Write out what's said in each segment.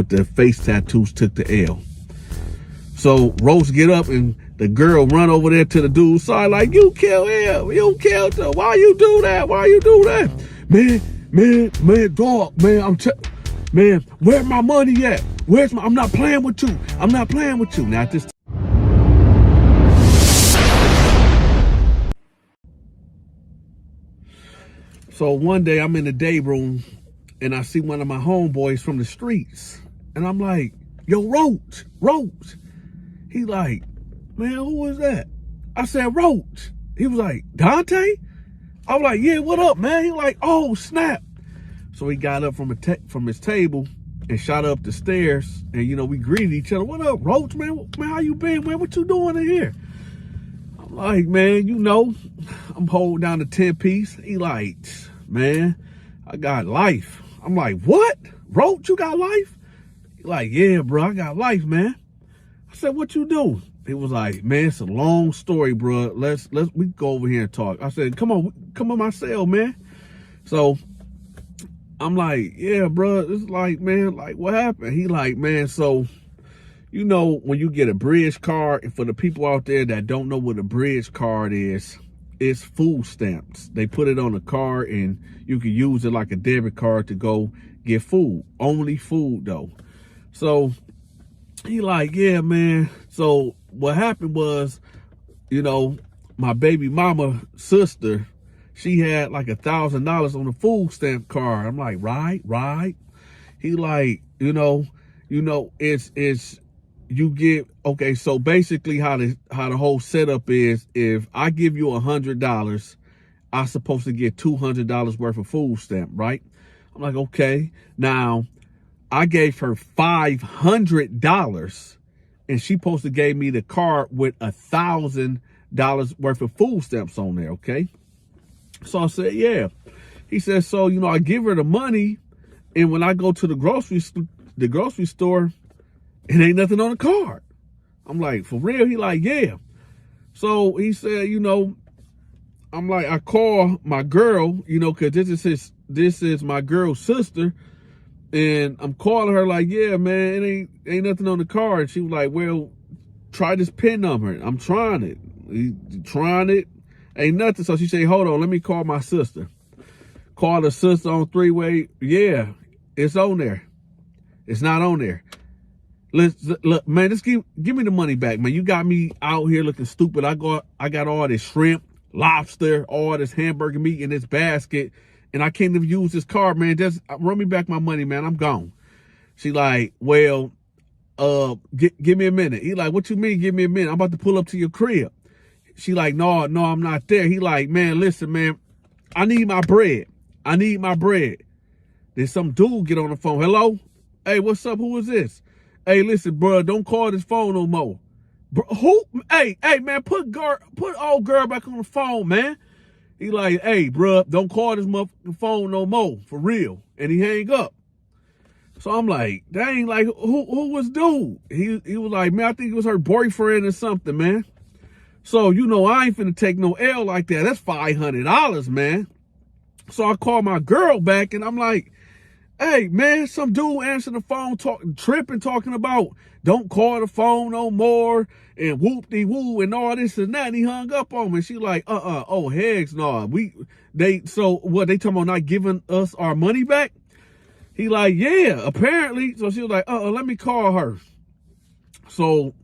with the face tattoos took the L. So Roach get up and the girl run over there to the dude's side like, you kill him, you killed him. Why you do that? Why you do that? Man, dog, man, where's my money at? I'm not playing with you. I'm not playing with you. Now at this So one day I'm in the day room and I see one of my homeboys from the streets. And I'm like, yo, Roach. He like, man, who is that? I said, Roach. He was like, Dante? I was like, yeah, what up, man? He like, oh, snap. So he got up from his table and shot up the stairs. And, you know, we greeted each other. What up, Roach, man? Man, how you been, man? What you doing in here? I'm like, man, you know, I'm holding down the 10-piece. He like, man, I got life. I'm like, what? Roach, you got life? He like, yeah, bro, I got life, man. I said, what you do? He was like, man, it's a long story, bro. We go over here and talk. I said, come on my cell, man. So I'm like, yeah, bro. It's like, man, like what happened? He like, man, so you know when you get a bridge card, and for the people out there that don't know what a bridge card is, it's food stamps. They put it on a card and you can use it like a debit card to go get food. Only food though. So he like, yeah, man. So what happened was, you know, my baby mama sister, she had like $1,000 on the food stamp card. I'm like, right. He like, you know, it's you get, okay, so basically how the whole setup is, if I give you $100, I'm supposed to get $200 worth of food stamp, right? I'm like, okay. Now, I gave her $500 and she supposed to gave me the card with $1,000 worth of food stamps on there, okay? So I said, yeah. He said, so, you know, I give her the money and when I go to the grocery store, it ain't nothing on the card. I'm like, for real? He like, yeah. So he said, you know, I'm like, I call my girl, you know, cause this is my girl's sister. And I'm calling her like, yeah, man, it ain't nothing on the card. She was like, well, try this PIN number. I'm trying it. Ain't nothing. So she said, hold on, let me call my sister. Call the sister on three-way. Yeah, it's on there. It's not on there. Look, man, just give me the money back, man. You got me out here looking stupid. I got all this shrimp, lobster, all this hamburger meat in this basket, and I can't even use this card, man. Just run me back my money, man. I'm gone. She like, well, give me a minute. He like, what you mean, give me a minute? I'm about to pull up to your crib. She like, no, I'm not there. He like, man, listen, man, I need my bread. Then some dude get on the phone. Hello? Hey, what's up? Who is this? Hey, listen, bro, don't call this phone no more. Bro, who? Hey, man, put old girl back on the phone, man. He like, hey, bro, don't call this motherfucking phone no more, for real. And he hang up. So I'm like, dang, like, who was dude? He was like, man, I think it was her boyfriend or something, man. So, you know, I ain't finna take no L like that. That's $500, man. So I call my girl back and I'm like, hey, man, some dude answering the phone, talking about don't call the phone no more and whoop-de-woo and all this and that. And he hung up on me. She like, oh, heads no. So what, they talking about not giving us our money back? He like, yeah, apparently. So she was like, let me call her. So,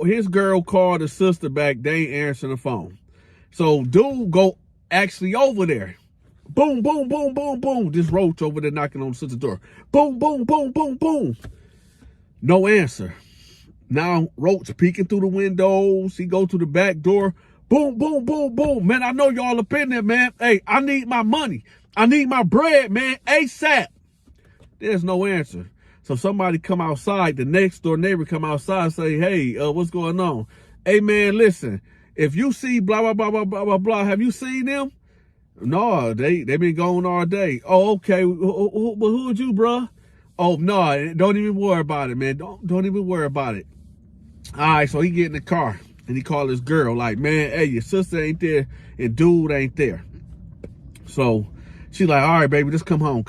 his girl called the sister back. They ain't answering the phone. So dude go actually over there. Boom, boom, boom, boom, boom. This Roach over there knocking on the sister's door. Boom, boom, boom, boom, boom. No answer. Now Roach peeking through the windows. He go to the back door. Boom, boom, boom, boom. Man, I know y'all up in there, man. Hey, I need my money. I need my bread, man. ASAP. There's no answer. So somebody come outside. The next door neighbor come outside and say, hey, what's going on? Hey, man, listen. If you see blah, blah, blah, blah, blah, blah, blah, have you seen them? No, they been gone all day. Oh, okay. Who'd you, bruh? Oh, no, don't even worry about it, man. Don't even worry about it. All right, so he get in the car and he called his girl like, man, hey, your sister ain't there and dude ain't there. So she like, all right, baby, just come home.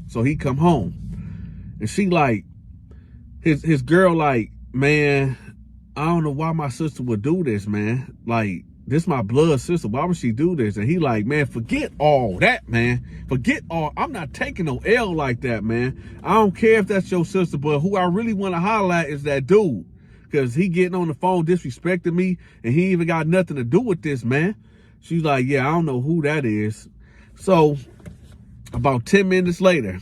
So he come home and she like, his girl like, man, I don't know why my sister would do this, man. Like, this my blood sister. Why would she do this? And he like, man, forget all that, man. I'm not taking no L like that, man. I don't care if that's your sister, but who I really want to highlight is that dude. Because he getting on the phone disrespecting me, and he even got nothing to do with this, man. She's like, yeah, I don't know who that is. So, about 10 minutes later,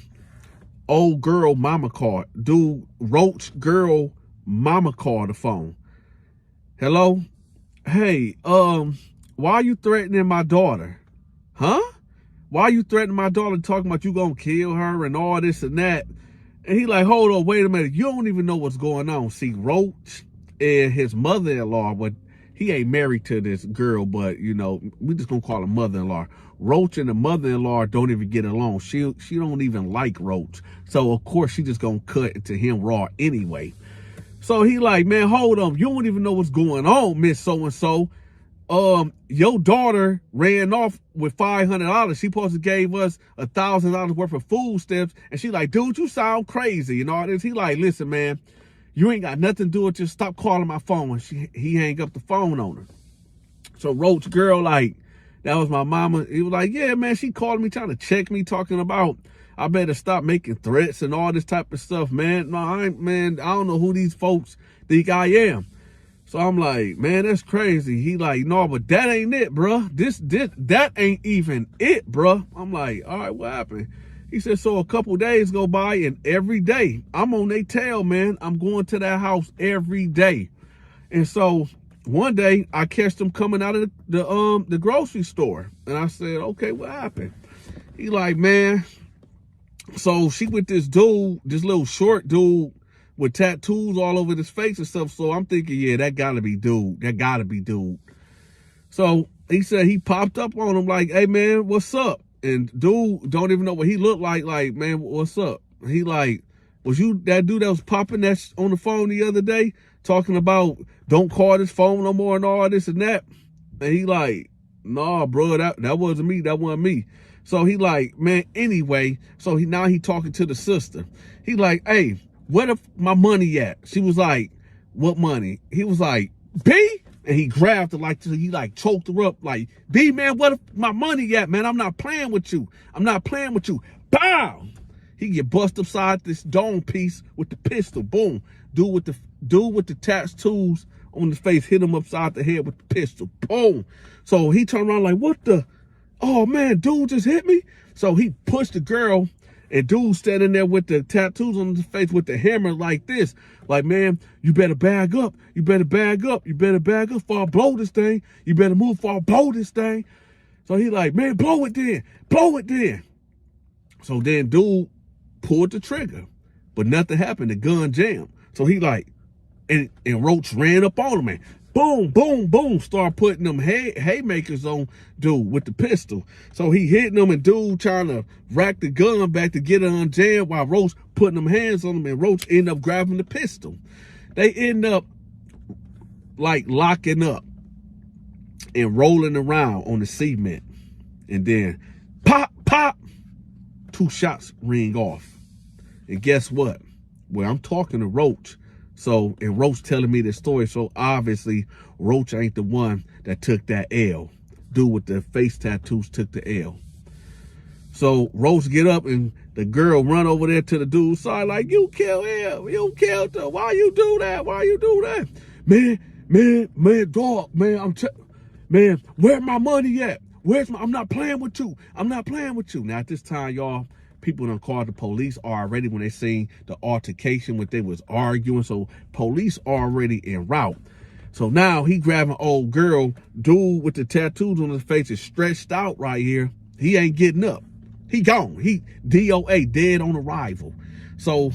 old girl mama called. Dude, roach girl mama called the phone. Hello? Hey, why are you threatening my daughter? Huh? Why are you threatening my daughter, talking about you gonna kill her and all this and that? And he like, hold on, wait a minute. You don't even know what's going on. See, Roach and his mother-in-law, but he ain't married to this girl, but, you know, we just gonna call her mother-in-law. Roach and the mother-in-law don't even get along. She don't even like Roach. So, of course, she just gonna cut it to him raw anyway. So he like, man, hold on. You don't even know what's going on, Miss So-and-so. Your daughter ran off with $500. She supposed to gave us $1,000 worth of food stamps. And she like, dude, you sound crazy and all this. He like, listen, man, you ain't got nothing to do with it. Just stop calling my phone. And he hang up the phone on her. So Roach girl, like, that was my mama. He was like, yeah, man, she called me trying to check me, talking about I better stop making threats and all this type of stuff, man. No, I don't know who these folks think I am. So I'm like, man, that's crazy. He like, no, but that ain't it, bruh. That ain't even it, bruh. I'm like, all right, what happened? He said, so a couple days go by, and every day I'm on their tail, man. I'm going to that house every day. And so one day I catch them coming out of the grocery store. And I said, okay, what happened? He like, man, so she with this dude, this little short dude with tattoos all over his face and stuff. So I'm thinking, yeah, that gotta be dude. That gotta be dude. So he said he popped up on him like, hey, man, what's up? And dude don't even know what he looked like. Like, man, what's up? He like, was you that dude that was popping that on the phone the other day, talking about don't call this phone no more and all this and that? And he like, nah, bro, that wasn't me. That wasn't me. So he like, man, anyway, so now he talking to the sister. He like, hey, where the my money at? She was like, what money? He was like, B? And he grabbed her like, he like choked her up like, B, man, what my money at, man? I'm not playing with you. I'm not playing with you. Bow! He get bust upside this dome piece with the pistol. Boom. Dude with the tattoos on his face hit him upside the head with the pistol. Boom. So he turned around like, what the? Oh, man, dude just hit me. So he pushed the girl, and dude standing there with the tattoos on his face with the hammer like this. Like, man, you better bag up. You better bag up. You better bag up before I blow this thing. You better move before I blow this thing. So he like, man, blow it then. Blow it then. So then dude pulled the trigger, but nothing happened. The gun jammed. So he like, and Roach ran up on him, man. Boom, boom, boom. Start putting them haymakers on dude with the pistol. So he hitting them, and dude trying to rack the gun back to get it unjammed while Roach putting them hands on him, and Roach end up grabbing the pistol. They end up like locking up and rolling around on the cement. And then pop, pop, 2 shots ring off. And guess what? Well, I'm talking to Roach. So, and Roach telling me this story. So obviously Roach ain't the one that took that L. Dude with the face tattoos took the L. So Roach get up, and the girl run over there to the dude's side like, you killed him. You killed her. Why you do that? Why you do that? Man, dog, man, man, where my money at? I'm not playing with you. I'm not playing with you. Now at this time, y'all, people done called the police already when they seen the altercation when they was arguing. So police already en route. So now he grabbing old girl. Dude with the tattoos on his face is stretched out right here. He ain't getting up. He gone. He DOA, dead on arrival. So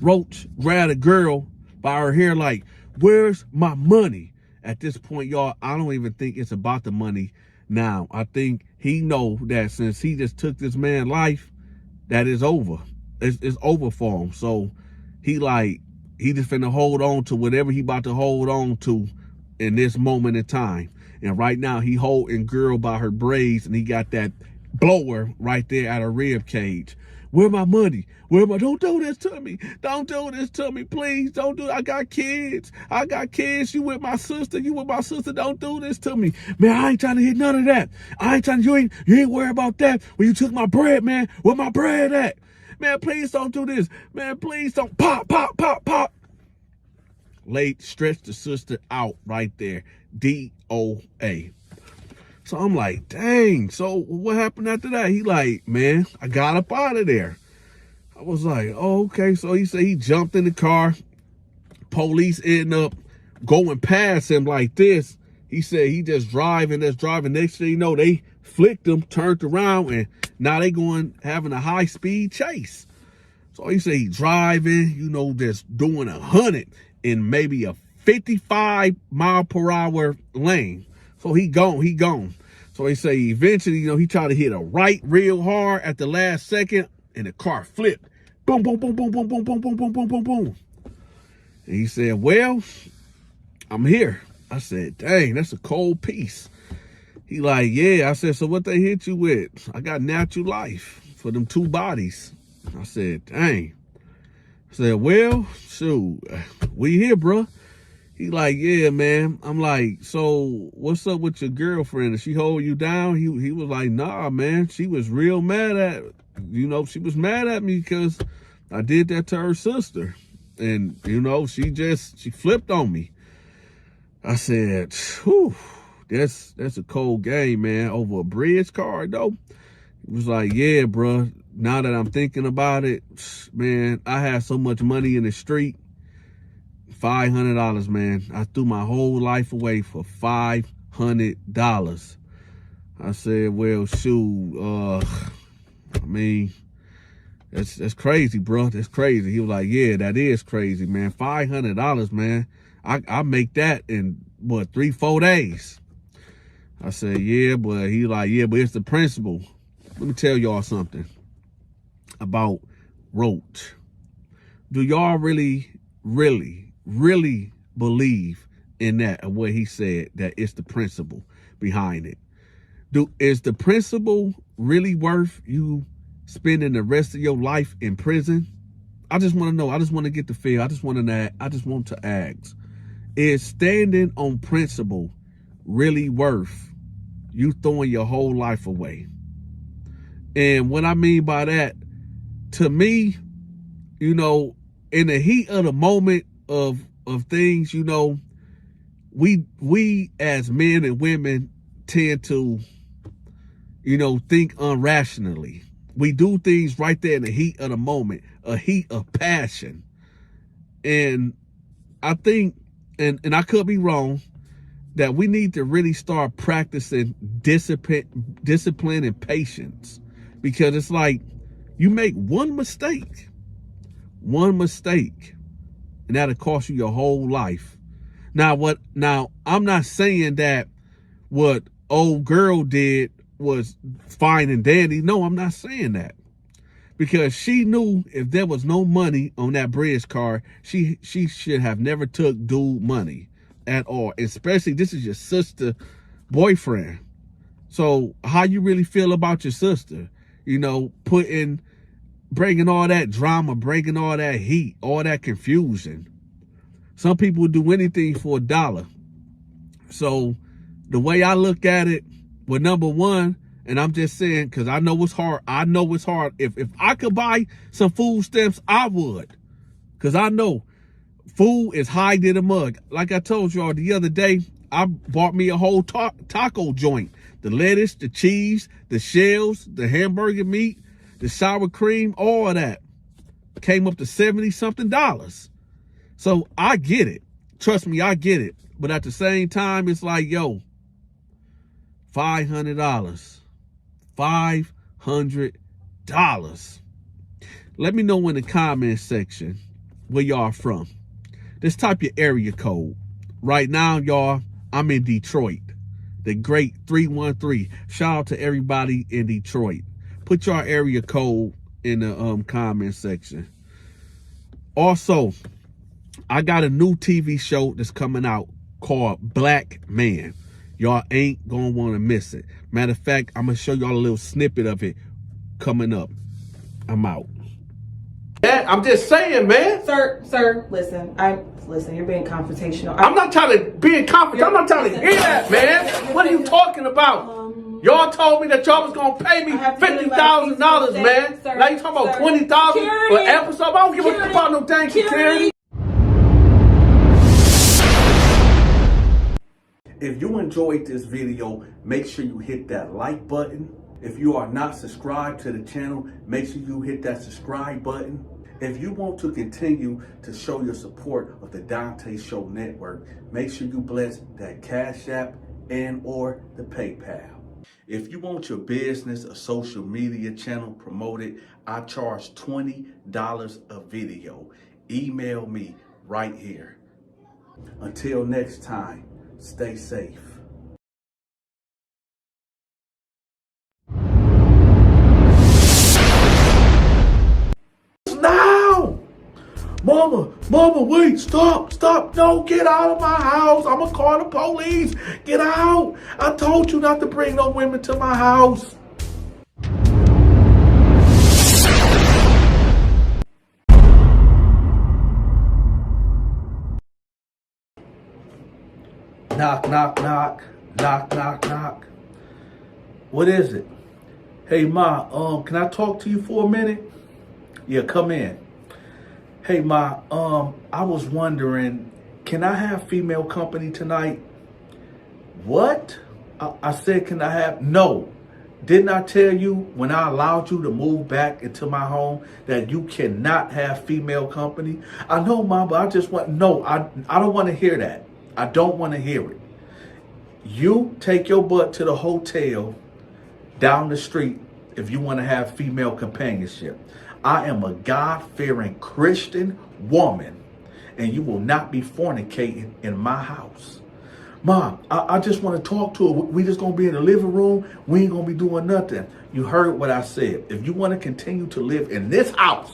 Roach grabbed a girl by her hair like, where's my money? At this point, y'all, I don't even think it's about the money now. I think he know that since he just took this man's life, that is over. It's over for him. So he just finna hold on to whatever he about to hold on to in this moment in time. And right now he holding girl by her braids, and he got that blow her right there at her rib cage. Where my money? Don't do this to me. Don't do this to me, please. Don't do it. I got kids. You with my sister. Don't do this to me. Man, I ain't trying to hit none of that. You ain't worry about that. When you took my bread, man, where my bread at? Man, please don't do this. Man, please don't. Pop, pop, pop, pop. Stretch the sister out right there. DOA. So I'm like, dang, so what happened after that? He like, man, I got up out of there. I was like, oh, okay. So he said he jumped in the car. Police end up going past him like this. He said he just driving. Next thing you know, they flicked him, turned around, and now they having a high-speed chase. So he said he driving, just doing 100 in maybe a 55 mile per hour lane. So he gone. So they say eventually, he tried to hit a right real hard at the last second, and the car flipped. Boom, boom, boom, boom, boom, boom, boom, boom, boom, boom, boom, boom. And he said, well, I'm here. I said, dang, that's a cold piece. He like, yeah. I said, so what they hit you with? I got natural life for them 2 bodies. I said, dang. I said, well, shoot, we here, bro. He like, yeah, man. I'm like, so what's up with your girlfriend? Did she hold you down? He was like, nah, man. She was real mad at, she was mad at me because I did that to her sister. And, she flipped on me. I said, whew, that's a cold game, man. Over a bridge card, though. He was like, yeah, bro. Now that I'm thinking about it, man, I had so much money in the street. $500, man. I threw my whole life away for $500. I said, well, shoot, I mean, that's crazy, bro. That's crazy. He was like, yeah, that is crazy, man. $500, man. I make that in, 3-4 days. I said, yeah, but he like, yeah, but it's the principle. Let me tell y'all something about Roach. Do y'all really believe in that, of what he said, that it's the principle behind it? Is the principle really worth you spending the rest of your life in prison? I just want to know. I just want to get the feel. I just want to ask, is standing on principle really worth you throwing your whole life away? And what I mean by that, to me, in the heat of the moment of things, we as men and women tend to, think irrationally. We do things right there in the heat of the moment, a heat of passion. And I think, and I could be wrong, that we need to really start practicing discipline and patience. Because it's like, you make one mistake, and that'll cost you your whole life. Now, I'm not saying that what old girl did was fine and dandy. No, I'm not saying that. Because she knew if there was no money on that bridge card, she should have never took dude money at all. Especially, this is your sister boyfriend. So how you really feel about your sister? Bringing all that drama, bringing all that heat, all that confusion. Some people would do anything for $1. So the way I look at it, well, number one, and I'm just saying, because I know it's hard. If I could buy some food stamps, I would. Because I know food is high to the mug. Like I told y'all the other day, I bought me a whole taco joint. The lettuce, the cheese, the shells, the hamburger meat, the sour cream, all of that came up to $70-something. So I get it. Trust me, I get it. But at the same time, it's like, yo, $500. $500. Let me know in the comment section where y'all from. Just type your area code. Right now, y'all, I'm in Detroit. The great 313. Shout out to everybody in Detroit. Put your area code in the comment section. Also, I got a new TV show that's coming out called Black Man. Y'all ain't gonna want to miss it. Matter of fact, I'm gonna show y'all a little snippet of it coming up. I'm out. Yeah, I'm just saying, man. Sir, listen. Listen, you're being confrontational. I'm not trying to be in conflict. I'm not trying to hear that, man. What are you talking about? Y'all told me that y'all was gonna pay me $50,000, man. Now you talking about $20,000 for episode? I don't give a fuck about no dang security. If you enjoyed this video, make sure you hit that like button. If you are not subscribed to the channel, make sure you hit that subscribe button. If you want to continue to show your support of the Donta Show Network, make sure you bless that Cash App and or the PayPal. If you want your business or social media channel promoted, I charge $20 a video. Email me right here. Until next time, stay safe. Now! Mama, wait, stop. No, get out of my house. I'm gonna call the police. Get out. I told you not to bring no women to my house. Knock. What is it? Hey, Ma, can I talk to you for a minute? Yeah, come in. Hey, Ma, I was wondering, can I have female company tonight? What? I said, can I have? No. Didn't I tell you when I allowed you to move back into my home that you cannot have female company? I know, Ma, but I just want, no, I don't want to hear that. I don't want to hear it. You take your butt to the hotel down the street if you want to have female companionship. I am a God-fearing Christian woman, and you will not be fornicating in my house. Mom, I just want to talk to her. We just going to be in the living room. We ain't going to be doing nothing. You heard what I said. If you want to continue to live in this house,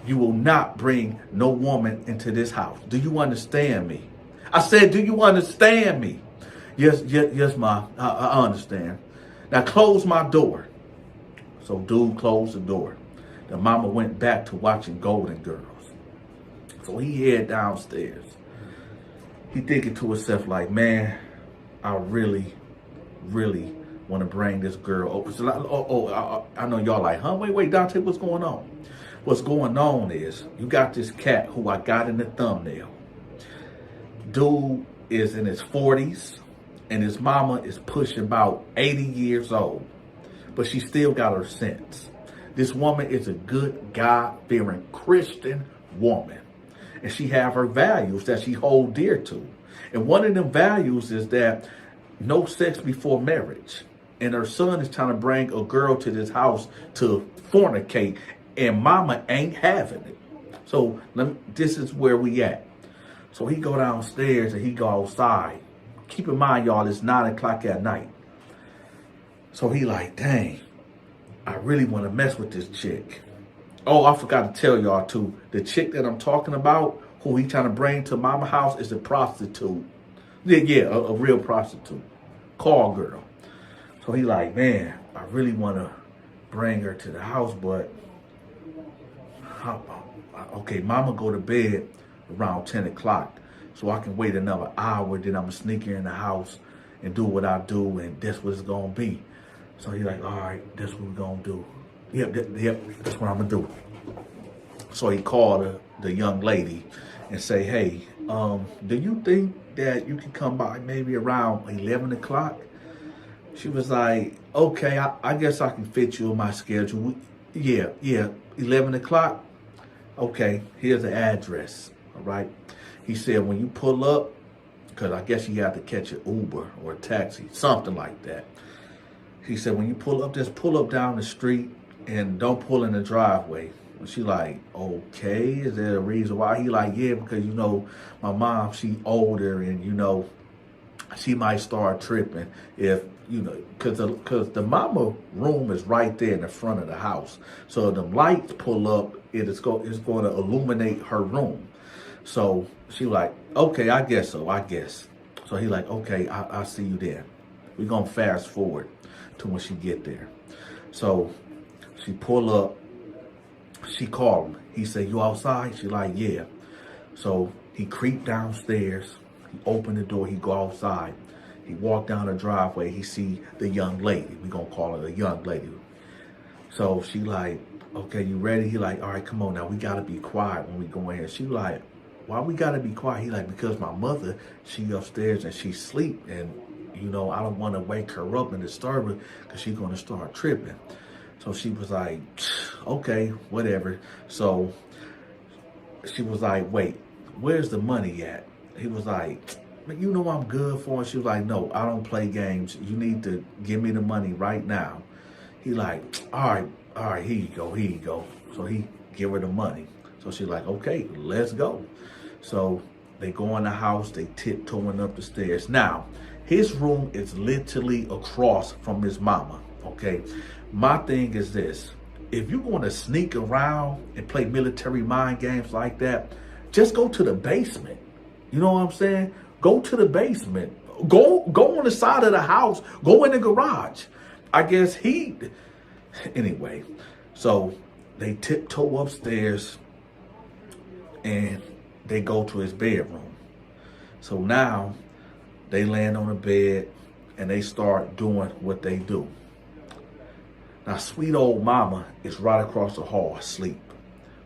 you will not bring no woman into this house. Do you understand me? I said, do you understand me? Yes, Ma, I understand. Now close my door. So dude closed the door. The mama went back to watching Golden Girls. So he head downstairs. He thinking to himself like, man, I really want to bring this girl over. So I know y'all like, huh? Wait, Donta, what's going on? What's going on is you got this cat who I got in the thumbnail. Dude is in his 40s and his mama is pushing about 80 years old. But she still got her sense. This woman is a good, God-fearing Christian woman. And she have her values that she hold dear to. And one of them values is that no sex before marriage. And her son is trying to bring a girl to this house to fornicate. And mama ain't having it. So this is where we at. So he go downstairs and he go outside. Keep in mind, y'all, it's 9 o'clock at night. So he like, dang, I really want to mess with this chick. Oh, I forgot to tell y'all too. The chick that I'm talking about, who he trying to bring to mama house, is a prostitute. Yeah, a real prostitute. Call girl. So he like, man, I really want to bring her to the house, but okay, mama go to bed around 10 o'clock. So I can wait another hour, then I'm going to sneak her in the house and do what I do, and that's what it's going to be. So he's like, all right, that's what we're going to do. Yep, that's what I'm going to do. So he called the young lady and say, hey, do you think that you can come by maybe around 11 o'clock? She was like, okay, I guess I can fit you in my schedule. Yeah, 11 o'clock. Okay, here's the address, all right? He said, when you pull up, because I guess you have to catch an Uber or a taxi, something like that. He said, when you pull up, just pull up down the street and don't pull in the driveway. And she like, okay, is there a reason why? He like, yeah, because, you know, my mom, she older and, you know, she might start tripping if, you know, because the mama room is right there in the front of the house. So if the lights pull up, it's going to illuminate her room. So she like, okay, I guess so, I guess. So he like, okay, I'll see you there. We're going to fast forward to when she get there. So she pull up. She called him. He said, you outside? She like, yeah. So he creeped downstairs. He opened the door. He go outside. He walked down the driveway. He see the young lady. We gonna call her the young lady. So she like, okay, you ready? He like, all right, come on now. We gotta be quiet when we go in here. She like, why we gotta be quiet? He like, because my mother, she upstairs and she sleep. And, you know, I don't want to wake her up and disturb her because she's gonna start tripping. So she was like, okay, whatever. So she was like, wait, where's the money at? He was like, you know I'm good for it. She was like, no, I don't play games. You need to give me the money right now. He like, all right, here you go. So he give her the money. So she's like, okay, let's go. So they go in the house, they tiptoeing up the stairs. Now, his room is literally across from his mama, okay? My thing is this. If you're going to sneak around and play military mind games like that, just go to the basement. You know what I'm saying? Go to the basement. Go on the side of the house. Go in the garage. I guess anyway, so they tiptoe upstairs and they go to his bedroom. So now they land on the bed and they start doing what they do. Now, sweet old mama is right across the hall asleep.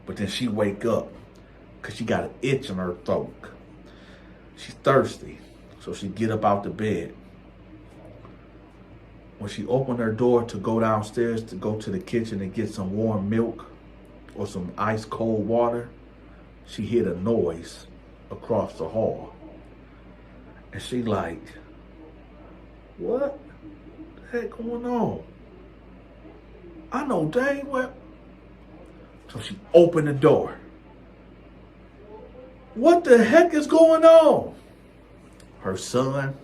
But then she wake up because she got an itch in her throat. She's thirsty. So she get up out the bed. When she opened her door to go downstairs to go to the kitchen and get some warm milk or some ice cold water, she heard a noise across the hall. And she like, what the heck going on? I know dang well. So she opened the door. What the heck is going on? Her son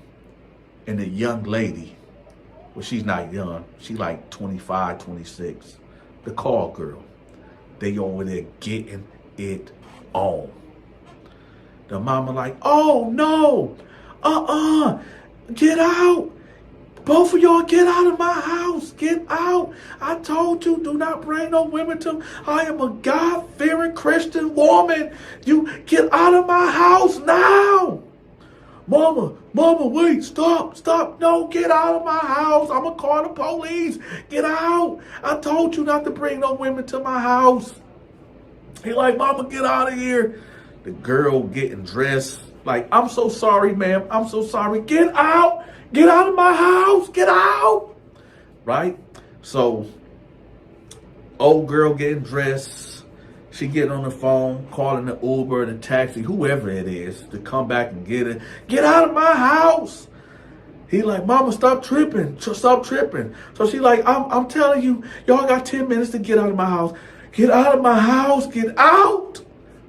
and the young lady, well, she's not young. She's like 25, 26. The call girl. They over there getting it on. The mama like, oh no, get out. Both of y'all get out of my house. Get out. I told you, do not bring no women to me. I am a God-fearing Christian woman. You get out of my house now. Mama, wait, stop. No, get out of my house. I'm going to call the police. Get out. I told you not to bring no women to my house. He like, mama, get out of here. The girl getting dressed. Like, I'm so sorry, ma'am. I'm so sorry. Get out. Get out of my house. Get out. Right? So, old girl getting dressed. She getting on the phone, calling the Uber, the taxi, whoever it is, to come back and get her. Get out of my house. He like, mama, stop tripping. Stop tripping. So she like, I'm telling you, y'all got 10 minutes to get out of my house. Get out of my house. Get out.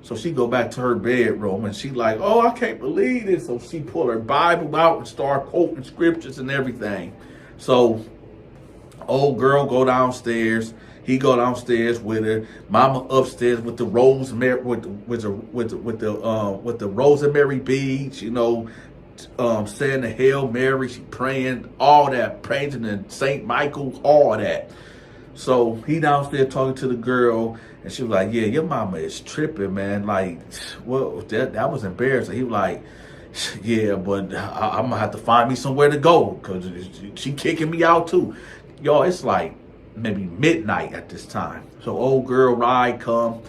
So she go back to her bedroom and she like, oh, I can't believe this. So she pull her Bible out and start quoting scriptures and everything. So old girl go downstairs. He go downstairs with her. Mama upstairs with the rosemary, with the rosemary beads. You know, saying the Hail Mary. She praying all that, praising the Saint Michael, all that. So he downstairs talking to the girl, and she was like, yeah, your mama is tripping, man. Like, well, that was embarrassing. He was like, yeah, but I'm going to have to find me somewhere to go because she kicking me out too. Y'all, it's like maybe midnight at this time. So old girl ride come.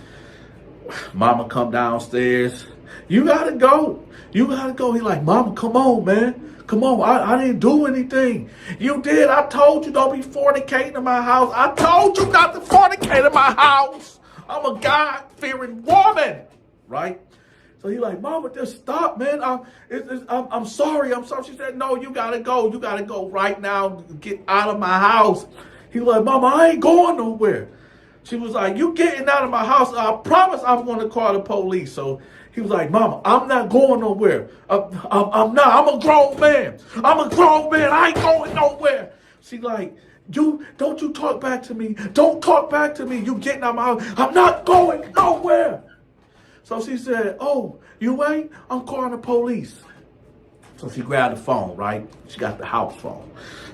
Mama come downstairs. You got to go. You got to go. He like, mama, come on, man. Come on, I didn't do anything. You did. I told you don't be fornicating in my house. I told you not to fornicate in my house. I'm a God-fearing woman, right? So he like, mama, just stop, man. I'm sorry. I'm sorry. She said, no, you got to go. You got to go right now. Get out of my house. He was like, mama, I ain't going nowhere. She was like, you getting out of my house. I promise I'm going to call the police. So he was like, mama, I'm not going nowhere. I'm not. I'm a grown man. I'm a grown man. I ain't going nowhere. She like, don't you talk back to me. Don't talk back to me. You getting out of my house. I'm not going nowhere. So she said, oh, you ain't? I'm calling the police. So she grabbed the phone, right? She got the house phone.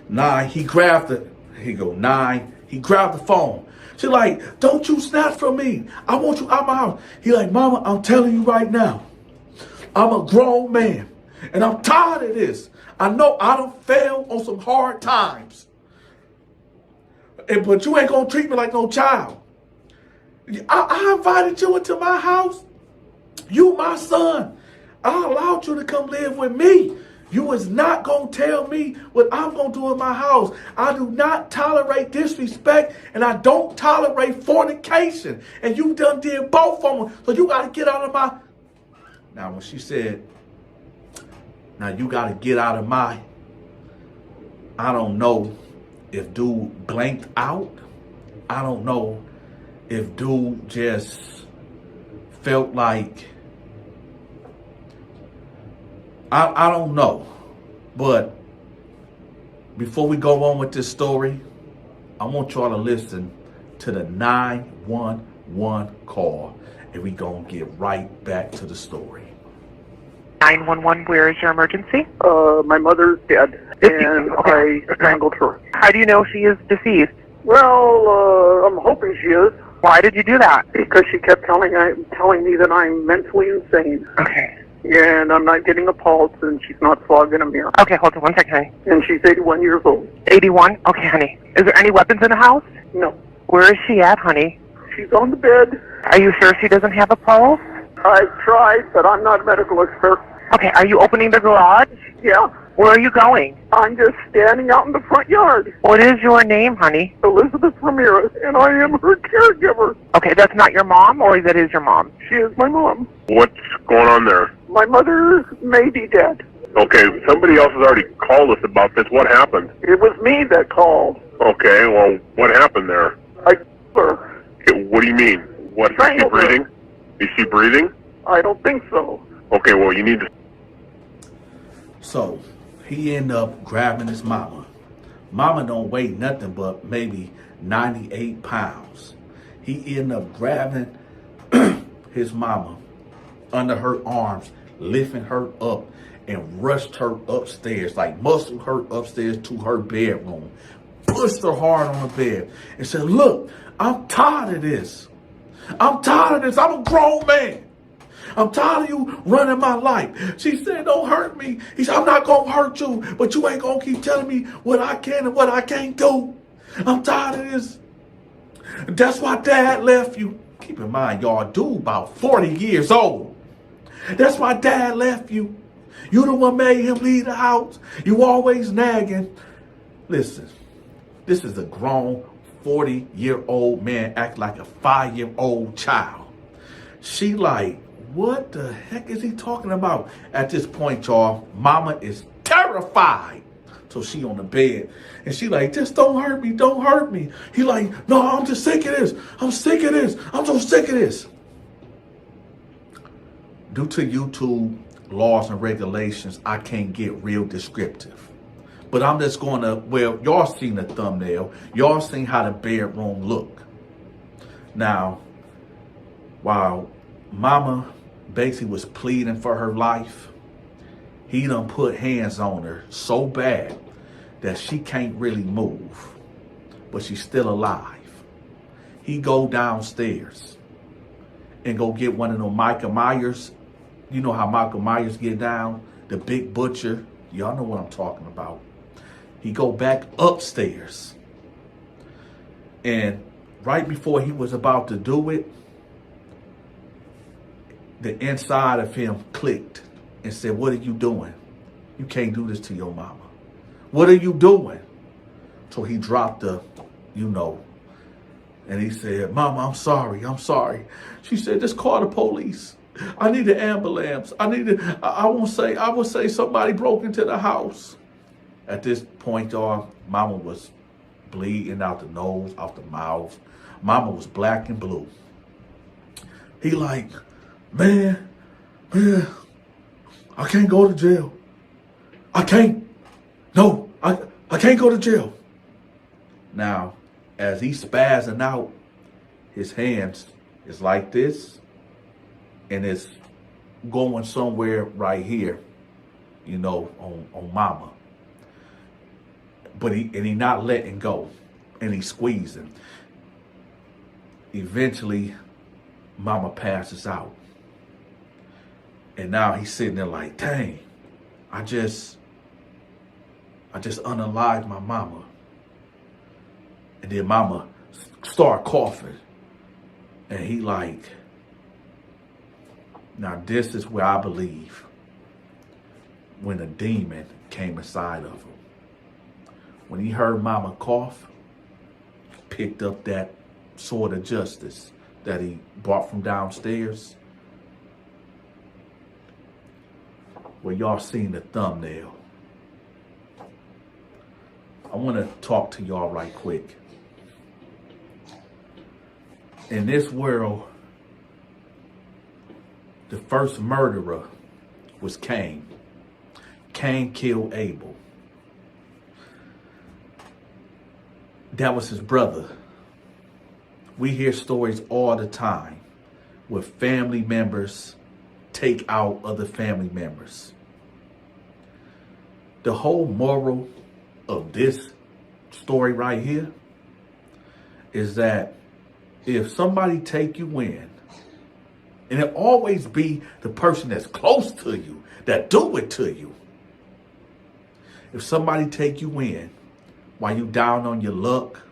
9, he grabbed the, he go, 9, he grabbed the phone. She like, don't you snatch from me. I want you out my house. He like, mama, I'm telling you right now, I'm a grown man and I'm tired of this. I know I done failed on some hard times. But you ain't gonna treat me like no child. I invited you into my house. You my son. I allowed you to come live with me. You was not going to tell me what I'm going to do in my house. I do not tolerate disrespect, and I don't tolerate fornication. And you done did both of them, so you got to get out of my... Now, when she said, now you got to get out of my... I don't know if dude blanked out. I don't know if dude just felt like... I don't know, but before we go on with this story, I want y'all to listen to the 911 call, and we gonna get right back to the story. 911, where is your emergency? My mother's dead, and I strangled her. How do you know she is deceased? Well, I'm hoping she is, Why did you do that? because she kept telling me that I'm mentally insane. Okay. And I'm not getting a pulse, and she's not flogging a mirror. Okay, hold on one second, honey. And she's 81 years old. 81? Okay, honey. Is there any weapons in the house? No. Where is she at, honey? She's on the bed. Are you sure she doesn't have a pulse? I've tried, but I'm not a medical expert. Okay, are you opening the garage? Yeah. Where are you going? I'm just standing out in the front yard. What is your name, honey? Elizabeth Ramirez, and I am her caregiver. Okay, that's not your mom, or that is your mom? She is my mom. What's going on there? My mother may be dead. Okay, somebody else has already called us about this. What happened? It was me that called. Okay, well, what happened there? I killed her. Okay, what do you mean? What, is she Strangled her. breathing? Is she breathing? I don't think so. Okay, well, you need to... So he ended up grabbing his mama. Mama don't weigh nothing but maybe 98 pounds. He ended up grabbing his mama under her arms, lifting her up, and rushed her upstairs, like muscled her upstairs to her bedroom, pushed her hard on the bed, and said, look, I'm tired of this. I'm tired of this. I'm a grown man. I'm tired of you running my life. She said, don't hurt me. He said, I'm not going to hurt you, but you ain't going to keep telling me what I can and what I can't do. I'm tired of this. That's why Dad left you. Keep in mind, y'all, dude about 40 years old. That's why Dad left you. You the one made him leave the house. You always nagging. Listen, this is a grown 40-year-old man act like a 5-year-old child. She like, what the heck is he talking about? At this point, y'all, mama is terrified. So she on the bed. And she like, just don't hurt me. Don't hurt me. He like, no, I'm just sick of this. I'm sick of this. I'm so sick of this. Due to YouTube laws and regulations, I can't get real descriptive. But I'm just going to, well, y'all seen the thumbnail. Y'all seen how the bedroom look. Now, while mama basically was pleading for her life, he done put hands on her so bad that she can't really move, but she's still alive. He go downstairs and go get one of them Michael Myers. You know how Michael Myers get down? The big butcher. Y'all know what I'm talking about. He go back upstairs. And right before he was about to do it, the inside of him clicked and said, what are you doing? You can't do this to your mama. What are you doing? So he dropped the, and he said, Mama, I'm sorry. I'm sorry. She said, just call the police. I need an ambulance. I would say somebody broke into the house. At this point, y'all, mama was bleeding out the nose, out the mouth. Mama was black and blue. He like, man, I can't go to jail. I can't. No, I can't go to jail. Now, as he's spazzing out, his hands is like this, and it's going somewhere right here. you know, on mama. But he not letting go, and he squeezing. Eventually, mama passes out. And now he's sitting there like, dang, I just unalived my mama. And then mama start coughing. And he like, now this is where I believe when a demon came inside of him. When he heard mama cough, picked up that sword of justice that he brought from downstairs. Well, y'all seen the thumbnail. I want to talk to y'all right quick. In this world, the first murderer was Cain. Cain killed Abel. That was his brother. We hear stories all the time where family members take out other family members. The whole moral of this story right here is that if somebody take you in, and it always be the person that's close to you that do it to you. If somebody take you in while you down on your luck,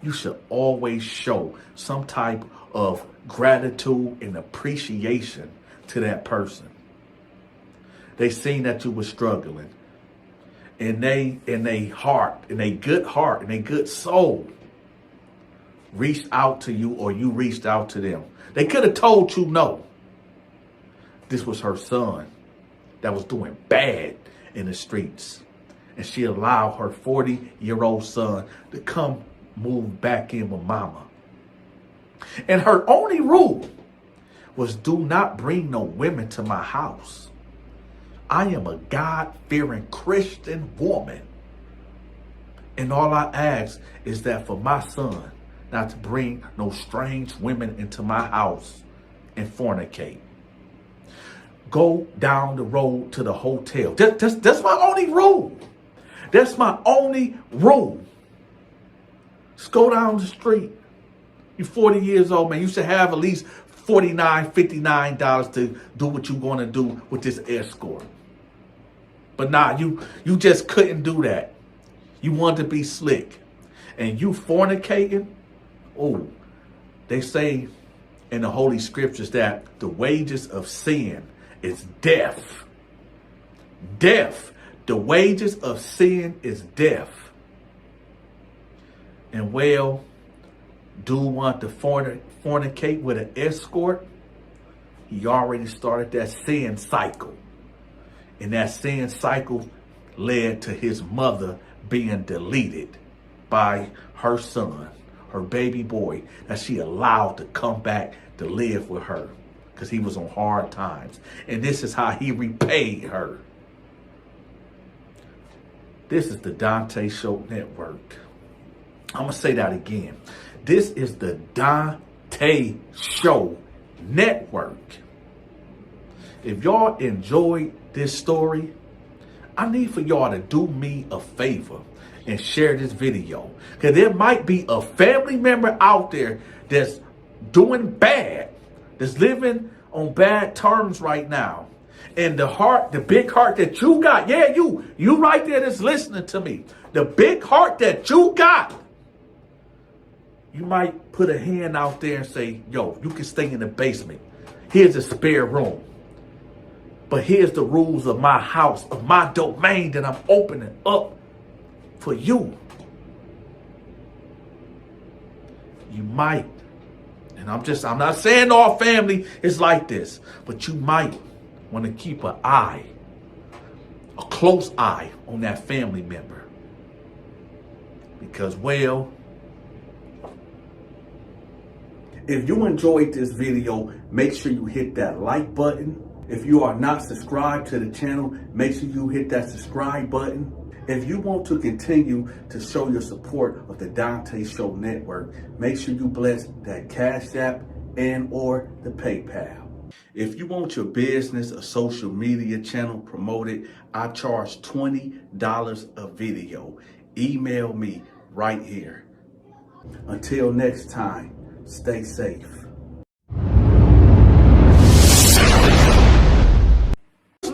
you should always show some type of gratitude and appreciation to that person. They seen that you were struggling, and they heart, and they good heart, and they good soul reached out to you, or you reached out to them. They could have told you no. This was her son that was doing bad in the streets, and she allowed her 40-year-old son to come move back in with mama. And her only rule was, do not bring no women to my house. I am a God-fearing Christian woman. And all I ask is that for my son not to bring no strange women into my house and fornicate. Go down the road to the hotel. That's my only rule. That's my only rule. Just go down the street. You're 40 years old, man. You should have at least $49, $59 to do what you're going to do with this escort. But nah, you just couldn't do that. You wanted to be slick. And you fornicating, oh, they say in the Holy Scriptures that the wages of sin is death. Death. The wages of sin is death. And well, do want to fornicate with an escort? He already started that sin cycle. And that sin cycle led to his mother being deleted by her son, her baby boy, that she allowed to come back to live with her because he was on hard times. And this is how he repaid her. This is the Donta Show Network. I'm going to say that again. This is the Donta Show Network. If y'all enjoyed this story, I need for y'all to do me a favor and share this video. Because there might be a family member out there that's doing bad, that's living on bad terms right now. And the big heart that you got, yeah, you right there that's listening to me. The big heart that you got, you might put a hand out there and say, yo, you can stay in the basement. Here's a spare room. But here's the rules of my house, of my domain that I'm opening up for you. You might, and I'm not saying all family is like this, but you might want to keep an eye, a close eye on that family member. Because, well, if you enjoyed this video, make sure you hit that like button. If you are not subscribed to the channel, make sure you hit that subscribe button. If you want to continue to show your support of the Donta Show Network, make sure you bless that Cash App and or the PayPal. If you want your business or social media channel promoted, I charge $20 a video. Email me right here. Until next time, stay safe.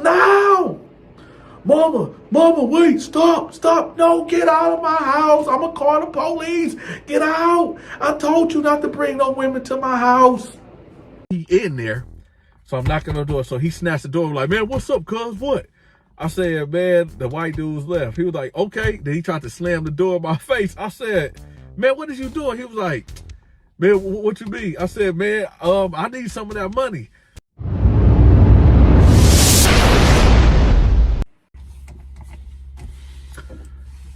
Now! Mama, wait, stop. No, get out of my house. I'm gonna call the police. Get out. I told you not to bring no women to my house. He in there, so I'm knocking on the door. So he snatched the door, like, man, what's up, cuz? What? I said, man, the white dude's left. He was like, okay. Then he tried to slam the door in my face. I said, man, what is you doing? He was like, man, what you mean? I said, man, I need some of that money.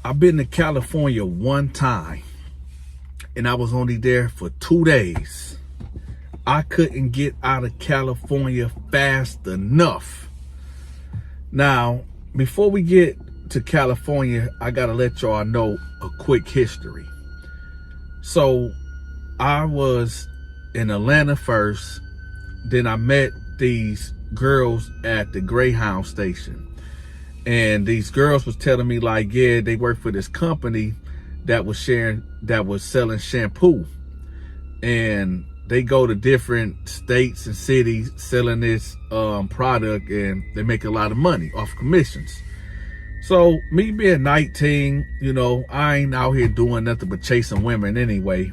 I've been to California one time, and I was only there for 2 days. I couldn't get out of California fast enough. Now, before we get to California, I gotta let y'all know a quick history. So, I was in Atlanta first, then I met these girls at the Greyhound station. And these girls was telling me, like, yeah, they work for this company that was selling shampoo. And they go to different states and cities selling this product, and they make a lot of money off commissions. So me being 19, you know, I ain't out here doing nothing but chasing women anyway.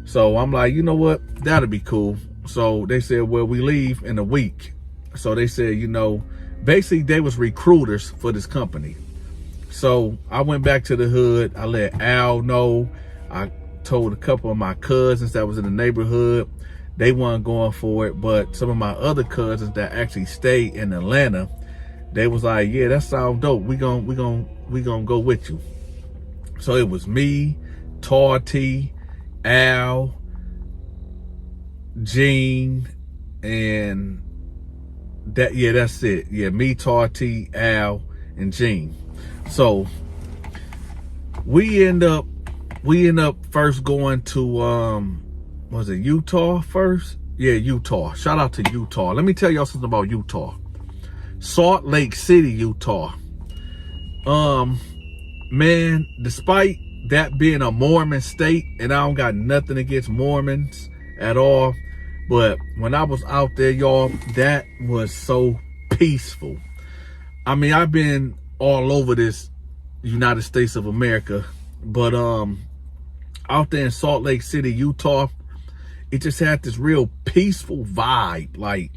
So I'm like, you know what, that'll be cool. So they said, well, we leave in a week. So they said, you know, basically they was recruiters for this company. So I went back to the hood. I let Al know. I told a couple of my cousins that was in the neighborhood. They weren't going for it, but some of my other cousins that actually stayed in Atlanta, they was like, yeah, that sounds dope. We gonna go with you. So it was me, Tarty, Al, Gene, and that's it. Yeah, me, Tarty, Al, and Gene. So we end up first going to was it Utah first? Yeah, Utah. Shout out to Utah. Let me tell y'all something about Utah. Salt Lake City, Utah. Man, despite that being a Mormon state, and I don't got nothing against Mormons at all, but when I was out there, y'all, that was so peaceful. I mean, I've been all over this United States of America, but out there in Salt Lake City, Utah, it just had this real peaceful vibe, like,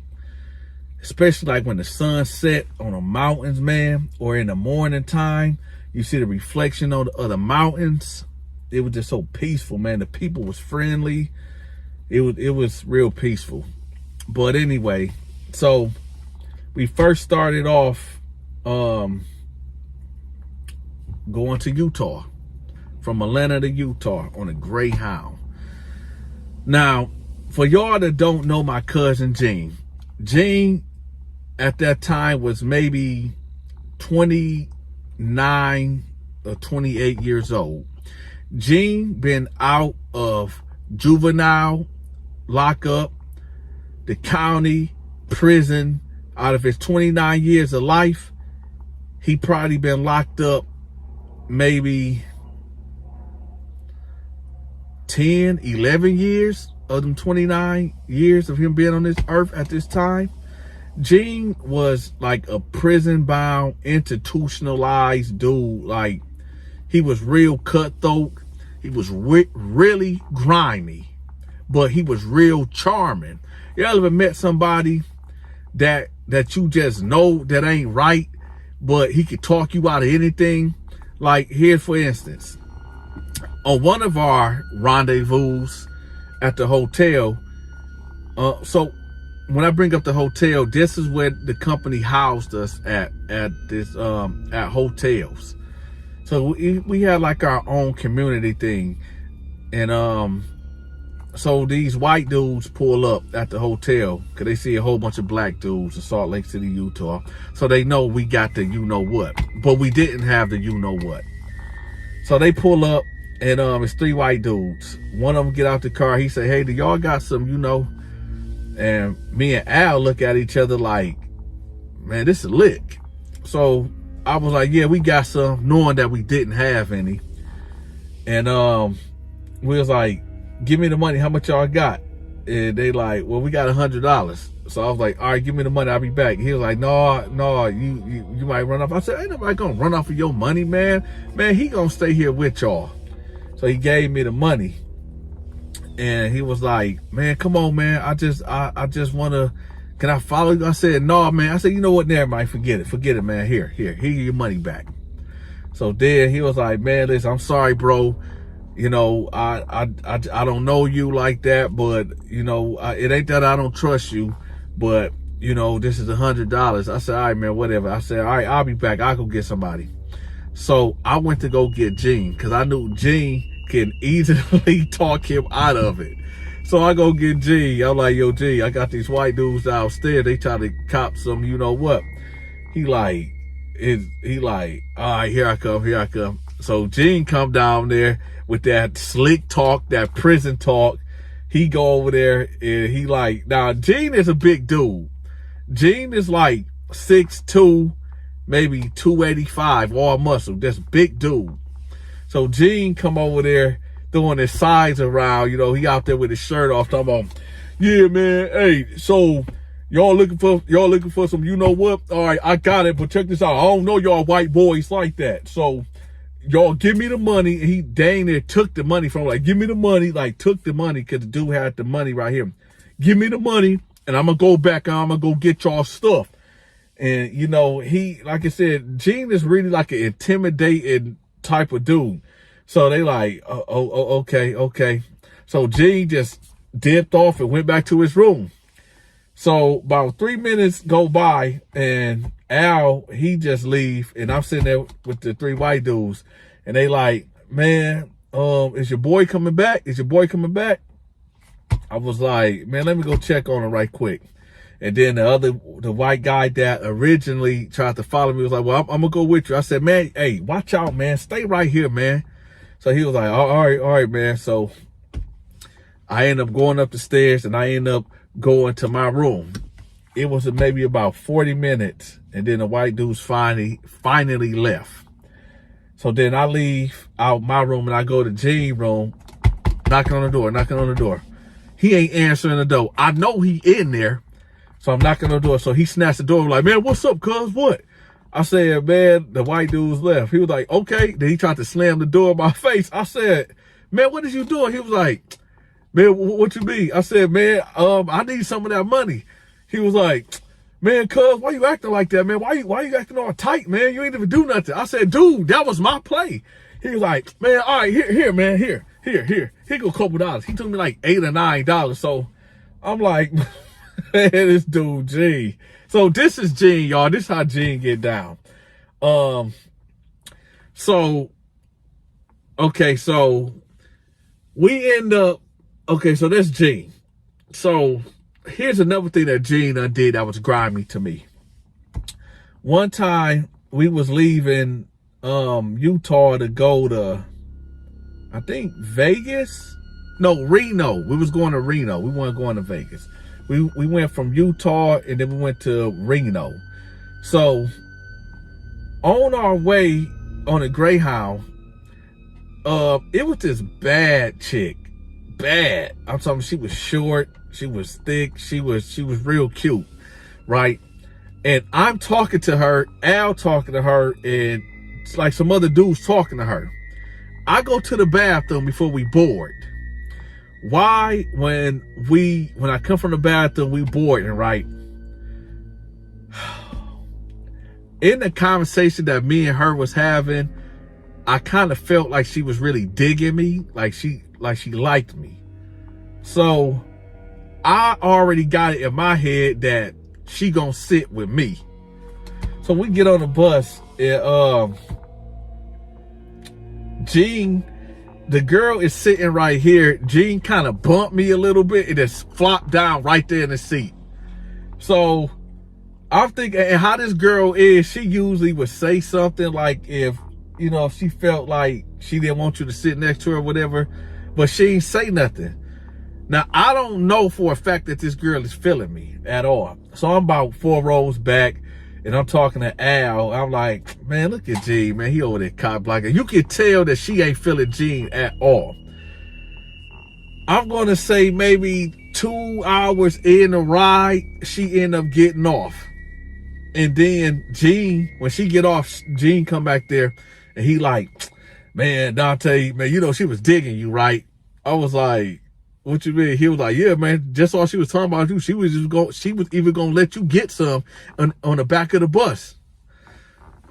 especially like when the sun set on the mountains, man, or in the morning time, you see the reflection of the mountains. It was just so peaceful, man. The people was friendly. It was real peaceful. But anyway, so we first started off going to Utah, from Atlanta to Utah on a Greyhound. Now, for y'all that don't know my cousin Gene at that time was maybe 29 or 28 years old. Gene been out of juvenile lockup, the county prison. Out of his 29 years of life, he probably been locked up maybe 10, 11 years of them 29 years of him being on this earth at this time. Gene was like a prison-bound, institutionalized dude. Like, he was real cutthroat. He was really grimy, but he was real charming. Y'all ever met somebody that you just know that ain't right, but he could talk you out of anything? Like, here, for instance, on one of our rendezvous at the hotel, so when I bring up the hotel, this is where the company housed us at hotels. So we had like our own community thing. And so these white dudes pull up at the hotel because they see a whole bunch of black dudes in Salt Lake City, Utah. So they know we got the you-know-what. But we didn't have the you-know-what. So they pull up, and it's 3 white dudes. One of them get out the car. He say, hey, do y'all got some, And me and Al look at each other like, man, this is a lick. So I was like, yeah, we got some, knowing that we didn't have any. And we was like, give me the money, how much y'all got? And they like, well, we got $100. So I was like, all right, give me the money, I'll be back. He was like, no, you might run off. I said, ain't nobody gonna run off of your money, man. Man, he gonna stay here with y'all. So he gave me the money. And he was like, man, come on, man. I just wanna, can I follow you? I said, no, man. I said, you know what, never mind, forget it, man. Here, your money back. So then he was like, man, listen, I'm sorry, bro. You know, I don't know you like that, but you know, it ain't that I don't trust you, but you know, this is $100. I said, all right, man, whatever. I said, all right, I'll be back. I'll go get somebody. So I went to go get Gene, because I knew Gene can easily talk him out of it. So I go get Gene. I'm like, yo, Gene, I got these white dudes downstairs. They try to cop some, you know what? He like, all right, here I come. So Gene come down there with that slick talk, that prison talk. He go over there and he like, now Gene is a big dude. Gene is like 6'2", maybe 285, all muscle. That's big dude. So Gene come over there throwing his sides around, you know, he out there with his shirt off, talking about, yeah, man, hey, so y'all looking for some, you know what? All right, I got it, but check this out. I don't know y'all white boys like that. So y'all give me the money. And he dang near took the money from, like, give me the money, like took the money, because the dude had the money right here. Give me the money and I'm going to go back and I'm going to go get y'all stuff. And, you know, he, like I said, Gene is really like an intimidating type of dude. So they like, okay. So Gene just dipped off and went back to his room. So about 3 minutes go by and Al, he just leave, and I'm sitting there with the 3 white dudes, and they like, man, is your boy coming back? I was like, man, let me go check on him right quick. And then the white guy that originally tried to follow me was like, well, I'm gonna go with you. I said, man, hey, watch out, man. Stay right here, man. So he was like, all right, man. So I ended up going up the stairs and I ended up going to my room. It was maybe about 40 minutes. And then the white dudes finally left. So then I leave out my room and I go to Gene's room, knocking on the door. He ain't answering the door. I know he in there. So I'm knocking on the door. So he snatched the door. I'm like, man, what's up, cuz? What? I said, man, the white dudes left. He was like, okay. Then he tried to slam the door in my face. I said, man, what is you doing? He was like, man, what you mean? I said, man, I need some of that money. He was like, man, cuz, why you acting like that, man? Why you acting all tight, man? You ain't even do nothing. I said, dude, that was my play. He was like, man, all right, here, man, here. Here go a couple dollars. He took me like $8 or $9. So I'm like, man, this dude, Gene. So this is Gene, y'all. This is how Gene get down. So we end up, so that's Gene. So here's another thing that Gene did that was grimy to me. One time we was leaving Utah to go to, I think, Vegas? No, Reno. We was going to Reno. We weren't going to Vegas. We went from Utah and then we went to Reno. So on our way on a Greyhound, it was this bad chick. Bad. I'm talking, she was short, she was thick, she was real cute, right? And I'm talking to her, Al talking to her, and it's like some other dudes talking to her. I go to the bathroom before we board. Why? When I come from the bathroom, we boarding, right? In the conversation that me and her was having, I kind of felt like she was really digging me, like she liked me. So I already got it in my head that she gonna sit with me. So we get on the bus and Gene, the girl is sitting right here. Gene kind of bumped me a little bit and just flopped down right there in the seat. So I'm thinking, and how this girl is, she usually would say something like if she felt like she didn't want you to sit next to her or whatever, but she ain't say nothing. Now, I don't know for a fact that this girl is feeling me at all. So I'm about 4 rows back, and I'm talking to Al. I'm like, man, look at Gene, man. He over there cop blocking. You can tell that she ain't feeling Gene at all. I'm going to say maybe 2 hours in the ride, she end up getting off. And then Gene, when she get off, Gene come back there, and he like, man, Donta, man, you know she was digging you, right? I was like, what you mean? He was like, yeah, man, just all she was talking about you. She was even gonna let you get some on the back of the bus.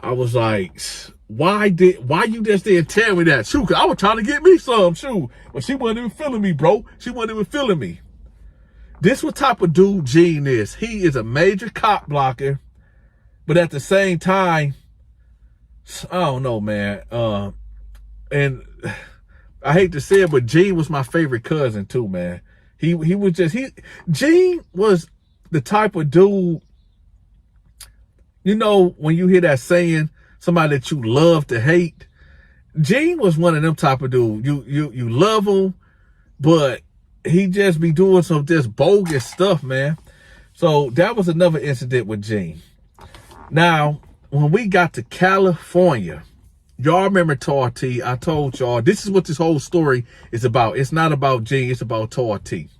I was like, why you just didn't tell me that? Shoot, 'cause I was trying to get me some, shoot. But she wasn't even feeling me, bro. She wasn't even feeling me. This what type of dude Gene is. He is a major cop blocker, but at the same time, I don't know, man. And I hate to say it, but Gene was my favorite cousin too, man. Gene was the type of dude, you know, when you hear that saying, somebody that you love to hate. Gene was one of them type of dude. You love him, but he just be doing some just bogus stuff, man. So that was another incident with Gene. Now, when we got to California, y'all remember Tar T? I told y'all, this is what this whole story is about. It's not about Gene, it's about Tar T.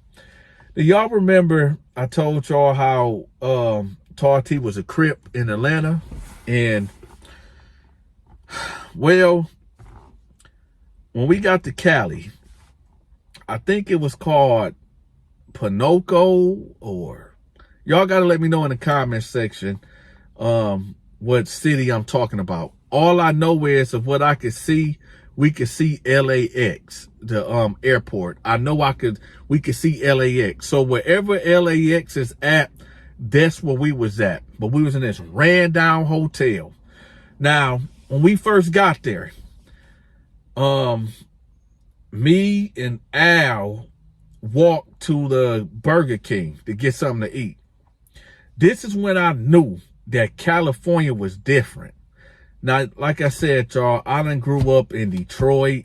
Do y'all remember I told y'all how Tar T was a Crip in Atlanta? And, well, when we got to Cali, I think it was called Pinoco, or y'all got to let me know in the comment section what city I'm talking about. All I know is of what I could see, we could see LAX, the airport. I know we could see LAX. So wherever LAX is at, that's where we was at. But we was in this ran down hotel. Now, when we first got there, me and Al walked to the Burger King to get something to eat. This is when I knew that California was different. Now, like I said, y'all, I done grew up in Detroit.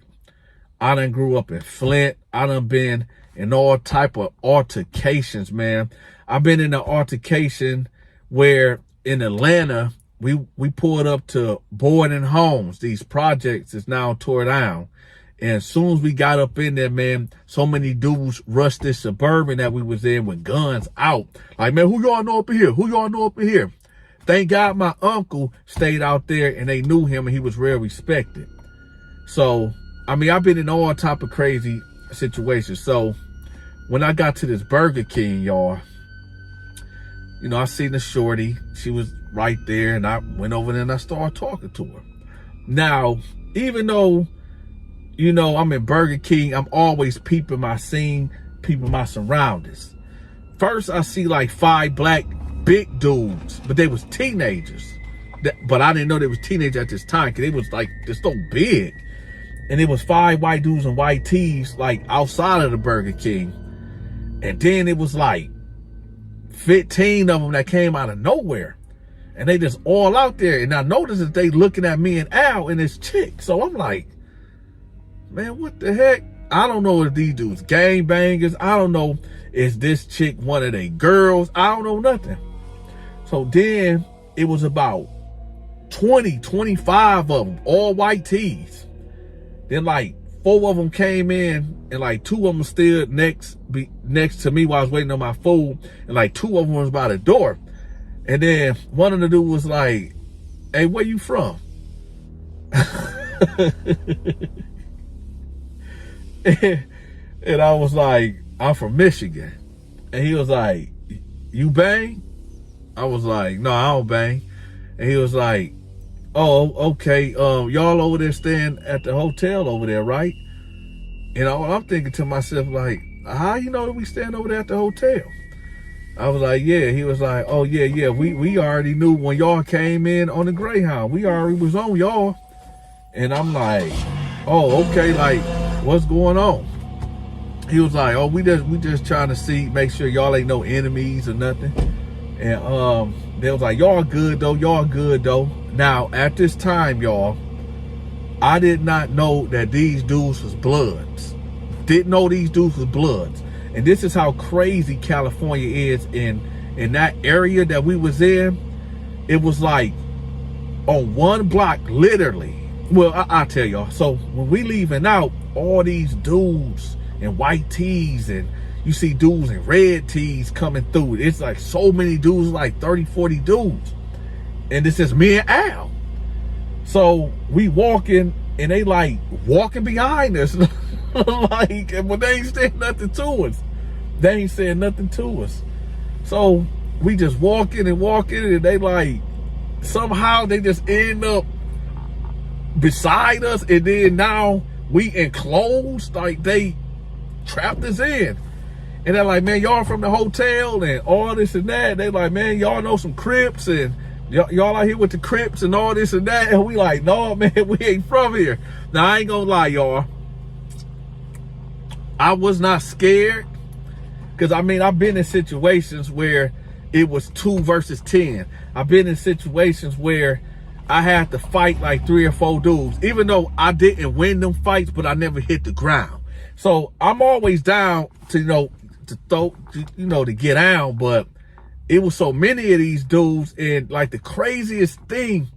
I done grew up in Flint. I done been in all type of altercations, man. I've been in an altercation where in Atlanta, we pulled up to boarding homes. These projects is now tore down. And as soon as we got up in there, man, so many dudes rushed this Suburban that we was in with guns out. Like, man, who y'all know up in here? Who y'all know up in here? Thank God my uncle stayed out there and they knew him and he was real respected. So, I mean, I've been in all type of crazy situations. So, when I got to this Burger King, y'all, you know, I seen the shorty. She was right there and I went over there and I started talking to her. Now, even though, you know, I'm in Burger King, I'm always peeping my scene, peeping my surroundings. First, I see like 5 black big dudes, but they was teenagers. But I didn't know they was teenagers at this time because they was like just so big. And it was 5 white dudes and white tees like outside of the Burger King. And then it was like 15 of them that came out of nowhere. And they just all out there. And I noticed that they looking at me and Al and this chick. So I'm like, man, what the heck? I don't know if these dudes gangbangers. I don't know if this chick one of they girls. I don't know nothing. So then it was about 20, 25 of them, all white tees. Then like 4 of them came in and like 2 of them stood next to me while I was waiting on my food. And like 2 of them was by the door. And then one of the dudes was like, hey, where you from? And I was like, I'm from Michigan. And he was like, you bang? I was like, no, I don't bang. And he was like, oh, okay. Y'all over there staying at the hotel over there, right? And I'm thinking to myself, like, how you know that we staying over there at the hotel? I was like, yeah. He was like, oh, yeah. We already knew when y'all came in on the Greyhound. We already was on y'all. And I'm like, oh, okay, like, what's going on? He was like, oh, we just trying to make sure y'all ain't no enemies or nothing. And they was like, y'all good though. Now, at this time, y'all, I did not know that these dudes was Bloods. Didn't know these dudes was Bloods. And this is how crazy California is. In that area that we was in, it was like on one block, literally. Well, I'll tell y'all. So when we leaving out, all these dudes in white tees, and you see dudes in red tees coming through. It's like so many dudes, like 30, 40 dudes. And it's just me and Al. So we walking, and they like walking behind us. Like, but they ain't saying nothing to us. They ain't saying nothing to us. So we just walking, and they like, somehow they just end up beside us, and then now we enclosed, like they trapped us in. And they're like, man, y'all from the hotel and all this and that. They like, man, y'all know some Crips, and y'all out here with the Crips and all this and that. And we like, no, man, we ain't from here. Now, I ain't gonna lie, y'all. I was not scared, because I mean, I've been in situations where it was 2 versus 10. I've been in situations where I had to fight like 3 or 4 dudes, even though I didn't win them fights, but I never hit the ground. So I'm always down to, to get down, but it was so many of these dudes. And like the craziest thing,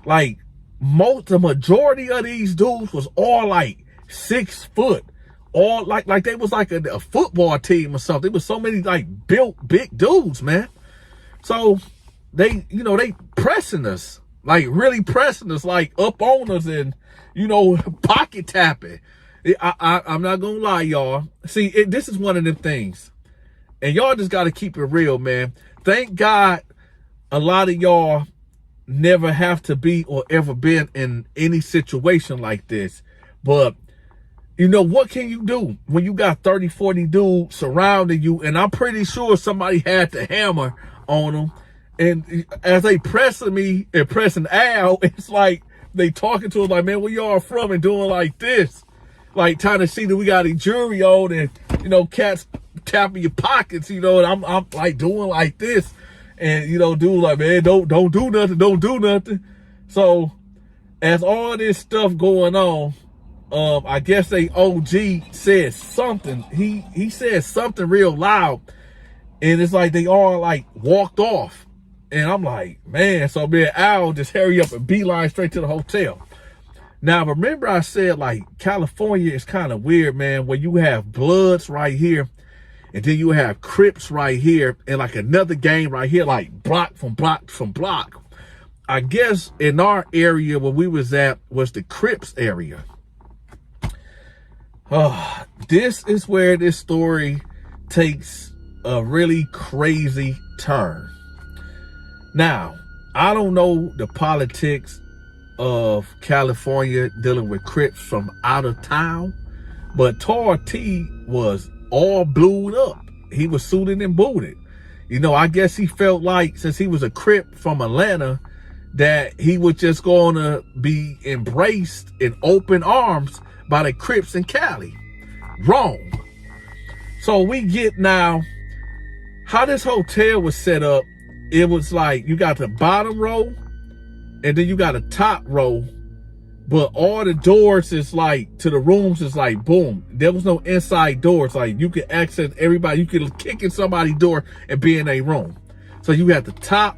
like the majority of these dudes was all like 6 foot, all like they was like a football team or something. It was so many like built big dudes, man. So they pressing us, like really pressing us, like up on us, and pocket tapping. I'm not gonna lie, y'all. See, this is one of them things, and y'all just got to keep it real, man. Thank God a lot of y'all never have to be or ever been in any situation like this. But what can you do when you got 30, 40 dudes surrounding you? And I'm pretty sure somebody had the hammer on them. And as they pressing me and pressing Al, it's like they talking to us like, man, where y'all from? And doing like this, like trying to see that we got a jury on, and cats tapping your pockets, and I'm like doing like this, and dude like, man, don't do nothing. So as all this stuff going on, I guess they OG said something. He said something real loud, and it's like they all like walked off. And I'm like, man, so me and Al just hurry up and beeline straight to the hotel. Now, remember I said, like, California is kind of weird, man, where you have Bloods right here, and then you have Crips right here, and like another gang right here, like block from block from block. I guess in our area where we was at was the Crips area. This is where this story takes a really crazy turn. Now, I don't know the politics of California dealing with Crips from out of town, but Tar T was all blued up. He was suited and booted. I guess he felt like, since he was a Crip from Atlanta, that he was just going to be embraced in open arms by the Crips in Cali. Wrong. So we get now how this hotel was set up. It was like you got the bottom row, and then you got a top row, but all the doors is like to the rooms is like boom. There was no inside doors. Like you could access everybody. You could kick in somebody's door and be in a room. So you had the top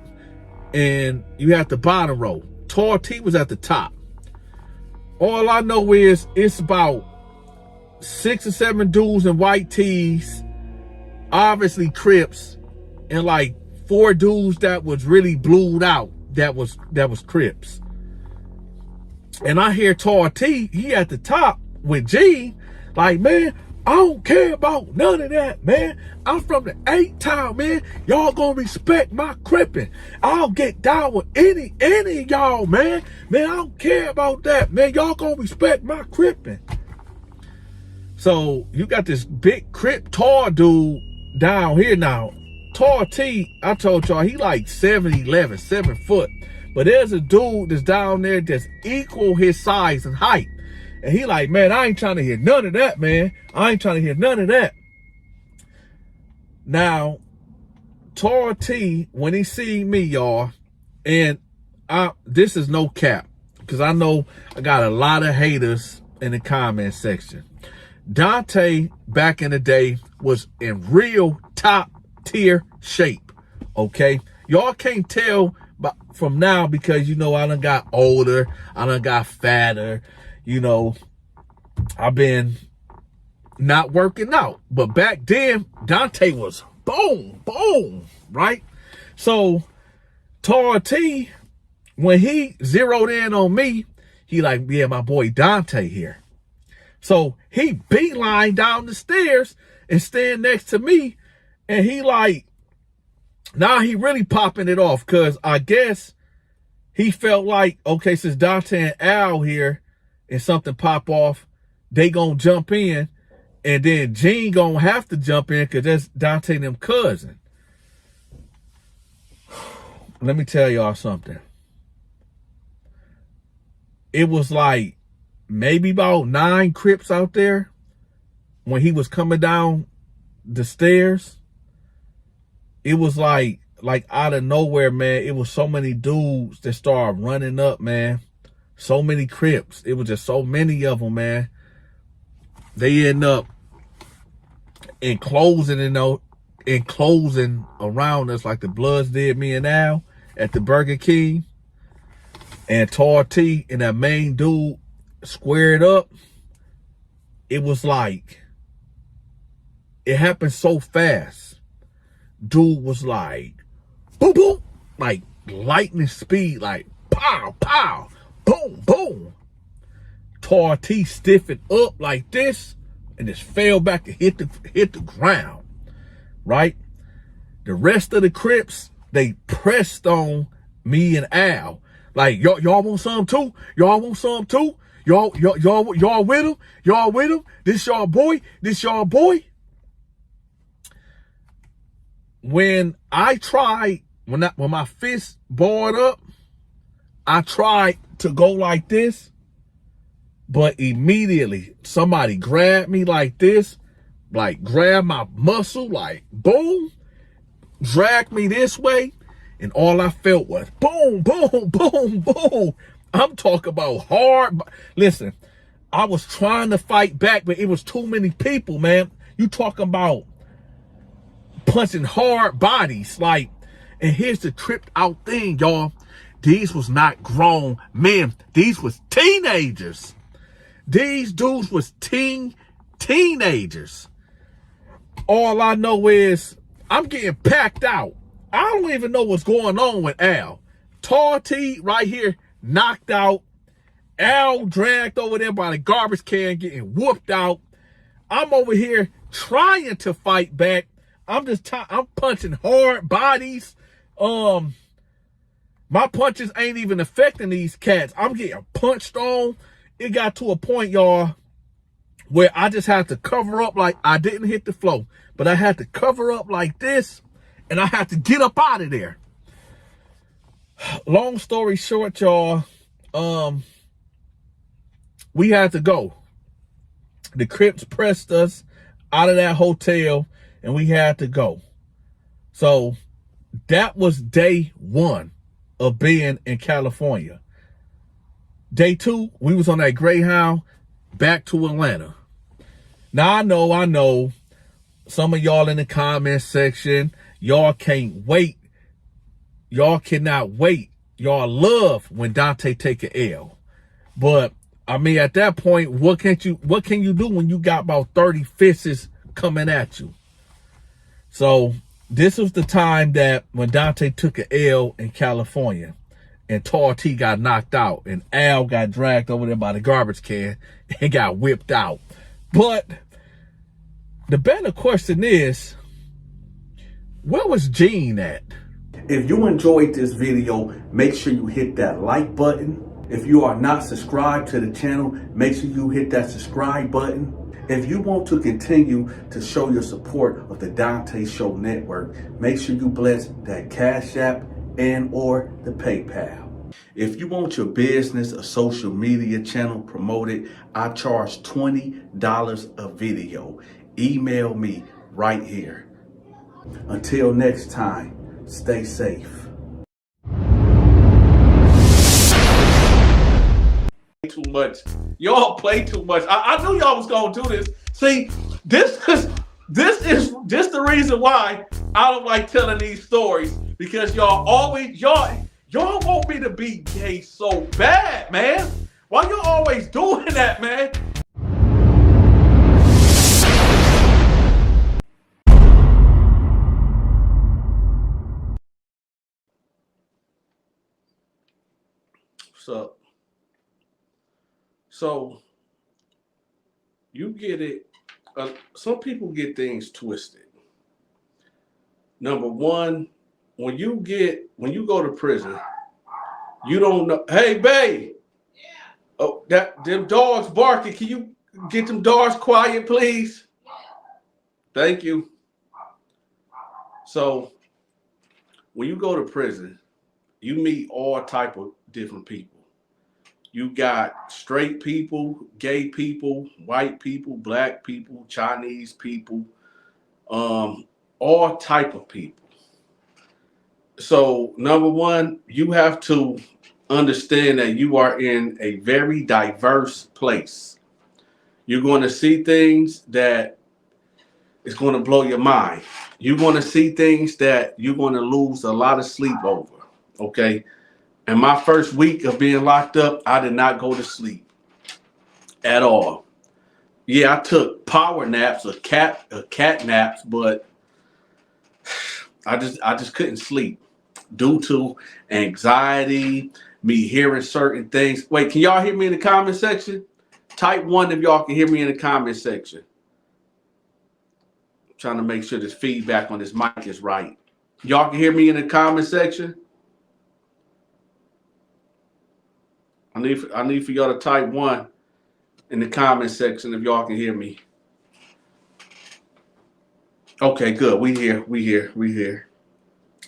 and you had the bottom row. Tar T was at the top. All I know is it's about 6 or 7 dudes in white tees, obviously Crips, and like 4 dudes that was really blued out, that was Crips. And I hear Tar T, he at the top with G, like, man, I don't care about none of that, man. I'm from the 8-town, man. Y'all gonna respect my crippin'. I'll get down with any of y'all, man. Man, I don't care about that, man. Y'all gonna respect my crippin'. So you got this big Crip Tar dude down here now. Tar T, I told y'all, he like 7'11", 7 foot. But there's a dude that's down there that's equal his size and height. And he like, man, I ain't trying to hear none of that, man. I ain't trying to hear none of that. Now, Tar T, when he seen me, y'all, and this is no cap, because I know I got a lot of haters in the comment section. Donta back in the day was in real top tier shape. Okay. Y'all can't tell from now because, you know, I done got older. I done got fatter. You know, I've been not working out. But back then, Donta was boom, boom, right? So, Tar T, when he zeroed in on me, he like, yeah, my boy Donta here. So, he beeline down the stairs and stand next to me. And he like, now he really popping it off because I guess he felt like, okay, since Donta and Al here and something pop off, they gonna jump in. And then Gene gonna have to jump in because that's Donta and them cousin. Let me tell y'all something. It was like maybe about 9 Crips out there when he was coming down the stairs. It was like out of nowhere, man. It was so many dudes that started running up, man. So many Crips. It was just so many of them, man. They end up enclosing around us like the Bloods did me and Al at the Burger King. And Tar T and that main dude squared up. It was like, it happened so fast. Dude was like, boom, boom, like lightning speed, like pow, pow, boom, boom. Tar T stiffened up like this and just fell back and hit the ground, right? The rest of the Crips, they pressed on me and Al. Like, y'all want some too? Y'all want some too? Y'all with him? Y'all with him? This y'all boy? This y'all boy? When I tried, when my fist balled up, I tried to go like this, but immediately somebody grabbed me like this, like grabbed my muscle, like boom, dragged me this way, and all I felt was boom, boom, boom, boom. I'm talking about hard. Listen, I was trying to fight back, but it was too many people, man. You talking about punching hard bodies, like, and here's the tripped out thing, y'all. These was not grown men. These was teenagers. These dudes was teenagers. All I know is I'm getting packed out. I don't even know what's going on with Al. Tar T right here knocked out. Al dragged over there by the garbage can getting whooped out. I'm over here trying to fight back. I'm punching hard bodies. My punches ain't even affecting these cats. I'm getting punched on. It got to a point, y'all, where I just had to cover up like I didn't hit the floor, but I had to cover up like this, and I had to get up out of there. Long story short, y'all, we had to go. The Crips pressed us out of that hotel, and we had to go. So that was day 1 of being in California. Day 2, we was on that Greyhound back to Atlanta. Now, I know some of y'all in the comment section, y'all can't wait. Y'all cannot wait. Y'all love when Donta take an L. But, I mean, at that point, what can you do when you got about 30 fists coming at you? So, this was the time that when Donta took an L in California and Tar T got knocked out and Al got dragged over there by the garbage can and got whipped out. But the better question is, where was Gene at? If you enjoyed this video, make sure you hit that like button. If you are not subscribed to the channel, make sure you hit that subscribe button. If you want to continue to show your support of the Donta Show Network, make sure you bless that Cash App and or the PayPal. If you want your business or social media channel promoted, I charge $20 a video. Email me right here. Until next time, stay safe. Too much. Y'all play too much. I knew y'all was gonna do this. See, this is the reason why I don't like telling these stories, because y'all want me to be gay so bad, man. Why you always doing that, man? So you get it. Some people get things twisted. Number one, when you go to prison, you don't know. Hey, babe. Oh, them dogs barking. Can you get them dogs quiet, please? Thank you. So when you go to prison, you meet all type of different people. You got straight people, gay people, white people, black people, Chinese people, all type of people. So number one, you have to understand that you are in a very diverse place. You're going to see things that is going to blow your mind. You're going to see things that you're going to lose a lot of sleep over. Okay. In my first week of being locked up, I did not go to sleep at all. Yeah, I took power naps or cat naps, but I just couldn't sleep due to anxiety, me hearing certain things. Wait, can y'all hear me in the comment section? Type 1 if y'all can hear me in the comment section. I'm trying to make sure this feedback on this mic is right. Y'all can hear me in the comment section? I need for y'all to type 1 in the comment section if y'all can hear me. Okay, good. We here.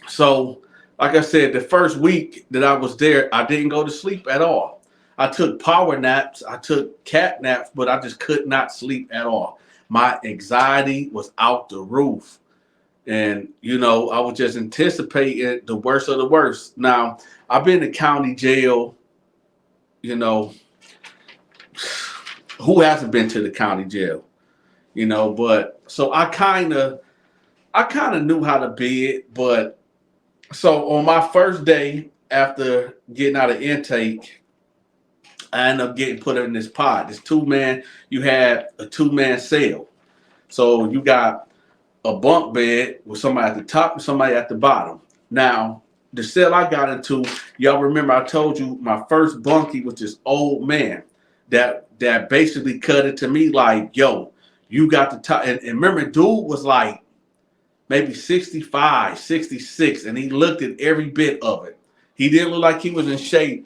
So, like I said, the first week that I was there, I didn't go to sleep at all. I took power naps, I took cat naps, but I just could not sleep at all. My anxiety was out the roof. And, I was just anticipating the worst of the worst. Now, I've been to county jail, who hasn't been to the county jail? But so I kind of knew how to be it. But so on my first day after getting out of intake, I ended up getting put in this pod. This you had a 2-man cell. So you got a bunk bed with somebody at the top and somebody at the bottom. Now, the cell I got into, y'all remember I told you my first bunkie was this old man that basically cut it to me like, yo, you got the top. And remember, dude was like maybe 65, 66, and he looked at every bit of it. He didn't look like he was in shape.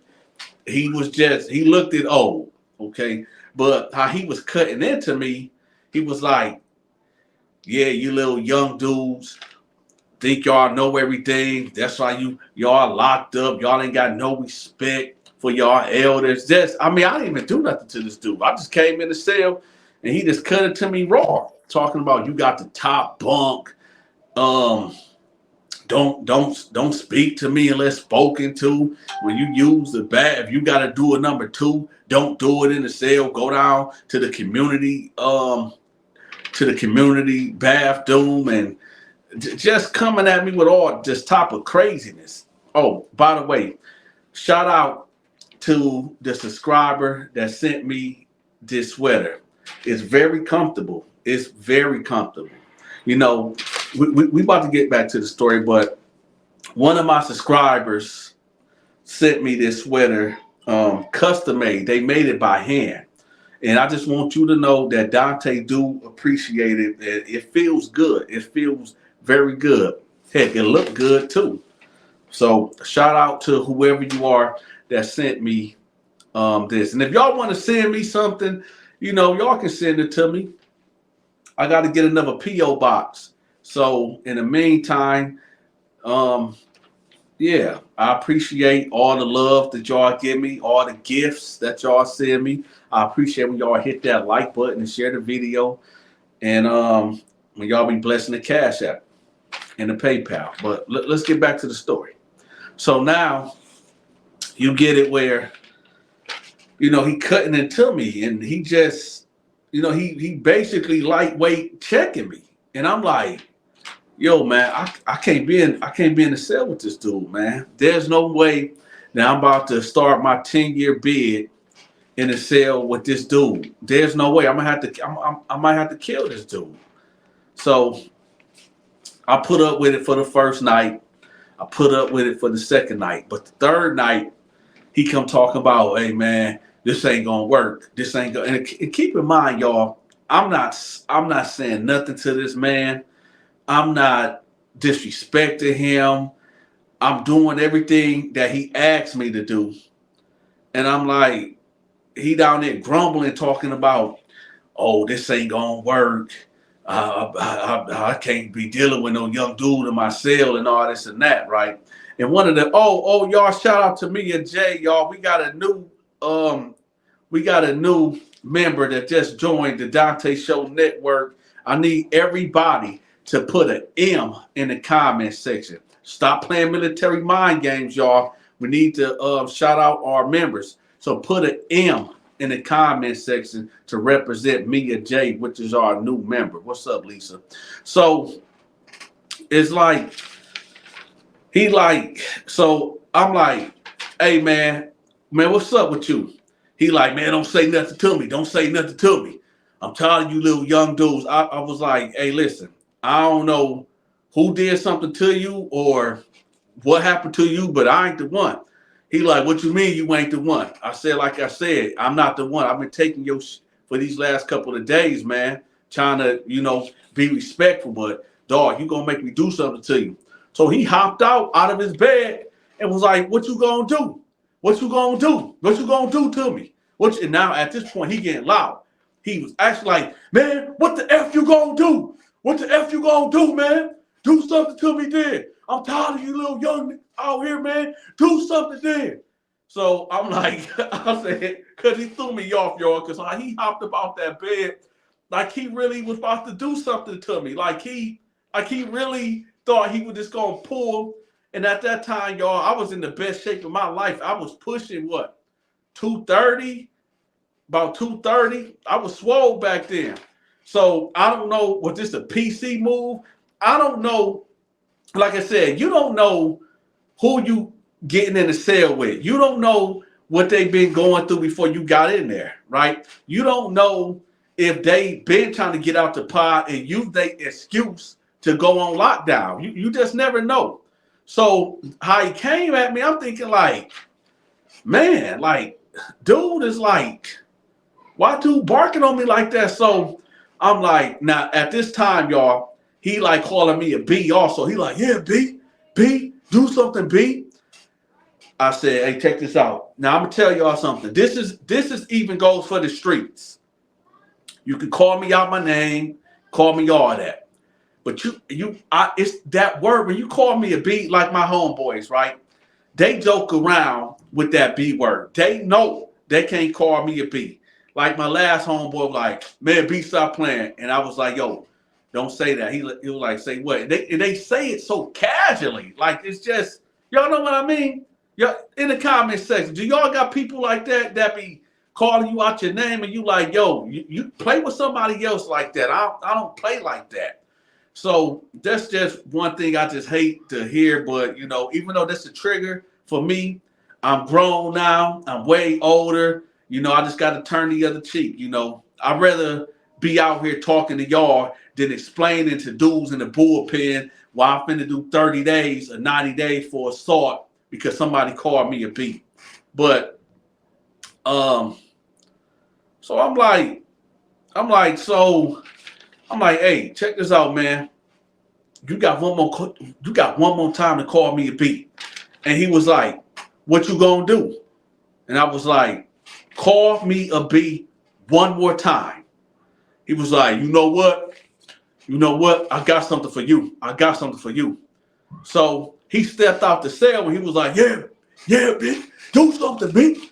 He looked at old, okay? But how he was cutting into me, he was like, yeah, you little young dudes think y'all know everything. That's why y'all locked up. Y'all ain't got no respect for y'all elders. I didn't even do nothing to this dude. I just came in the cell and he just cut it to me raw, talking about you got the top bunk. Don't speak to me unless spoken to. When you use the bath, if you got to do a number 2, don't do it in the cell. Go down to the community bathroom, and just coming at me with all this type of craziness. Oh, by the way, shout out to the subscriber that sent me this sweater. It's very comfortable. It's very comfortable. We about to get back to the story, but one of my subscribers sent me this sweater, custom made. They made it by hand. And I just want you to know that Donta do appreciate it. It feels good. It feels very good. Heck, it looked good too. So shout out to whoever you are that sent me this. And if y'all want to send me something, y'all can send it to me. I got to get another P.O. box. So in the meantime, yeah, I appreciate all the love that y'all give me, all the gifts that y'all send me. I appreciate when y'all hit that like button and share the video. And when y'all be blessing the Cash App and the PayPal. But let's get back to the story. So now you get it where, he cutting into me and he just, he basically lightweight checking me. And I'm like, yo, man, I can't be in the cell with this dude, man. There's no way that I'm about to start my 10-year bid in a cell with this dude. There's no way. I might have to kill this dude. So I put up with it for the first night. I put up with it for the second night. But the third night, he come talking about, hey man, this ain't gonna work. This ain't gonna. And keep in mind, y'all, I'm not saying nothing to this man. I'm not disrespecting him. I'm doing everything that he asked me to do. And I'm like, he down there grumbling, talking about, oh, this ain't gonna work. I can't be dealing with no young dude in my cell and all this and that, right? And one of the y'all, shout out to me and Jay, y'all. We got a new member that just joined the Donta Show Network. I need everybody to put an M in the comment section. Stop playing military mind games, y'all. We need to shout out our members. So put an M in the comment section to represent me and Jay, which is our new member. What's up, Lisa? So it's like, so I'm like, hey man, what's up with you? He like, man, don't say nothing to me. Don't say nothing to me. I'm tired of you little young dudes. I was like, hey, listen, I don't know who did something to you or what happened to you, but I ain't the one. He like, what you mean you ain't the one? I said, like I said, I'm not the one. I've been taking your for these last couple of days, man, trying to, be respectful, but dog, you gonna make me do something to you. So he hopped out of his bed and was like, what you gonna do? What you gonna do? What you gonna do to me? And now at this point, he getting loud. He was actually like, man, what the F you gonna do? What the F you gonna do, man? Do something to me then. I'm tired of you little young out here, man. Do something then. So I'm like, I said, because he threw me off, y'all, because he hopped about that bed like he really was about to do something to me. Like he really thought he was just going to pull. And at that time, y'all, I was in the best shape of my life. I was pushing, 230? About 230. I was swole back then. So I don't know, was this a PC move? I don't know. Like I said, you don't know who you getting in the cell with. You don't know what they've been going through before you got in there, right? You don't know if they been trying to get out the pod and use their excuse to go on lockdown. You just never know. So how he came at me, I'm thinking like, man, like, dude is like, why dude barking on me like that? So I'm like, now at this time, y'all, he like calling me a B also. He like, yeah, B, do something, B. I said, hey, check this out. Now I'm gonna tell y'all something. This is even goes for the streets. You can call me out my name, call me all that. But it's that word when you call me a B, like my homeboys, right? They joke around with that B word. They know they can't call me a B. Like my last homeboy was like, man, B, stop playing. And I was like, yo, don't say that. He was like, say what? And they say it so casually. Like, it's just, y'all know what I mean? Y'all, in the comment section, do y'all got people like that be calling you out your name and you like, yo, you play with somebody else like that. I don't play like that. So that's just one thing I just hate to hear. But, even though that's a trigger for me, I'm grown now. I'm way older. I just got to turn the other cheek. I'd rather be out here talking to y'all than explaining to dudes in the bullpen why I'm finna do 30 days or 90 days for assault because somebody called me a B. But, so I'm like, hey, check this out, man. You got one more time to call me a B. And he was like, what you gonna do? And I was like, call me a B one more time. He was like, you know what? I got something for you. So he stepped out the cell and he was like, yeah, B, do something, B.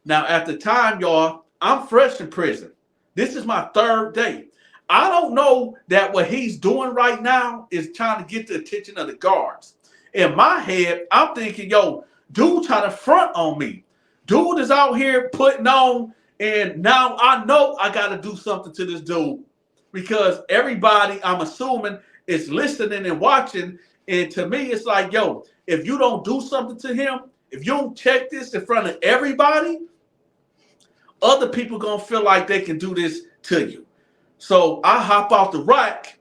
Now, at the time, y'all, I'm fresh in prison. This is my third day. I don't know that what he's doing right now is trying to get the attention of the guards. In my head, I'm thinking, yo, dude trying to front on me. Dude is out here putting on And now I know I got to do something to this dude because everybody, I'm assuming, is listening and watching. And to me, it's like, yo, if you don't do something to him, if you don't check this in front of everybody, other people going to feel like they can do this to you. So I hop out the rack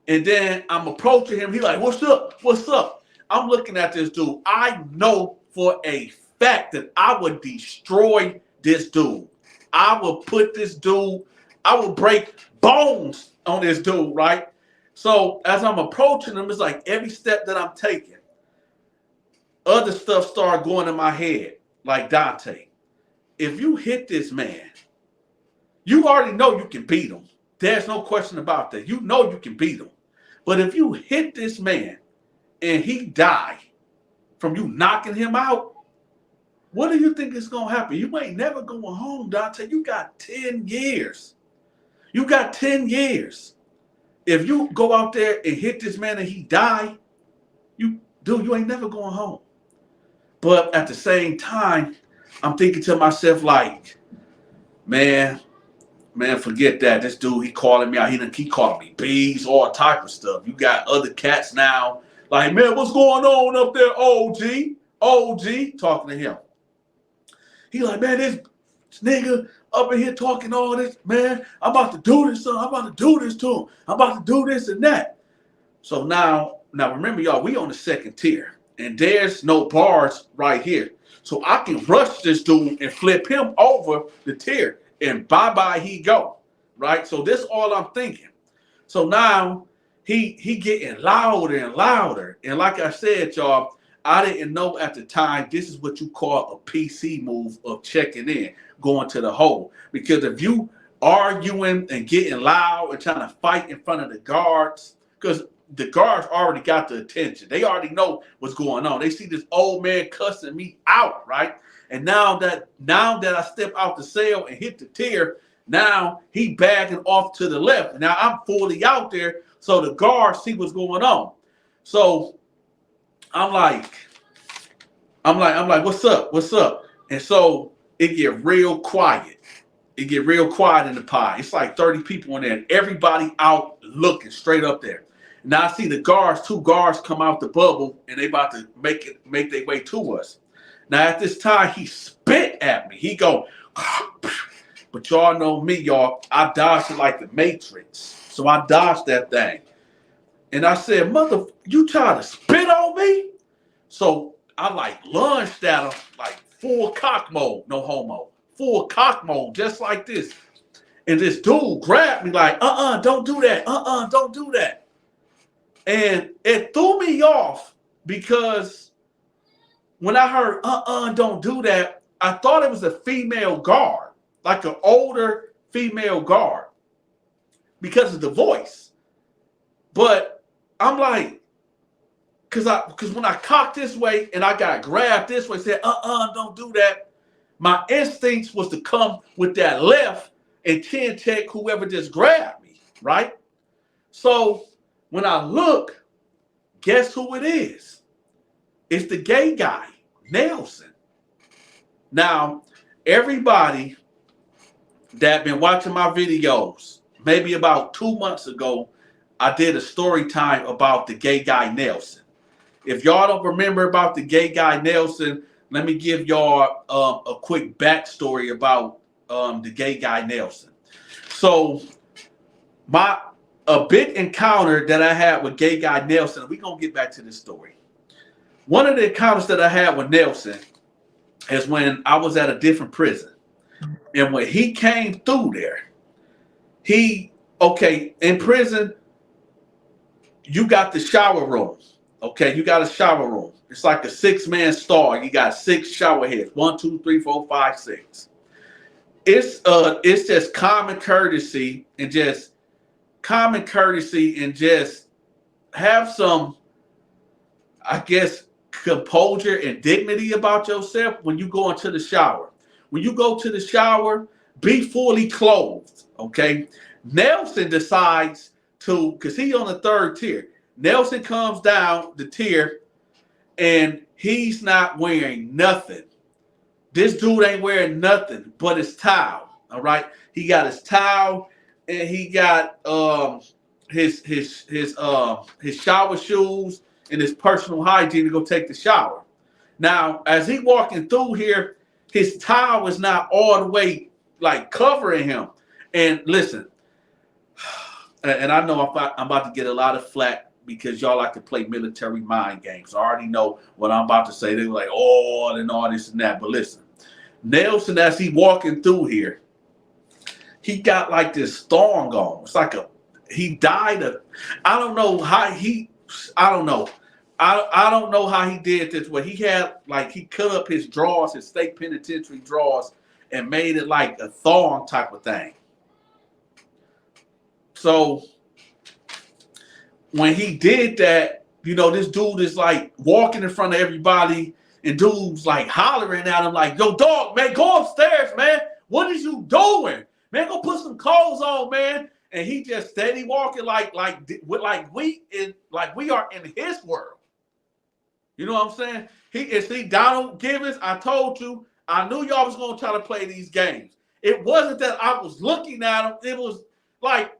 and then I'm approaching him. He like, what's up? What's up? I'm looking at this dude. I know for a fact that I would destroy this dude. I will put this dude, I will break bones on this dude, right? So as I'm approaching him, it's like every step that I'm taking, other stuff started going in my head. Like, Donta, if you hit this man, you already know you can beat him. There's no question about that. You know you can beat him. But if you hit this man and he die from you knocking him out, what do you think is going to happen? You ain't never going home, Donta. You got 10 years. You got 10 years. If you go out there and hit this man and he die, you ain't never going home. But at the same time, I'm thinking to myself like, man, forget that. This dude, he calling me out. He calling me bees, all type of stuff. You got other cats now. Like, man, what's going on up there, OG? OG, talking to him. He like, man, this nigga up in here talking all this, man. I'm about to do this, son. I'm about to do this to him. I'm about to do this and that. So now remember, y'all, we on the second tier. And there's no bars right here. So I can rush this dude and flip him over the tier. And bye-bye he go. Right? So this all I'm thinking. So now he getting louder and louder. And like I said, y'all, I didn't know at the time this is what you call a PC move of checking in, going to the hole. Because if you arguing and getting loud and trying to fight in front of the guards, because the guards already got the attention. They already know what's going on. They see this old man cussing me out, right? And now that I step out the cell and hit the tier, now he bagging off to the left. Now I'm fully out there, so the guards see what's going on. So I'm like, what's up? What's up? And so it get real quiet. It get real quiet in the pie. It's like 30 people in there, and everybody out looking straight up there. Now I see the guards, 2 guards come out the bubble, and they about to make their way to us. Now at this time, he spit at me. He go, but y'all know me, y'all. I dodged it like the Matrix. So I dodged that thing. And I said, mother, you trying to spit on me? So I like lunged at him like full cock mode, no homo. Full cock mode, just like this. And this dude grabbed me like, don't do that. Don't do that. And it threw me off because when I heard, don't do that, I thought it was a female guard, like an older female guard because of the voice. But I'm like, because when I cocked this way and I got grabbed this way, said, don't do that. My instincts was to come with that left and chin check whoever just grabbed me, right? So when I look, guess who it is? It's the gay guy, Nelson. Now, everybody that been watching my videos, maybe about 2 months ago, I did a story time about the gay guy, Nelson. If y'all don't remember about the gay guy, Nelson, let me give y'all a quick backstory about the gay guy, Nelson. So, a big encounter that I had with gay guy Nelson, we're going to get back to this story. One of the encounters that I had with Nelson is when I was at a different prison. And when he came through there, in prison, you got the shower room. Okay, you got a shower room. It's like a 6-man stall. You got 6 shower heads. 1, 2, 3, 4, 5, 6. It's just common courtesy and just have some, I guess, composure and dignity about yourself when you go into the shower. When you go to the shower, be fully clothed, okay? Nelson decides to, because he's on the 3rd tier. Nelson comes down the tier and he's not wearing nothing. This dude ain't wearing nothing but his towel. All right. He got his towel and he got his shower shoes and his personal hygiene to go take the shower. Now, as he walking through here, his towel is not all the way like covering him. And listen, and I know I'm about to get a lot of flack because y'all like to play military mind games. I already know what I'm about to say. They're like, oh, and all this and that. But listen, Nelson, as he walking through here, he got like this thong on. It's like he died of, I don't know how I don't know. I don't know how he did this, but he had like, he cut up his drawers, his state penitentiary drawers, and made it like a thong type of thing. So when he did that, you know, this dude is like walking in front of everybody, and dude's like hollering at him like, yo, dog, man, go upstairs, man. What is you doing? Man, go put some clothes on, man. And he just steady walking like we are in his world. You know what I'm saying? See, Donald Givens, I told you, I knew y'all was going to try to play these games. It wasn't that I was looking at him. It was like,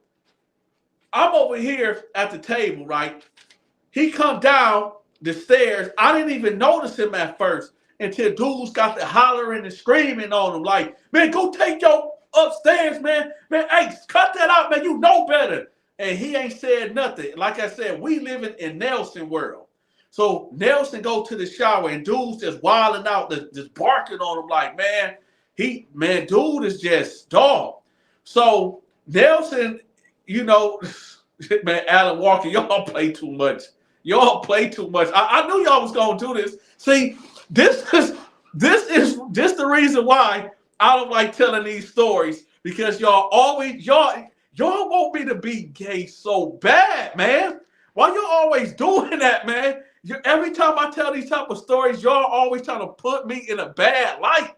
I'm over here at the table, right? He come down the stairs. I didn't even notice him at first until dudes got to hollering and screaming on him like, man, go take your upstairs, man. Man, hey, cut that out, man. You know better. And he ain't said nothing. Like I said, we living in Nelson world. So Nelson go to the shower and dude's just wilding out, just barking on him like, man, dude is just dog. So Nelson, you know, man, Alan Walker, y'all play too much. Y'all play too much. I knew y'all was gonna do this. See, this is just the reason why I don't like telling these stories, because y'all want me to be gay so bad, man. Why you always doing that, man? Every time I tell these type of stories, y'all always trying to put me in a bad light.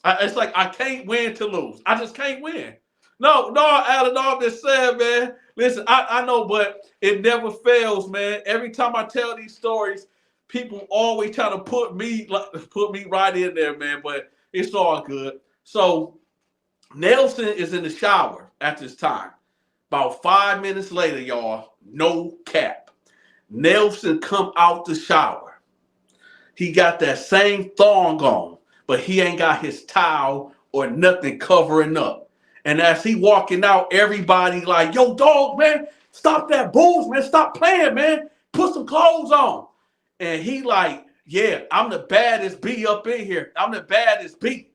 It's like I can't win to lose. I just can't win. No, Alan, I'm just saying, man. Listen, I know, but it never fails, man. Every time I tell these stories, people always try to put me right in there, man. But it's all good. So Nelson is in the shower at this time. About 5 minutes later, y'all, no cap, Nelson come out the shower. He got that same thong on, but he ain't got his towel or nothing covering up. And as he walking out, everybody like, yo, dog, man, stop that booze, man. Stop playing, man. Put some clothes on. And he like, yeah, I'm the baddest B up in here. I'm the baddest B.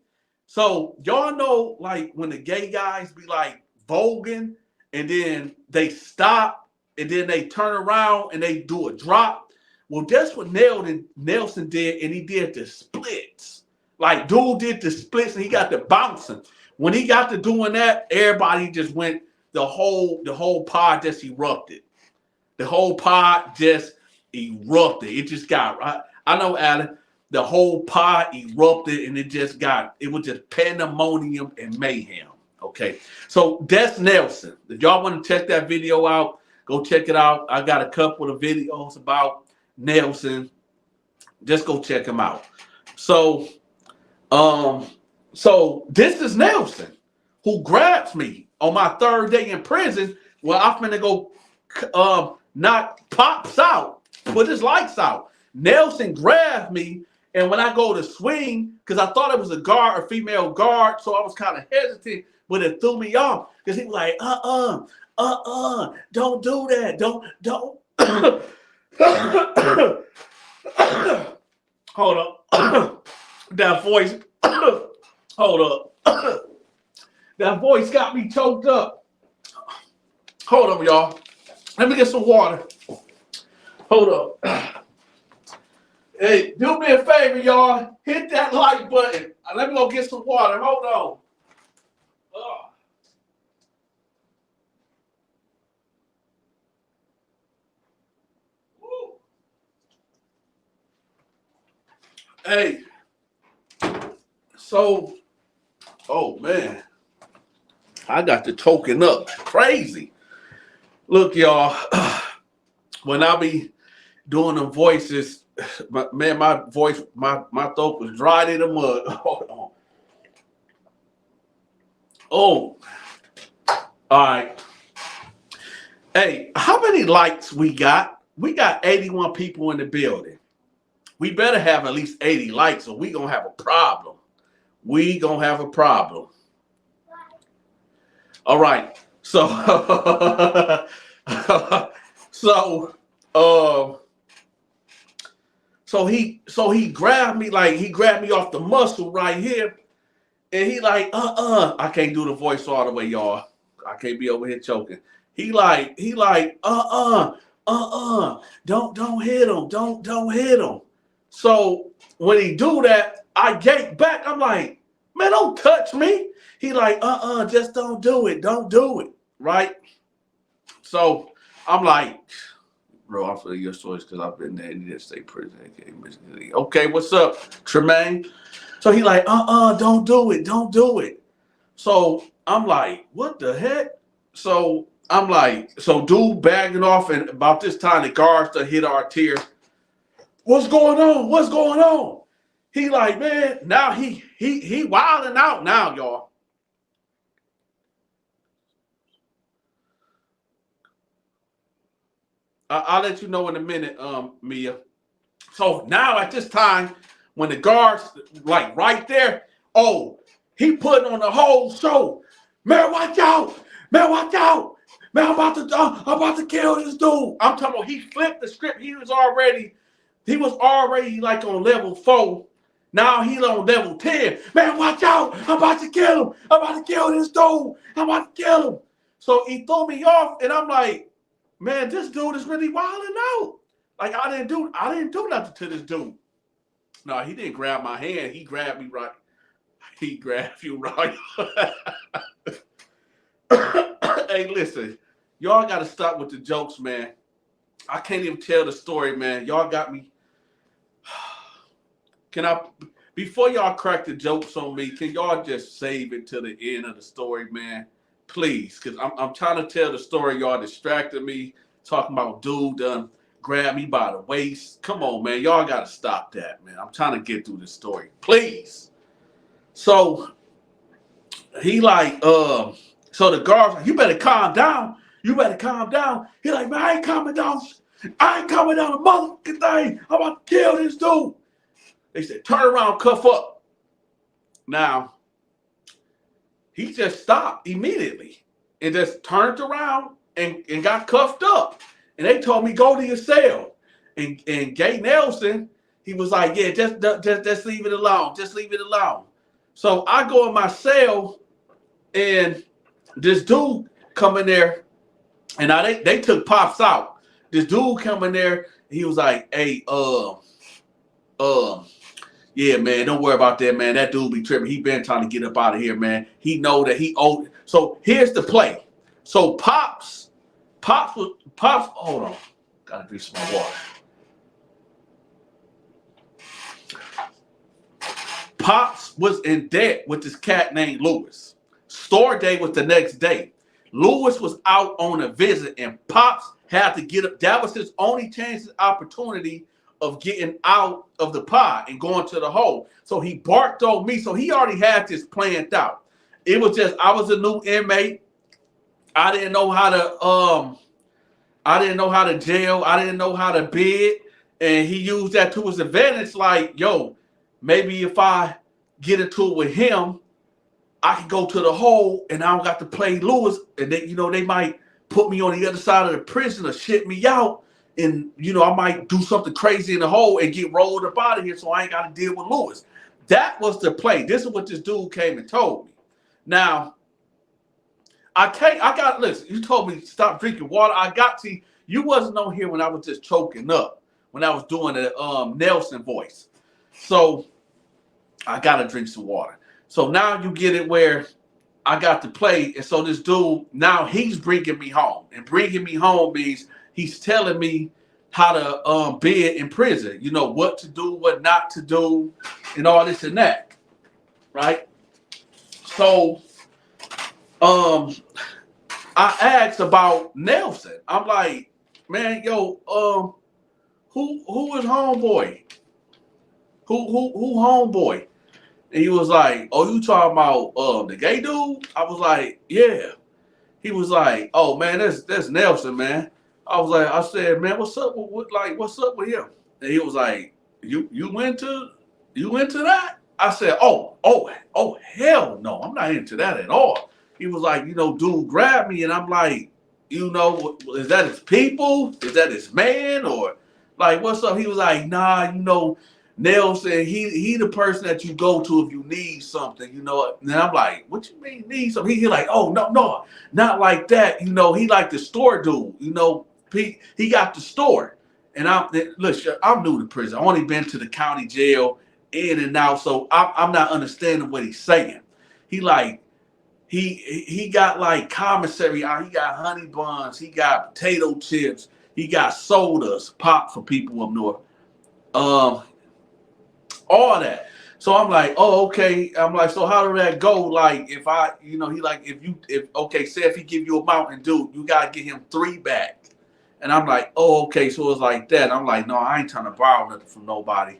So y'all know, like, when the gay guys be like voguing and then they stop and then they turn around and they do a drop. Well, that's what Nelson did, and he did the splits. Like, dude did the splits and he got the bouncing. When he got to doing that, everybody just went, the whole pod just erupted. The whole pod just erupted. It just got, I know, Alan, the whole pod erupted and it was just pandemonium and mayhem. Okay. So that's Nelson. If y'all want to check that video out, go check it out. I got a couple of videos about Nelson. Just go check him out. So this is Nelson, who grabs me on my third day in prison. Well, I'm finna go knock Pops out, put his lights out. Nelson grabbed me, and when I go to swing, because I thought it was a female guard, so I was kind of hesitant, but it threw me off because he was like, don't do that, don't. Hold up, that voice. Hold up. That voice got me choked up. Hold up, y'all. Let me get some water. Hold up. Hey, do me a favor, y'all. Hit that like button. Let me go get some water. Hold on. Hey. So, oh man, I got to choking up crazy. Look, y'all, when I be doing the voices, my voice, my throat was dried in the mud. Hold on. Oh, all right. Hey, how many likes we got? We got 81 people in the building. We better have at least 80 likes or we gonna have a problem. We gonna have a problem. All right. So so uh so he grabbed me like he grabbed me off the muscle right here and he like I can't do the voice all the way, y'all. I can't be over here choking. He like don't hit him. Don't hit him. So when he do that, I gate back. I'm like, man, don't touch me. He like, just don't do it. Don't do it. Right? So I'm like, bro, I'm feeling your stories because I've been there in the state prison. Okay, what's up, Tremaine? So he like, don't do it. Don't do it. So I'm like, what the heck? So I'm like, so dude bagging off, and about this time the guards to hit our tier. What's going on? What's going on? He like, man, now he wilding out now, y'all. I'll let you know in a minute, Mia. So now at this time, when the guards like right there, oh, he putting on the whole show. Man, watch out! Man, watch out! Man, I'm about to kill this dude. I'm talking about he flipped the script. He was already like on level 4. Now he's on level 10. Man, watch out! I'm about to kill him. I'm about to kill this dude. I'm about to kill him. So he threw me off, and I'm like, man, this dude is really wilding out. Like I didn't do nothing to this dude. No, he didn't grab my hand. He grabbed me right. He grabbed you right. Hey, listen, y'all got to stop with the jokes, man. I can't even tell the story, man. Y'all got me. Can I, before y'all crack the jokes on me, can y'all just save it to the end of the story, man? Please, because I'm trying to tell the story. Y'all distracted me talking about dude done grabbed me by the waist. Come on, man. Y'all got to stop that, man. I'm trying to get through this story. Please. So he like, so the guards like, you better calm down. You better calm down. He like, man, I ain't coming down. I ain't coming down the motherfucking thing. I'm about to kill this dude. They said, turn around, cuff up. Now, he just stopped immediately and just turned around and got cuffed up. And they told me, go to your cell. And Gay Nelson, he was like, yeah, just leave it alone. Just leave it alone. So I go in my cell and this dude come in there and they took Pops out. This dude come in there, he was like, hey, yeah, man, don't worry about that, man. That dude be tripping. He been trying to get up out of here, man. He know that he owed. So here's the play. So Pops, hold on. Gotta drink some more water. Pops was in debt with this cat named Lewis. Store day was the next day. Lewis was out on a visit and Pops had to get up. That was his only chance, opportunity of getting out of the pod and going to the hole. So he barked on me. So he already had this planned out. It was just, I was a new inmate. I didn't know how to jail. I didn't know how to bid. And he used that to his advantage. Like, yo, maybe if I get into it with him, I can go to the hole and I don't got to play Lewis. And they might put me on the other side of the prison or shit me out. And, I might do something crazy in the hole and get rolled up out of here so I ain't got to deal with Lewis. That was the play. This is what this dude came and told me. Now, listen, you told me to stop drinking water. You wasn't on here when I was just choking up, when I was doing the Nelson voice. So I got to drink some water. So now you get it where I got to play. And so this dude, now he's bringing me home. And bringing me home means he's telling me how to bid in prison. What to do, what not to do, and all this and that. Right? So I asked about Nelson. I'm like, man, yo, who is homeboy? Who homeboy? And he was like, oh, you talking about the gay dude? I was like, yeah. He was like, oh man, that's Nelson, man. I said, man, what's up what's up with him? And he was like, you went to that? I said, oh, hell no, I'm not into that at all. He was like, dude grabbed me, and I'm like, is that his people? Is that his man? Or like, what's up? He was like, nah, Nelson, he the person that you go to if you need something, And I'm like, what you mean need something? He like, oh, no, not like that. He like the store dude, he got the store. And I'm new to prison. I only been to the county jail in and out, so I'm not understanding what he's saying. He like, he got like commissary out. He got honey buns. He got potato chips. He got sodas, pop for people up north. All that. So I'm like, oh, okay. I'm like, so how did that go? Like, if I, he like, say if he give you a Mountain Dew, you gotta get him 3 back. And I'm like, oh, okay. So it's like that. I'm like, no, I ain't trying to borrow nothing from nobody.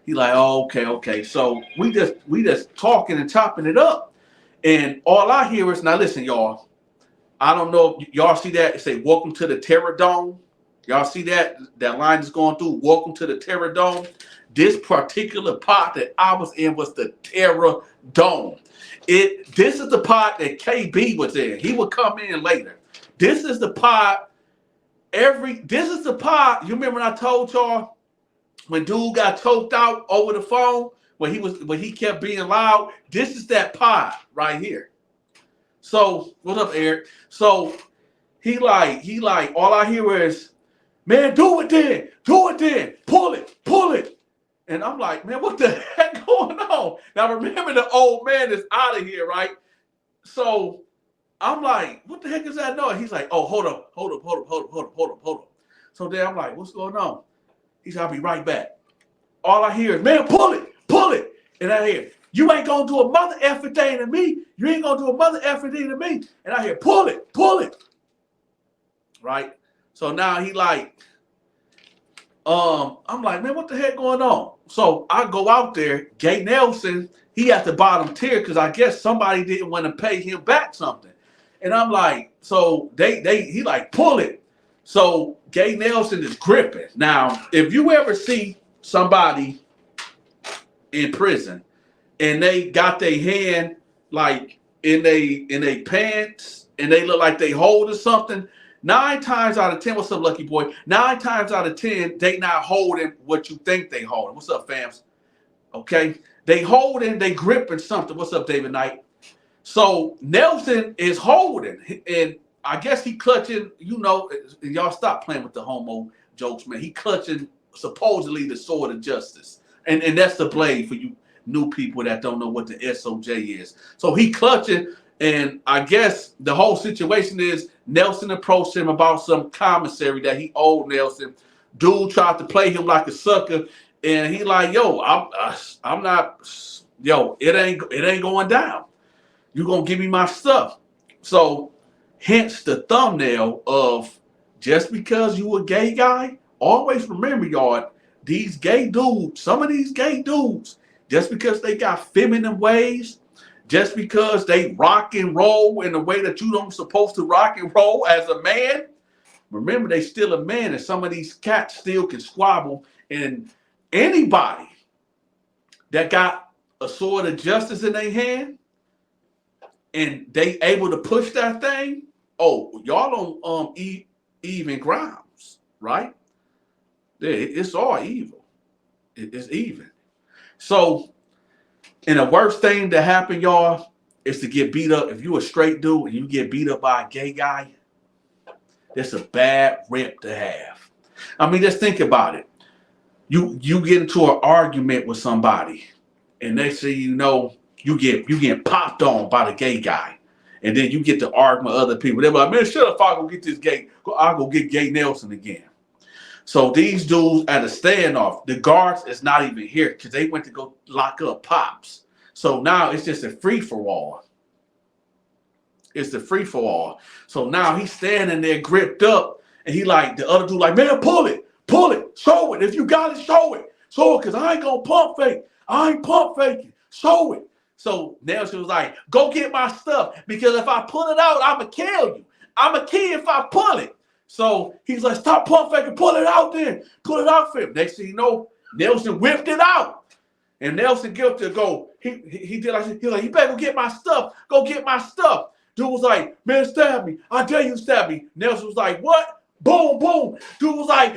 He like, oh, okay. So we just talking and chopping it up. And all I hear is, now listen, y'all. I don't know if y'all see that. It say, welcome to the Terror Dome. Y'all see that? That line is going through, welcome to the Terror Dome. This particular pot that I was in was the Terror Dome. This is the pot that KB was in. He would come in later. This is the pot. This is the pot. You remember when I told y'all when dude got choked out over the phone when he kept being loud? This is that pot right here. So what's up, Eric? So he like all I hear is, man, do it then, pull it. And I'm like, man, what the heck going on? Now remember, the old man is out of here, right? So I'm like, what the heck is that noise? He's like, oh, hold up. So then I'm like, what's going on? He said, I'll be right back. All I hear is, man, pull it. And I hear, you ain't gonna do a mother effing thing to me. You ain't gonna do a mother effing thing to me. And I hear, pull it. Right? So now he like, I'm like, man, what the heck going on? So I go out there, Gay Nelson, he at the bottom tier because I guess somebody didn't want to pay him back something. And I'm like, so he like, pull it. So Gay Nelson is gripping. Now, if you ever see somebody in prison and they got their hand like in they pants and they look like they holding something, 9 times out of 10, what's up, Lucky Boy? 9 times out of 10, they not holding what you think they holding. What's up, fams? Okay, they gripping something. What's up, David Knight? So Nelson is holding, and I guess he clutching. Y'all stop playing with the homo jokes, man. He clutching supposedly the sword of justice, and that's the blade for you new people that don't know what the SOJ is. So he clutching. And I guess the whole situation is Nelson approached him about some commissary that he owed Nelson. Dude tried to play him like a sucker, and he like, yo, I'm not, yo, it ain't going down. You gonna give me my stuff. So hence the thumbnail of just because you a gay guy, always remember, y'all, these gay dudes, some of these gay dudes, just because they got feminine ways, just because they rock and roll in a way that you don't supposed to rock and roll as a man, remember they still a man, and some of these cats still can squabble. And anybody that got a sword of justice in their hand and they able to push that thing, oh, y'all on even grounds, right? It's all evil. It's even. So, and the worst thing that happen, y'all, is to get beat up. If you a straight dude and you get beat up by a gay guy, that's a bad rep to have. I mean, just think about it. You get into an argument with somebody, and they say, you get popped on by the gay guy, and then you get to argue with other people. They're like, man, shut up! I'll go get this gay. I'll go get Gay Nelson again. So these dudes at a standoff, the guards is not even here because they went to go lock up Pops. So now it's just a free-for-all. It's a free-for-all. So now he's standing there gripped up, and he like, the other dude like, man, pull it, show it. If you got it, show it, because I ain't gonna pump fake. I ain't pump faking. Show it. So Nelson was like, go get my stuff, because if I pull it out, I'ma kill you. I'm a kid if I pull it. So he's like, stop pump faking, pull it out then. Pull it out for him. Next thing you know, Nelson whipped it out. And Nelson guilty to go. He did like, he like, you better go get my stuff. Go get my stuff. Dude was like, man, stab me. I dare you stab me. Nelson was like, what? Boom, boom. Dude was like,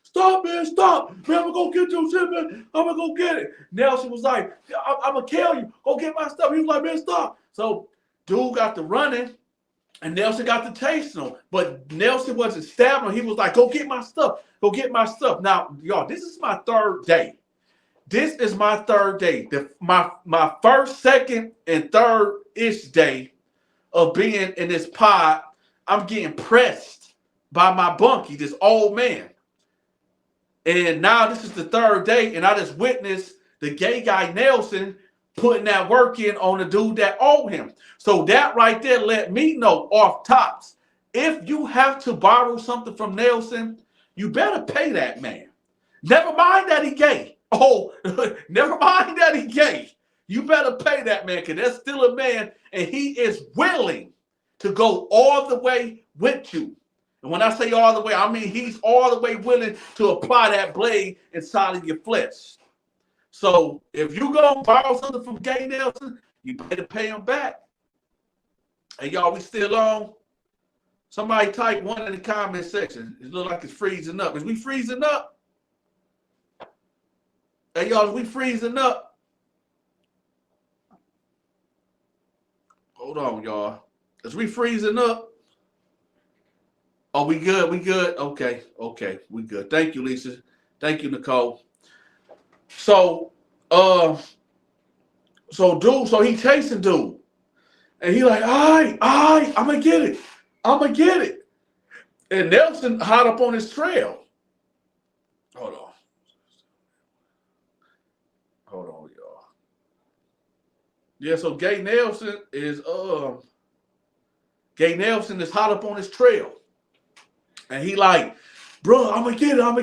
stop, man, stop. Man, I'm gonna go get your shit, man. I'm gonna go get it. Nelson was like, I'm gonna kill you. Go get my stuff. He was like, man, stop. So dude got to running, and Nelson got to chasing him. But Nelson wasn't stabbing him. He was like, go get my stuff. Go get my stuff. Now, y'all, this is my third day. This is my third day. My first, second, and third-ish day of being in this pod, I'm getting pressed by my bunkie, this old man. And now this is the third day, and I just witnessed the gay guy Nelson putting that work in on the dude that owed him. So that right there let me know off tops, if you have to borrow something from Nelson, you better pay that man. Never mind that he gay. Oh, never mind that he gay. You better pay that man, because that's still a man, and he is willing to go all the way with you. And when I say all the way, I mean he's all the way willing to apply that blade inside of your flesh. So if you go borrow something from Gay Nelson, you better pay him back. Hey, y'all, we still on? Somebody type one in the comment section. It looks like it's freezing up. Is we freezing up? Hey, y'all, is we freezing up? Hold on, y'all. Is we freezing up? Oh, we good? We good? Okay, we good. Thank you, Lisa. Thank you, Nicole. So he chasing dude. And he like, I'm gonna get it. I'm gonna get it. And Nelson hot up on his trail. Hold on, y'all. Yeah, so Gay Nelson is hot up on his trail. And he like, bro, I'm gonna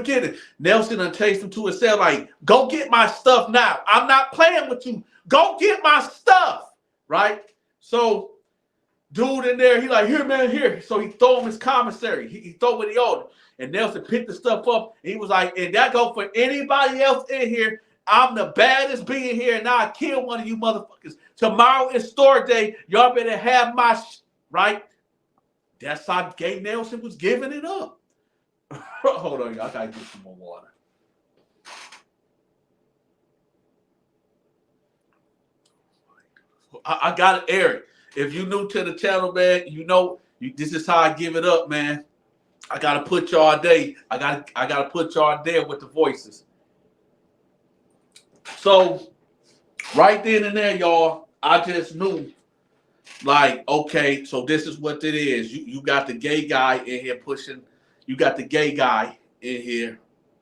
get it. Nelson done chased him to his cell like, go get my stuff now. I'm not playing with you. Go get my stuff, right? So dude in there, he like, here, man, here. So he throw him his commissary. He throw what he owed. And Nelson picked the stuff up. And he was like, and that go for anybody else in here. I'm the baddest being here, and now I kill one of you motherfuckers. Tomorrow is store day. Y'all better have my right? That's how Gay Nelson was giving it up. Hold on, y'all. I gotta get some more water. I got it, Eric. If you new to the channel, man, you know this is how I give it up, man. I gotta put y'all there. I gotta put y'all there with the voices. So right then and there, y'all, I just knew, like, okay, so this is what it is. You got the gay guy in here pushing. You got the gay guy in here,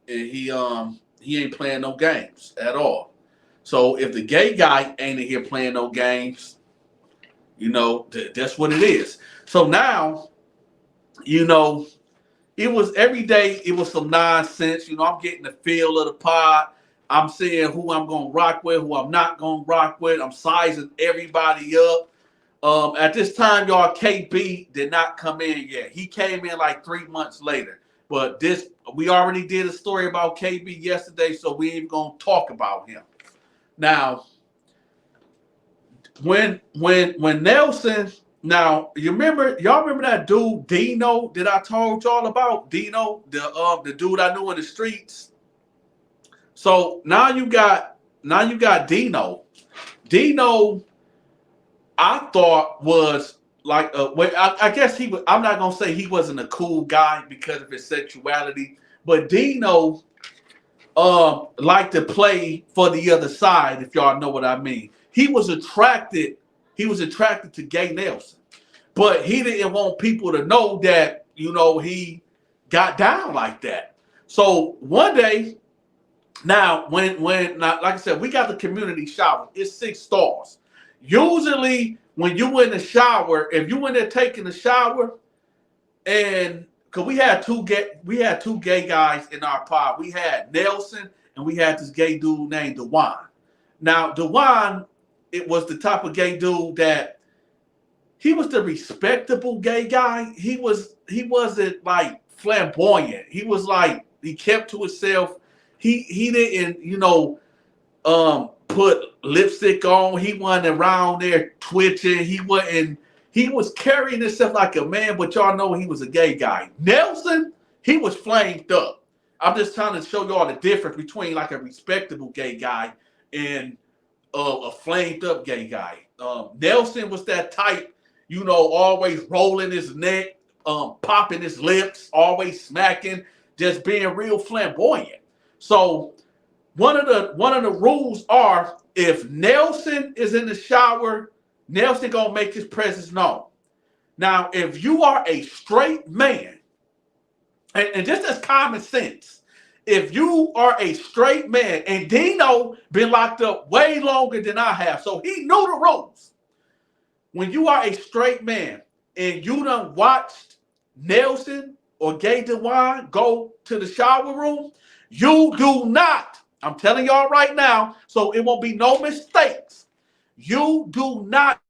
and he ain't playing no games at all. So if the gay guy ain't in here playing no games, you know, that's what it is. So now, you know, it was every day, it was some nonsense. You know, I'm getting the feel of the pod. I'm seeing who I'm going to rock with, who I'm not going to rock with. I'm sizing everybody up. At this time, y'all, KB did not come in yet. He came in like 3 months later. But we already did a story about KB yesterday, so we ain't going to talk about him. Now, when Nelson, now y'all remember that dude Dino that I told y'all about? Dino, the dude I knew in the streets. So now you got Dino. Dino, I thought was like I guess he was. I'm not gonna say he wasn't a cool guy because of his sexuality, but Dino liked to play for the other side, if y'all know what I mean. He was attracted to Gay Nelson, but he didn't want people to know that, you know, he got down like that. So one day, now when like I said, we got the community shower. It's 6 stars. Usually when you in the shower, if you in there taking a shower, and because we had two gay guys in our pod. We had Nelson and we had this gay dude named DeJuan. Now, Dewan, it was the type of gay dude that he was the respectable gay guy. He wasn't like flamboyant. He was like, he kept to himself. He didn't, put lipstick on. He wasn't around there twitching. He was carrying himself like a man, but y'all know he was a gay guy. Nelson, he was flamed up. I'm just trying to show y'all the difference between like a respectable gay guy and a flamed up gay guy. Nelson was that type, always rolling his neck, popping his lips, always smacking, just being real flamboyant. So one of the rules are, if Nelson is in the shower, Nelson gonna make his presence known. Now, if you are a straight man, and just as common sense, if you are a straight man, and Dino been locked up way longer than I have, so he knew the rules. When you are a straight man and you done watched Nelson or Gay Dewan go to the shower room, you do not, I'm telling y'all right now, so it won't be no mistakes, you do not.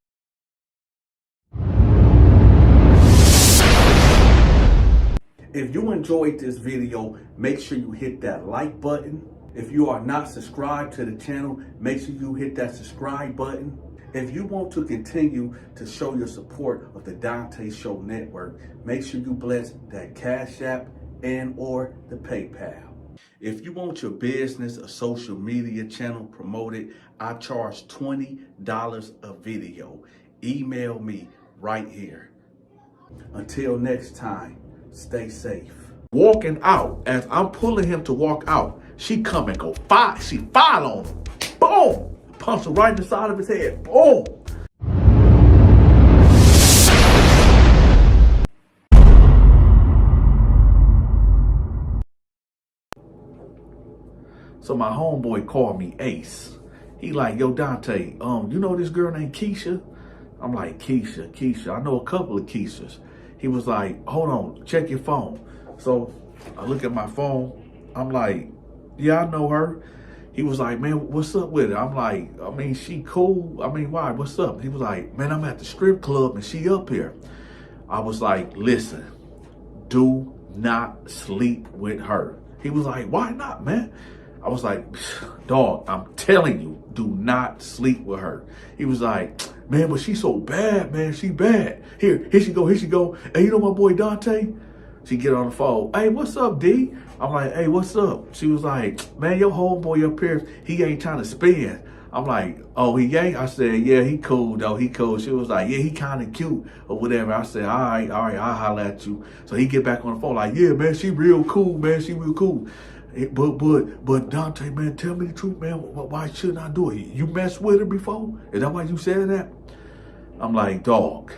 If you enjoyed this video, make sure you hit that like button. If you are not subscribed to the channel, make sure you hit that subscribe button. If you want to continue to show your support of the Donta Show Network, make sure you bless that Cash App and or the PayPal. If you want your business or social media channel promoted, I charge $20 a video. Email me right here. Until next time, stay safe. Walking out, as I'm pulling him to walk out, she come and go fire. She file on him. Boom! Punch him right in the side of his head. Boom! So my homeboy called me Ace. He like, yo, Donta, you know this girl named Keisha? I'm like, Keisha. I know a couple of Keishas. He was like, hold on, check your phone. So I look at my phone. I'm like, yeah, I know her. He was like, man, what's up with her? I'm like, I mean, she cool. I mean, why? What's up? He was like, man, I'm at the strip club and she up here. I was like, listen, do not sleep with her. He was like, why not, man? I was like, dog, I'm telling you, do not sleep with her. He was like, man, but she's so bad, man. She bad. Here she go. Hey, you know my boy Donta? She get on the phone. Hey, what's up, D? I'm like, hey, what's up? She was like, man, your homeboy up here, he ain't trying to spin. I'm like, oh, he ain't? I said, yeah, he cool, though. He cool. She was like, yeah, he kind of cute or whatever. I said, all right, I'll holler at you. So he get back on the phone like, yeah, man, she real cool, man. She real cool. But Donta, man, tell me the truth, man. Why shouldn't I do it? You messed with her before? Is that why you said that? I'm like, dog,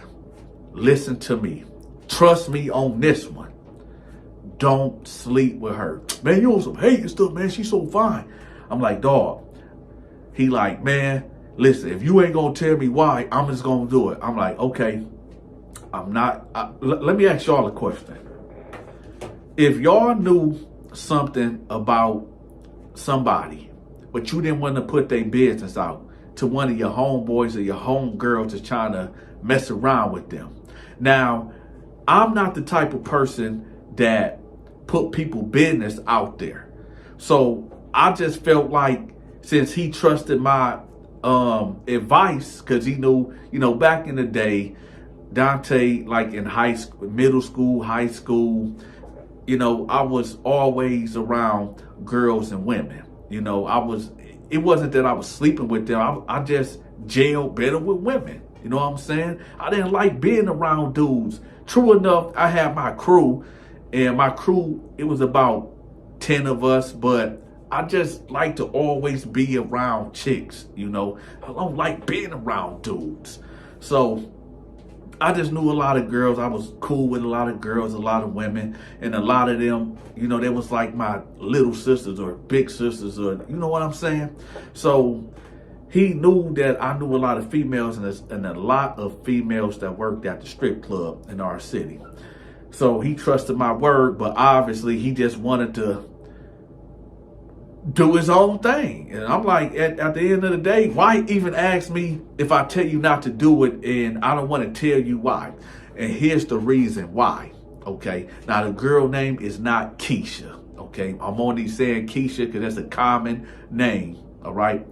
listen to me. Trust me on this one. Don't sleep with her. Man, you on some hate and stuff, man. She's so fine. I'm like, dog. He like, man, listen, if you ain't gonna tell me why, I'm just gonna do it. I'm like, okay. I'm not. Let me ask y'all a question. If y'all knew something about somebody, but you didn't want to put their business out to one of your homeboys or your homegirls that's trying to mess around with them. Now, I'm not the type of person that put people business out there. So I just felt like, since he trusted my advice, because he knew, back in the day, Donta, like in middle school, high school, I was always around girls and women. It wasn't that I was sleeping with them. I just jailed better with women. You know what I'm saying? I didn't like being around dudes. True enough, I had my crew, and my crew, it was about 10 of us, but I just like to always be around chicks, I don't like being around dudes. So I just knew a lot of girls. I was cool with a lot of girls, a lot of women, and a lot of them, they was like my little sisters or big sisters, or you know what I'm saying? So he knew that I knew a lot of females and a lot of females that worked at the strip club in our city. So he trusted my word, but obviously he just wanted to do his own thing. And I'm like, at the end of the day, why even ask me if I tell you not to do it and I don't want to tell you why? And here's the reason why. Okay. Now, the girl name is not Keisha. Okay. I'm only saying Keisha because that's a common name. All right.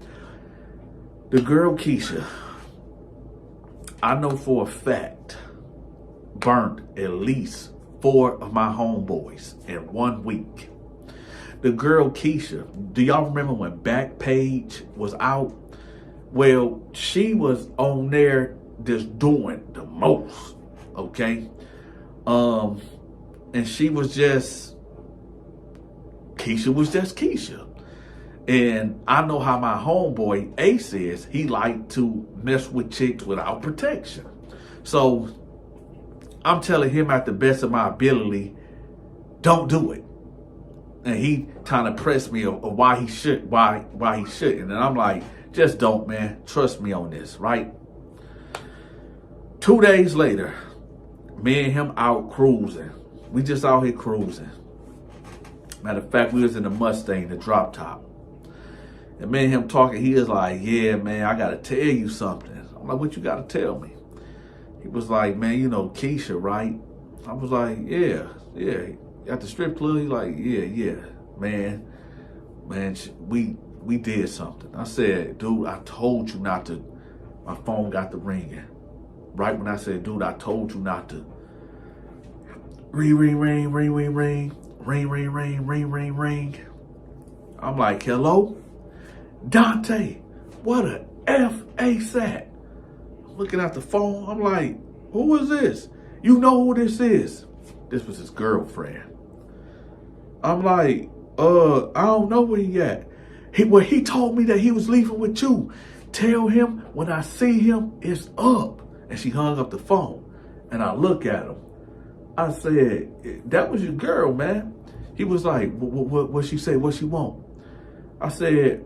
The girl Keisha, I know for a fact, burnt at least 4 of my homeboys in 1 week. The girl Keisha, do y'all remember when Backpage was out? Well, she was on there just doing the most, okay? And she was just, Keisha was just Keisha. And I know how my homeboy Ace is. He liked to mess with chicks without protection. So I'm telling him at the best of my ability, don't do it. And he trying to press me of why he shouldn't. And I'm like, just don't, man. Trust me on this, right? 2 days later, me and him out cruising. We just out here cruising. Matter of fact, we was in the Mustang, the drop top. And me and him talking, he was like, yeah, man, I got to tell you something. I'm like, what you got to tell me? He was like, man, you know Keisha, right? I was like, yeah. At the strip club, he like, yeah, man, we did something. I said, dude, I told you not to. My phone got the ringing. Right when I said, dude, I told you not to. Ring, ring, ring, ring, ring, ring, ring, ring, ring, ring, ring, ring. I'm like, hello? Donta, what a F-A-SAT. Looking at the phone, I'm like, who is this? You know who this is? This was his girlfriend. I'm like, I don't know where he at. He told me that he was leaving with you. Tell him when I see him, it's up. And she hung up the phone. And I look at him. I said, that was your girl, man. He was like, what she say? What she want? I said,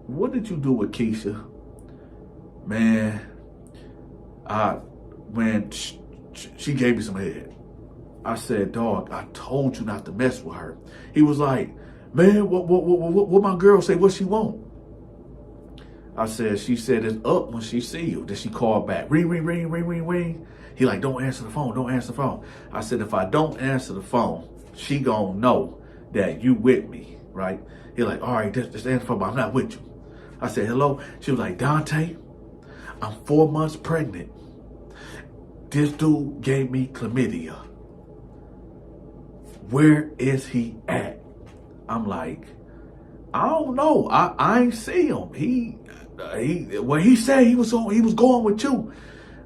what did you do with Keisha? Man, when she gave me some head. I said, dog, I told you not to mess with her. He was like, man, what my girl say? What she want? I said, she said it's up when she see you. Then she called back. Ring, ring, ring, ring, ring, ring. He like, don't answer the phone. Don't answer the phone. I said, if I don't answer the phone, she gonna know that you with me, right? He like, all right, just answer the phone, but I'm not with you. I said, hello. She was like, Donta, I'm 4 months pregnant. This dude gave me chlamydia. Where is he at? I'm like, I don't know. I ain't see him. He said he was going with you.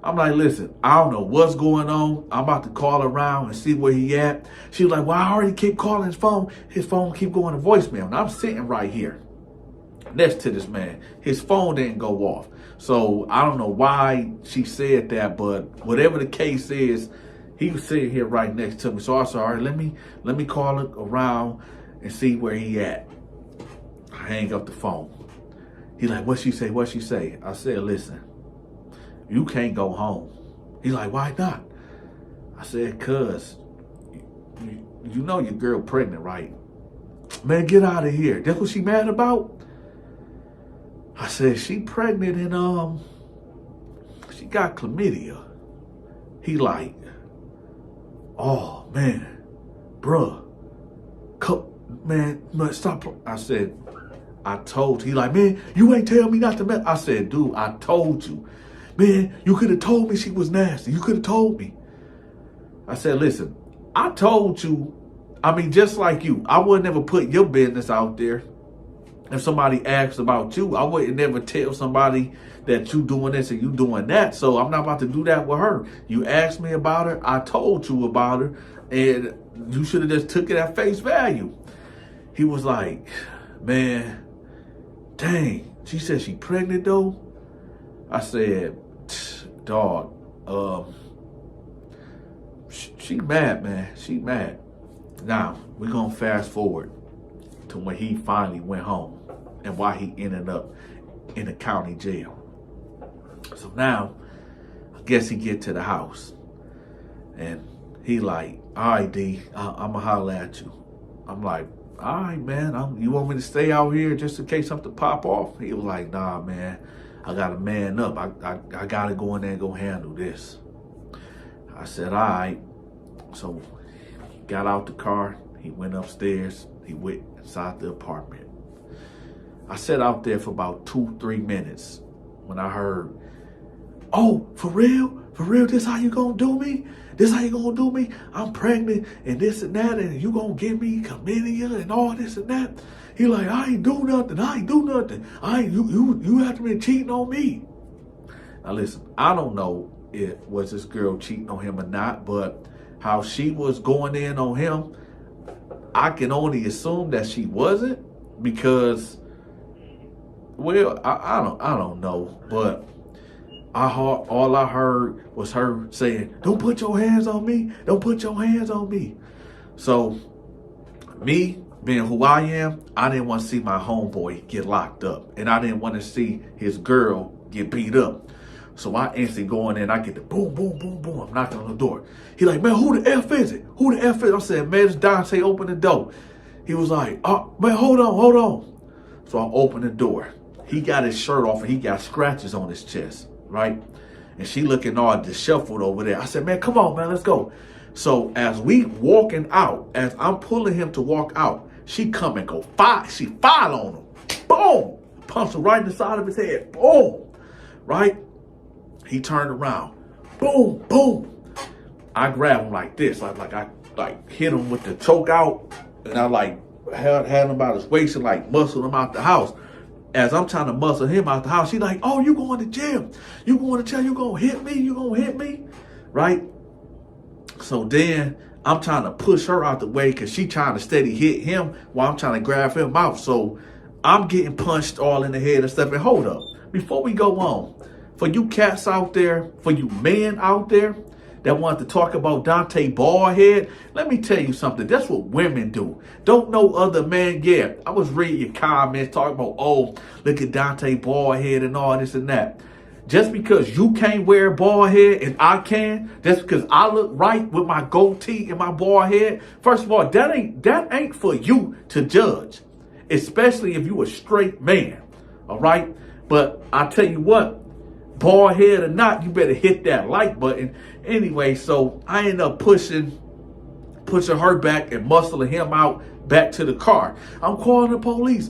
I'm like, listen, I don't know what's going on. I'm about to call around and see where he at. She was like, well, I already keep calling his phone. His phone keep going to voicemail. And I'm sitting right here next to this man. His phone didn't go off. So I don't know why she said that, but whatever the case is, he was sitting here right next to me. So I said, all right, let me call it around and see where he at. I hang up the phone. He like, what she say? What she say? I said, listen, you can't go home. He like, why not? I said, cuz you know your girl pregnant, right? Man, get out of here. That's what she mad about? I said, she pregnant and she got chlamydia. He like, oh man, bruh, man, stop. I said, I told you. He like, man, you ain't tell me not to mess. I said, dude, I told you. Man, you could have told me she was nasty. You could have told me. I said, listen, I told you. I mean, just like you, I would never put your business out there. If somebody asks about you, I wouldn't never tell somebody that you doing this and you doing that. So I'm not about to do that with her. You asked me about her. I told you about her. And you should have just took it at face value. He was like, man, dang, she said she pregnant though? I said, dog, she mad, man. She mad. Now, we're going to fast forward to when he finally went home and why he ended up in the county jail. So now, I guess he get to the house and he like, all right, D, I'm going to holler at you. I'm like, all right, man, you want me to stay out here just in case something pop off? He was like, nah, man, I got to man up. I got to go in there and go handle this. I said, all right. So he got out the car. He went upstairs. He went inside the apartment. I sat out there for about 2-3 minutes when I heard, oh, for real? For real, this how you gonna do me? This how you gonna do me? I'm pregnant and this and that, and you gonna give me chlamydia and all this and that. He like, I ain't do nothing. I ain't do nothing. You have to be cheating on me. Now listen, I don't know if was this girl cheating on him or not, but how she was going in on him, I can only assume that she wasn't, because, well, I don't know, but all I heard was her saying, don't put your hands on me. Don't put your hands on me. So me being who I am, I didn't want to see my homeboy get locked up. And I didn't want to see his girl get beat up. So I instantly go in there and I get the boom, boom, boom, boom. I'm knocking on the door. He like, man, who the F is it? Who the F is it? I said, man, it's Donta. Open the door. He was like, oh, man, hold on. So I opened the door. He got his shirt off and he got scratches on his chest. Right? And she looking all disheveled over there. I said, man, come on, man, let's go. So as we walking out, as I'm pulling him to walk out, she come and go fire. She fired on him. Boom. Punched him right in the side of his head. Boom. Right? He turned around. Boom, boom. I grabbed him like this. I hit him with the choke out. And I like had him about his waist and like muscled him out the house. As I'm trying to muscle him out the house, she like, oh, you going to jail. You going to jail. You going to hit me. You going to hit me. Right? So then I'm trying to push her out the way because she trying to steady hit him while I'm trying to grab him out. So I'm getting punched all in the head and stuff. And hold up. Before we go on, for you cats out there, for you men out there that want to talk about Donta Baldhead, let me tell you something. That's what women do. Don't know other men. Yeah, I was reading your comments talking about, oh, look at Donta Baldhead and all this and that. Just because you can't wear a bald head and I can, just because I look right with my goatee and my bald head, first of all, that ain't for you to judge, especially if you a straight man. All right, but I tell you what, bald head or not, you better hit that like button. Anyway, so I end up pushing her back and muscling him out back to the car. I'm calling the police.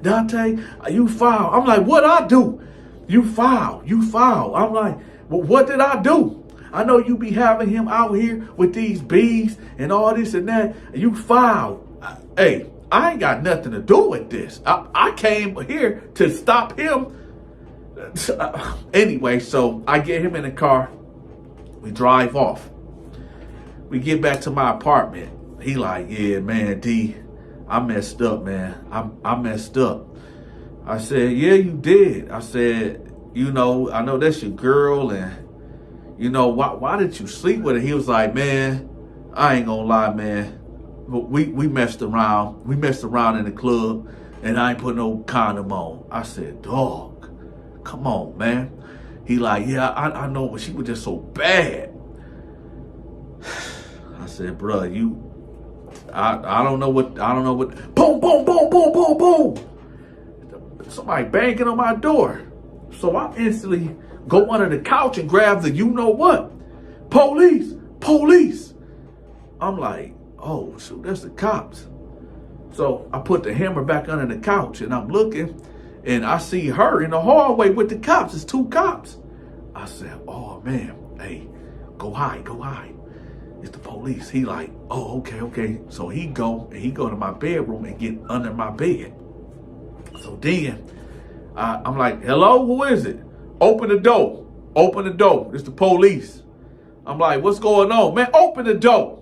Donta, you foul. I'm like, what I do? You foul. I'm like, well, what did I do? I know you be having him out here with these bees and all this and that. You foul. Hey, I ain't got nothing to do with this. I came here to stop him. Anyway, so I get him in the car. We drive off. We get back to my apartment. He like, yeah, man, D, I messed up, man. I messed up. I said, yeah, you did. I said, you know, I know that's your girl, and you know, why did you sleep with her? He was like, man, I ain't gonna lie, man. But we messed around. We messed around in the club, and I ain't put no condom on. I said, dog, come on, man. He like, yeah, I know, but she was just so bad. I said, bro, I don't know what, boom, boom, boom, boom, boom, boom. Somebody banging on my door. So I instantly go under the couch and grab the you know what. Police. I'm like, oh, shoot, that's the cops. So I put the hammer back under the couch and I'm looking and I see her in the hallway with the cops. It's 2 cops. I said, oh, man, hey, go hide. It's the police. He like, oh, okay. So he go to my bedroom and get under my bed. So then I'm like, hello, who is it? Open the door. It's the police. I'm like, what's going on? Man, open the door.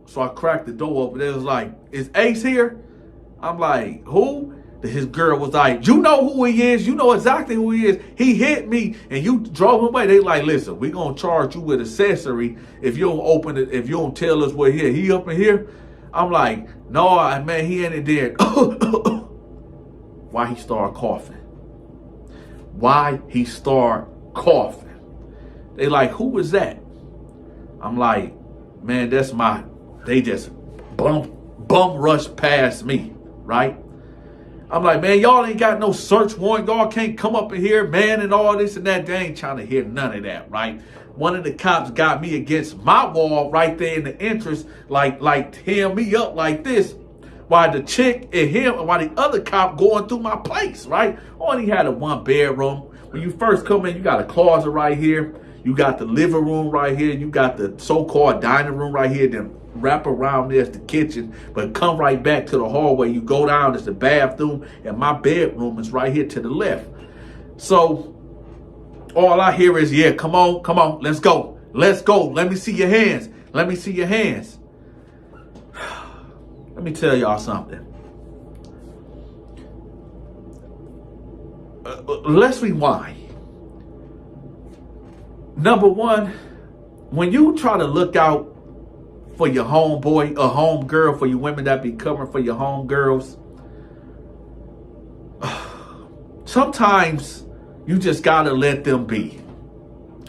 So I cracked the door open. It was like, is Ace here? I'm like, who? His girl was like, you know who he is. You know exactly who he is. He hit me and you drove him away. They like, listen, we going to charge you with accessory if you don't open it, if you don't tell us where he up in here. I'm like, no, man, he ain't in there. Why he start coughing? They like, who was that? I'm like, man, that's they just bum rushed past me, right? I'm like, man, y'all ain't got no search warrant. Y'all can't come up in here, man, and all this and that. They ain't trying to hear none of that, right? One of the cops got me against my wall right there in the entrance, like tearing me up like this, while the chick and him, and while the other cop going through my place, right? Only had a 1-bedroom. When you first come in, you got a closet right here. You got the living room right here. You got the so-called dining room right here. Then wrap around there's the kitchen, but come right back to the hallway. You go down, there's the bathroom, and my bedroom is right here to the left. So all I hear is, yeah, come on, let's go. Let's go. Let me see your hands. Let me see your hands. Let me tell y'all something. Let's rewind. Number one, when you try to look out for your homeboy or homegirl, for you women that be covering for your homegirls, sometimes you just gotta let them be.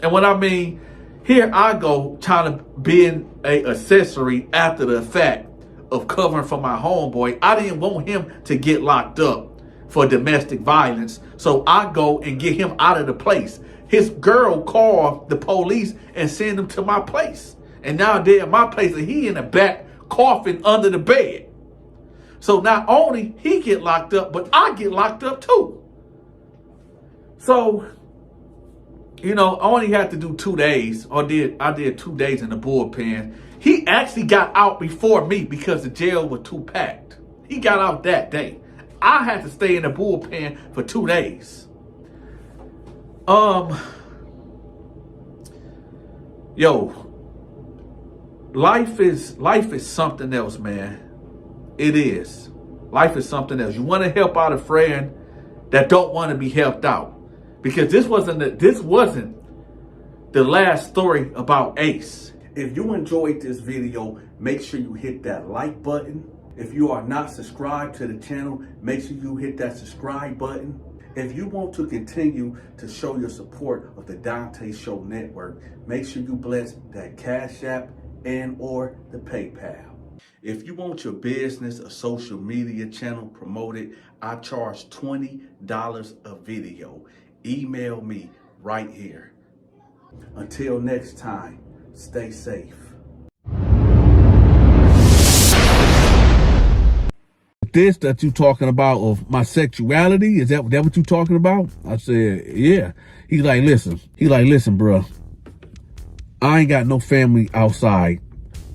And what I mean, here I go trying to be an accessory after the fact of covering for my homeboy. I didn't want him to get locked up for domestic violence, so I go and get him out of the place. His girl called the police and sent him to my place. And now they're in my place and he in the back coughing under the bed. So not only he get locked up, but I get locked up too. So, you know, I only had to do 2 days, I did 2 days in the bullpen. He actually got out before me because the jail was too packed. He got out that day. I had to stay in the bullpen for 2 days. Life is something else, man. It is. Life is something else. You want to help out a friend that don't want to be helped out, because this wasn't the last story about Ace. If you enjoyed this video, make sure you hit that like button. If you are not subscribed to the channel, make sure you hit that subscribe button. If you want to continue to show your support of the Donta Show Network, make sure you bless that Cash App and or the PayPal. If you want your business or social media channel promoted, I charge $20 a video. Email me right here. Until next time, stay safe. This that you talking about of my sexuality, is that what you talking about? I said, yeah. He like, listen, bro. I ain't got no family outside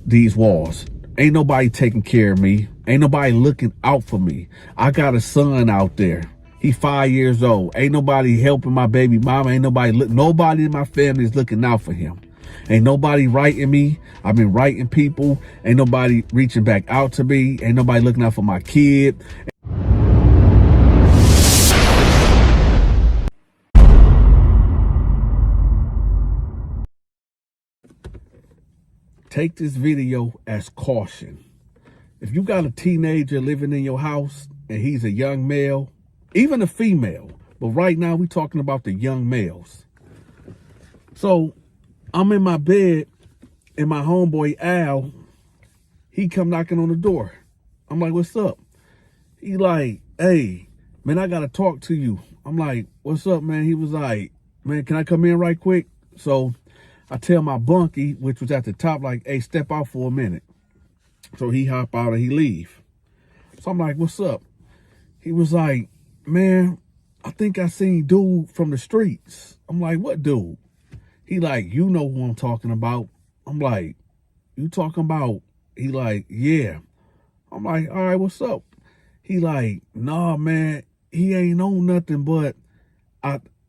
these walls. Ain't nobody taking care of me. Ain't nobody looking out for me. I got a son out there. He 5 years old. Ain't nobody helping my baby mama. Ain't nobody in my family is looking out for him. Ain't nobody writing me. I've been writing people. Ain't nobody reaching back out to me. Ain't nobody looking out for my kid. Take this video as caution. If you got a teenager living in your house and he's a young male, even a female, but right now we talking about the young males. So I'm in my bed and my homeboy Al, he come knocking on the door. I'm like, what's up? He like, hey, man, I gotta talk to you. I'm like, what's up, man? He was like, man, can I come in right quick? So I tell my bunkie, which was at the top, like, hey, step out for a minute. So he hop out and he leave. So I'm like, what's up? He was like, man, I think I seen dude from the streets. I'm like, what dude? He like, you know who I'm talking about. I'm like, you talking about? He like, yeah. I'm like, all right, what's up? He like, nah, man, he ain't on nothing, but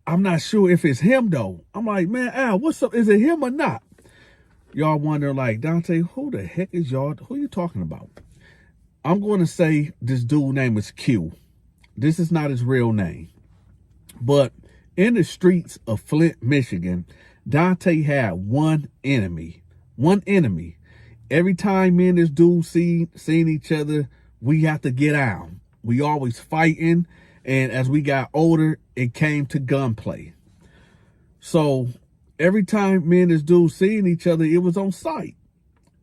I'm not sure if it's him though. I'm like, man, Al, what's up? Is it him or not? Y'all wonder like, Donta, who the heck is y'all? Who you talking about? I'm going to say this dude name is Q. This is not his real name. But in the streets of Flint, Michigan, Donta had one enemy. One enemy. Every time me and this dude seen each other, we have to get out. We always fighting. And as we got older, it came to gunplay. So every time me and this dude seeing each other, it was on sight.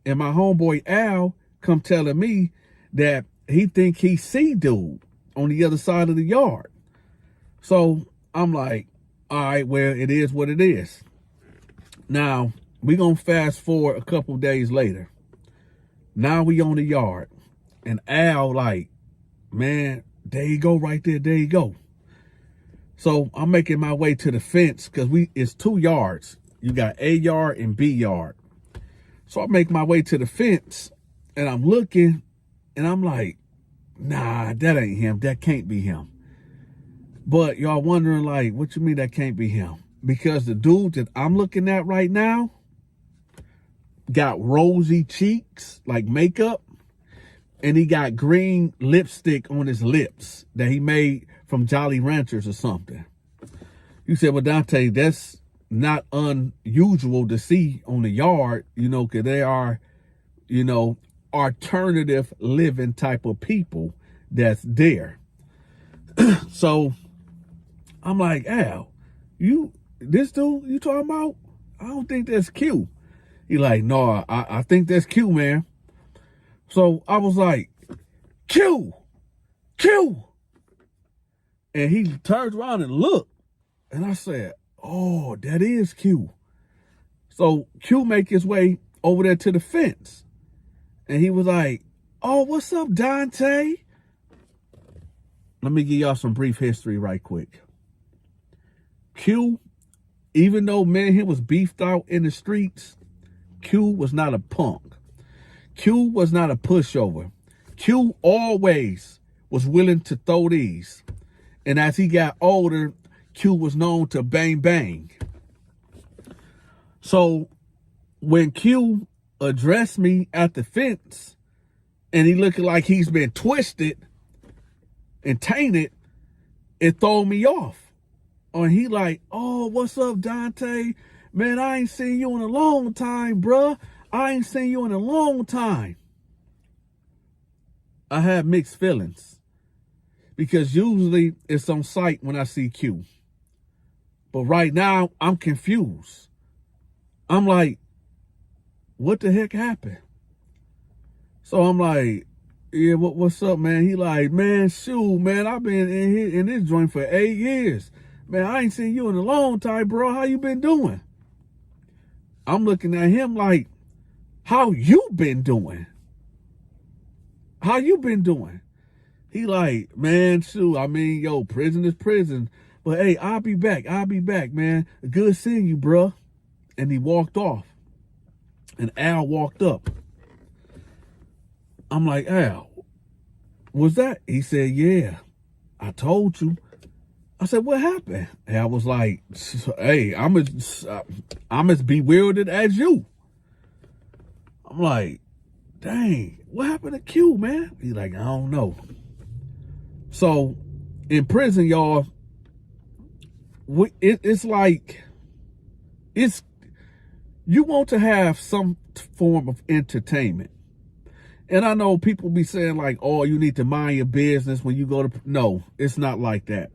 And my homeboy Al come telling me that he think he see dude on the other side of the yard. So I'm like, all right, well, it is what it is. Now, we going to fast forward a couple days later. Now we on the yard. And Al like, man, there you go right there. There you go. So I'm making my way to the fence because it's 2 yards. You got A yard and B yard. So I make my way to the fence and I'm looking and I'm like, nah, that ain't him. That can't be him. But y'all wondering like, what you mean that can't be him? Because the dude that I'm looking at right now got rosy cheeks, like makeup, and he got green lipstick on his lips that he made from Jolly Ranchers or something. You said, well, Dante, that's not unusual to see on the yard, you know, because they are, you know, alternative living type of people that's there. So I'm like, Al, this dude you talking about? I don't think that's Q. He like, no, I think that's Q, man. So I was like, Q. And he turns around and looked. And I said, oh, that is Q. So Q make his way over there to the fence. And he was like, oh, what's up, Dante? Let me give y'all some brief history right quick. Q, even though me and him was beefed out in the streets, Q was not a punk. Q was not a pushover. Q always was willing to throw these. And as he got older, Q was known to bang bang. So when Q addressed me at the fence and he looking like he's been twisted and tainted, it threw me off. And he like, oh, what's up, Dante? Man, I ain't seen you in a long time, bruh. I ain't seen you in a long time. I have mixed feelings because usually it's on sight when I see Q. But right now, I'm confused. I'm like, what the heck happened? So I'm like, yeah, what's up, man? He like, man, shoot, man, I've been in this joint for 8 years. Man, I ain't seen you in a long time, bro. How you been doing? I'm looking at him like, how you been doing? How you been doing? He like, man, shoot, I mean, yo, prison is prison. But hey, I'll be back, man. Good seeing you, bro. And he walked off. And Al walked up. I'm like, Al, was that? He said, yeah, I told you. I said, what happened? And I was like, hey, I'm as bewildered as you. I'm like, dang, what happened to Q, man? He's like, I don't know. So in prison, y'all, it's like, you want to have some form of entertainment. And I know people be saying like, oh, you need to mind your business when you go to, no, it's not like that.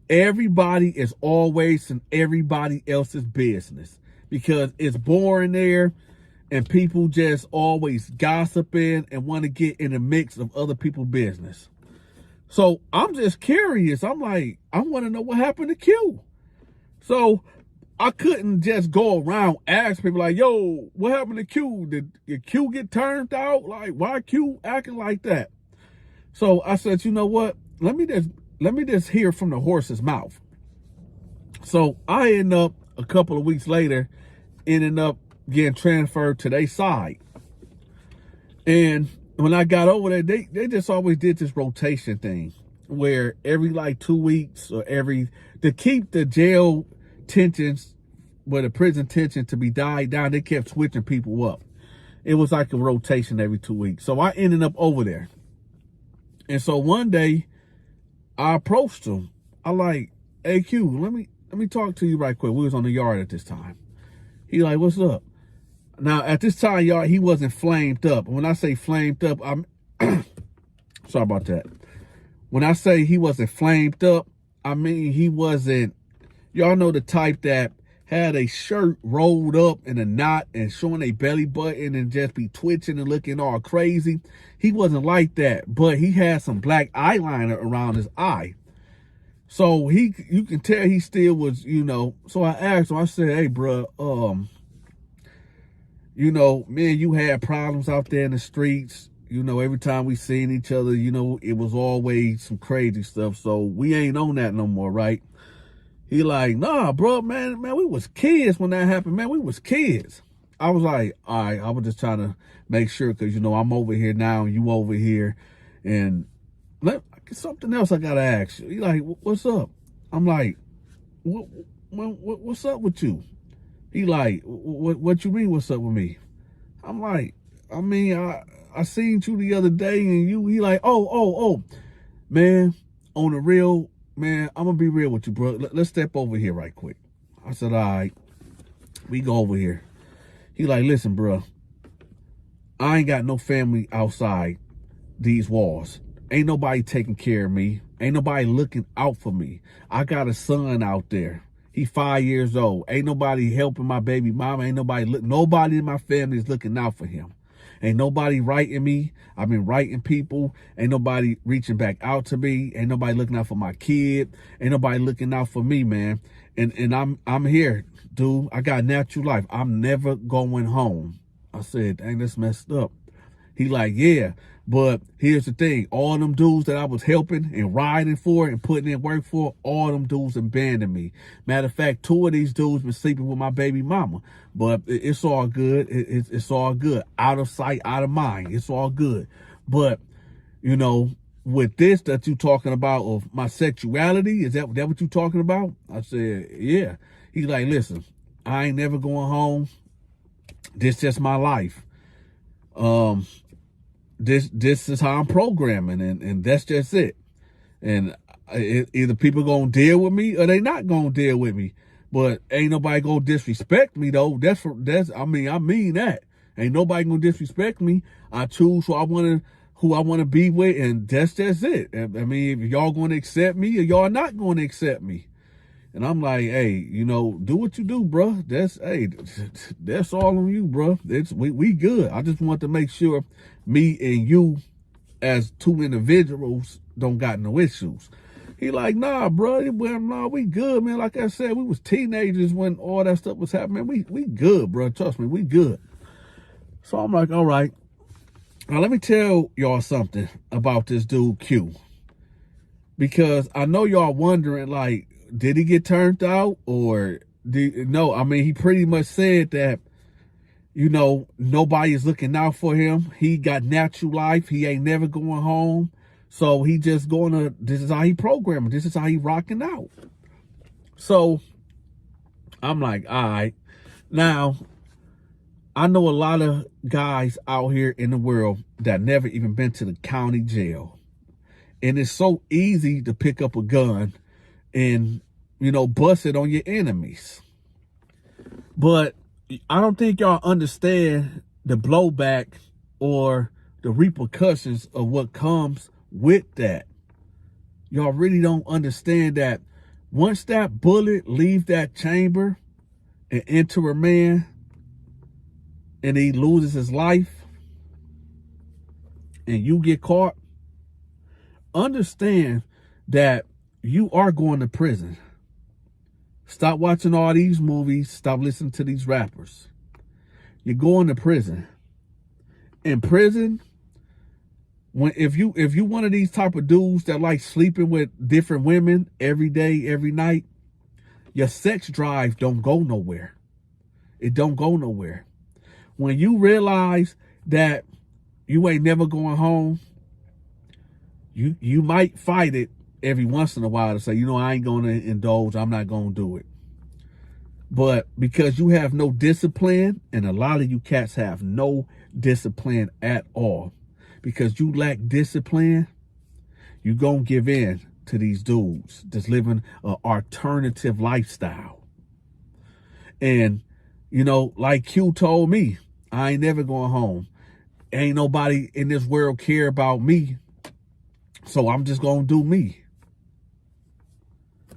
Everybody is always in everybody else's business because it's boring there and people just always gossiping and want to get in the mix of other people's business. So I'm just curious. I'm like, I want to know what happened to Q. So I couldn't just go around ask people like, yo, what happened to Q? Did Q get turned out? Like, why Q acting like that? So I said, you know what? Let me just hear from the horse's mouth. So I end up a couple of weeks later, ended up getting transferred to their side. And when I got over there, they just always did this rotation thing where every like 2 weeks or to keep the jail tensions, where the prison tension to be died down, they kept switching people up. It was like a rotation every 2 weeks. So I ended up over there. And so one day I approached him. I like, hey Q, let me talk to you right quick. We was on the yard at this time. He like, what's up? Now at this time, y'all, he wasn't flamed up. When I say flamed up, I'm sorry about that. When I say he wasn't flamed up, I mean he wasn't, y'all know the type that had a shirt rolled up in a knot and showing a belly button and just be twitching and looking all crazy. He wasn't like that, but he had some black eyeliner around his eye. So you can tell he still was, you know. So I asked him, I said, hey, bro, you know, me and you had problems out there in the streets. You know, every time we seen each other, you know, it was always some crazy stuff. So we ain't on that no more, right? He like, nah, bro, man, we was kids when that happened, man. We was kids. I was like, all right, I was just trying to make sure, because, you know, I'm over here now and you over here. And something else I got to ask you. He like, what's up? I'm like, what's up with you? He like, what you mean, what's up with me? I'm like, I mean, I seen you the other day and he like, oh, man, on the real, man, I'm going to be real with you, bro. Let's step over here right quick. I said, all right, we go over here. He like, listen, bro, I ain't got no family outside these walls. Ain't nobody taking care of me. Ain't nobody looking out for me. I got a son out there. He 5 years old. Ain't nobody helping my baby mama. Ain't nobody in my family is looking out for him. Ain't nobody writing me. I've been writing people. Ain't nobody reaching back out to me. Ain't nobody looking out for my kid. Ain't nobody looking out for me, man. And I'm here, dude. I got a natural life. I'm never going home. I said, dang, that's messed up. He like, yeah, but here's the thing. All them dudes that I was helping and riding for and putting in work for, all them dudes abandoned me. Matter of fact, 2 of these dudes been sleeping with my baby mama. But it's all good. It's all good. Out of sight, out of mind. It's all good. But, you know, with this that you talking about of my sexuality, is that what you talking about? I said, yeah. He's like, listen, I ain't never going home. This just my life. This is how I'm programming, and that's just it. And either people gonna deal with me or they not gonna deal with me. But ain't nobody gonna disrespect me though. I mean that. Ain't nobody gonna disrespect me. I choose who I wanna be with, and that's just it. I mean, if y'all gonna accept me or y'all not gonna accept me. And I'm like, hey, you know, do what you do, bro. That's all on you, bro. We good. I just want to make sure me and you as 2 individuals don't got no issues. He like, nah, bro. Well, nah, we good, man. Like I said, we was teenagers when all that stuff was happening. We good, bro. Trust me, we good. So I'm like, all right. Now let me tell y'all something about this dude Q. Because I know y'all wondering, like, did he get turned out or no? I mean, he pretty much said that, you know, nobody is looking out for him. He got natural life. He ain't never going home. So he just this is how he programming. This is how he rocking out. So I'm like, all right. Now, I know a lot of guys out here in the world that never even been to the county jail. And it's so easy to pick up a gun and, you know, bust it on your enemies. But I don't think y'all understand the blowback or the repercussions of what comes with that. Y'all really don't understand that once that bullet leaves that chamber and enter a man and he loses his life and you get caught, understand that you are going to prison. Stop watching all these movies. Stop listening to these rappers. You're going to prison. In prison, if you one of these type of dudes that like sleeping with different women every day, every night, your sex drive don't go nowhere. It don't go nowhere. When you realize that you ain't never going home, you might fight it every once in a while to say, you know, I ain't going to indulge. I'm not going to do it. But because you have no discipline, and a lot of you cats have no discipline at all, because you lack discipline, you going to give in to these dudes that's living an alternative lifestyle. And, you know, like Q told me, I ain't never going home. Ain't nobody in this world care about me. So I'm just going to do me.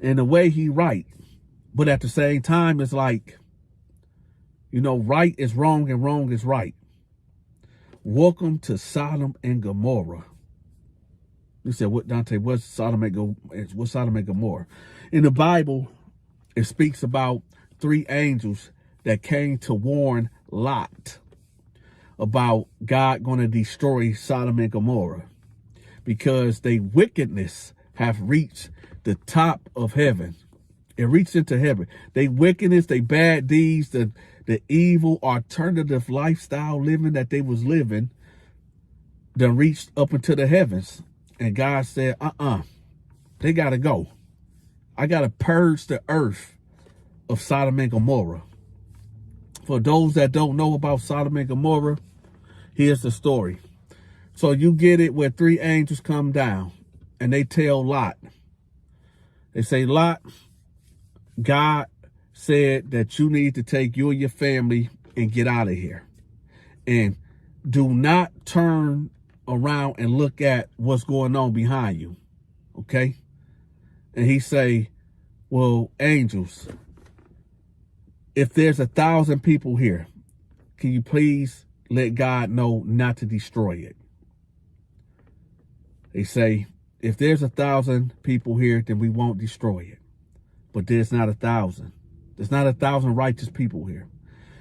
And the way he right, But at the same time, it's like, right is wrong and wrong is right. Welcome to Sodom and Gomorrah. You said, what, Dante, what's Sodom and Gomorrah? In the Bible, it speaks about 3 angels that came to warn Lot about God going to destroy Sodom and Gomorrah because their wickedness have reached the top of heaven. It reached into heaven. They wickedness, they bad deeds, the evil alternative lifestyle living that they was living, done reached up into the heavens. And God said, they got to go. I got to purge the earth of Sodom and Gomorrah. For those that don't know about Sodom and Gomorrah, here's the story. So you get it where 3 angels come down and they tell Lot. They say, Lot, God said that you need to take you and your family and get out of here. And do not turn around and look at what's going on behind you. Okay? And he say, well, angels, if there's 1,000 people here, can you please let God know not to destroy it? They say, if there's 1,000 people here, then we won't destroy it. But there's not 1,000. There's not 1,000 righteous people here.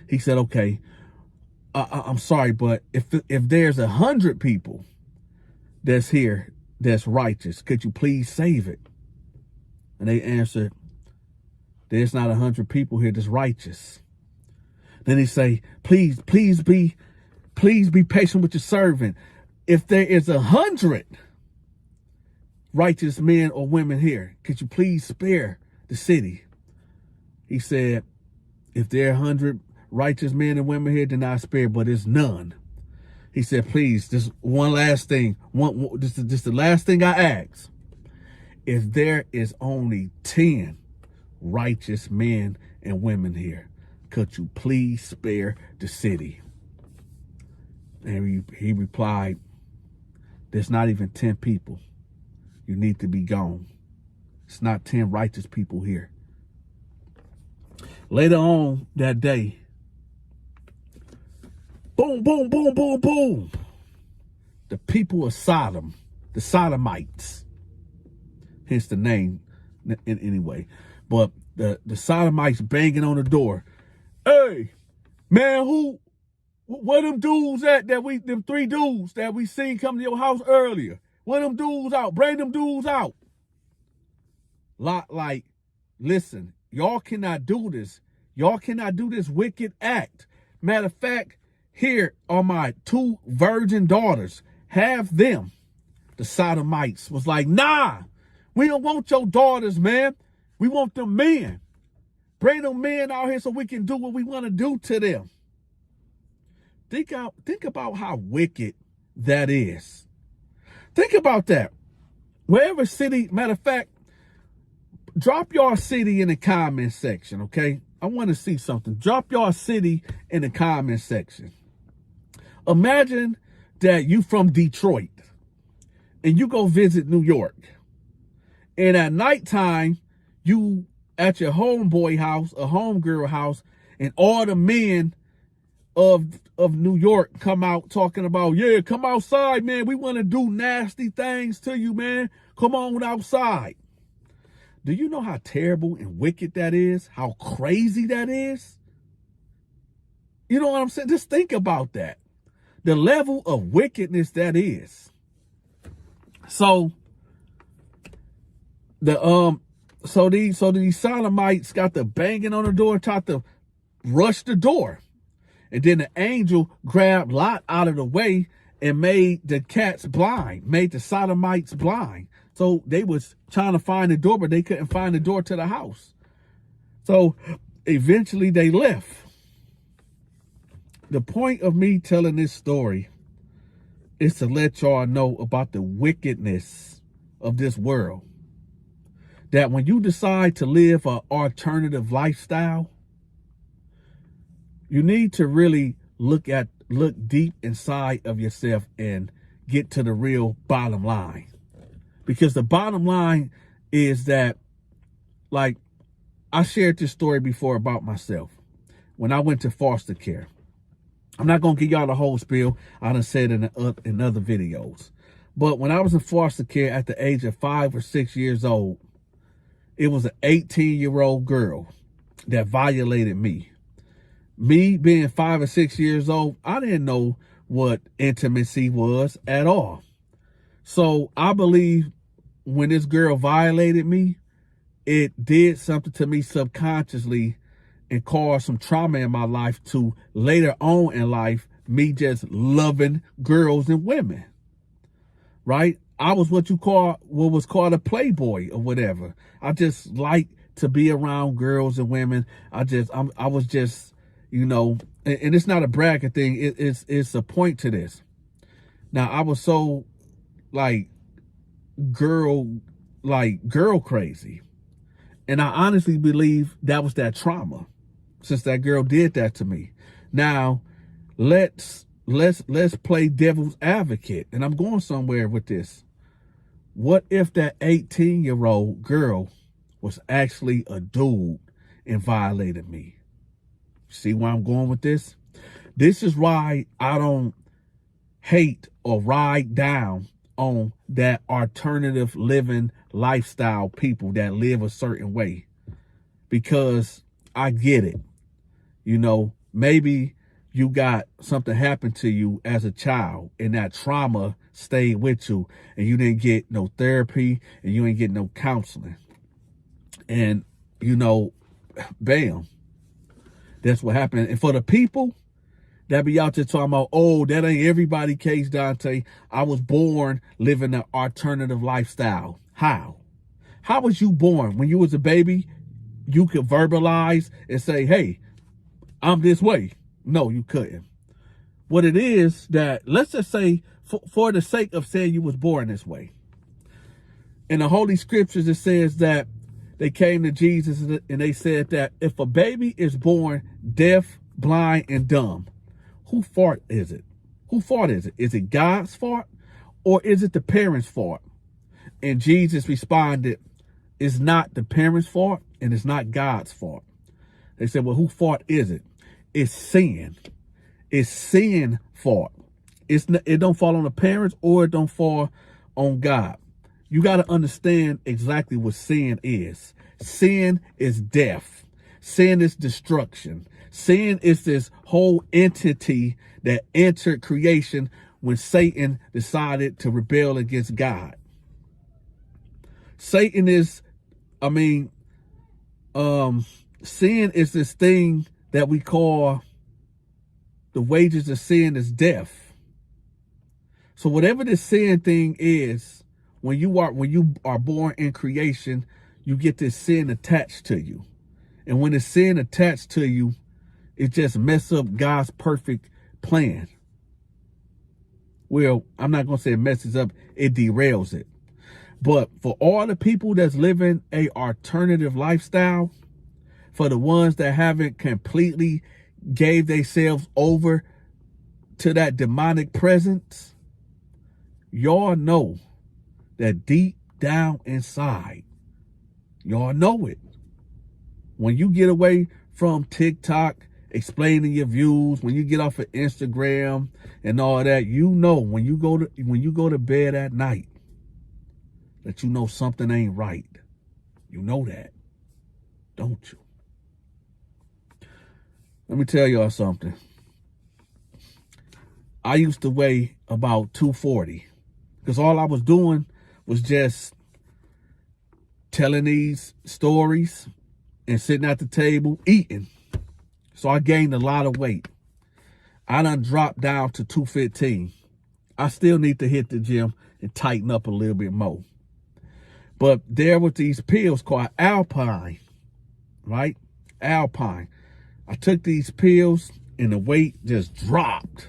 He said, okay, I'm sorry, but if there's 100 people that's here that's righteous, could you please save it? And they answered, there's not 100 people here that's righteous. Then he say, please be patient with your servant. If there is 100 righteous men or women here, could you please spare the city? He said, if there are 100 righteous men and women here, then I spare, but it's none. He said, please, just one last thing. This is the last thing I ask. If there is only 10 righteous men and women here, could you please spare the city? And he replied, there's not even 10 people. You need to be gone. It's not 10 righteous people here. Later on that day, boom, boom, boom, boom, boom. The people of Sodom, the Sodomites, hence the name in anyway. But the Sodomites banging on the door. Hey, man, where them dudes at them 3 dudes that we seen come to your house earlier? Where them dudes out? Bring them dudes out. Lot like, listen, y'all cannot do this. Y'all cannot do this wicked act. Matter of fact, here are my 2 virgin daughters. Have them. The Sodomites was like, nah, we don't want your daughters, man. We want them men. Bring them men out here so we can do what we want to do to them. Think about how wicked that is. Think about that. Wherever city, matter of fact, drop your city in the comment section, okay? I want to see something. Drop your city in the comment section. Imagine that you from Detroit and you go visit New York. And at nighttime, you at your homeboy house, a homegirl house, and all the men of New York come out talking about, yeah, come outside, man. We want to do nasty things to you, man. Come on outside. Do you know how terrible and wicked that is? How crazy that is? You know what I'm saying? Just think about that. The level of wickedness that is. So these Sodomites got the banging on the door and tried to rush the door. And then the angel grabbed Lot out of the way and made the cats blind, made the Sodomites blind. So they was trying to find the door, but they couldn't find the door to the house. So eventually they left. The point of me telling this story is to let y'all know about the wickedness of this world. That when you decide to live an alternative lifestyle, you need to really look deep inside of yourself and get to the real bottom line. Because the bottom line is that, like, I shared this story before about myself when I went to foster care. I'm not going to give y'all the whole spiel. I done said in other videos. But when I was in foster care at the age of 5 or 6 years old, it was an 18-year-old girl that violated me. Me being 5 or 6 years old, I didn't know what intimacy was at all. So I believe when this girl violated me, it did something to me subconsciously and caused some trauma in my life to later on in life, me just loving girls and women, right? I was what was called a playboy or whatever. I just like to be around girls and women. I was just, you know, and it's not a bragging thing. It's a point to this. Now, I was so like girl crazy. And I honestly believe that was that trauma, since that girl did that to me. Now, let's play devil's advocate. And I'm going somewhere with this. What if that 18-year-old girl was actually a dude and violated me? See where I'm going with this? This is why I don't hate or ride down on that alternative living lifestyle people that live a certain way, because I get it. You know, maybe you got something happen to you as a child and that trauma stayed with you and you didn't get no therapy and you ain't get no counseling. And, you know, bam, that's what happened. And for the people that be out there talking about, oh, that ain't everybody case, Donta. I was born living an alternative lifestyle. How? How was you born? When you was a baby, you could verbalize and say, hey, I'm this way. No, you couldn't. What it is that, let's just say, for the sake of saying you was born this way. In the Holy Scriptures, it says that they came to Jesus and they said that if a baby is born deaf, blind, and dumb, whose fault is it? Whose fault is it? Is it God's fault or is it the parents' fault? And Jesus responded, it's not the parents' fault and it's not God's fault. They said, well, whose fault is it? It's sin. It's sin fault. It don't fall on the parents or it don't fall on God. You got to understand exactly what sin is. Sin is death. Sin is destruction. Sin is this whole entity that entered creation when Satan decided to rebel against God. Satan is, sin is this thing that we call, the wages of sin is death. So whatever this sin thing is, when you are born in creation, you get this sin attached to you. And when the sin attached to you, it just messes up God's perfect plan. Well, I'm not going to say it messes up, it derails it. But for all the people that's living a alternative lifestyle, for the ones that haven't completely gave themselves over to that demonic presence, y'all know that deep down inside, y'all know it. When you get away from TikTok explaining your views, when you get off of Instagram and all that, you know when you go to bed at night that you know something ain't right. You know that, don't you? Let me tell y'all something. I used to weigh about 240 because all I was doing was just telling these stories and sitting at the table eating. So I gained a lot of weight. I done dropped down to 215. I still need to hit the gym and tighten up a little bit more. But there with these pills called Alpine, right? Alpine. I took these pills and the weight just dropped.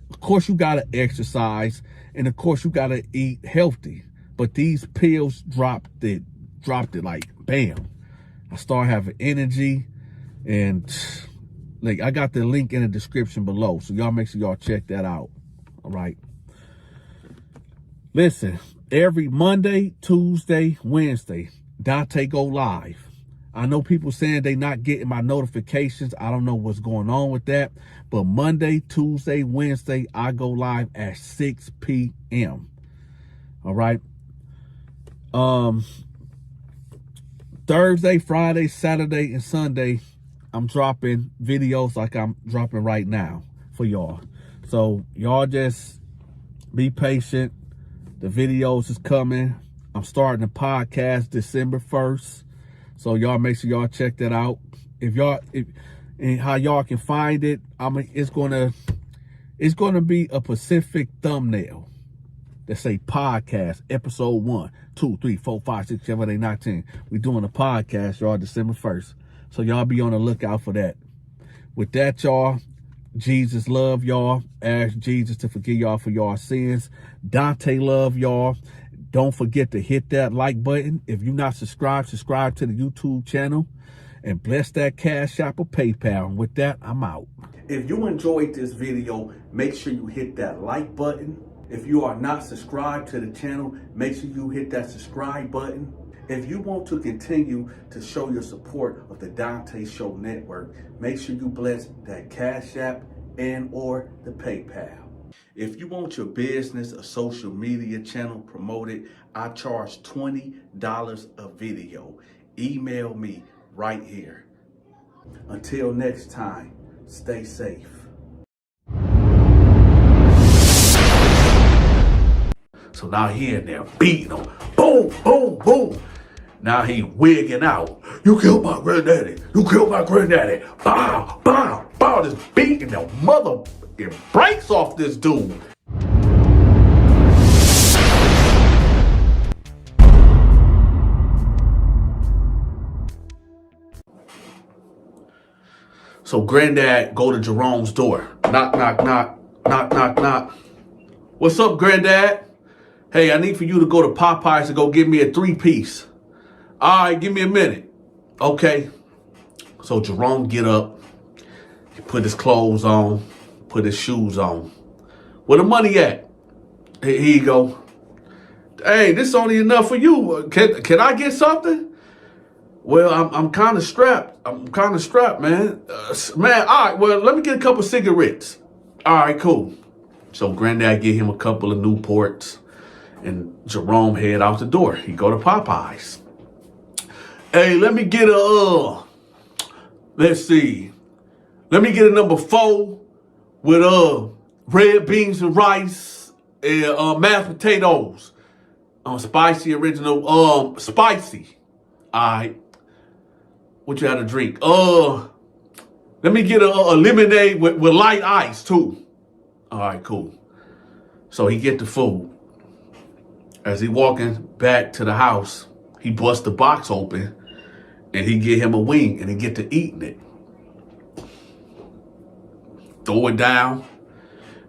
Of course, you got to exercise and of course you got to eat healthy. But these pills dropped it like bam. I started having energy and like I got the link in the description below. So y'all make sure y'all check that out. All right. Listen, every Monday, Tuesday, Wednesday, Donta go live. I know people saying they not getting my notifications. I don't know what's going on with that. But Monday, Tuesday, Wednesday, I go live at 6 p.m. All right. Thursday, Friday, Saturday, and Sunday, I'm dropping videos like I'm dropping right now for y'all. So y'all just be patient. The videos is coming. I'm starting a podcast December 1st. So y'all make sure y'all check that out. And how y'all can find it, it's gonna be a Pacific thumbnail that say podcast episode 1, 2, 3, 4, 5, 6, 7, 8, 9, 10. We doing a podcast, y'all, December 1st. So y'all be on the lookout for that. With that, y'all, Jesus love y'all. Ask Jesus to forgive y'all for y'all sins. Donta love y'all. Don't forget to hit that like button. If you're not subscribed, subscribe to the YouTube channel. And bless that Cashapp or PayPal. And with that, I'm out. If you enjoyed this video, make sure you hit that like button. If you are not subscribed to the channel, make sure you hit that subscribe button. If you want to continue to show your support of the Donta Show Network, make sure you bless that Cashapp and or the PayPal. If you want your business or social media channel promoted, I charge $20 a video. Email me right here. Until next time, stay safe. So now he in there beating him. Boom, boom, boom. Now he wigging out. You killed my granddaddy. You killed my granddaddy. Bow, bow, bow. This beating the mother. It breaks off this dude. So granddad go to Jerome's door. Knock, knock, knock, knock, knock, knock. What's up, granddad? Hey, I need for you to go to Popeyes and go get me a 3-piece. All right, give me a minute. Okay. So Jerome get up. He put his clothes on. Put his shoes on. Where the money at? Here you go. Hey, this is only enough for you. Can I get something? Well, I'm kind of strapped. I'm kind of strapped, man. Man, all right, well, let me get a couple cigarettes. All right, cool. So granddad get him a couple of Newports, and Jerome head out the door. He go to Popeyes. Hey, let me get let's see. Let me get a number 4 with red beans and rice and mashed potatoes. Spicy original, spicy. All right. What you had to drink? Let me get a lemonade with light ice too. All right, cool. So he get the food. As he walking back to the house, he busts the box open and he get him a wing and he get to eating it. Throw it down.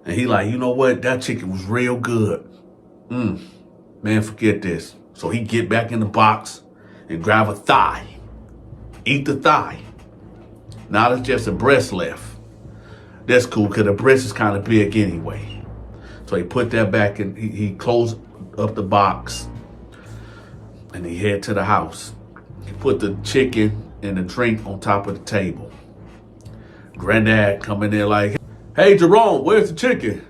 And he like, you know what? That chicken was real good. Man, forget this. So he get back in the box and grab a thigh. Eat the thigh. Now there's just a breast left. That's cool because the breast is kind of big anyway. So he put that back and he closed up the box and he head to the house. He put the chicken and the drink on top of the table. Granddad come in there like, hey, Jerome, where's the chicken?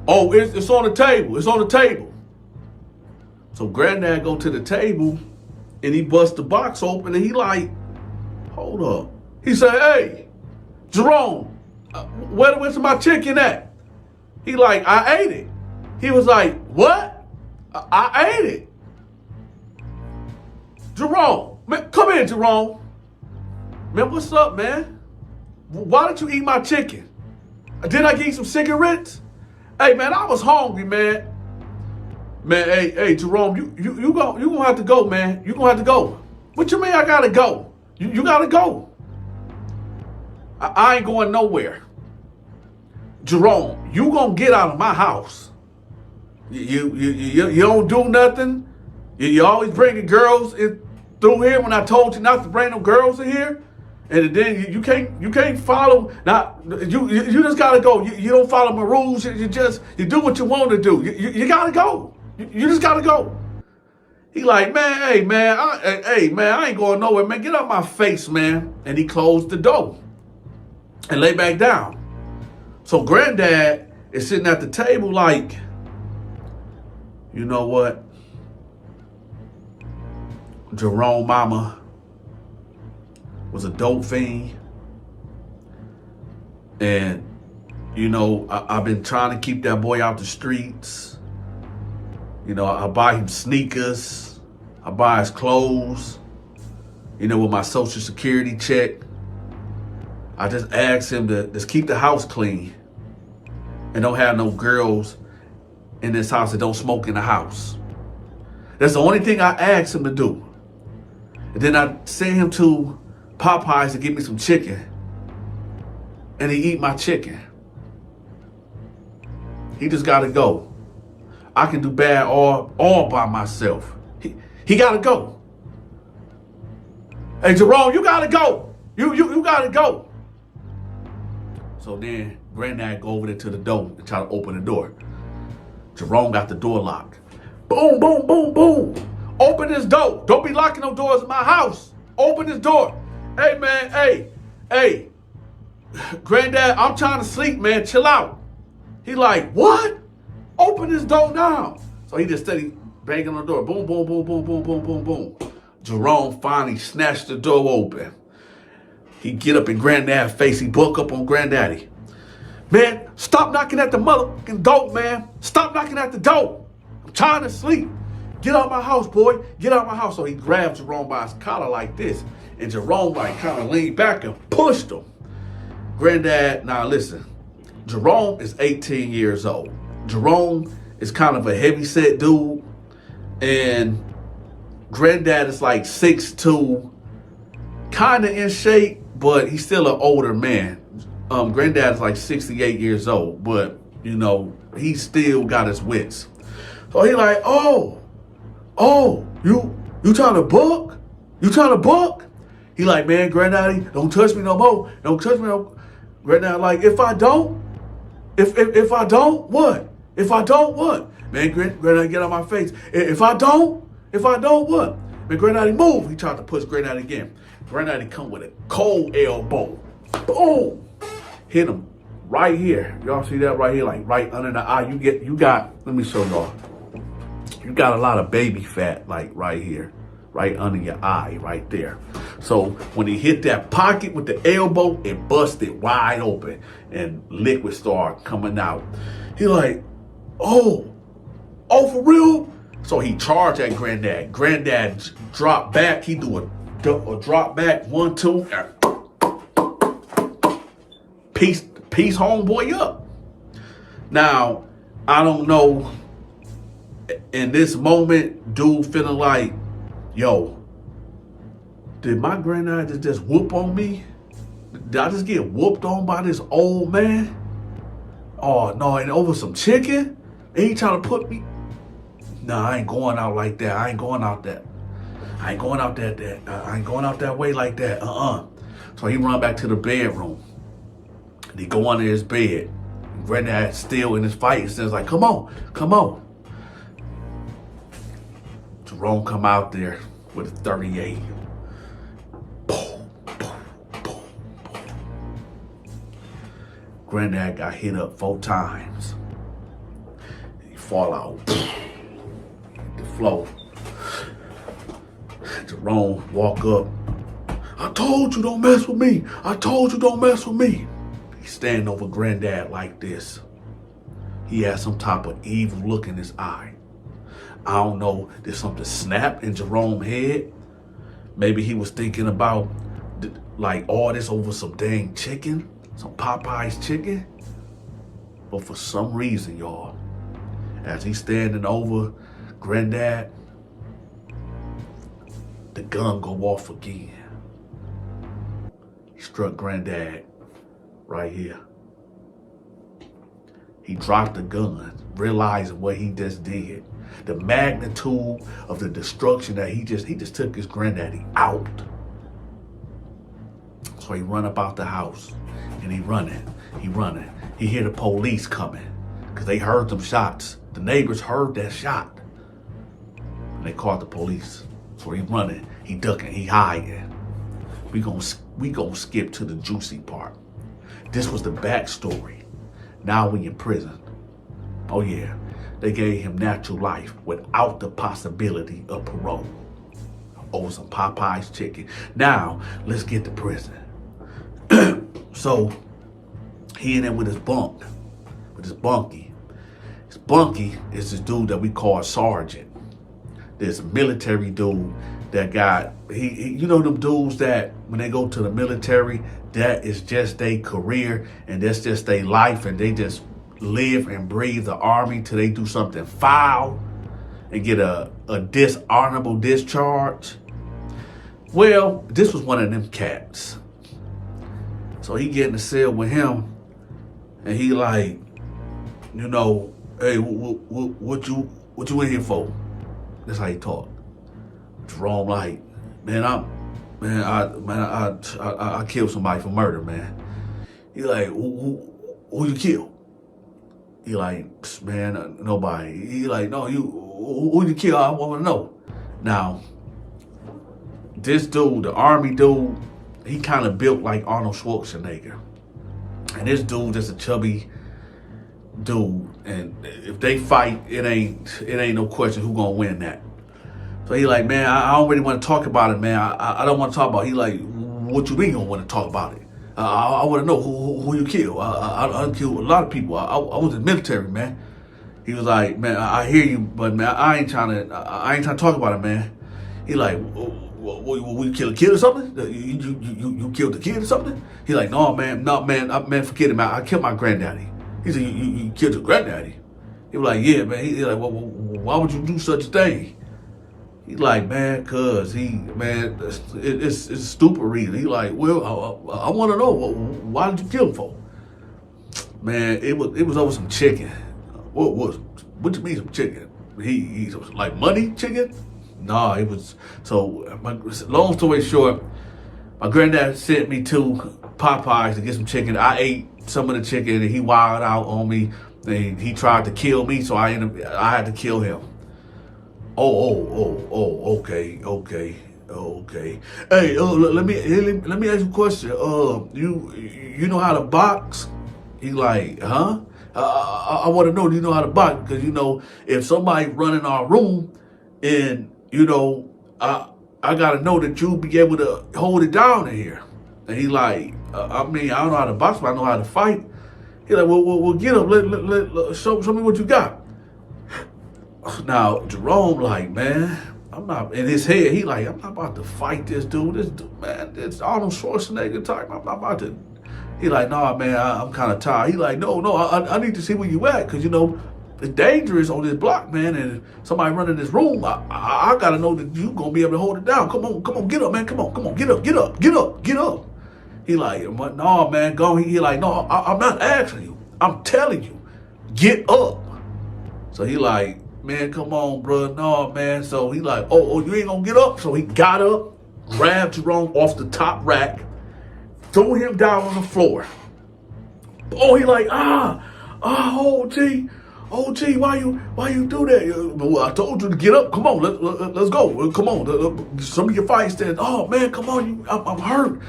Oh, it's on the table. It's on the table. So granddad go to the table and he busts the box open and he like, hold up. He said, hey, Jerome, where's my chicken at? He like, I ate it. He was like, what? I ate it. Jerome, man, come here, Jerome. Man, what's up, man? Why did you eat my chicken? Did I give you some cigarettes? Hey, man, I was hungry, man. Man, hey, Jerome, you gonna have to go, man. You gonna have to go. What you mean I gotta go? You gotta go. I ain't going nowhere. Jerome, you gonna get out of my house. You don't do nothing. You always bringing girls in through here when I told you not to bring no girls in here. And then you can't follow. Now you just gotta go. You don't follow my rules. You do what you want to do. You gotta go. You just gotta go. He like, man, hey, man, I ain't going nowhere, man. Get out my face, man. And he closed the door and lay back down. So granddad is sitting at the table like, you know what? Jerome mama was a dope fiend. And, you know, I've been trying to keep that boy out the streets. You know, I buy him sneakers. I buy his clothes. You know, with my Social Security check. I just ask him to just keep the house clean. And don't have no girls in this house that don't smoke in the house. That's the only thing I ask him to do. And then I send him to Popeyes to get me some chicken. And he eat my chicken. He just gotta go. I can do bad all by myself. He gotta go. Hey Jerome, you gotta go. You gotta go. So then granddad go over there to the door and try to open the door. Jerome got the door locked. Boom, boom, boom, boom. Open this door. Don't be locking no doors in my house. Open this door. Hey man, hey. Granddad, I'm trying to sleep, man. Chill out. He like, what? Open this door now. So he just steady banging on the door. Boom, boom, boom, boom, boom, boom, boom, boom. Jerome finally snatched the door open. He get up in granddad's face. He buck up on granddaddy. Man, stop knocking at the motherfucking door, man. Stop knocking at the door. I'm trying to sleep. Get out my house, boy. Get out my house. So he grabbed Jerome by his collar like this. And Jerome like kind of leaned back and pushed him. Granddad, now listen. Jerome is 18 years old. Jerome is kind of a heavy-set dude, and granddad is like 6'2", kind of in shape, but he's still an older man. Granddad is like 68 years old, but you know he still got his wits. So he like, oh, you trying to buck? You trying to buck? He like, man, granddaddy, don't touch me no more. Don't touch me no more. Granddad like, if I don't, what? If I don't, what? Man, granddaddy, get out my face. If I don't, what? Man, granddaddy, move. He tried to push granddaddy again. Granddaddy come with a cold elbow. Boom. Hit him right here. Y'all see that right here? Like right under the eye. You got, let me show y'all. You got a lot of baby fat like right here. Right under your eye, right there. So when he hit that pocket with the elbow, it busted wide open and liquid started coming out. He like, oh, for real? So he charged at granddad. Granddad dropped back. He do a drop back, 1, 2. Piece homeboy up. Now, I don't know. In this moment, dude feeling like, yo, did my granddad just whoop on me? Did I just get whooped on by this old man? Oh, no, and over some chicken? And he trying to put me? Nah, I ain't going out like that. I ain't going out that way like that. So he run back to the bedroom. And he go under his bed. And granddad still in his fight. He says like, come on. Jerome come out there with a 38. Boom, boom, boom, boom. Granddad got hit up 4 times. He fall out. Hit the floor. Jerome walk up. I told you don't mess with me. He stand over granddad like this. He has some type of evil look in his eye. I don't know, did something snap in Jerome's head? Maybe he was thinking about like all this over some dang chicken, some Popeyes chicken. But for some reason, y'all, as he's standing over granddad, the gun go off again. He struck granddad right here. He dropped the gun, realizing what he just did. The magnitude of the destruction that he just took his granddaddy out. So he run up out the house and he running. He hear the police coming because they heard them shots. The neighbors heard that shot. And they called the police. So he running, he ducking, he hiding. We gonna skip to the juicy part. This was the backstory. Now we in prison. Oh yeah, they gave him natural life without the possibility of parole. Over some Popeye's chicken. Now, let's get to prison. So, he in there with his bunk, with his bunkie. His bunkie is this dude that we call Sergeant. This military dude that got, you know them dudes that when they go to the military, that is just their career and that's just their life and they just live and breathe the army till they do something foul and get a dishonorable discharge. Well, this was one of them cats. So he get in the cell with him and he like, you know, hey, what you in here for? That's how he talk. Jerome like, I killed somebody for murder, man. He like, who you kill? He like, man, nobody. He like, no, who you kill? I want to know. Now, this dude, the army dude, he kind of built like Arnold Schwarzenegger. And this dude just a chubby dude. And if they fight, it ain't no question who gonna win that. So he like, man, I don't really want to talk about it, man. I don't want to talk about it. He like, what you mean you don't want to talk about it? I want to know who you killed. I killed a lot of people. I was in the military, man. He was like, man, I hear you, but man, I ain't trying to talk about it, man. He like, will you kill a kid or something? You killed the kid or something? He like, no, man, forget it, man. I killed my granddaddy. He said, you killed your granddaddy? He was like, yeah, man. He like, well, why would you do such a thing? He like, man, cause it's a stupid reason. He like, well, I want to know, why did you kill him for? Man, it was over some chicken. What you mean some chicken? He was like money chicken? Nah, it was, so long story short, my granddad sent me to Popeyes to get some chicken. I ate some of the chicken and he wilded out on me. And he tried to kill me, so I had to kill him. Okay. Hey, let me ask you a question. You know how to box? He like, huh? I want to know, do you know how to box? Because, you know, if somebody run in our room and, you know, I got to know that you'll be able to hold it down in here. And he like, I don't know how to box, but I know how to fight. He like, well get up. Show me what you got. Now, Jerome like, man, I'm not, in his head, he like, I'm not about to fight this dude. This dude, man, it's Arnold Schwarzenegger type. I'm not about to. He like, nah, man, I'm kind of tired. He like, no, I need to see where you at. Because, you know, it's dangerous on this block, man. And if somebody running this room, I got to know that you going to be able to hold it down. Come on, get up, man. Come on, get up. He like, no, man, go. He like, no, I'm not asking you. I'm telling you, get up. So he like, man, come on, bro. No, man. So he like, oh, you ain't gonna get up? So he got up, grabbed Jerome off the top rack, threw him down on the floor. Oh, he like, OG, why you do that? Well, I told you to get up. Come on, let's go. Come on, some of your fight stands. Oh man, come on, I'm hurt.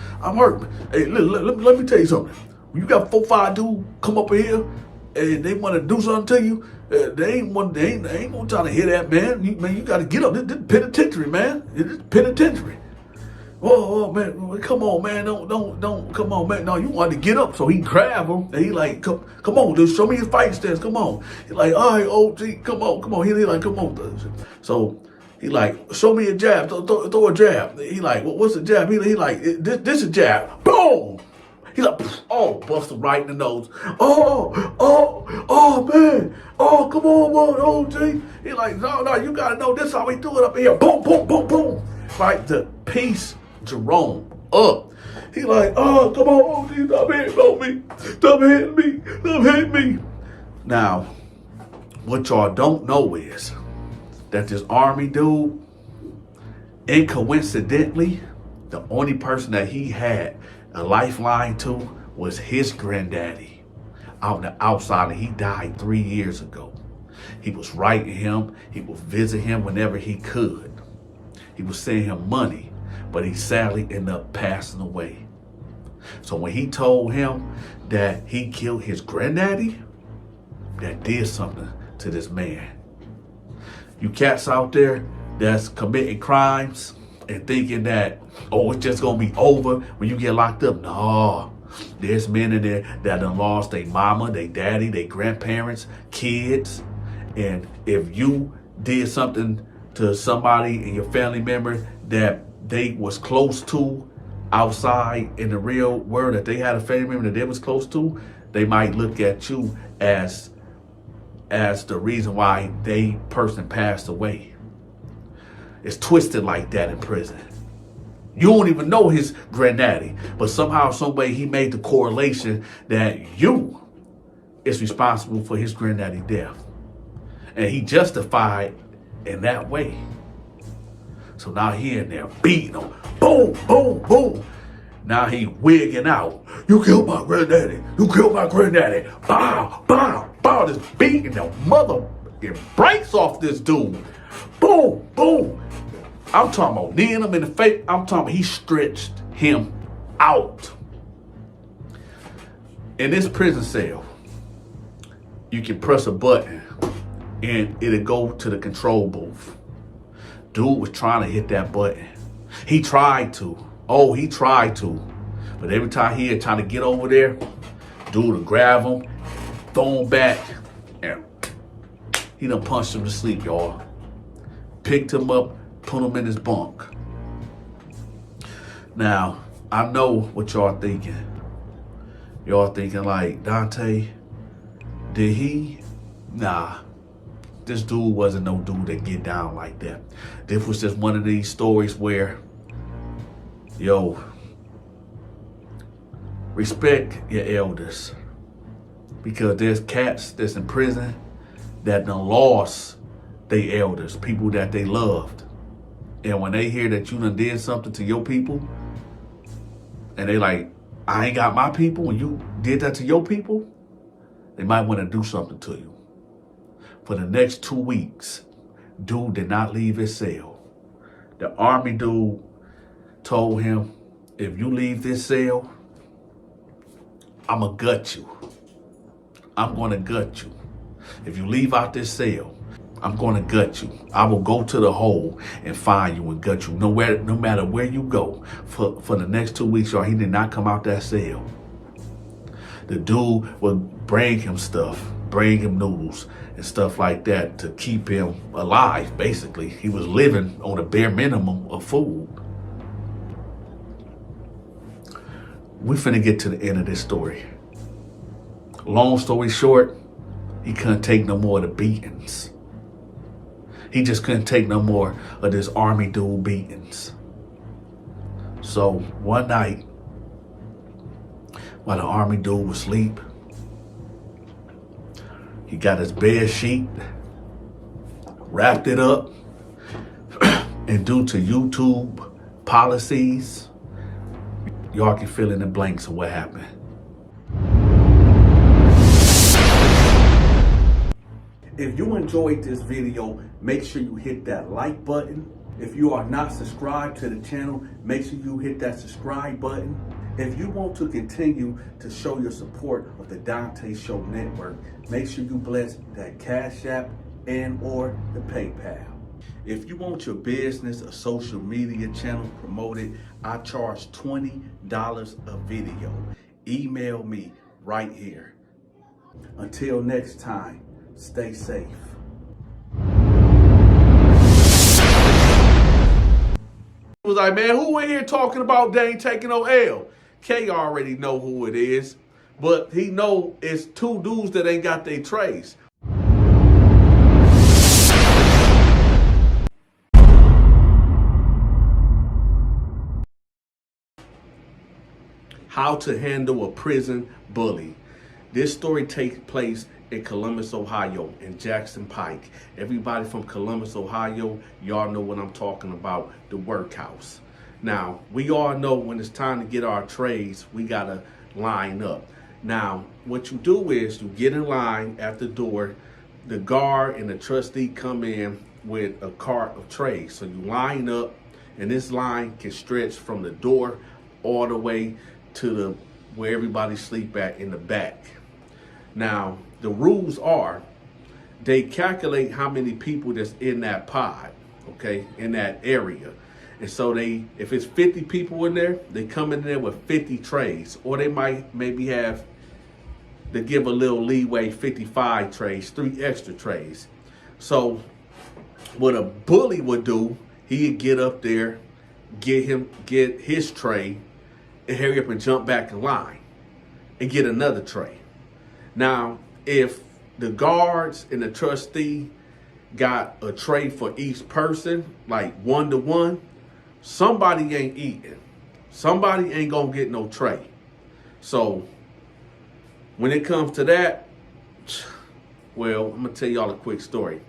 Hey, let me tell you something. When you got 4-5 dudes come up in here and they want to do something to you, they ain't gonna try to hear that, man. You got to get up. This penitentiary, man. It's penitentiary. Oh man, come on, man. Don't come on, man. No, you want to get up. So he grabbed him and he like, come on, just show me his fight stance. Come on. He like, all right, OG, come on. He like, come on. So he like, show me a jab. Throw a jab. He like, what's a jab? He like, this is a jab. Boom. He like, busts him right in the nose. Oh, man. Oh, come on, OG. He like, no, you got to know this how we do it up here. Boom, boom, boom, boom. Right, to piece Jerome up. He like, oh, come on, OG, stop hitting me. Now, what y'all don't know is that this army dude, incoincidentally, the only person that he had a lifeline to was his granddaddy out on the outside, and he died 3 years ago. He was writing him. He would visit him whenever he could. He was sending him money, but he sadly ended up passing away. So when he told him that he killed his granddaddy, that did something to this man. You cats out there that's committing crimes and thinking that, oh, it's just gonna be over when you get locked up. No, there's men in there that done lost their mama, their daddy, their grandparents, kids. And if you did something to somebody in your family member that they was close to outside in the real world, that they had a family member that they was close to, they might look at you as the reason why they person passed away. It's twisted like that in prison. You don't even know his granddaddy, but somehow, some way, he made the correlation that you is responsible for his granddaddy's death. And he justified in that way. So now he in there beating him. Boom, boom, boom. Now he wigging out. You killed my granddaddy. You killed my granddaddy. Bow, bow, bow. Just beating the mother. It breaks off this dude. Boom, boom. I'm talking about kneeing him in the face. I'm talking about he stretched him out. In this prison cell, you can press a button and it'll go to the control booth. Dude was trying to hit that button. He tried to. Oh, he tried to. But every time he had trying to get over there, dude would grab him, throw him back, and he done punched him to sleep, y'all. Picked him up, put him in his bunk. Now, I know what y'all thinking. Y'all thinking like, Donta, did he? Nah. This dude wasn't no dude that get down like that. This was just one of these stories where, yo, respect your elders. Because there's cats that's in prison that done lost their elders, people that they loved. And when they hear that you done did something to your people, and they like, I ain't got my people, when you did that to your people, they might want to do something to you. For the next 2 weeks, dude did not leave his cell. The army dude told him, if you leave this cell, I'ma gut you. I'm gonna gut you. If you leave out this cell, I'm gonna gut you. I will go to the hole and find you and gut you. No matter where you go. For the next 2 weeks, y'all, he did not come out that cell. The dude would bring him stuff, bring him noodles and stuff like that to keep him alive, basically. He was living on a bare minimum of food. We finna get to the end of this story. Long story short, he couldn't take no more of the beatings. He just couldn't take no more of this army dude beatings. So one night, while the army dude was asleep, he got his bed sheet, wrapped it up, and due to YouTube policies, y'all can fill in the blanks of what happened. If you enjoyed this video, make sure you hit that like button. If you are not subscribed to the channel, make sure you hit that subscribe button. If you want to continue to show your support of the Donta Show Network, make sure you bless that Cash App and or the PayPal. If you want your business or social media channel promoted, I charge $20 a video. Email me right here. Until next time, stay safe. He was like, man, who in here talking about they ain't taking no L? K already know who it is, but he know it's two dudes that ain't got their trays. How to handle a prison bully. This story takes place in Columbus, Ohio, in Jackson Pike. Everybody from Columbus, Ohio, y'all know what I'm talking about, the workhouse. Now, we all know when it's time to get our trays, we gotta line up. Now, what you do is you get in line at the door. the guard and the trustee come in with a cart of trays. So you line up, and this line can stretch from the door all the way to the where everybody sleep at in the back. Now, the rules are they calculate how many people that's in that pod, okay, in that area. And so if it's 50 people in there, they come in there with 50 trays, or they might maybe have to give a little leeway, 55 trays, 3 extra trays. So what a bully would do, he'd get up there, get his tray, and hurry up and jump back in line and get another tray. Now, if the guards and the trustee got a tray for each person, like 1-to-1, somebody ain't eating. Somebody ain't gonna get no tray. So when it comes to that, well, I'm gonna tell y'all a quick story.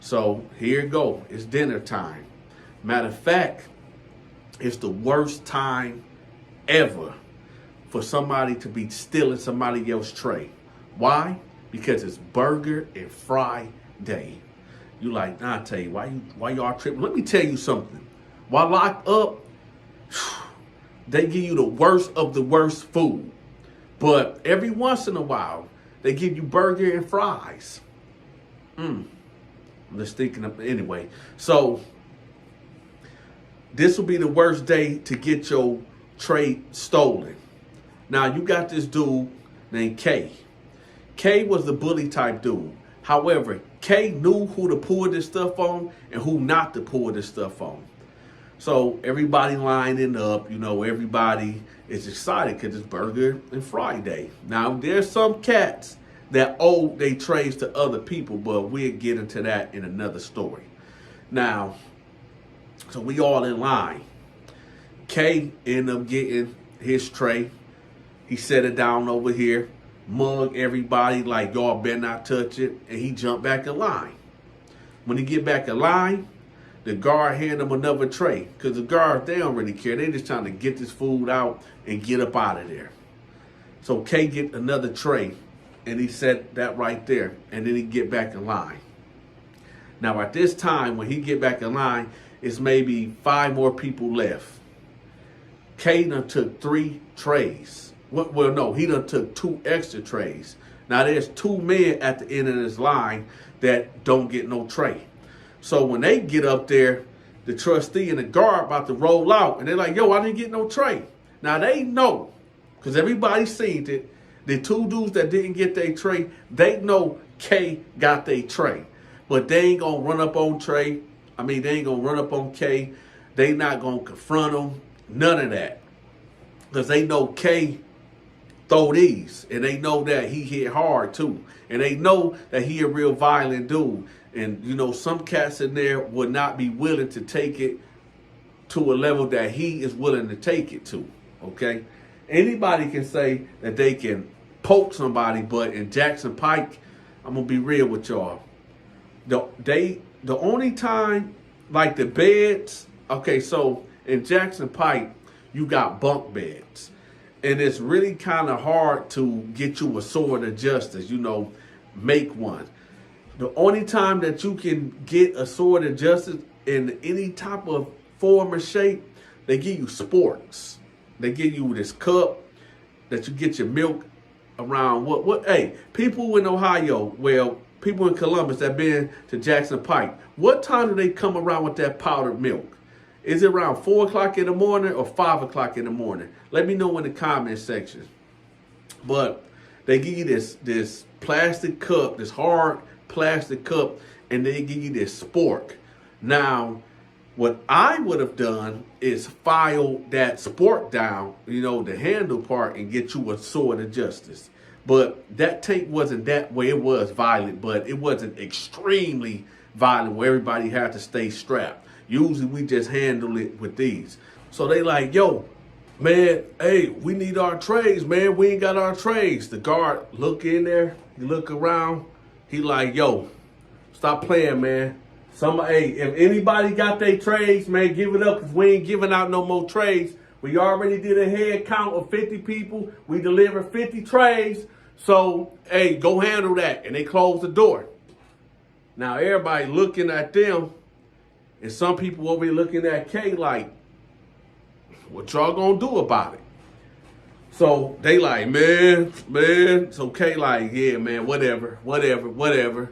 So here it go. It's dinner time. Matter of fact, it's the worst time ever for somebody to be stealing somebody else's tray. Why? Because it's burger and fry day. You like, nah, I tell you, why y'all tripping? Let me tell you something. While locked up, they give you the worst of the worst food. But every once in a while, they give you burger and fries. I'm just thinking of, anyway. So this will be the worst day to get your tray stolen. Now, you got this dude named K. K was the bully type dude. However, K knew who to pull this stuff on and who not to pull this stuff on. So everybody lining up, everybody is excited because it's burger and fry day. Now, there's some cats that owe their trays to other people, but we'll get into that in another story. Now, so we all in line. K ended up getting his tray. He set it down over here, mug everybody like y'all better not touch it, and he jumped back in line. When he get back in line, the guard hand him another tray, because the guards, they don't really care. They just trying to get this food out and get up out of there. So K get another tray, and he set that right there, and then he get back in line. Now at this time, when he get back in line, it's maybe 5 more people left. K done took 3 trays. Well, no, he done took 2 extra trays. Now there's 2 men at the end of this line that don't get no tray. So when they get up there, the trustee and the guard about to roll out, and they're like, yo, I didn't get no tray. Now they know, because everybody seen it, the 2 dudes that didn't get their tray, they know K got their tray. But they ain't gonna run up on Trey. They ain't gonna run up on K. They not gonna confront him. None of that. Because they know K throw these. And they know that he hit hard too. And they know that he a real violent dude. And, some cats in there would not be willing to take it to a level that he is willing to take it to, okay? Anybody can say that they can poke somebody, but in Jackson Pike, I'm going to be real with y'all. The only time, like the beds, okay, so in Jackson Pike, you got bunk beds. And it's really kind of hard to get you a sword of justice, make one. The only time that you can get a sword of justice in any type of form or shape, they give you sporks. They give you this cup that you get your milk around. Hey, people in Ohio, people in Columbus that been to Jackson Pike, what time do they come around with that powdered milk? Is it around 4 o'clock in the morning or 5 o'clock in the morning? Let me know in the comment section. But they give you this plastic cup, this hard plastic cup, and they give you this spork. Now, what I would have done is file that spork down, the handle part, and get you a sword of justice. But that tape wasn't that way. It was violent, but it wasn't extremely violent where everybody had to stay strapped. Usually we just handle it with these. So they like, yo, man, hey, we need our trays, man. We ain't got our trays. The guard look in there, he look around. He like, yo, stop playing, man. If anybody got their trays, man, give it up, because we ain't giving out no more trays. We already did a head count of 50 people. We delivered 50 trays. So, hey, go handle that. And they closed the door. Now everybody looking at them, and some people over here looking at Kay like, what y'all gonna do about it? So they like, man. So Kay like, yeah, man, whatever.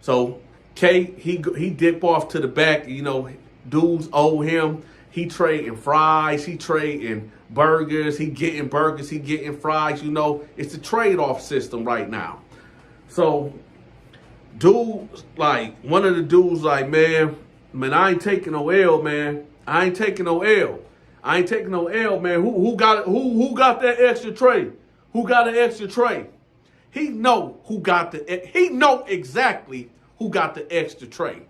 So Kay, he dip off to the back. You know, dudes owe him. He trading fries. He trading burgers. He getting burgers. He getting fries. You know, it's a trade-off system right now. So dudes, like, one of the dudes like, man, I ain't taking no L, man. I ain't taking no L, man. Who got that extra tray? Who got an extra tray? He know exactly who got the extra tray.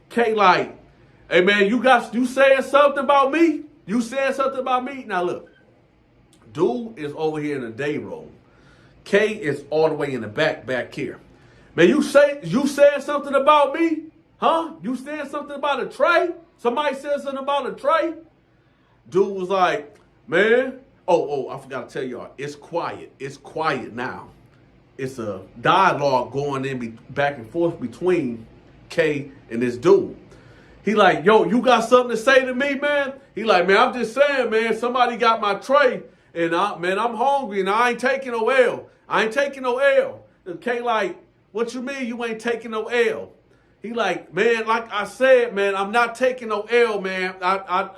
Kay like, hey man, you saying something about me? You saying something about me? Now look, dude is over here in the day room. Kay is all the way in the back here. Man, you said something about me? Huh? You said something about a tray? Somebody said something about a tray? Dude was like, man, oh, I forgot to tell y'all, it's quiet. It's quiet now. It's a dialogue going in back and forth between Kay and this dude. He like, yo, you got something to say to me, man? He like, man, I'm just saying, man, somebody got my tray, and I'm hungry, and I ain't taking no L. And Kay like, what you mean you ain't taking no L? He like, man, like I said, man, I'm not taking no L, man. I'm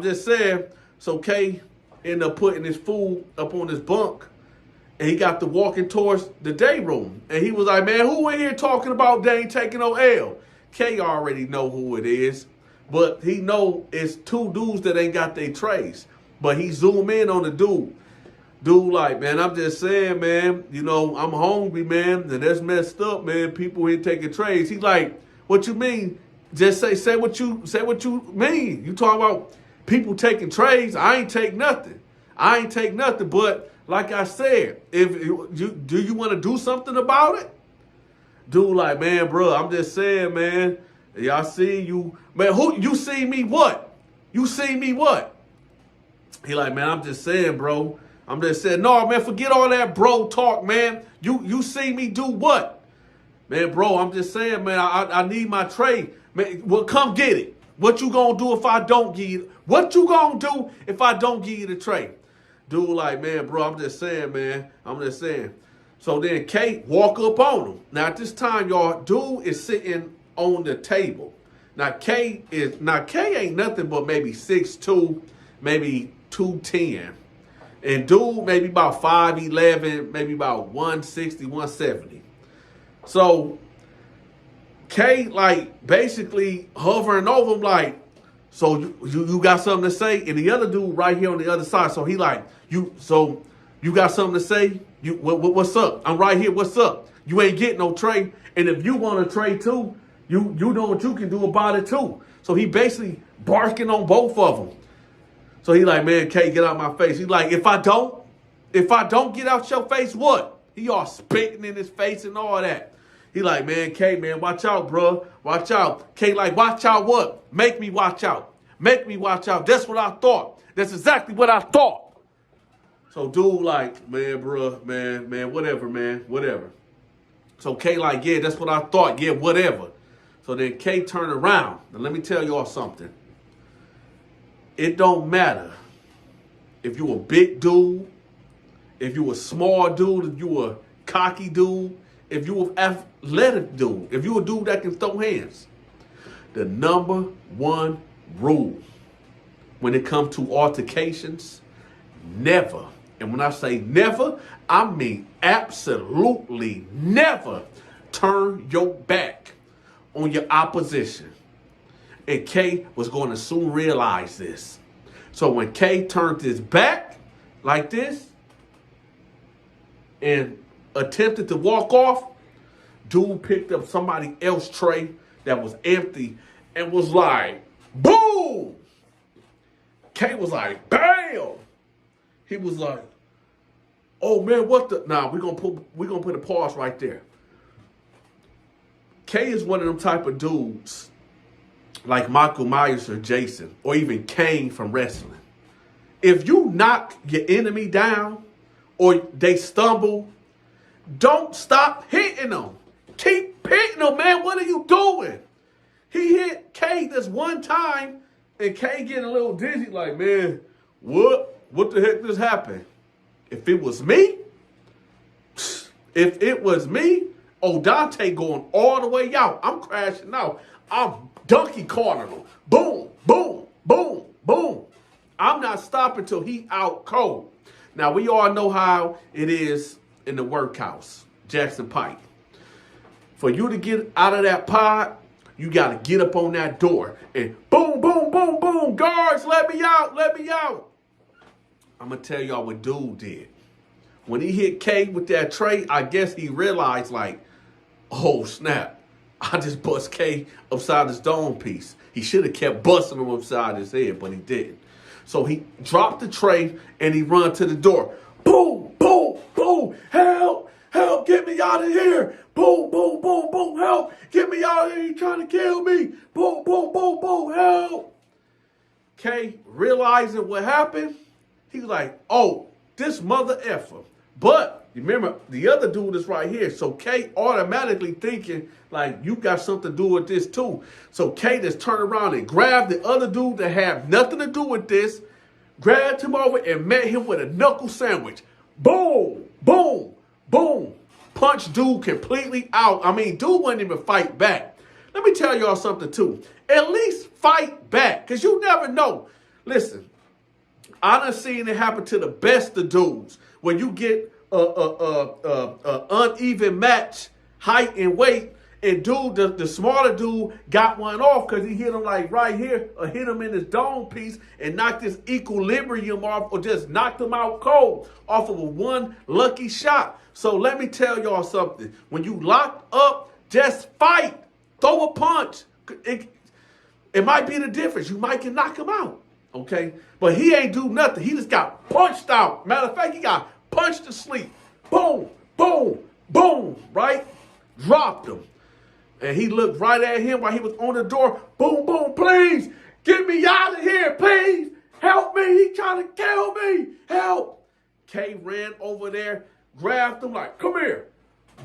just saying. So Kay ended up putting his food up on his bunk, and he got to walking towards the day room. And he was like, man, who in here talking about they ain't taking no L? Kay already know who it is, but he know it's two dudes that ain't got their trays. But he zoom in on the dude. Dude like, man, I'm just saying, man, you know, I'm hungry, man, and that's messed up, man. People ain't taking trays. He like, what you mean? Just say what you mean. You talking about people taking trays? I ain't take nothing. But like I said, if do you want to do something about it? Dude like, man, bro, I'm just saying, man. Y'all see you, man. Who you see me? What? You see me? What? He like, man, I'm just saying, bro. I'm just saying, no, man, forget all that bro talk, man. You see me do what? Man, bro, I'm just saying, man, I need my tray. Man, well, come get it. What you gonna do if I don't give you? What you gonna do if I don't give you the tray? Dude like, man, bro, I'm just saying, man. So then Kay walk up on him. Now at this time, y'all, dude is sitting on the table. Now Kay ain't nothing but maybe 6'2", maybe 210. And dude maybe about 5'11", maybe about 160, 170. So Kay like basically hovering over him like, so you got something to say? And the other dude right here on the other side, so he like, you got something to say? What's up? I'm right here. What's up? You ain't getting no tray. And if you want a tray too, you know what you can do about it too. So he basically barking on both of them. So he like, man, Kay, get out my face. He like, if I don't get out your face, what? He all spitting in his face and all that. He like, man, Kay, man, watch out, bro. Watch out. Kay like, watch out what? Make me watch out. That's what I thought. That's exactly what I thought. So dude like, man, bro, man, whatever. So Kay like, yeah, that's what I thought. Yeah, whatever. So then Kay turned around. Now let me tell y'all something. It don't matter if you a big dude, if you a small dude, if you a cocky dude, if you an athletic dude, if you a dude that can throw hands. The number one rule when it comes to altercations, never, and when I say never, I mean absolutely never turn your back on your opposition. And Kay was going to soon realize this. So when Kay turned his back like this and attempted to walk off, dude picked up somebody else's tray that was empty and was like, boom! Kay was like, bam! He was like, oh man, what the? Nah, we're gonna put a pause right there. Kay is one of them type of dudes like Michael Myers or Jason, or even Kane from wrestling. If you knock your enemy down or they stumble, don't stop hitting them. Keep hitting him, man. What are you doing? He hit K this one time, and K getting a little dizzy, like, man, what the heck just happened? If it was me, oh, Donta going all the way out. I'm crashing out. I'm donkey cornering him. Boom, boom, boom, boom. I'm not stopping till he out cold. Now, we all know how it is in the workhouse, Jackson Pike. For you to get out of that pod, you got to get up on that door and boom, boom, boom, boom. Guards, let me out, let me out. I'm going to tell y'all what dude did. When he hit K with that tray, I guess he realized, like, oh, snap. I just bust K upside his dome piece. He should have kept busting him upside his head, but he didn't. So he dropped the tray and he run to the door. Boom, boom, boom. Help, help, get me out of here. Boom, boom, boom, boom, help. Get me out of here. He's trying to kill me. Boom, boom, boom, boom, help. K, realizing what happened, he was like, oh, this mother effer. But remember, the other dude is right here. So K automatically thinking, like, you got something to do with this too. So K just turned around and grabbed the other dude that had nothing to do with this, grabbed him over and met him with a knuckle sandwich. Boom, boom, boom. Punch dude completely out. I mean, dude wouldn't even fight back. Let me tell y'all something too. At least fight back, because you never know. Listen, I done seen it happen to the best of dudes. When you get a uneven match, height and weight, and dude, the smaller dude got one off because he hit him like right here, or hit him in his dome piece and knocked his equilibrium off, or just knocked him out cold off of a one lucky shot. So let me tell y'all something. When you lock up, just fight. Throw a punch. It might be the difference. You might can knock him out. Okay? But he ain't do nothing. He just got punched out. Matter of fact, he got punched to sleep. Boom, boom, boom, right? Dropped him. And he looked right at him while he was on the door. Boom, boom, please, get me out of here, please. Help me, he trying to kill me. Help. K ran over there, grabbed him like, come here.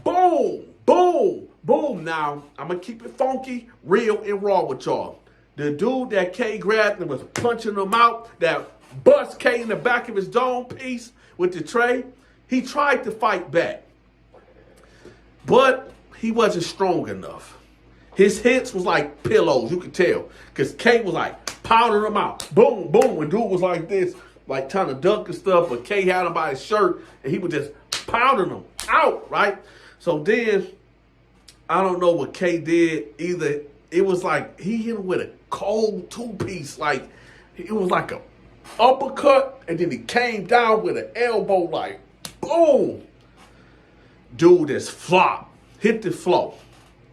Boom, boom, boom. Now, I'm going to keep it funky, real, and raw with y'all. The dude that K grabbed and was punching him out, that bust K in the back of his dome piece with the tray, he tried to fight back. But he wasn't strong enough. His hits was like pillows, you could tell. Because K was like pounding him out. Boom, boom. And dude was like this, like trying to duck and stuff. But K had him by his shirt and he was just pounding him out, right? So then, I don't know what K did either. It was like he hit him with a cold two-piece. Like, it was like a uppercut. And then he came down with an elbow like, boom. Dude just flopped. Hit the floor.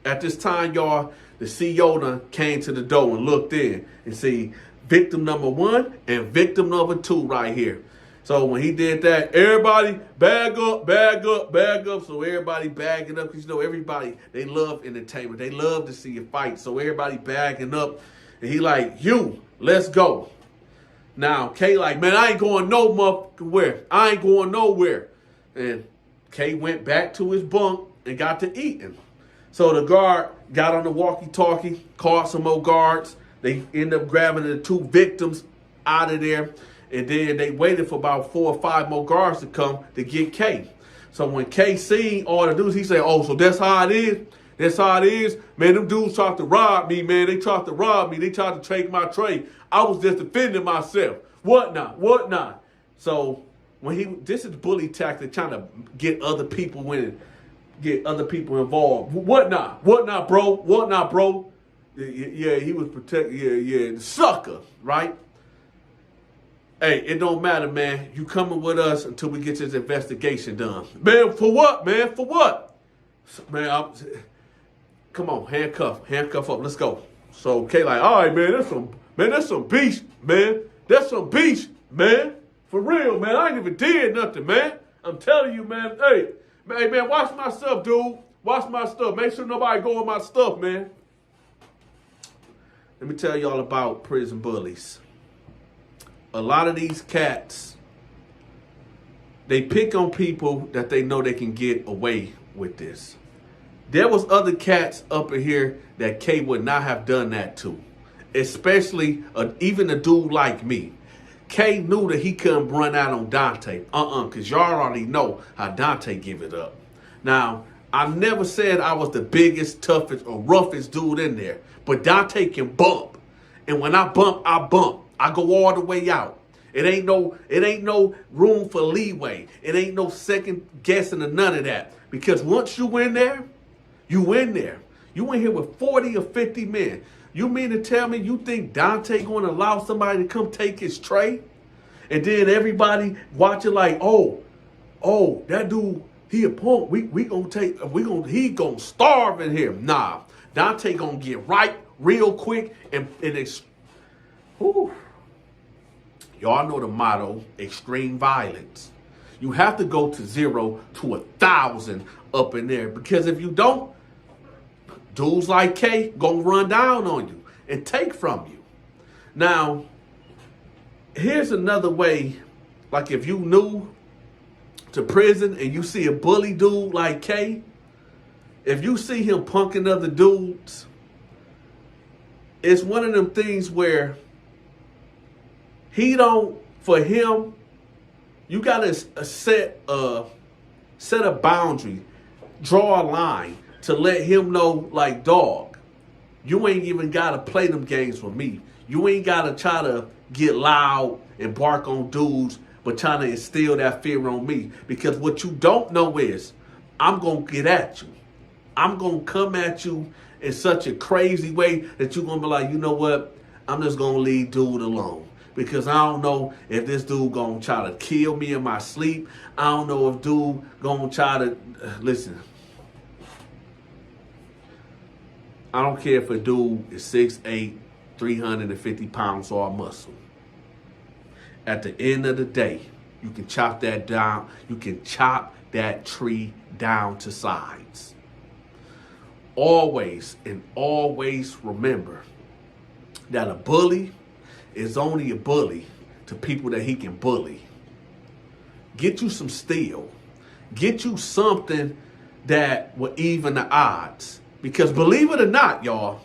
At this time, y'all, the CEO done came to the door and looked in and see victim number 1 and victim number 2 right here. So when he did that, everybody bag up, bag up, bag up. So everybody bagging up, because you know everybody, they love entertainment. They love to see a fight. So everybody bagging up. And he like, you, let's go. Now, K like, man, I ain't going no motherfucking where. I ain't going nowhere. And K went back to his bunk and got to eating. So the guard got on the walkie-talkie, called some more guards. They ended up grabbing the 2 victims out of there. And then they waited for about 4 or 5 more guards to come to get K. So when K seen all the dudes, he said, oh, so that's how it is? That's how it is? Man, them dudes tried to rob me, man. They tried to rob me. They tried to take my tray. I was just defending myself. What not? So when this is bully tactic, trying to get other people involved. What not, bro? What not, bro? Yeah, he was protecting. Yeah, the sucker, right? Hey, it don't matter, man. You coming with us until we get this investigation done. Man, for what, man? For what? Man, come on, handcuff up. Let's go. So K like, all right, man, that's some beast, man. That's some beast, man. For real, man. I ain't even did nothing, man. I'm telling you, man. Hey, man, watch my stuff, dude. Watch my stuff. Make sure nobody go on my stuff, man. Let me tell y'all about prison bullies. A lot of these cats, they pick on people that they know they can get away with this. There was other cats up in here that K would not have done that to. Especially even a dude like me. K knew that he couldn't run out on Donta. Because y'all already know how Donta give it up. Now, I never said I was the biggest, toughest, or roughest dude in there. But Donta can bump. And when I bump, I bump. I go all the way out. It ain't no room for leeway. It ain't no second guessing or none of that. Because once you in there, you in there. You in here with 40 or 50 men. You mean to tell me you think Donta going to allow somebody to come take his tray? And then everybody watching like, oh, that dude, he a punk. He gonna starve in here. Nah, Donta gonna get right real quick whew. Y'all know the motto, extreme violence. You have to go to 0 to 1,000 up in there. Because if you don't, dudes like K gonna run down on you and take from you. Now, here's another way. Like if you new to prison and you see a bully dude like K, if you see him punking other dudes, it's one of them things where for him, you gotta set a boundary, draw a line to let him know, like, dog, you ain't even gotta play them games with me. You ain't gotta try to get loud and bark on dudes, but trying to instill that fear on me. Because what you don't know is, I'm gonna get at you. I'm gonna come at you in such a crazy way that you're gonna be like, you know what? I'm just gonna leave dude alone. Because I don't know if this dude gonna try to kill me in my sleep. I don't know if dude gonna try to, listen. I don't care if a dude is 6'8", 350 pounds or muscle. At the end of the day, you can chop that down. You can chop that tree down to size. Always and always remember that a bully is only a bully to people that he can bully. Get you some steel. Get you something that will even the odds. Because believe it or not, y'all,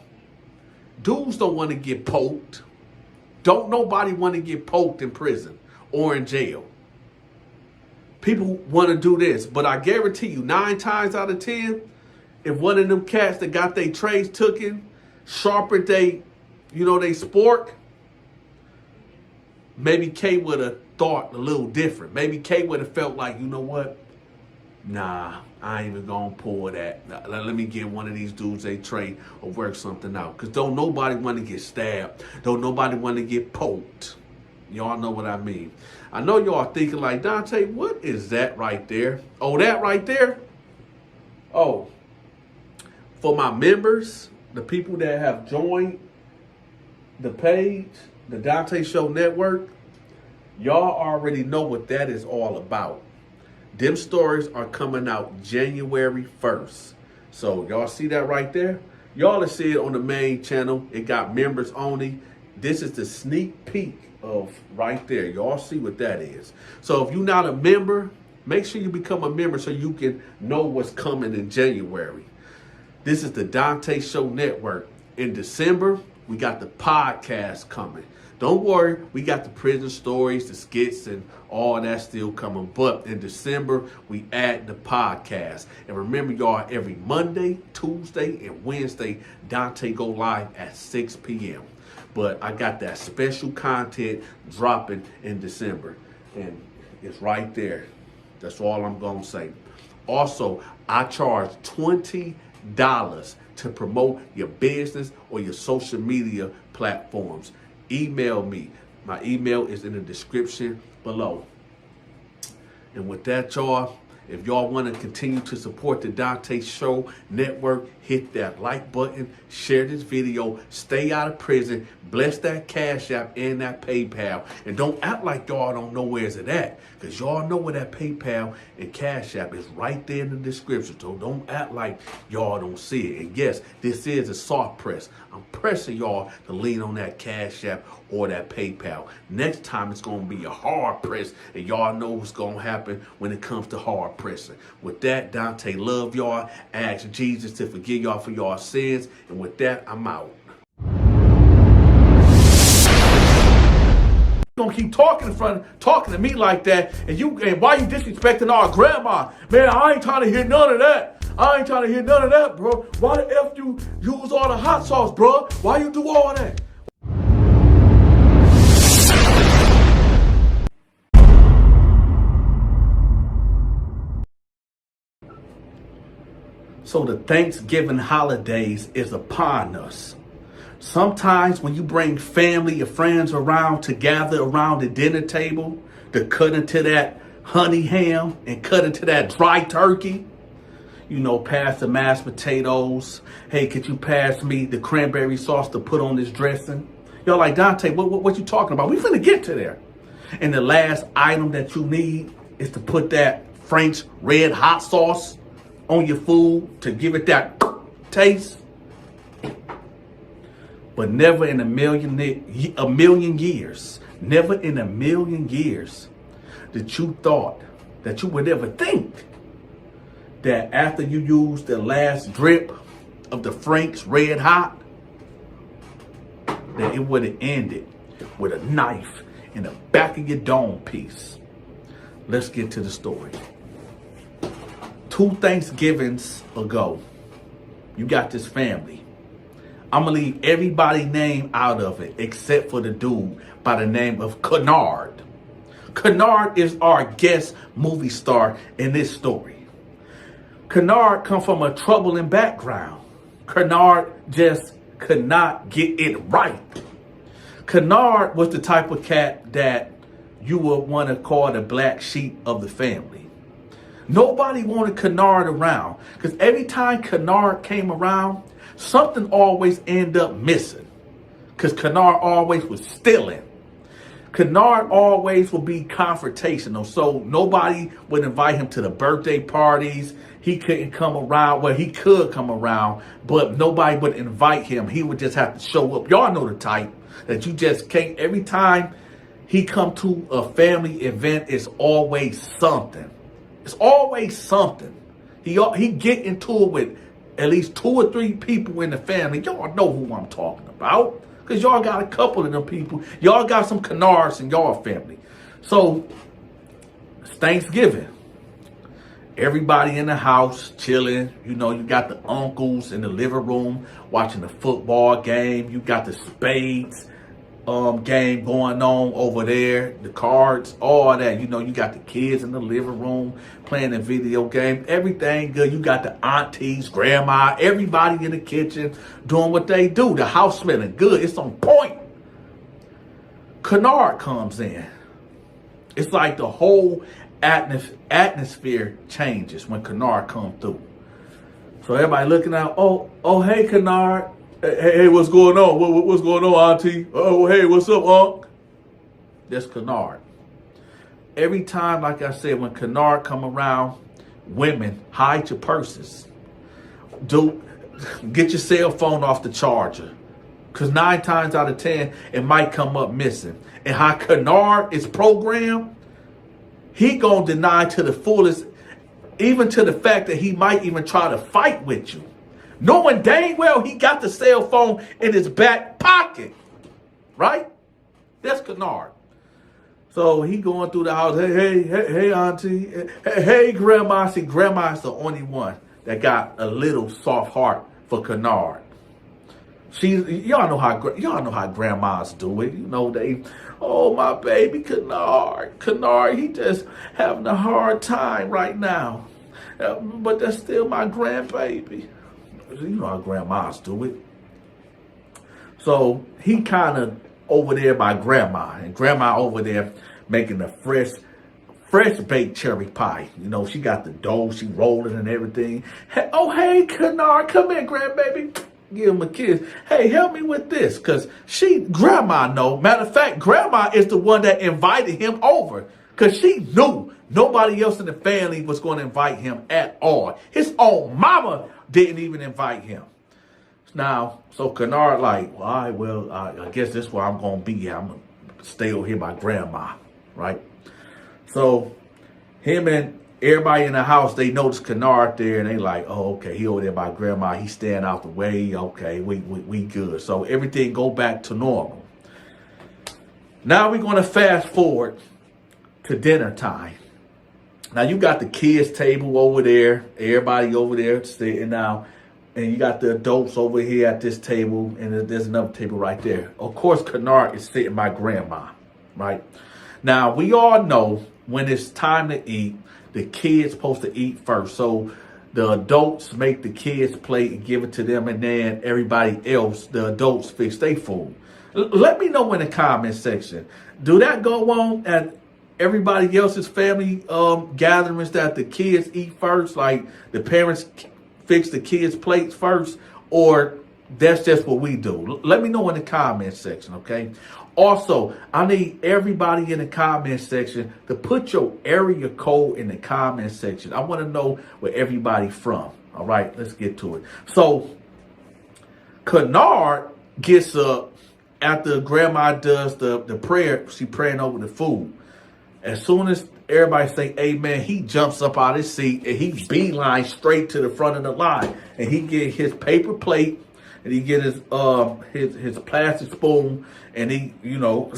dudes don't want to get poked. Don't nobody want to get poked in prison or in jail. People want to do this, but I guarantee you 9 times out of 10, if one of them cats that got their trays tooken, sharpened they spork, maybe K would have thought a little different. Maybe K would have felt like, you know what? Nah, I ain't even gonna pull that. Now, let me get one of these dudes a tray or work something out. Because don't nobody want to get stabbed. Don't nobody want to get poked. Y'all know what I mean. I know y'all thinking like, Donta, what is that right there? Oh, that right there? Oh, for my members, the people that have joined the page, the Donta Show Network, y'all already know what that is all about. Them stories are coming out January 1st. So y'all see that right there? Y'all will see it on the main channel. It got members only. This is the sneak peek of right there. Y'all see what that is. So if you're not a member, make sure you become a member so you can know what's coming in January. This is the Donta Show Network. In December, we got the podcast coming. Don't worry, we got the prison stories, the skits, and all that still coming. But in December, we add the podcast. And remember, y'all, every Monday, Tuesday, and Wednesday, Donta go live at 6 p.m. But I got that special content dropping in December. And it's right there. That's all I'm going to say. Also, I charge $20 to promote your business or your social media platforms. Email me. My email is in the description below. And with that, y'all, if y'all want to continue to support the Donta Show Network, hit that like button, share this video, stay out of prison, bless that Cash App and that PayPal. And don't act like y'all don't know where's it at, because y'all know where that PayPal and Cash App is right there in the description. So don't act like y'all don't see it. And yes, this is a soft press. I'm pressing y'all to lean on that Cash App or that PayPal. Next time it's going to be a hard press, and y'all know what's going to happen when it comes to hard pressing. With that, Dante love y'all. Ask Jesus to forgive y'all for y'all sins. And with that, I'm out. Gonna keep talking to me like that, and why you disrespecting our grandma? Man, I ain't trying to hear none of that. I ain't trying to hear none of that, bro. Why the F you use all the hot sauce, bro? Why you do all that? So the Thanksgiving holidays is upon us. Sometimes when you bring family or friends around to gather around the dinner table to cut into that honey ham and cut into that dry turkey, you know, pass the mashed potatoes. Hey, could you pass me the cranberry sauce to put on this dressing? Y'all like, Dante, what you talking about? We finna get to there. And the last item that you need is to put that Frank's red hot sauce on your food to give it that taste. But never in a million years, never in a million years that you thought, that you would ever think that after you use the last drip of the Frank's Red Hot, that it would have ended with a knife in the back of your dome piece. Let's get to the story. 2 Thanksgivings ago, you got this family. I'm going to leave everybody's name out of it except for the dude by the name of Kennard. Kennard is our guest movie star in this story. Kennard come from a troubling background. Kennard just could not get it right. Kennard was the type of cat that you would want to call the black sheep of the family. Nobody wanted Kennard around because every time Kennard came around, something always ended up missing because Kennard always was stealing. Kennard always would be confrontational, so nobody would invite him to the birthday parties. He couldn't come around. Well, he could come around, but nobody would invite him. He would just have to show up. Y'all know the type that you just can't. Every time he come to a family event, it's always something. It's always something. He get into it with at least 2 or 3 people in the family. Y'all know who I'm talking about. Because y'all got a couple of them people. Y'all got some Kennards in y'all family. So, it's Thanksgiving. Everybody in the house chilling. You know, you got the uncles in the living room watching the football game. You got the spades game going on over there. The cards, all that. You know, you got the kids in the living room playing a video game. Everything good. You got the aunties, grandma, everybody in the kitchen doing what they do. The house smelling good. It's on point. Kennard comes in. It's like the whole atmosphere changes when Kennard comes through. So everybody looking out. Oh, hey, Kennard. Hey, what's going on? What's going on, auntie? Oh, hey, what's up, unc? That's Kennard. Every time, like I said, when Kennard come around, women, hide your purses. Get your cell phone off the charger. Because 9 times out of 10, it might come up missing. And how Kennard is programmed, he gonna deny to the fullest, even to the fact that he might even try to fight with you. Knowing dang well he got the cell phone in his back pocket. Right? That's Kennard. So he going through the house. Hey, auntie. Hey, grandma. See, grandma's the only one that got a little soft heart for Kennard. Y'all know how grandmas do it. You know, oh, my baby Kennard, he just having a hard time right now. But that's still my grandbaby. You know how grandmas do it. So he kind of over there by grandma, and grandma over there making a fresh baked cherry pie. You know, she got the dough, she rolling and everything. Hey, Kennard, come here, grandbaby. Give him a kiss. Hey, help me with this. Because grandma know. Matter of fact, grandma is the one that invited him over. Because she knew nobody else in the family was going to invite him at all. His own mama didn't even invite him. Now, so Kennard like, well, all right, well, I guess this is where I'm going to be. I'm going to stay over here by grandma, right? So him and everybody in the house, they notice Kennard there, and they like, oh, okay, he over there by grandma. He's staying out the way. Okay, we good. So everything go back to normal. Now we're going to fast forward to dinner time. Now you got the kids table over there, everybody over there sitting now, and you got the adults over here at this table, and there's another table right there. Of course, Kennard is sitting by grandma, right? Now we all know when it's time to eat, the kids supposed to eat first. So the adults make the kids' plate and give it to them, and then everybody else, the adults, fix their food. Let me know in the comment section. Do that go on at everybody else's family gatherings that the kids eat first, like the parents fix the kids' plates first, or that's just what we do? Let me know in the comment section, okay? Also, I need everybody in the comment section to put your area code in the comment section. I want to know where everybody from. All right, let's get to it. So, Kennard gets up after grandma does the prayer. She praying over the food. As soon as everybody say amen, he jumps up out of his seat and he beeline straight to the front of the line. And he get his paper plate and he get his plastic spoon, and he, you know,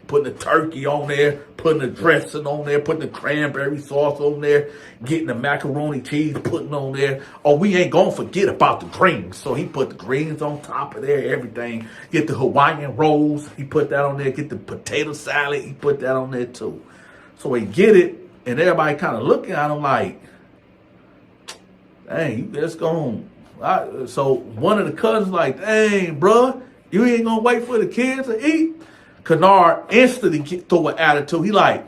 putting the turkey on there, putting the dressing on there, putting the cranberry sauce on there, getting the macaroni cheese, putting on there. Oh, we ain't gonna forget about the greens. So he put the greens on top of there, everything. Get the Hawaiian rolls, he put that on there. Get the potato salad, he put that on there too. So he get it, and everybody kind of looking at him like, dang, you just gonna... So one of the cousins like, dang, bruh, you ain't gonna wait for the kids to eat? Kennard instantly throw an attitude. He like,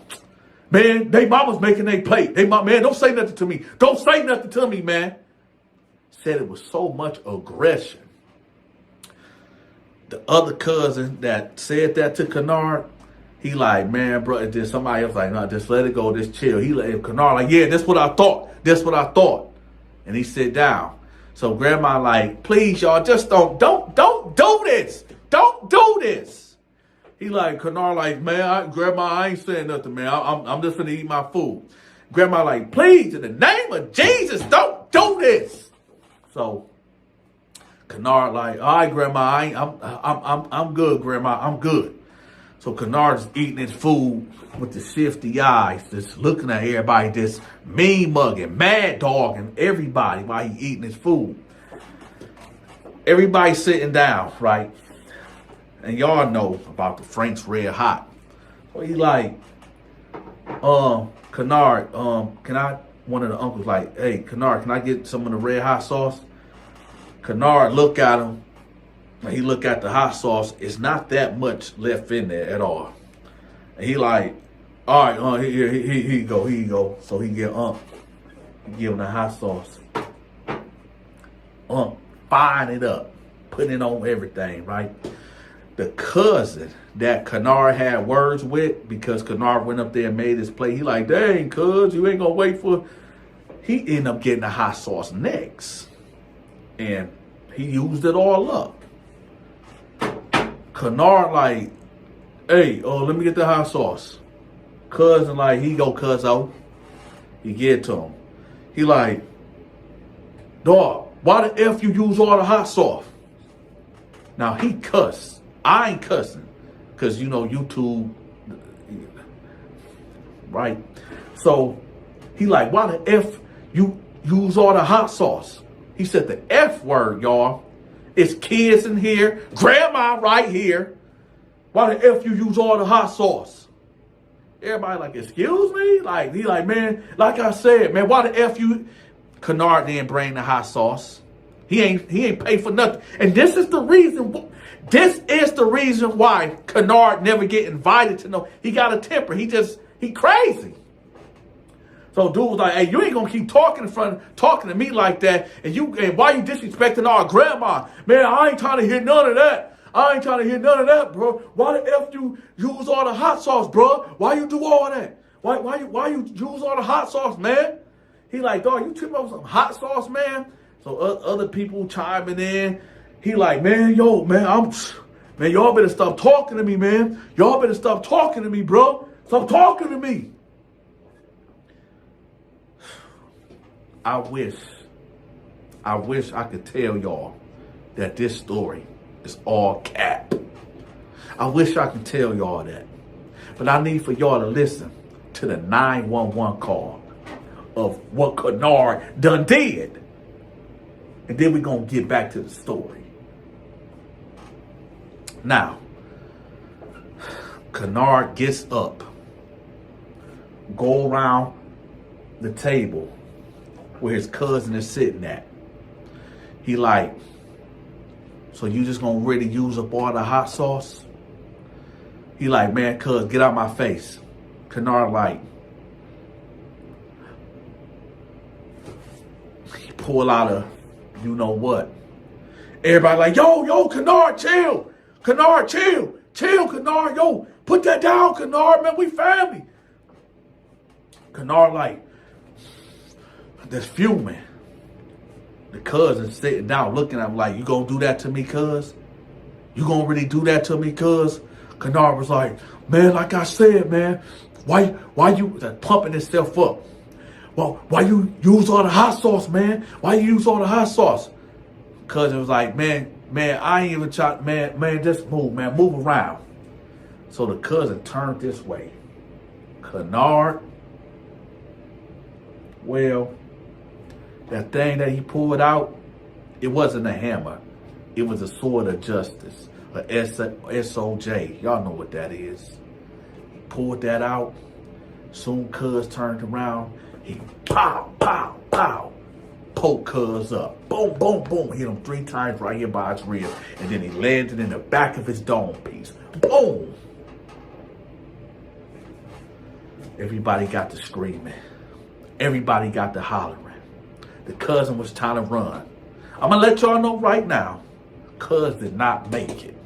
man, they mama's making their plate. Man, don't say nothing to me. Don't say nothing to me, man. Said it with so much aggression. The other cousin that said that to Kennard, he like, man, bro, and then somebody else like, no, just let it go, just chill. He like, Kennard like, yeah, that's what I thought. That's what I thought. And he sit down. So grandma like, please, y'all, just don't do this. Don't do this. He like, Kennard like, man, grandma, I ain't saying nothing, man. I'm just gonna eat my food. Grandma like, please, in the name of Jesus, don't do this. So Kennard like, all right, grandma, I'm good, grandma, I'm good. So Kennard's eating his food with the shifty eyes, just looking at everybody, just mean mugging, mad dogging everybody while he eating his food. Everybody sitting down, right? And y'all know about the Frank's Red Hot. So he like, Kennard, one of the uncles like, hey, Kennard, can I get some of the red hot sauce? Kennard look at him. He look at the hot sauce. It's not that much left in there at all. And he like, all right, here you go. So he give him the hot sauce. Firing it up, putting it on everything, right? The cousin that Kennard had words with, because Kennard went up there and made his plate, he like, dang, cuz, you ain't gonna wait for... He ended up getting the hot sauce next. And he used it all up. Kennard like, hey, let me get the hot sauce. Cousin like, he go, cuzzo. He get it to him. He like, dog, why the F you use all the hot sauce? Now he cussed. I ain't cussing. Because, you know, YouTube, right? So he like, why the F you use all the hot sauce? He said the F word, y'all. It's kids in here, grandma right here. Why the F you use all the hot sauce? Everybody like, excuse me? Like, he like, man, like I said, man, why the F you... Kennard didn't bring the hot sauce. He ain't paid for nothing. And this is the reason why Kennard never get invited to know. He got a temper. He crazy. So dude was like, hey, you ain't gonna keep talking to me like that. And why you disrespecting our grandma? Man, I ain't trying to hear none of that. Bro. Why the F you use all the hot sauce, bro? Why you do all that? Why you use all the hot sauce, man? He like, dog, you tripping over some hot sauce, man? So other people chiming in. He like, man, yo, man, man, y'all better stop talking to me, man. Y'all better stop talking to me, bro. Stop talking to me. I wish I could tell y'all that this story is all cap. I wish I could tell y'all that. But I need for y'all to listen to the 911 call of what Kennard done did. And then we're going to get back to the story. Now, Kennard gets up, go around the table where his cousin is sitting at. He like, so you just gonna really use up all the hot sauce? He like, man, cuz, get out my face. Kennard like, he pull out a, you know what? Everybody like, yo, Kennard, chill. Kennard, chill. Chill, Kennard. Yo, put that down, Kennard, man. We family. Kennard like, that's fuming. The cousin sitting down looking at him like, you gonna do that to me, cuz? You gonna really do that to me, cuz? Kennard was like, man, like I said, man, why you pumping himself up? Well, why you use all the hot sauce, man? Why you use all the hot sauce? Cousin was like, man, I ain't even try, man, just move, man, move around. So the cousin turned this way. Kennard, well, that thing that he pulled out, it wasn't a hammer. It was a sword of justice, a SOJ. Y'all know what that is. He pulled that out. Soon Cuz turned around. He pow, pow, pow. Poke Cuz up. Boom, boom, boom. Hit him 3 times right here by his rib. And then he landed in the back of his dome piece. Boom. Everybody got to screaming. Everybody got to hollering. The cousin was trying to run. I'm going to let y'all know right now, Cuz did not make it.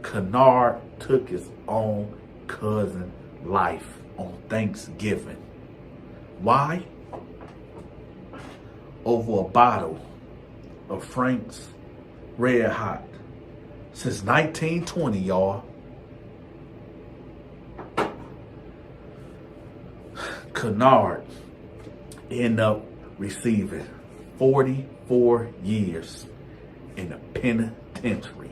Kennard took his own cousin's life on Thanksgiving. Why? Over a bottle of Frank's Red Hot. Since 1920, y'all. Kennard ended up receiving 44 years in the penitentiary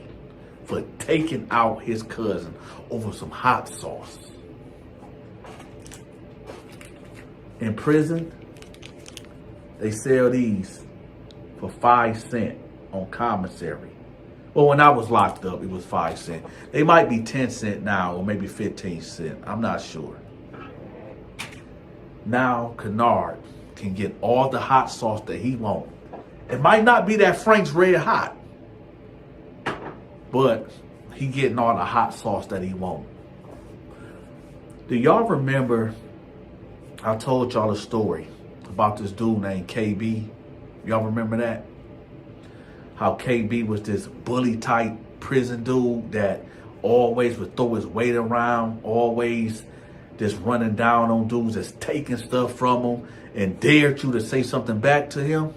for taking out his cousin over some hot sauce. In prison, they sell these for 5 cents on commissary. Well, when I was locked up, it was 5 cents. They might be 10 cents now or maybe 15 cents. I'm not sure. Now, Kennard can get all the hot sauce that he wants. It might not be that Frank's Red Hot, but he getting all the hot sauce that he wants. Do y'all remember I told y'all a story about this dude named KB? Y'all remember that? How KB was this bully type prison dude that always would throw his weight around, always just running down on dudes, just taking stuff from them and dared you to say something back to him.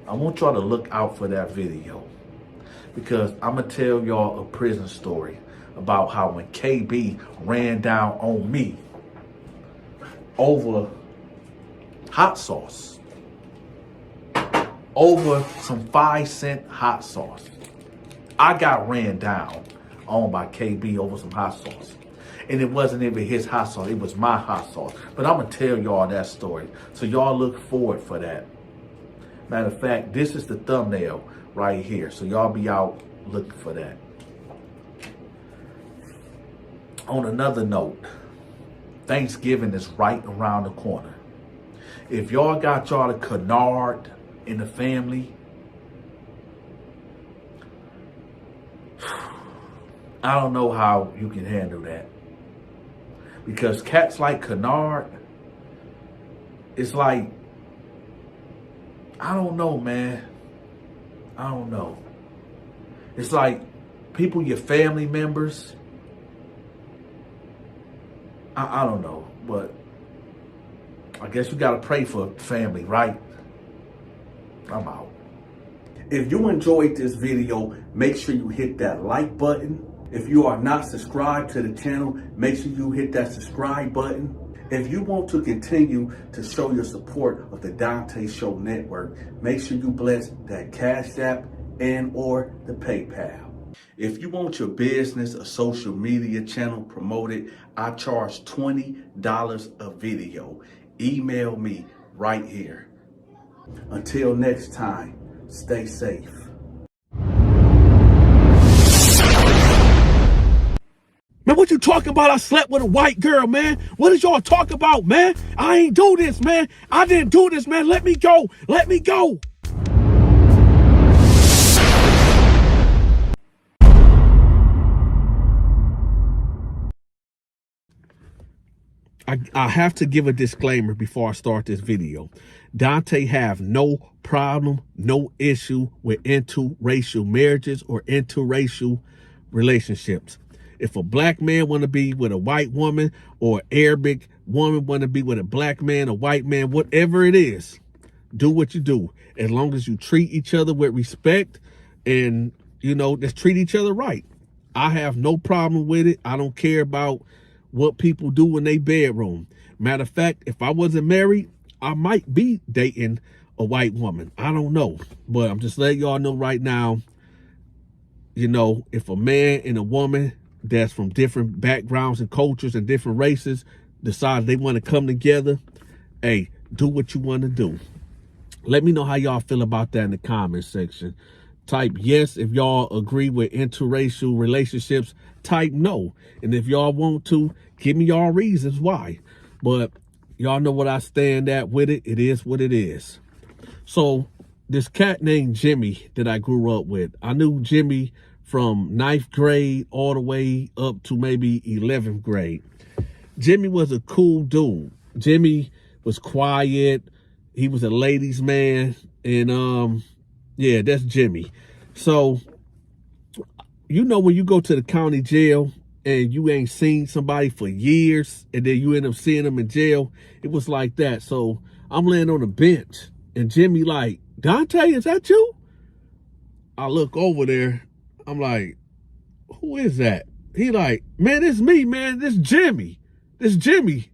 I want y'all to look out for that video because I'm going to tell y'all a prison story about how when KB ran down on me over hot sauce, over some 5 cent hot sauce. I got ran down on by KB over some hot sauce. And it wasn't even his hot sauce, it was my hot sauce. But I'm gonna tell y'all that story. So y'all look forward for that. Matter of fact, this is the thumbnail right here. So y'all be out looking for that. On another note, Thanksgiving is right around the corner. If y'all got y'all a Kennard in the family, I don't know how you can handle that. Because cats like Kennard, it's like, I don't know, man. I don't know. It's like people, your family members, I don't know, but I guess you got to pray for family, right? I'm out. If you enjoyed this video, make sure you hit that like button. If you are not subscribed to the channel, make sure you hit that subscribe button. If you want to continue to show your support of the Donta Show Network, make sure you bless that Cash App and or the PayPal. If you want your business or social media channel promoted, I charge $20 a video. Email me right here. Until next time, stay safe. Man, what you talking about? I slept with a white girl, man. What did y'all talk about, man? I ain't do this, man. I didn't do this, man. Let me go. Let me go. I have to give a disclaimer before I start this video. Donta have no problem, no issue with interracial marriages or interracial relationships. If a black man want to be with a white woman or Arabic woman want to be with a black man, a white man, whatever it is, do what you do. As long as you treat each other with respect and, you know, just treat each other right. I have no problem with it. I don't care about what people do in their bedroom. Matter of fact, if I wasn't married, I might be dating a white woman. I don't know. But I'm just letting y'all know right now, you know, if a man and a woman that's from different backgrounds and cultures and different races decide they want to come together, hey, do what you want to do. Let me know how y'all feel about that in the comment section. Type yes if y'all agree with interracial relationships. Type no. And if y'all want to, give me y'all reasons why. But y'all know what I stand at with it. It is what it is. So this cat named Jimmy that I grew up with, I knew Jimmy from 9th grade all the way up to maybe 11th grade. Jimmy was a cool dude. Jimmy was quiet. He was a ladies' man. And yeah, that's Jimmy. So, you know, when you go to the county jail and you ain't seen somebody for years and then you end up seeing them in jail, it was like that. So I'm laying on the bench and Jimmy like, Donta, is that you? I look over there. I'm like, who is that? He like, man, it's me, man. This Jimmy. This Jimmy.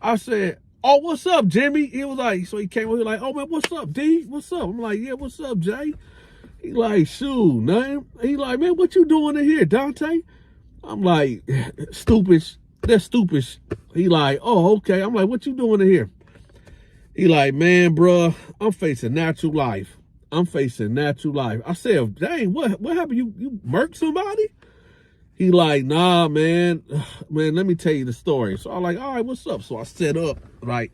I said, oh, what's up, Jimmy? He was like, so he came over like, oh, man, what's up, D? What's up? I'm like, yeah, what's up, Jay? He like, shoot, nothing. He like, man, what you doing in here, Donta? I'm like, stupid. That's stupid. He like, oh, okay. I'm like, what you doing in here? He like, man, bruh, I'm facing natural life. I'm facing natural life. I said, dang, what happened? You murked somebody? He like, nah, man. Man, let me tell you the story. So I'm like, all right, what's up? So I set up, right?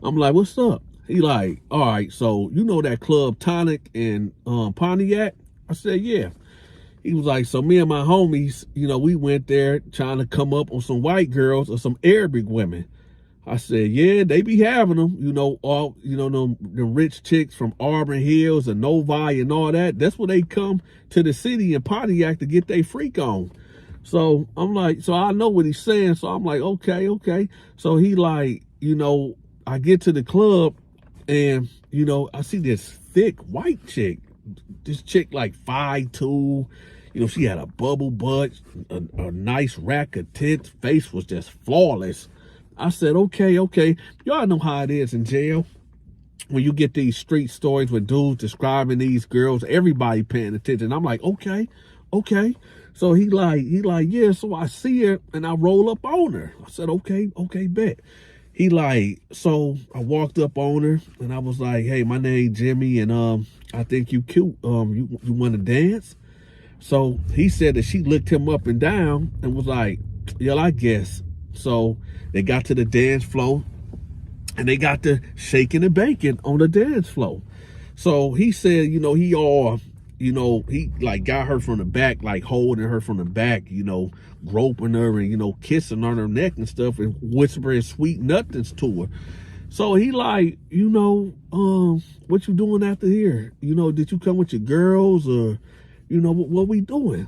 I'm like, what's up? He like, all right, so you know that Club Tonic in Pontiac? I said, yeah. He was like, so me and my homies, you know, we went there trying to come up on some white girls or some Arabic women. I said, yeah, they be having them, you know, all, you know, the rich chicks from Auburn Hills and Novi and all that. That's where they come to the city in Pontiac to get their freak on. So I'm like, so I know what he's saying. So I'm like, okay. So he like, you know, I get to the club and, you know, I see this thick white chick. This chick like 5'2", you know, she had a bubble butt, a nice rack of tits, face was just flawless. I said, okay. Y'all know how it is in jail. When you get these street stories with dudes describing these girls, everybody paying attention. I'm like, okay. So he like, yeah, so I see her and I roll up on her. I said, okay, bet. He like, so I walked up on her and I was like, hey, my name Jimmy and I think you cute. You want to dance? So he said that she looked him up and down and was like, yeah, I guess. So they got to the dance floor and they got to shaking and baking on the dance floor. So he said, you know, he like got her from the back, like holding her from the back, you know, groping her and, you know, kissing on her neck and stuff and whispering sweet nothings to her. So he like, you know, what you doing after here? You know, did you come with your girls or, you know, what we doing?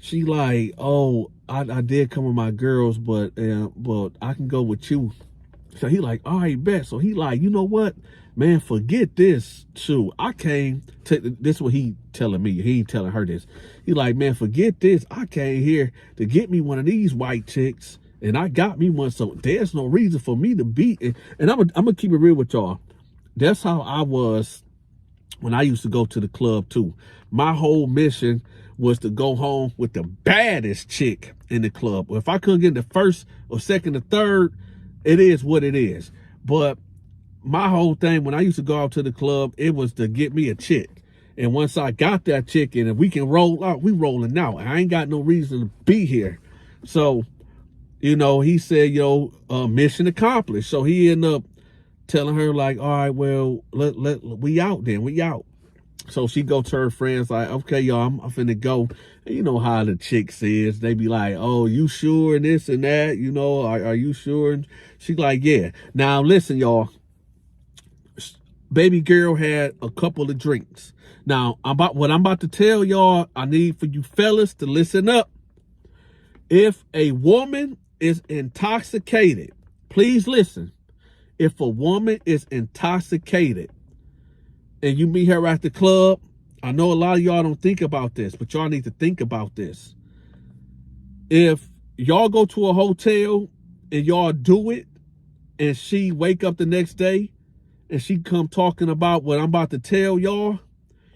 She like, oh, I did come with my girls, but I can go with you. So he like, all right, bet. So he like, you know what, man, forget this. Shoot, I came to, this is what he telling me. He ain't telling her this. He like, man, forget this. I came here to get me one of these white chicks, and I got me one. So there's no reason for me to be. And I'm gonna keep it real with y'all. That's how I was when I used to go to the club too. My whole mission was to go home with the baddest chick in the club. If I couldn't get the first or second or third, it is what it is. But my whole thing when I used to go out to the club, it was to get me a chick. And once I got that chick, and if we can roll out, we rolling out. I ain't got no reason to be here. So, you know, he said, mission accomplished. So he ended up telling her like, all right, well, we out then, we out. So she go to her friends like, okay, y'all, I'm finna go. And you know how the chicks is. They be like, oh, you sure, and this and that, are you sure? And she like, yeah. Now, listen, y'all. Baby girl had a couple of drinks. Now, what I'm about to tell y'all, I need for you fellas to listen up. If a woman is intoxicated, please listen. If a woman is intoxicated, and you meet her at the club, I know a lot of y'all don't think about this, but y'all need to think about this. If y'all go to a hotel and y'all do it, and she wake up the next day and she come talking about what I'm about to tell y'all,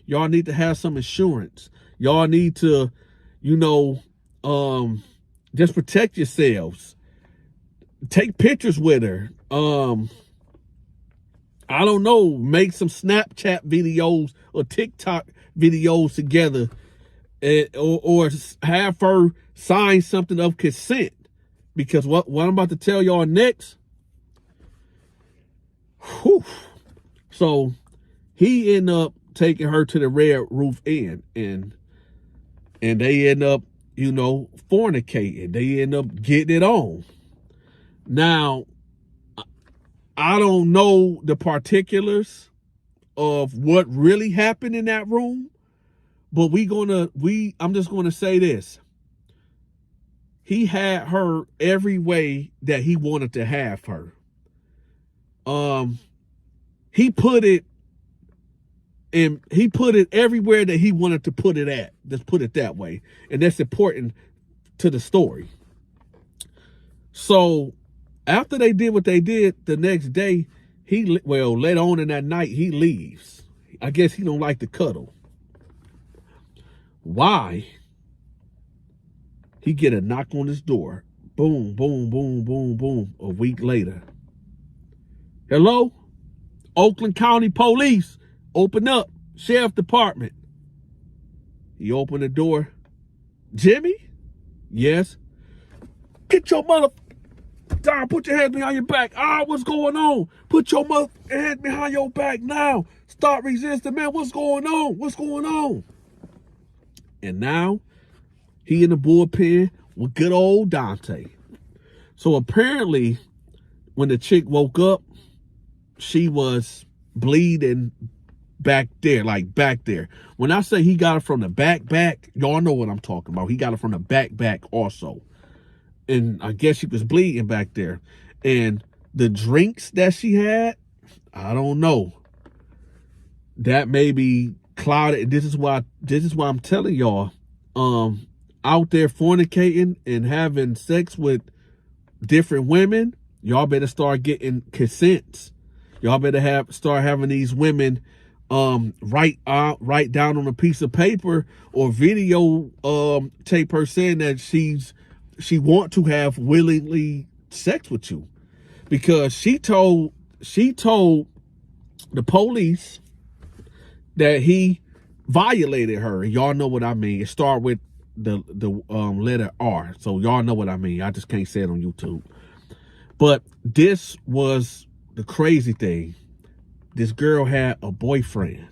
y'all need to have some insurance. Y'all need to, just protect yourselves. Take pictures with her. I don't know, make some Snapchat videos or TikTok videos together, or have her sign something of consent. Because what I'm about to tell y'all next, whew. So he ended up taking her to the Red Roof Inn, and they end up, fornicating. They end up getting it on. Now, I don't know the particulars of what really happened in that room, but I'm just gonna say this. He had her every way that he wanted to have her. He put it everywhere that he wanted to put it at. Let's put it that way. And that's important to the story. So after they did what they did, the next day, later on in that night, he leaves. I guess he don't like to cuddle. Why? He get a knock on his door. Boom, boom, boom, boom, boom. A week later. Hello? Oakland County Police. Open up. Sheriff Department. He opened the door. Jimmy? Yes. Get your mother... Don, put your hands behind your back. What's going on? Put your hands behind your back now. Stop resisting, man. What's going on? What's going on? And now, he in the bullpen with good old Donta. So apparently, when the chick woke up, she was bleeding back there, like back there. When I say he got it from the back, y'all know what I'm talking about. He got it from the back also. And I guess she was bleeding back there. And the drinks that she had, I don't know. That may be clouded. This is why I'm telling y'all, out there fornicating and having sex with different women, y'all better start getting consents. Y'all better start having these women write down on a piece of paper or video tape her saying that she want to have willingly sex with you, because she told the police that he violated her. Y'all know what I mean. It start with the letter R. So y'all know what I mean. I just can't say it on YouTube. But this was the crazy thing. This girl had a boyfriend.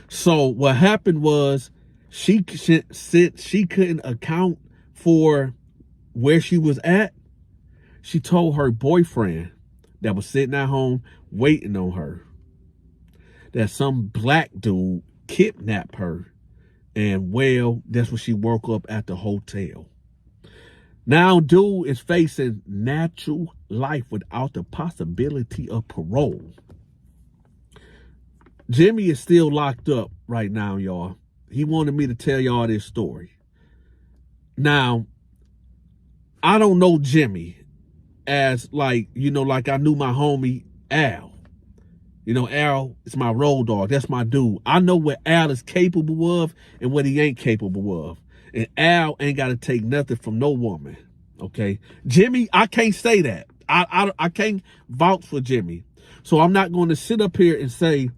So what happened was she couldn't account for where she was at. She told her boyfriend that was sitting at home waiting on her that some black dude kidnapped her, and that's when she woke up at the hotel. Now dude is facing natural life without the possibility of parole. Jimmy is still locked up right now, y'all. He wanted me to tell y'all this story. Now, I don't know Jimmy as like, like I knew my homie Al. Al is my road dog. That's my dude. I know what Al is capable of and what he ain't capable of. And Al ain't got to take nothing from no woman. Okay. Jimmy, I can't say that. I can't vouch for Jimmy. So I'm not going to sit up here and say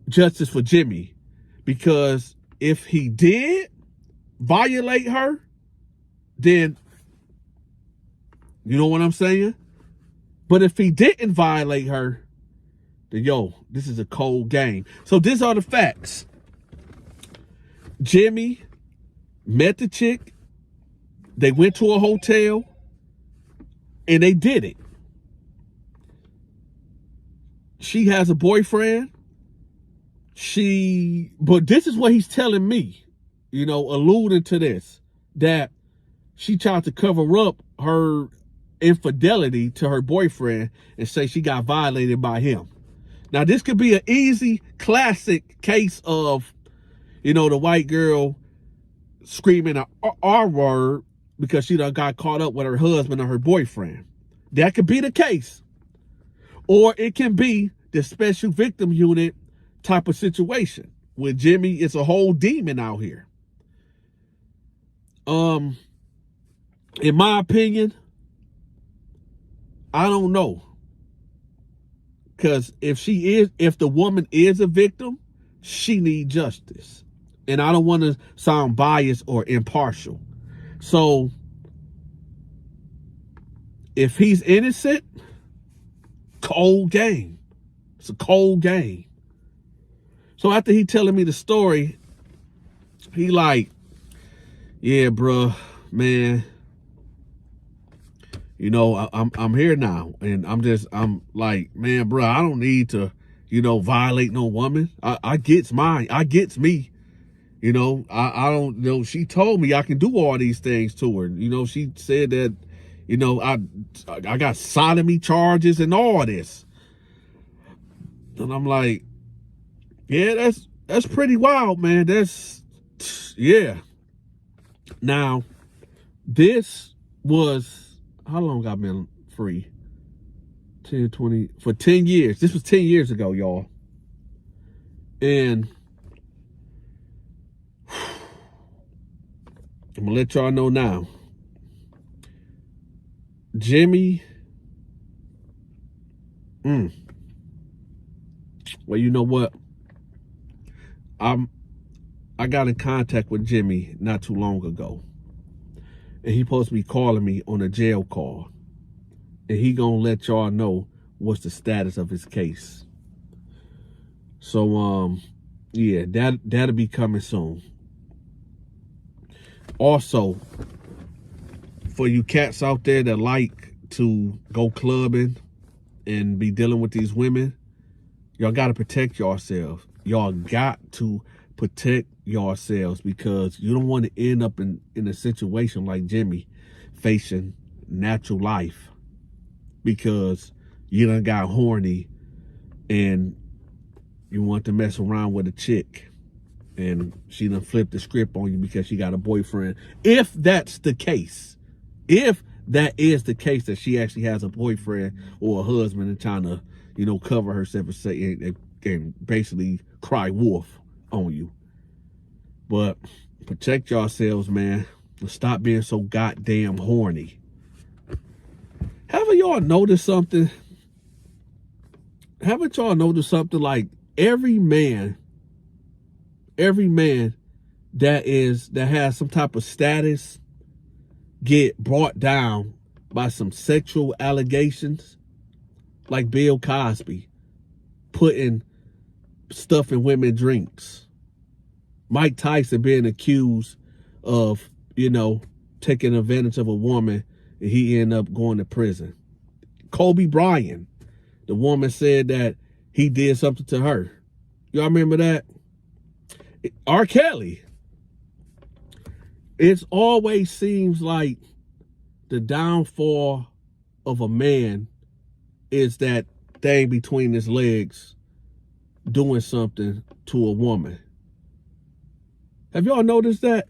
justice for Jimmy, because if he did violate her, then you know what I'm saying? But if he didn't violate her, then this is a cold game. So these are the facts. Jimmy met the chick. They went to a hotel and they did it. She has a boyfriend. But this is what he's telling me, alluding to this, that she tried to cover up her infidelity to her boyfriend and say she got violated by him. Now, this could be an easy, classic case of, the white girl screaming a R word because she done got caught up with her husband or her boyfriend. That could be the case. Or it can be the special victim unit type of situation where Jimmy is a whole demon out here. In my opinion, I don't know. Because if the woman is a victim, she needs justice. And I don't want to sound biased or impartial. So if he's innocent, cold game. It's a cold game. So after he telling me the story, he like, yeah, bro, man, I'm here now. And I'm like, man, bro, I don't need to, violate no woman. I gets mine. I gets me. I don't know. She told me I can do all these things to her. She said that, I got sodomy charges and all this. And I'm like, yeah, that's pretty wild, man. Yeah. Now, this was, how long I've been free? 10, 20, for 10 years. This was 10 years ago, y'all. And I'm gonna let y'all know now. Jimmy, well, you know what? I got in contact with Jimmy not too long ago. And he supposed to be calling me on a jail call. And he gonna let y'all know what's the status of his case. So, yeah, that'll be coming soon. Also, for you cats out there that like to go clubbing and be dealing with these women, y'all got to protect yourselves. Y'all got to protect yourselves, because you don't want to end up in a situation like Jimmy facing natural life because you done got horny and you want to mess around with a chick and she done flipped the script on you because she got a boyfriend. If that's the case, if that is the case, that she actually has a boyfriend or a husband and trying to, cover herself and basically cry wolf on you. But protect yourselves, man. Stop being so goddamn horny. Haven't y'all noticed something? Haven't y'all noticed something like every man that has some type of status get brought down by some sexual allegations? Like Bill Cosby putting stuff in women's drinks. Mike Tyson being accused of, taking advantage of a woman, and he ended up going to prison. Kobe Bryant, the woman said that he did something to her. Y'all remember that? R. Kelly. It always seems like the downfall of a man is that thing between his legs doing something to a woman. Have y'all noticed that?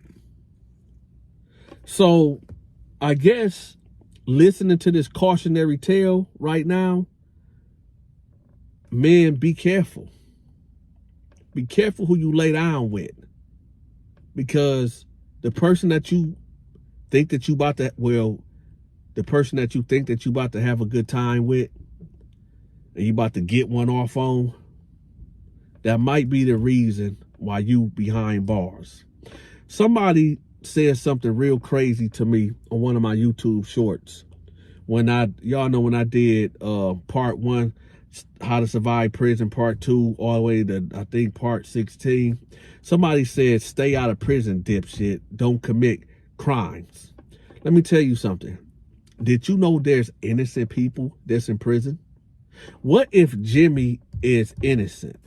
So I guess listening to this cautionary tale right now, men, be careful. Be careful who you lay down with. Because the person that you think that you about to, well, the person that you think that you about to have a good time with, and you about to get one off on, that might be the reason why you behind bars. Somebody said something real crazy to me on one of my YouTube shorts. Y'all know when I did part 1, how to survive prison, part 2, all the way to, I think, part 16. Somebody said, stay out of prison, dipshit. Don't commit crimes. Let me tell you something. Did you know there's innocent people that's in prison? What if Jimmy is innocent?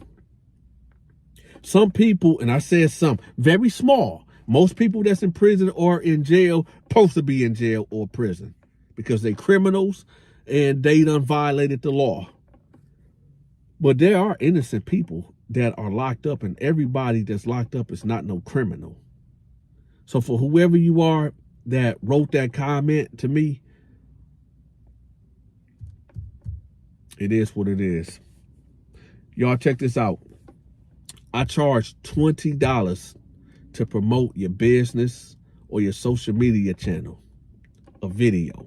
Some people, and I said some, very small. Most people that's in prison or in jail supposed to be in jail or prison because they criminals and they done violated the law. But there are innocent people that are locked up, and everybody that's locked up is not no criminal. So for whoever you are that wrote that comment to me, it is what it is. Y'all check this out. I charge $20 to promote your business or your social media channel, a video.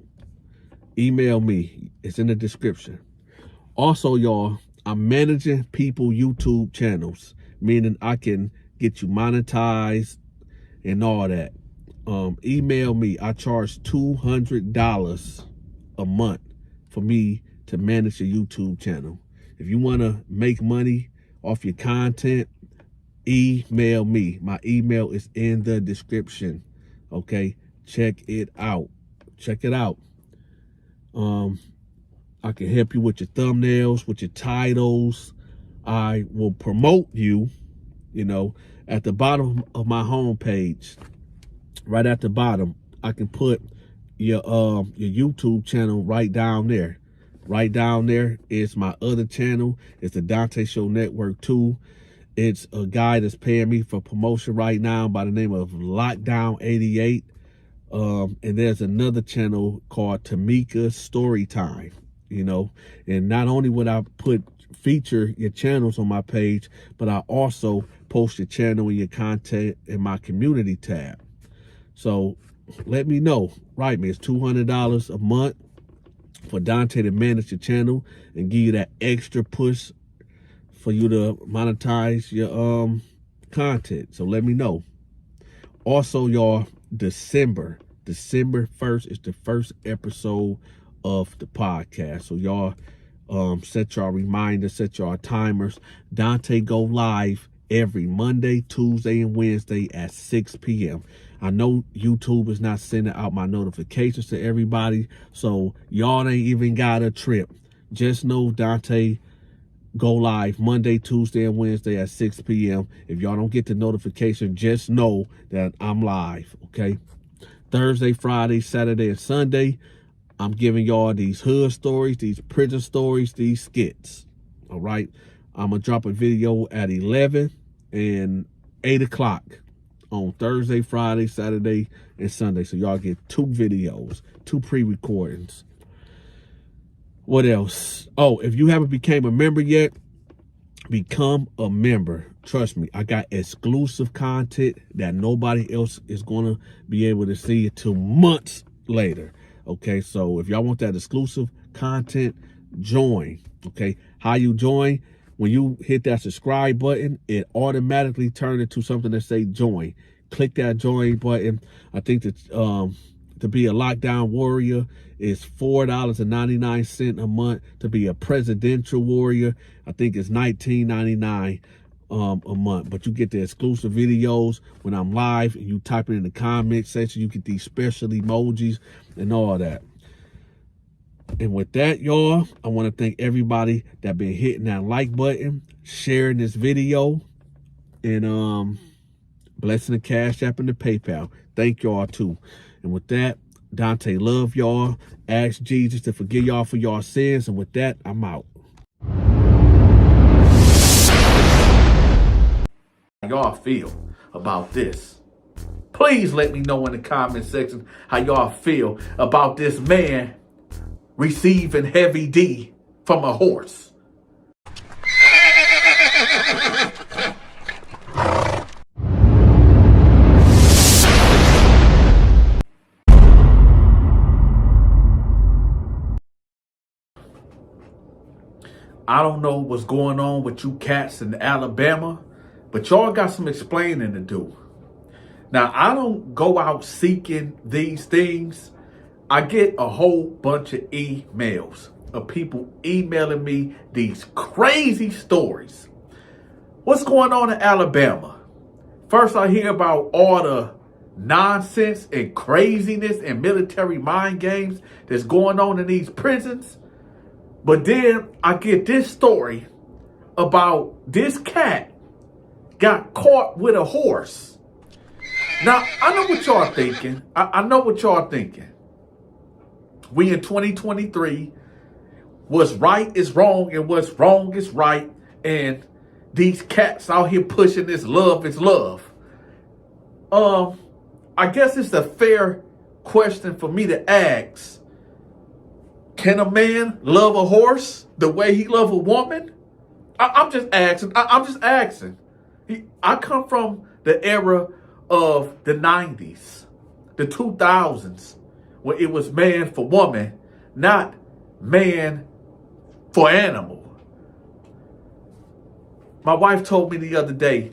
Email me. It's in the description. Also, y'all, I'm managing people YouTube channels, meaning I can get you monetized and all that. Email me. I charge $200 a month for me to manage your YouTube channel. If you want to make money off your content, email me. My email is in the description. Okay, check it out. Check it out. I can help you with your thumbnails, with your titles. I will promote you, you know, at the bottom of my homepage. Right at the bottom, I can put your YouTube channel right down there. Right down there is my other channel. It's the Donta Show Network 2. It's a guy that's paying me for promotion right now by the name of Lockdown 88. And there's another channel called Tamika Storytime, you know. And not only would I feature your channels on my page, but I also post your channel and your content in my community tab. So let me know. Write me. It's $200 a month for Donta to manage your channel and give you that extra push for you to monetize your content. So let me know. Also, y'all, December 1st is the first episode of the podcast. So y'all set y'all reminders, set y'all timers. Donta go live every Monday, Tuesday, and Wednesday at 6 p.m. I know YouTube is not sending out my notifications to everybody, so y'all ain't even got a trip. Just know Donta go live Monday, Tuesday, and Wednesday at 6 p.m. If y'all don't get the notification, just know that I'm live, okay? Thursday, Friday, Saturday, and Sunday, I'm giving y'all these hood stories, these prison stories, these skits, all right? I'm going to drop a video at 11 and 8 o'clock on Thursday, Friday, Saturday, and Sunday. So y'all get 2 videos, 2 pre-recordings. What else? Oh, if you haven't became a member yet, become a member. Trust me, I got exclusive content that nobody else is going to be able to see until months later. Okay, so if y'all want that exclusive content, join. Okay, how you join? When you hit that subscribe button, it automatically turns into something that say join. Click that join button. I think that to be a lockdown warrior is $4.99 a month. To be a presidential warrior, I think it's $19.99 a month. But you get the exclusive videos when I'm live, and you type it in the comment section. You get these special emojis and all that. And with that, y'all, I want to thank everybody that been hitting that like button, sharing this video, and blessing the Cash App and the PayPal. Thank y'all too. And with that, Dante love y'all. Ask Jesus to forgive y'all for y'all sins. And with that, I'm out. Y'all feel about this? Please let me know in the comment section how y'all feel about this man receiving heavy D from a horse. I don't know what's going on with you cats in Alabama, but y'all got some explaining to do. Now, I don't go out seeking these things. I get a whole bunch of emails of people emailing me these crazy stories. What's going on in Alabama? First, I hear about all the nonsense and craziness and military mind games that's going on in these prisons. But then I get this story about this cat got caught with a horse. Now, I know what y'all thinking. I know what y'all thinking. We in 2023, what's right is wrong and what's wrong is right. And these cats out here pushing this love is love. I guess it's a fair question for me to ask. Can a man love a horse the way he love a woman? I'm just asking. I'm just asking. I come from the era of the 90s, the 2000s, where it was man for woman, not man for animal. My wife told me the other day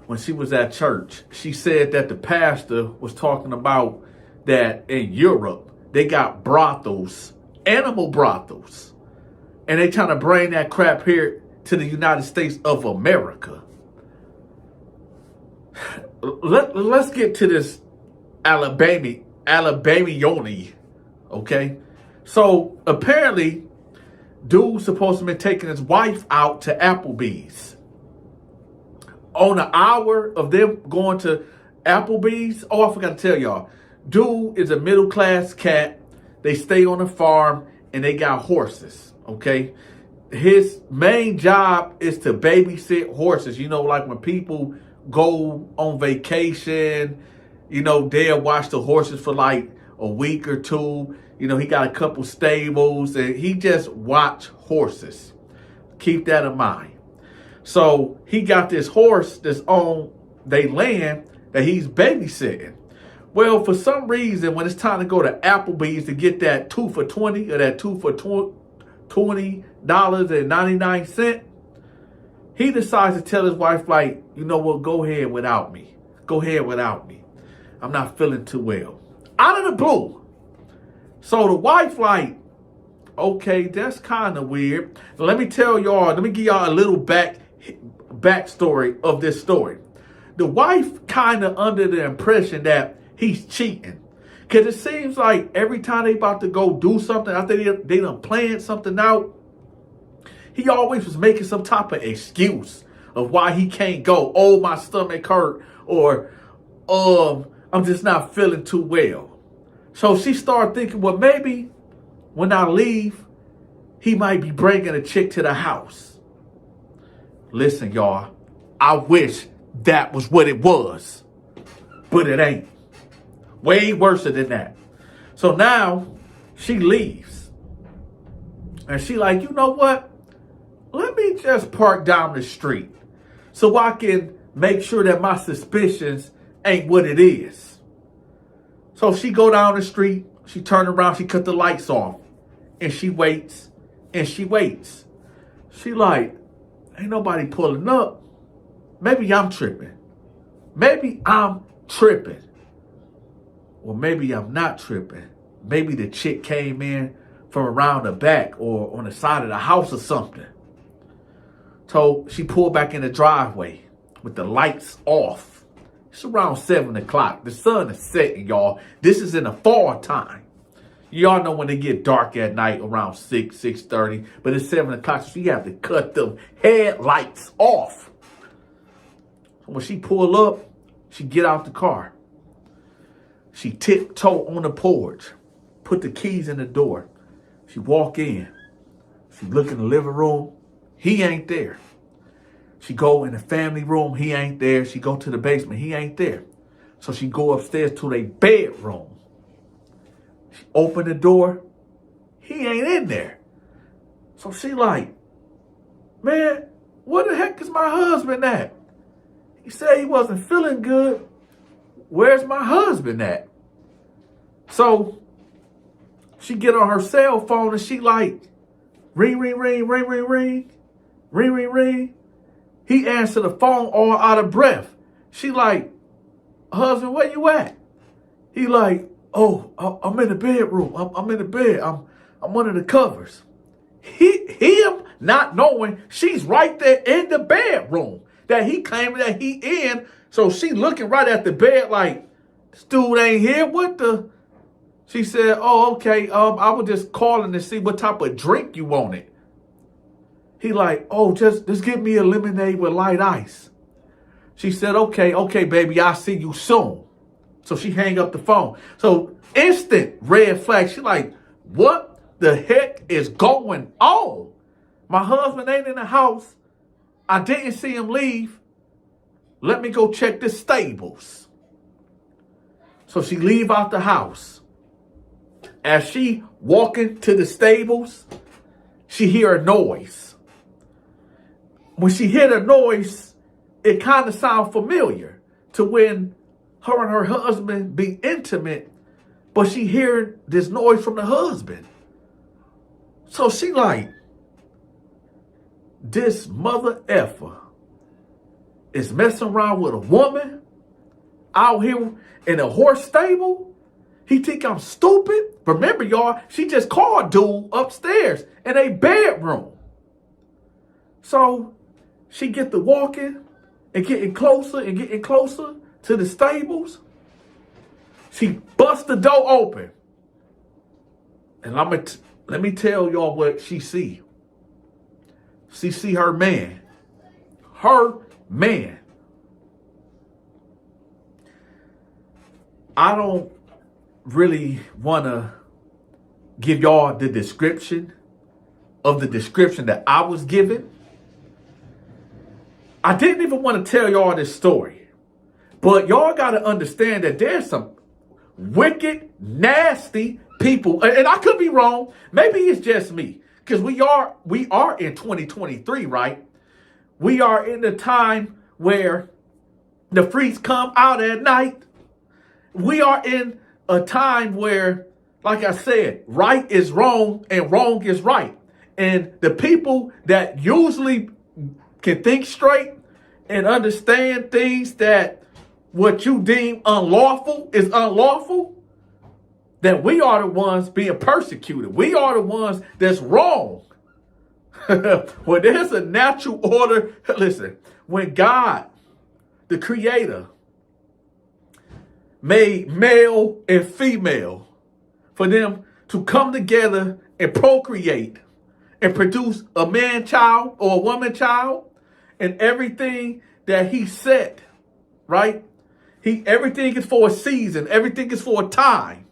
when she was at church, she said that the pastor was talking about that in Europe, they got brothels, animal brothels, and they trying to bring that crap here to the United States of America. Let's get to this Alabama Yoni, okay? So apparently, dude's supposed to be taking his wife out to Applebee's. On an hour of them going to Applebee's, oh, I forgot to tell y'all, dude is a middle-class cat. They stay on a farm and they got horses, okay? His main job is to babysit horses. You know, like when people go on vacation, you know, they'll watch the horses for like a week or two. You know, he got a couple stables and he just watch horses. Keep that in mind. So he got this horse that's on their land that he's babysitting. Well, for some reason, when it's time to go to Applebee's to get that 2 for $20 or that 2 for $20.99, he decides to tell his wife, like, you know what, go ahead without me. Go ahead without me. I'm not feeling too well. Out of the blue. So the wife like, okay, that's kind of weird. Let me tell y'all, let me give y'all a little backstory of this story. The wife kind of under the impression that he's cheating. Because it seems like every time they about to go do something, after they done planned something out, he always was making some type of excuse of why he can't go. Oh, my stomach hurt. Or, I'm just not feeling too well. So she started thinking, well, maybe when I leave, he might be bringing a chick to the house. Listen, y'all, I wish that was what it was, but it ain't. Way worse than that. So now she leaves. And she like, you know what? Let me just park down the street so I can make sure that my suspicions ain't what it is. So she go down the street, she turn around, she cut the lights off, and she waits, and she waits. She like, ain't nobody pulling up. Maybe I'm tripping. Maybe I'm tripping. Or maybe I'm not tripping. Maybe the chick came in from around the back or on the side of the house or something. So she pulled back in the driveway with the lights off. It's around 7 o'clock. The sun is setting, y'all. This is in the fall time. Y'all know when they get dark at night around 6:30. But it's 7 o'clock, so you have to cut the headlights off. So when she pull up, she get out the car. She tiptoe on the porch, put the keys in the door. She walk in. She look in the living room. He ain't there. She go in the family room. He ain't there. She go to the basement. He ain't there. So she go upstairs to their bedroom. She open the door. He ain't in there. So she like, man, where the heck is my husband at? He said he wasn't feeling good. Where's my husband at? So she get on her cell phone and she like, ring, ring, ring, ring, ring, ring, ring, ring, ring. He answered the phone all out of breath. She like, husband, where you at? He like, oh, I'm in the bedroom. I'm in the bed. I'm under the covers. Him not knowing she's right there in the bedroom that he claimed that he in. So she looking right at the bed like, this dude ain't here. What the? She said, oh, okay. I was just calling to see what type of drink you wanted. He like, oh, just give me a lemonade with light ice. She said, okay, baby, I'll see you soon. So she hang up the phone. So instant red flag. She like, what the heck is going on? My husband ain't in the house. I didn't see him leave. Let me go check the stables. So she leave out the house. As she walking to the stables, she hear a noise. When she hear the noise, it kind of sound familiar to when her and her husband be intimate, but she hear this noise from the husband. So she like, this mother effer is messing around with a woman out here in a horse stable. He think I'm stupid. Remember, y'all, she just called dude upstairs in a bedroom. So she get to walking and getting closer to the stables. She bust the door open. And let me tell y'all what she see. She see her man. Her man. I don't really want to give y'all the description of the description that I was given. I didn't even want to tell y'all this story. But y'all got to understand that there's some wicked, nasty people. And I could be wrong. Maybe it's just me. Because we are in 2023, right? We are in the time where the freaks come out at night. We are in a time where, like I said, right is wrong and wrong is right. And the people that usually can think straight and understand things that what you deem unlawful is unlawful, then we are the ones being persecuted. We are the ones that's wrong. When there's a natural order, listen, when God, the creator, made male and female for them to come together and procreate and produce a man child or a woman child, and everything that he set, right? Everything is for a season. Everything is for a time.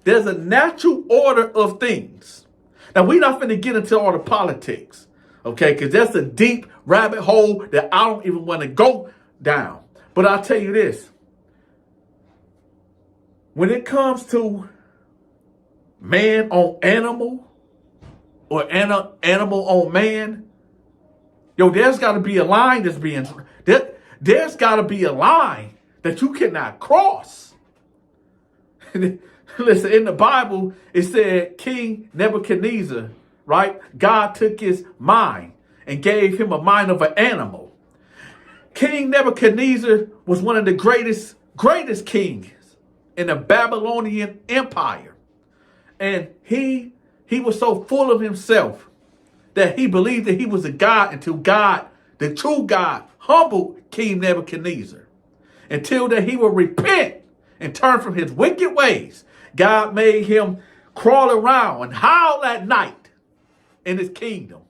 There's a natural order of things. Now, we're not going to get into all the politics, okay? Because that's a deep rabbit hole that I don't even want to go down. But I'll tell you this. When it comes to man on animal or animal on man, yo, there's got to be a line that's being, there's got to be a line that you cannot cross. Listen, in the Bible, it said King Nebuchadnezzar, right? God took his mind and gave him a mind of an animal. King Nebuchadnezzar was one of the greatest kings in the Babylonian Empire. And he was so full of himself that he believed that he was a god until God, the true God, humbled King Nebuchadnezzar. Until that he would repent and turn from his wicked ways. God made him crawl around and howl at night in his kingdom.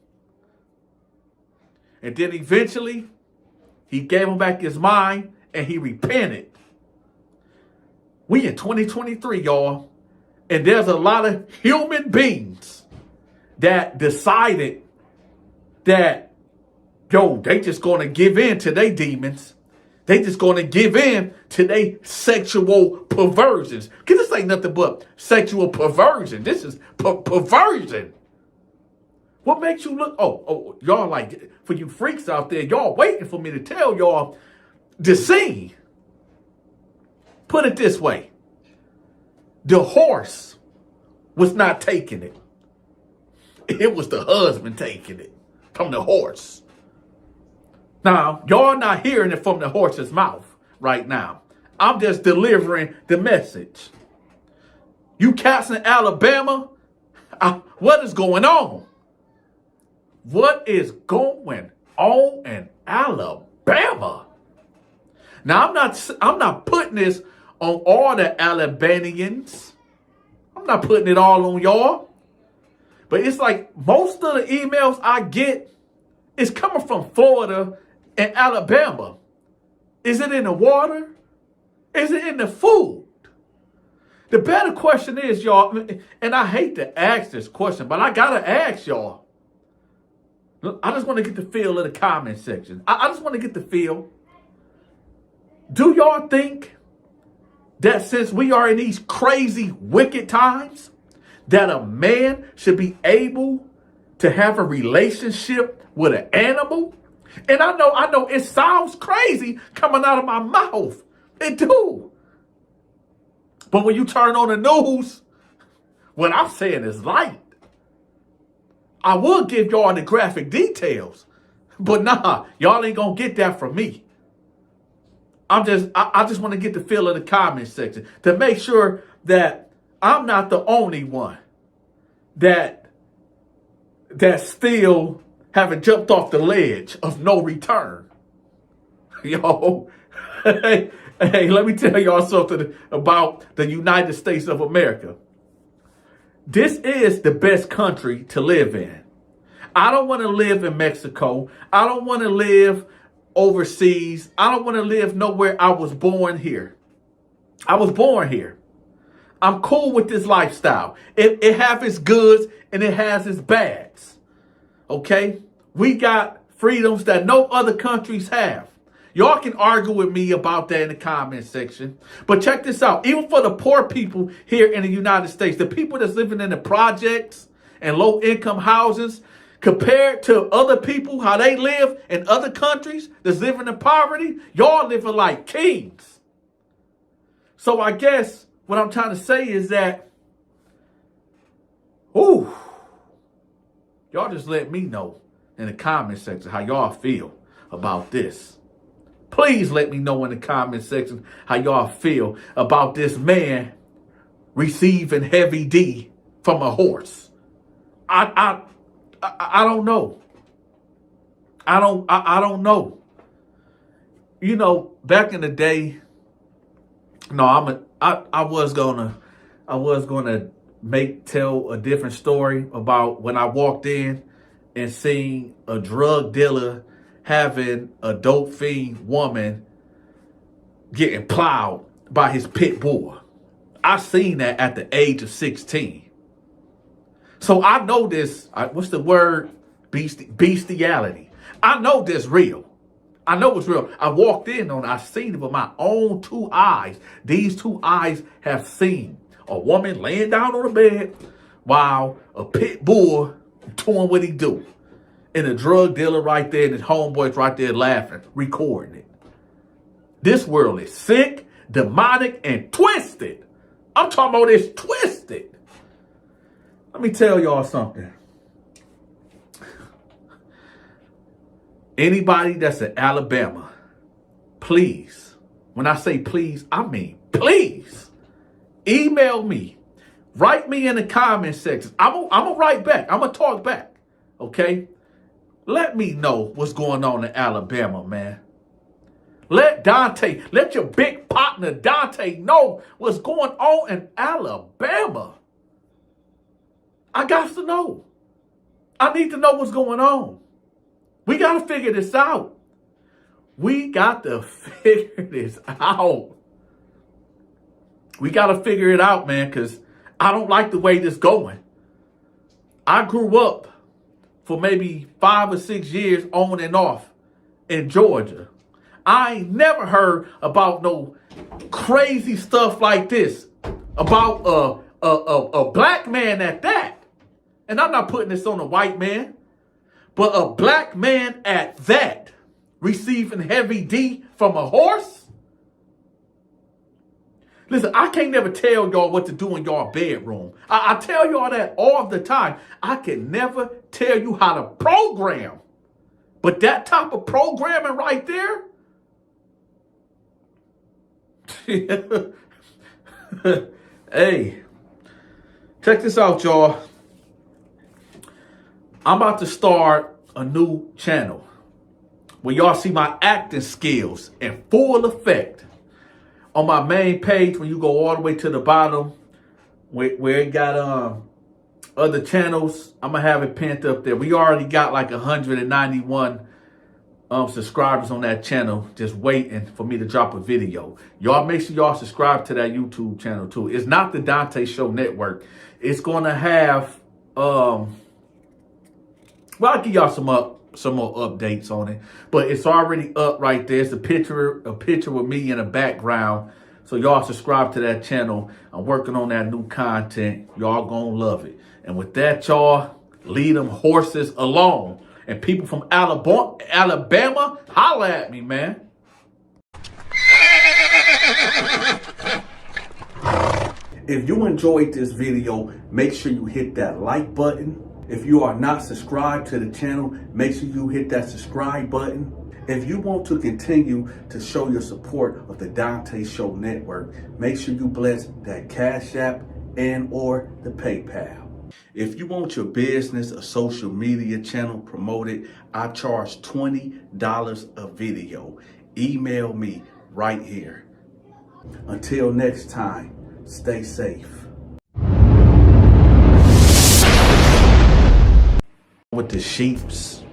And then eventually, he gave him back his mind and he repented. We in 2023, y'all. And there's a lot of human beings that decided that, yo, they just going to give in to their demons. They just going to give in to their sexual perversions. Because this ain't nothing but sexual perversion. This is perversion. What makes you look, y'all like, for you freaks out there, y'all waiting for me to tell y'all the scene. Put it this way. The horse was not taking it. It was the husband taking it from the horse. Now, y'all not hearing it from the horse's mouth right now. I'm just delivering the message. You cats in Alabama, what is going on? What is going on in Alabama? Now, I'm not putting this on all the Alabamians. I'm not putting it all on y'all. But it's like most of the emails I get is coming from Florida and Alabama. Is it in the water? Is it in the food? The better question is, y'all, and I hate to ask this question, but I gotta ask y'all. I just want to get the feel of the comment section. I just want to get the feel. Do y'all think that since we are in these crazy, wicked times, that a man should be able to have a relationship with an animal? And I know it sounds crazy coming out of my mouth. It do. But when you turn on the news, what I'm saying is light. I will give y'all the graphic details, but nah, y'all ain't gonna get that from me. I just want to get the feel of the comment section to make sure that I'm not the only one that still haven't jumped off the ledge of no return. Yo, hey, let me tell y'all something about the United States of America. This is the best country to live in. I don't want to live in Mexico. I don't want to live overseas. I don't want to live nowhere. I was born here. I was born here. I'm cool with this lifestyle. It has its goods and it has its bads. Okay? We got freedoms that no other countries have. Y'all can argue with me about that in the comment section. But check this out. Even for the poor people here in the United States, the people that's living in the projects and low income houses, compared to other people, how they live in other countries that's living in poverty, y'all living like kings. So I guess what I'm trying to say is that, y'all just let me know in the comment section how y'all feel about this. Please let me know in the comment section how y'all feel about this man receiving heavy D from a horse. I don't know. I don't know. You know, back in the day, I was gonna tell a different story about when I walked in and seen a drug dealer having a dope fiend woman getting plowed by his pit bull. I seen that at the age of 16. So I know this, what's the word? Bestiality. I know this real. I know it's real. I walked in on it. I seen it with my own two eyes. These two eyes have seen a woman laying down on the bed while a pit bull doing what he do. And a drug dealer right there and his homeboys right there laughing, recording it. This world is sick, demonic, and twisted. I'm talking about it's twisted. Let me tell y'all something. Anybody that's in Alabama, please, when I say please, I mean please, email me. Write me in the comment section. I'm going to write back. I'm going to talk back. Okay? Let me know what's going on in Alabama, man. Let your big partner Donta know what's going on in Alabama. I got to know. I need to know what's going on. We got to figure this out. We got to figure this out. We got to figure it out, man, because I don't like the way this going. I grew up for maybe 5 or 6 years on and off in Georgia. I ain't never heard about no crazy stuff like this about a black man at that. And I'm not putting this on a white man, but a black man at that receiving heavy D from a horse. Listen, I can't never tell y'all what to do in y'all bedroom. I tell y'all that all the time. I can never tell you how to program. But that type of programming right there, hey, check this out, y'all. I'm about to start a new channel where y'all see my acting skills in full effect. On my main page, when you go all the way to the bottom, where it got other channels, I'm gonna have it pinned up there. We already got like 191 subscribers on that channel, just waiting for me to drop a video. Y'all make sure y'all subscribe to that YouTube channel too. It's not the Donta Show Network. It's gonna have well, I'll give y'all some more updates on it, but it's already up right there. It's a picture with me in the background. So y'all subscribe to that channel. I'm working on that new content. Y'all gonna love it. And with that, y'all, leave them horses alone. And people from Alabama, holla at me, man. If you enjoyed this video, make sure you hit that like button. If you are not subscribed to the channel, make sure you hit that subscribe button. If you want to continue to show your support of the Donta Show Network, make sure you bless that Cash App and or the PayPal. If you want your business or social media channel promoted, I charge $20 a video. Email me right here. Until next time, stay safe. With the sheeps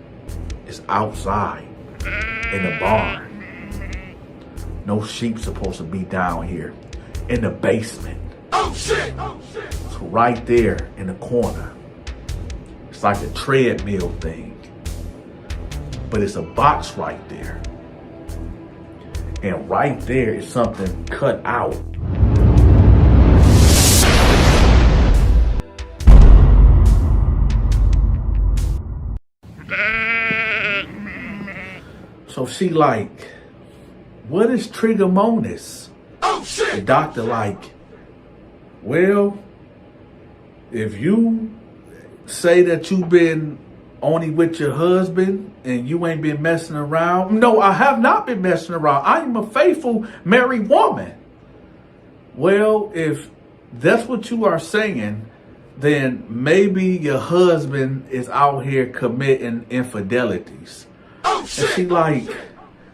is outside in the barn. No sheep supposed to be down here in the basement. Oh shit! Oh shit! It's right there in the corner. It's like a treadmill thing, but it's a box right there, and right there is something cut out. So she like, what is trigomonas? Oh shit! The doctor like, well, if you say that you've been only with your husband and you ain't been messing around. No, I have not been messing around. I am a faithful married woman. Well, if that's what you are saying, then maybe your husband is out here committing infidelities. Oh, shit. And she like,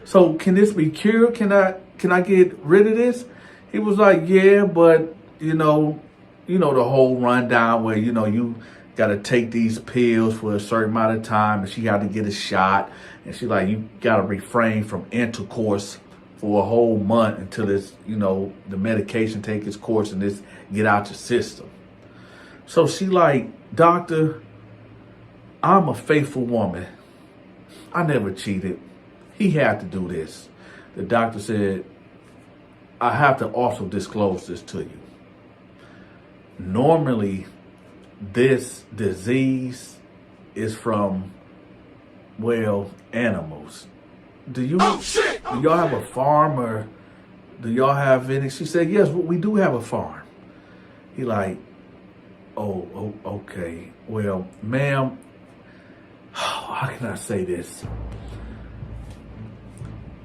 so can this be cured? Can I get rid of this? He was like, yeah, but you know the whole rundown where, you got to take these pills for a certain amount of time, and she had to get a shot. And she like, you got to refrain from intercourse for a whole month until this, the medication take its course and this get out your system. So she like, doctor, I'm a faithful woman. I never cheated. He had to do this. The doctor said, I have to also disclose this to you. Normally, this disease is from, animals. Do y'all have a farm, or do y'all have any? She said, yes, we do have a farm. He like, oh, okay. Well, ma'am, how can I say this?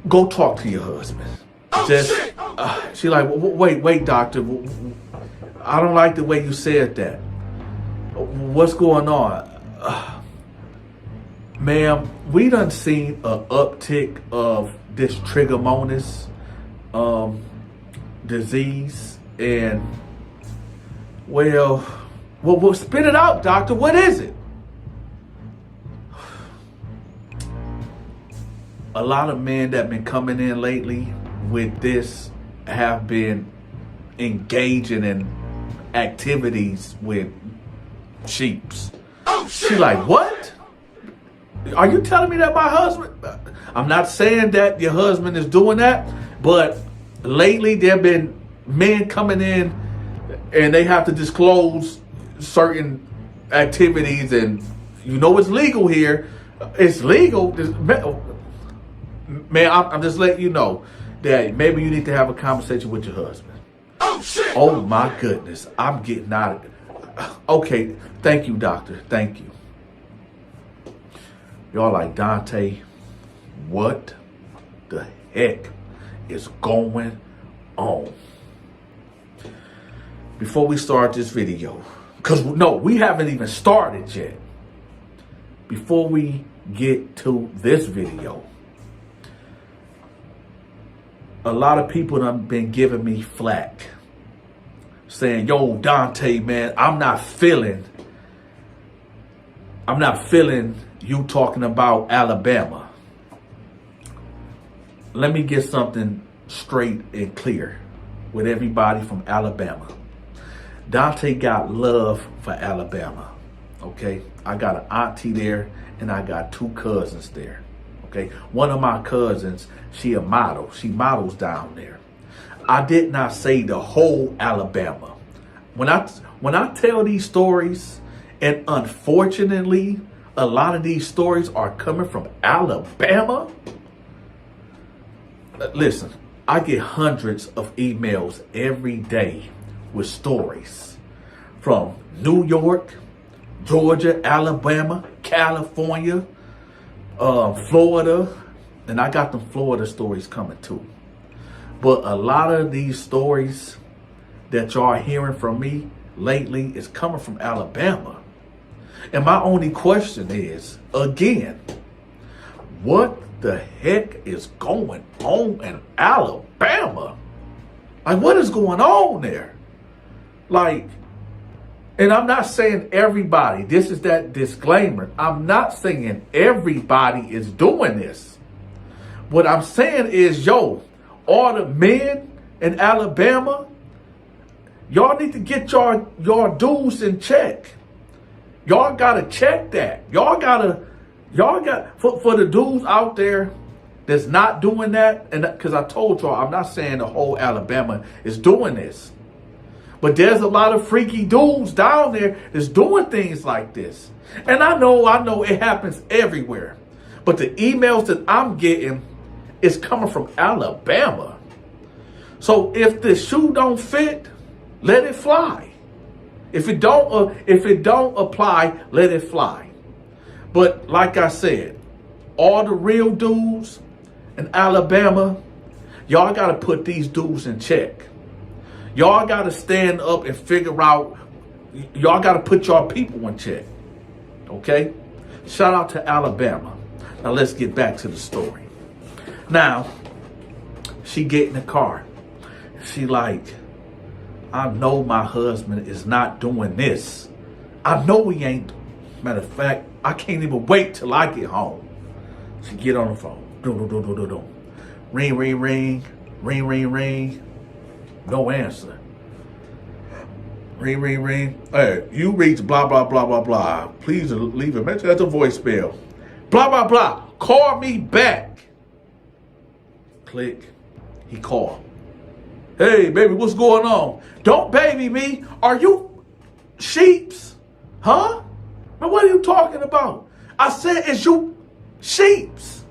Go talk to your husband. She like, wait, doctor. I don't like the way you said that. What's going on? Ma'am, we done seen a uptick of this trigomonas disease, and well, spit it out, doctor. What is it? A lot of men that been coming in lately with this have been engaging in activities with sheeps. She like, what? Are you telling me that my husband? I'm not saying that your husband is doing that, but lately there have been men coming in and they have to disclose certain activities, and you know it's legal here. It's legal. Man, I'm just letting you know that maybe you need to have a conversation with your husband. Oh, shit. Oh, my goodness. I'm getting out of it. Okay. Thank you, doctor. Thank you. Y'all like, Dante, what the heck is going on? Before we start this video, because no, we haven't even started yet. Before we get to this video, a lot of people have been giving me flack, saying, yo, Dante, man, I'm not feeling you talking about Alabama. Let me get something straight and clear with everybody from Alabama. Dante got love for Alabama, okay? I got an auntie there, and I got 2 cousins there, okay? One of my cousins, she a model. She models down there. I did not say the whole Alabama. When I tell these stories, and unfortunately, a lot of these stories are coming from Alabama. Listen, I get hundreds of emails every day with stories from New York, Georgia, Alabama, California, Florida, and I got them Florida stories coming too. But a lot of these stories that y'all are hearing from me lately is coming from Alabama. And my only question is, again, what the heck is going on in Alabama? Like, what is going on there? Like, and I'm not saying everybody, this is that disclaimer. I'm not saying everybody is doing this. What I'm saying is, yo, all the men in Alabama, y'all need to get your dues in check. Y'all gotta check that. Y'all got for the dudes out there that's not doing that, and because I told y'all, I'm not saying the whole Alabama is doing this. But there's a lot of freaky dudes down there that's doing things like this. And I know it happens everywhere. But the emails that I'm getting is coming from Alabama. So if the shoe don't fit, let it fly. If it don't apply, let it fly. But like I said, all the real dudes in Alabama, y'all got to put these dudes in check. Y'all got to stand up and figure out, y'all got to put your people in check. Okay? Shout out to Alabama. Now let's get back to the story. Now, she get in the car. She like, I know my husband is not doing this. I know he ain't. Matter of fact, I can't even wait till I get home. She get on the phone. Ring, ring, ring. Ring, ring, ring. No answer. Ring, ring, ring. Hey, you reach blah, blah, blah, blah, blah. Please leave a message at the voicemail. Blah, blah, blah. Call me back. Click. He called. Hey, baby, what's going on? Don't baby me. Are you sheeps? Huh? Man, what are you talking about? I said, is you sheeps?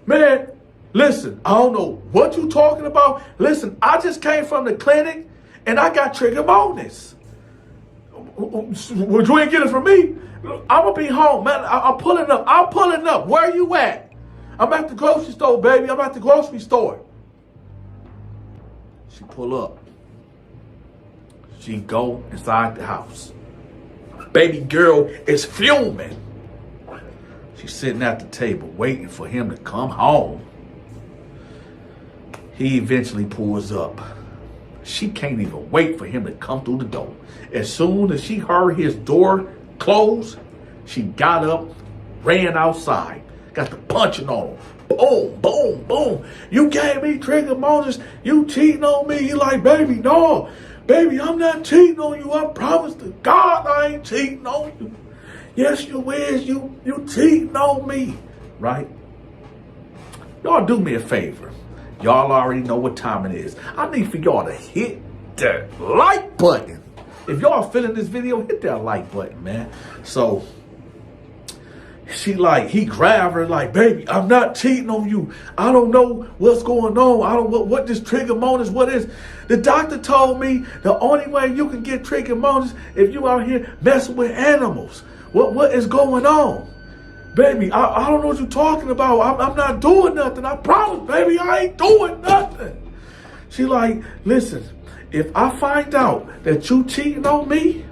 Man, listen, I don't know what you talking about. Listen, I just came from the clinic and I got trichomonas. Would you ain't get it from me? I'm going to be home, man. I'm pulling up. I'm pulling up. Where are you at? I'm at the grocery store, baby. I'm at the grocery store. She pull up. She go inside the house. Baby girl is fuming. She's sitting at the table waiting for him to come home. He eventually pulls up. She can't even wait for him to come through the door. As soon as she heard his door close, she got up, ran outside. Got the punching on him. Boom, boom, boom. You gave me trigger Moses. You cheating on me. He like, baby, no. Baby, I'm not cheating on you. I promise to God I ain't cheating on you. Yes, you is. You cheating on me. Right? Y'all do me a favor. Y'all already know what time it is. I need for y'all to hit that like button. If y'all feeling this video, hit that like button, man. So he grabbed her like, baby, I'm not cheating on you. I don't know what's going on. I don't know what this trichomoniasis, what is. The doctor told me the only way you can get trichomoniasis if you out here messing with animals. What is going on? Baby, I don't know what you're talking about. I'm not doing nothing. I promise, baby, I ain't doing nothing. She like, listen, if I find out that you cheating on me,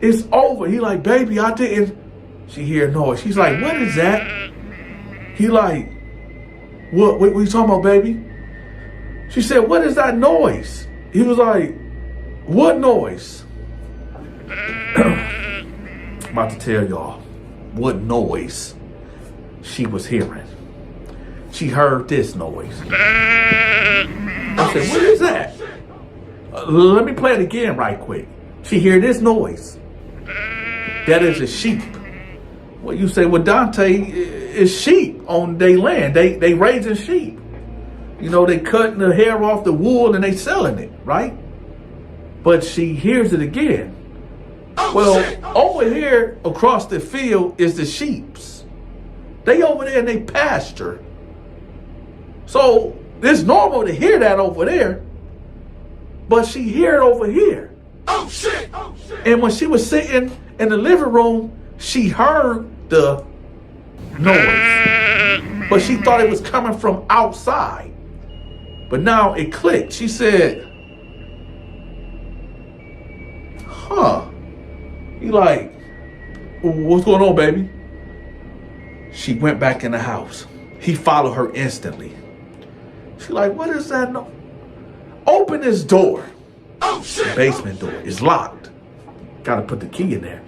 it's over. He like, baby, I didn't. She hear noise. She's like, what is that? He like, what you talking about, baby? She said, what is that noise? He was like, what noise? I'm about to tell y'all what noise she was hearing. She heard this noise. I said, what is that? Let me play it again right quick. She hear this noise. That is a sheep. Well, you say, well, Donta is sheep on their land. They raising sheep. You know, they cutting the hair off the wool and they selling it, right? But she hears it again. Well, over here across the field is the sheeps. They over there in they pasture. So it's normal to hear that over there. But she hear it over here. Oh shit! Oh shit! And when she was sitting in the living room, she heard the noise. But she thought it was coming from outside. But now it clicked. She said, huh. He like, what's going on, baby? She went back in the house. He followed her instantly. She like, what is that? No. Open this door. Oh shit! The basement door is locked. Gotta put the key in there.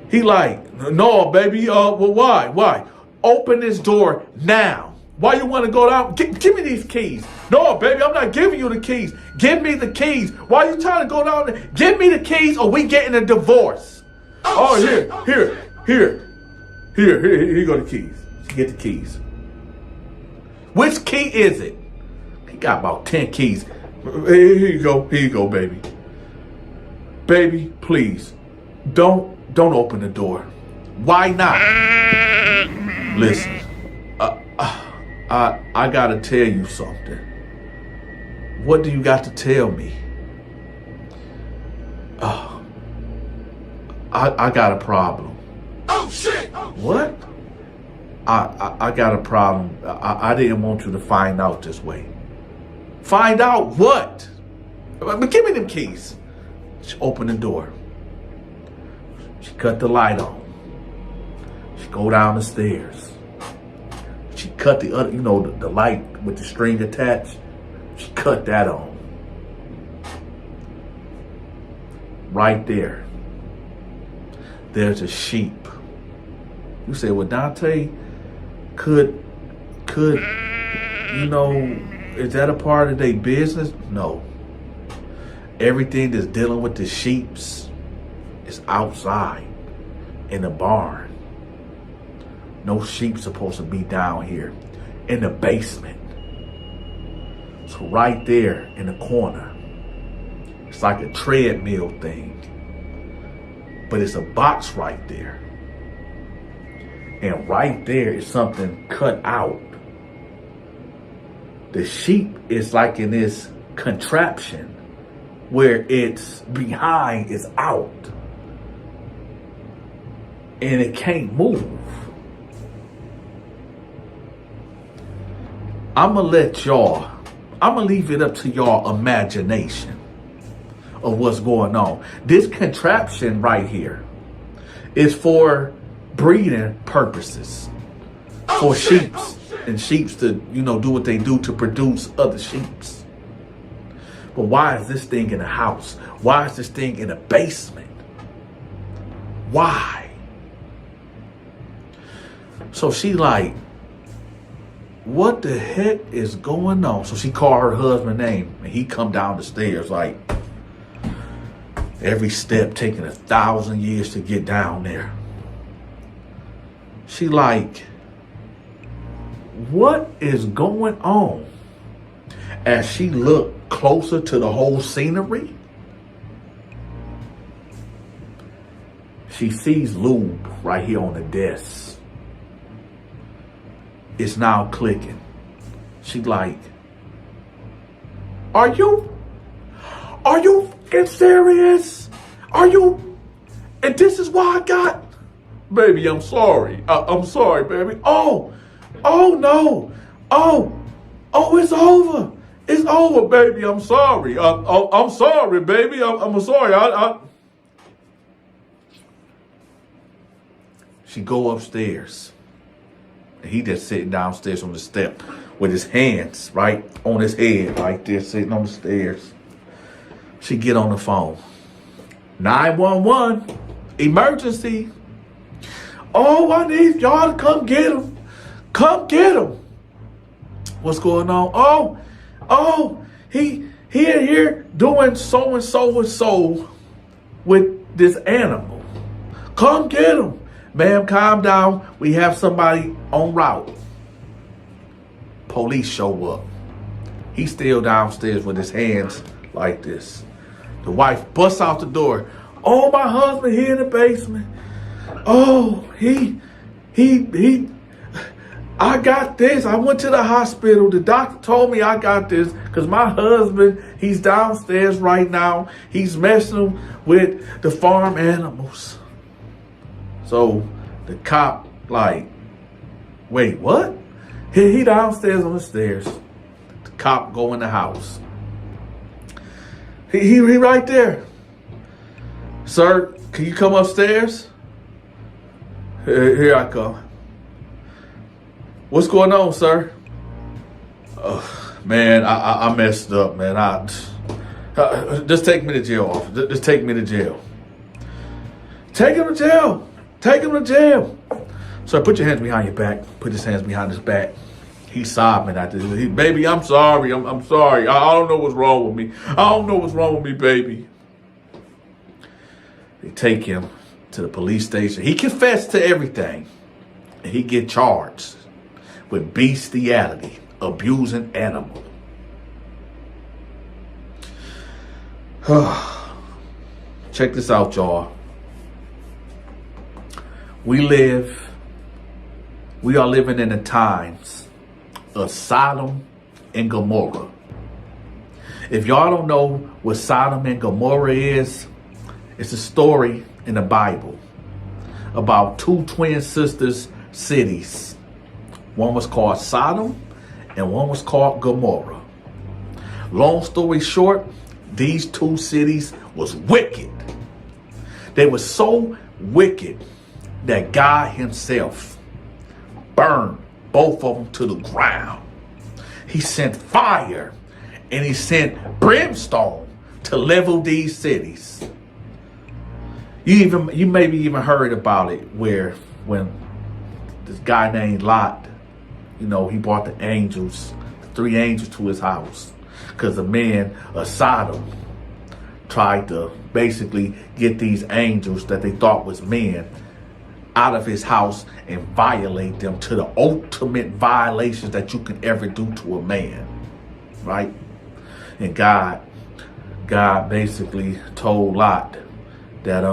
He like, no, baby. Well, why? Open this door now. Why you want to go down? Give me these keys. No, baby, I'm not giving you the keys. Give me the keys. Why you trying to go down there? Give me the keys or we getting a divorce. Oh, here you go the keys. Get the keys. Which key is it? He got about 10 keys. Here you go, baby. Baby, please, don't open the door. Why not? Listen, I gotta tell you something. What do you got to tell me? I got a problem. Oh shit! What? I got a problem. I didn't want you to find out this way. Find out what? But give me them keys. She opened the door. She cut the light on. She go down the stairs. She cut the other, the light with the string attached. She cut that on. Right there. There's a sheep. You say, well, Donta, could, is that a part of their business? No. Everything that's dealing with the sheeps is outside in the barn. No sheep supposed to be down here in the basement. So right there in the corner, it's like a treadmill thing. But it's a box right there. And right there is something cut out. The sheep is like in this contraption where it's behind is out. And it can't move. I'm going to leave it up to y'all imagination of what's going on. This contraption right here is for breeding purposes. For sheeps and sheeps to, do what they do to produce other sheeps. But why is this thing in a house? Why is this thing in a basement? Why? So she like, what the heck is going on? So she called her husband's name, and he come down the stairs like every step taking 1,000 years to get down there. She like, what is going on? As she looked closer to the whole scenery, she sees lube right here on the desk. It's now clicking. She like, are you fucking serious? Are you? And this is why I got, baby, I'm sorry. I'm sorry, baby. Oh no. Oh, it's over. It's over, baby. I'm sorry. I'm sorry, baby. I'm sorry. She go upstairs. And he just sitting downstairs on the step with his hands right on his head like this, sitting on the stairs. She get on the phone. 911, emergency. Oh, I need y'all to come get him. Come get him. What's going on? Oh, he in here doing so and so with this animal. Come get him. Ma'am, calm down. We have somebody en route. Police show up. He's still downstairs with his hands like this. The wife busts out the door. Oh, my husband here in the basement. Oh, I got this. I went to the hospital. The doctor told me I got this because my husband, he's downstairs right now. He's messing with the farm animals. So the cop like, wait, what? He downstairs on the stairs. The cop go in the house. He right there. Sir, can you come upstairs? Here I come. What's going on, sir? Man, I messed up, man. Just take me to jail. Just take me to jail. Take him to jail. Take him to jail. Sir, put your hands behind your back. Put his hands behind his back. He's sobbing at this. Baby, I'm sorry. I'm sorry. I don't know what's wrong with me. I don't know what's wrong with me, baby. They take him to the police station. He confessed to everything. And he get charged with bestiality, abusing animal. Check this out, y'all. We are living in the times of Sodom and Gomorrah. If y'all don't know what Sodom and Gomorrah is, it's a story in the Bible about two twin sisters cities. One was called Sodom and one was called Gomorrah. Long story short, these two cities was wicked. They were so wicked that God himself burned both of them to the ground. He sent fire and he sent brimstone to level these cities. You maybe even heard about it when this guy named Lot, he brought the angels, the three angels to his house because the man of Sodom tried to basically get these angels that they thought was men out of his house and violate them to the ultimate violations that you can ever do to a man, right? And God basically told Lot that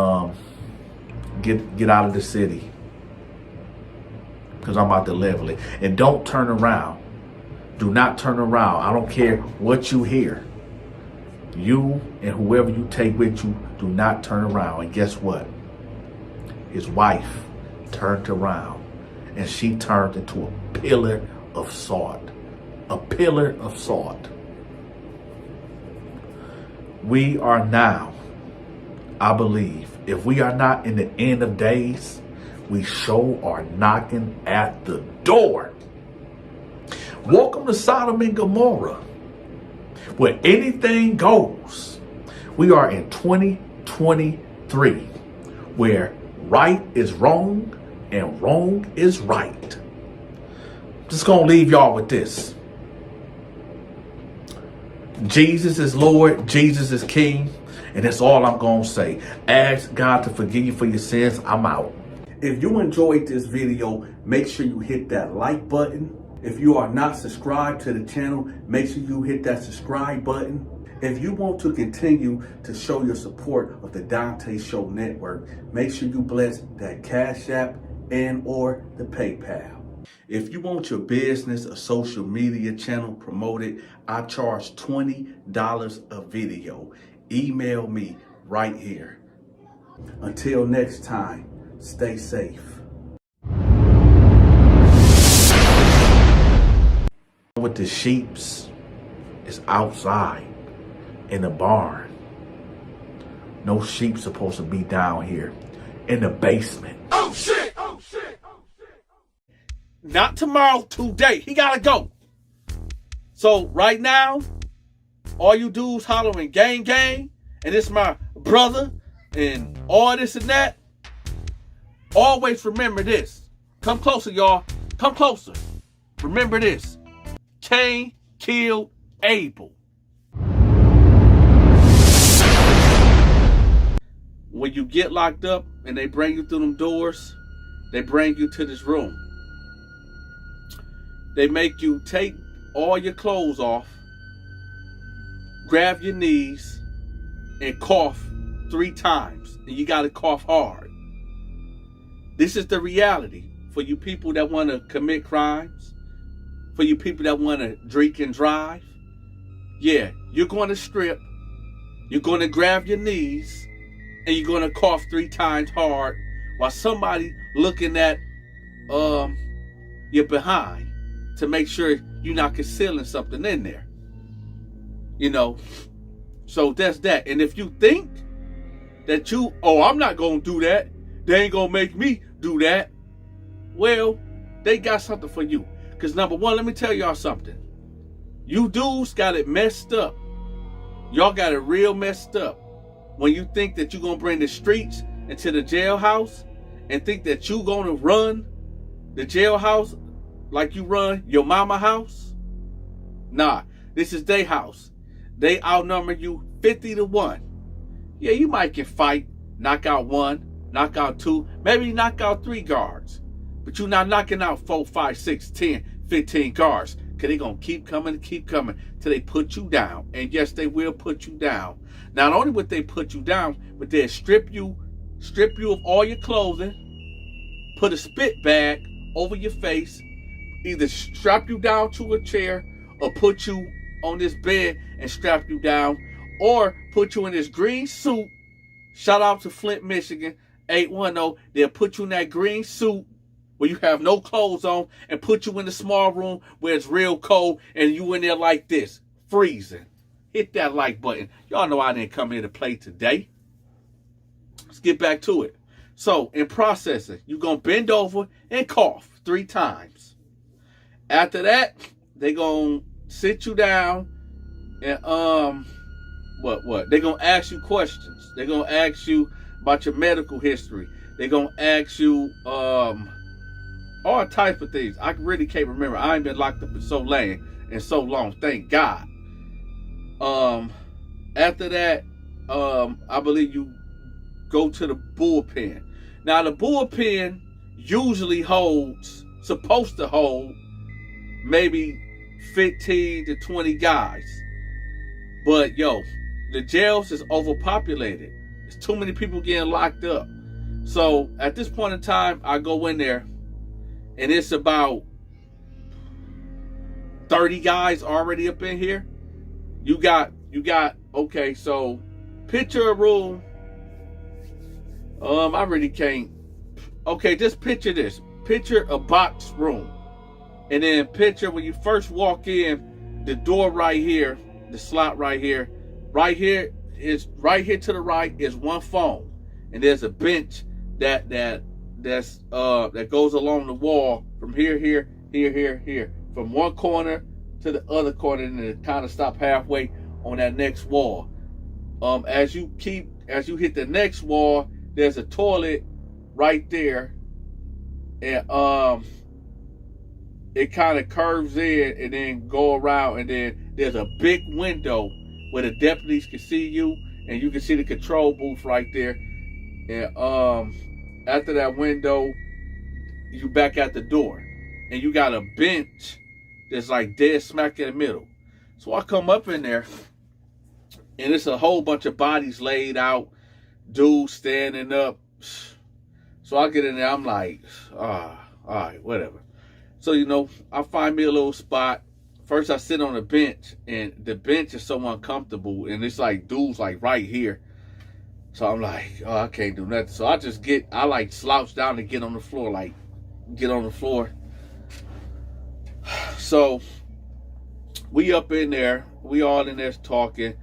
get out of the city because I'm about to level it. And don't turn around. Do not turn around. I don't care what you hear. You and whoever you take with you, do not turn around. And guess what? His wife turned around and she turned into a pillar of salt. A pillar of salt. We are now, I believe, if we are not in the end of days, we sure are knocking at the door. Welcome to Sodom and Gomorrah, where anything goes. We are in 2023, where right is wrong and wrong is right. I'm Just gonna leave y'all with this. Jesus is Lord, Jesus is King, and that's all I'm gonna say. Ask God to forgive you for your sins. I'm out. If you enjoyed this video, make sure you hit that like button. If you are not subscribed to the channel, make sure you hit that subscribe button. If you want to continue to show your support of the Donta Show Network, make sure you bless that Cash App and or the PayPal. If you want your business or social media channel promoted, I charge $20 a video. Email me right here. Until next time, stay safe. With the sheeps is outside in the barn. No sheep supposed to be down here in the basement. Oh shit! Oh shit! Oh shit! Not tomorrow, today. He gotta go. So right now, all you dudes hollering gang gang, and it's my brother, and all this and that. Always remember this. Come closer, y'all. Come closer. Remember this. Cain killed Abel. When you get locked up and they bring you through them doors, they bring you to this room. They make you take all your clothes off, grab your knees, and cough 3 times. And you got to cough hard. This is the reality for you people that want to commit crimes, for you people that want to drink and drive. Yeah, you're going to strip, you're going to grab your knees, and you're going to cough 3 times hard while somebody looking at your behind to make sure you're not concealing something in there. You know, so that's that. And if you think that I'm not going to do that, they ain't going to make me do that, well, they got something for you. Because number one, let me tell y'all something. You dudes got it messed up. Y'all got it real messed up. When you think that you're going to bring the streets into the jailhouse and think that you're going to run the jailhouse like you run your mama house. Nah, this is their house. They outnumber you 50-1. Yeah, you might can fight, knock out 1, knock out 2, maybe knock out 3 guards. But you're not knocking out 4, 5, 6, 10, 15 guards. Because they're going to keep coming till they put you down. And yes, they will put you down. Not only would they put you down, but they'll strip you of all your clothing, put a spit bag over your face, either strap you down to a chair or put you on this bed and strap you down, or put you in this green suit. Shout out to Flint, Michigan, 810. They'll put you in that green suit where you have no clothes on and put you in the small room where it's real cold and you in there like this, freezing. Hit that like button. Y'all know I didn't come here to play today. Let's get back to it. So, in processing, you're going to bend over and cough 3 times. After that, they're going to sit you down and, They're going to ask you questions. They're going to ask you about your medical history. They're going to ask you, all types of things. I really can't remember. I ain't been locked up in so long. Thank God. After that, I believe you go to the bullpen. Now, the bullpen usually supposed to hold maybe 15 to 20 guys. But, the jails is overpopulated. There's too many people getting locked up. So, at this point in time, I go in there, and it's about 30 guys already up in here. You got, okay, so picture a room. I really can't. Okay, just picture this. Picture a box room. And then picture when you first walk in, the door right here, the slot right here. Right here to the right is one phone. And there's a bench that goes along the wall from here. From one corner to the other corner, and it kind of stop halfway on that next wall. As you hit the next wall, there's a toilet right there, and it kind of curves in and then go around, and then there's a big window where the deputies can see you, and you can see the control booth right there. And after that window, you back at the door, and you got a bench that's like dead smack in the middle. So I come up in there, and it's a whole bunch of bodies laid out, dudes standing up. So I get in there, I'm like, all right, whatever. So, you know, I find me a little spot. First, I sit on a bench, and the bench is so uncomfortable, and it's like dudes like right here. So I'm like, oh, I can't do nothing. So I like slouch down and get on the floor, like get on the floor. So we up in there, we all in there talking.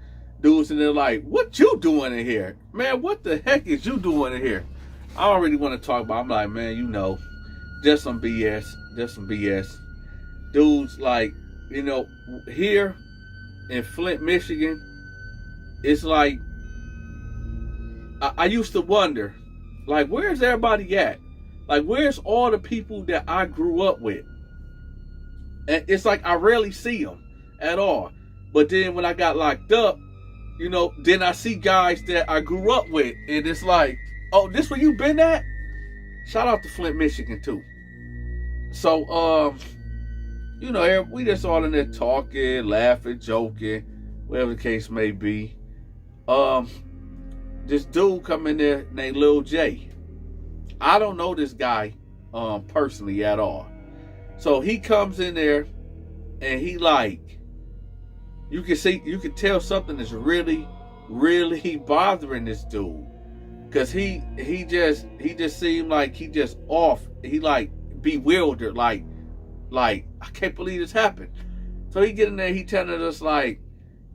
Dudes in there like, what you doing in here? Man, what the heck is you doing in here? I don't really want to talk about it. I'm like, man, you know, just some BS. Just some BS. Dudes like, you know, here in Flint, Michigan, it's like, I used to wonder, like, where's everybody at? Like, where's all the people that I grew up with? And it's like I rarely see them at all. But then when I got locked up, you know, then I see guys that I grew up with, and it's like, oh, this where you been at? Shout out to Flint, Michigan, too. So, you know, we just all in there talking, laughing, joking, whatever the case may be. This dude come in there named Lil J. I don't know this guy personally at all. So he comes in there, and he like, you can tell something is really, really bothering this dude. Cause he just seemed like he just off. He like bewildered, like I can't believe this happened. So he get in there, he telling us like,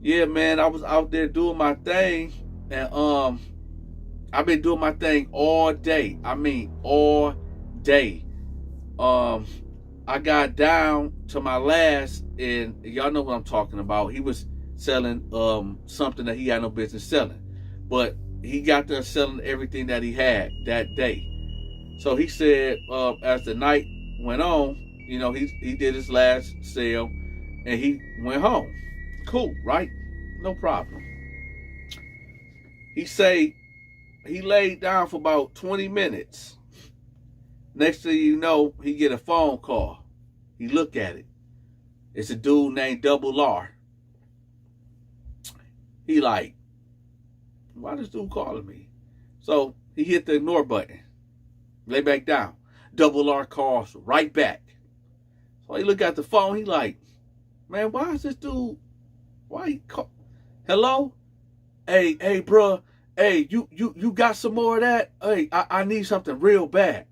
yeah, man, I was out there doing my thing, and I've been doing my thing all day. I mean, all day. I got down to my last, and y'all know what I'm talking about. He was selling something that he had no business selling, but he got there selling everything that he had that day. So he said, as the night went on, you know, he did his last sale, and he went home. Cool, right? No problem. He say he laid down for about 20 minutes. Next thing you know, he get a phone call. He look at it. It's a dude named Double R. He like, why this dude calling me? So he hit the ignore button. Lay back down. Double R calls right back. So he look at the phone. He like, man, why is this dude? Why he call? Hello? Hey, bruh. Hey, you got some more of that? Hey, I need something real bad.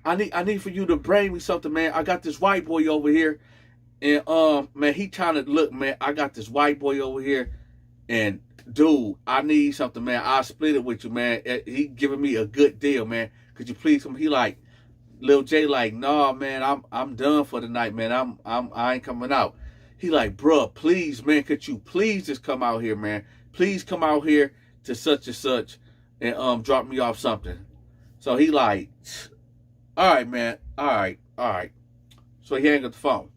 I need for you to bring me something, man. I got this white boy over here, and man, he trying to look, man. I got this white boy over here, and dude, I need something, man. I'll split it with you, man. He giving me a good deal, man. Could you please come? He like, Lil J like, nah, man, I'm done for the night, man. I ain't coming out. He like, bruh, please, man, could you please just come out here, man? Please come out here to such and such and drop me off something. So he like, all right, man, all right. So he hang up the phone.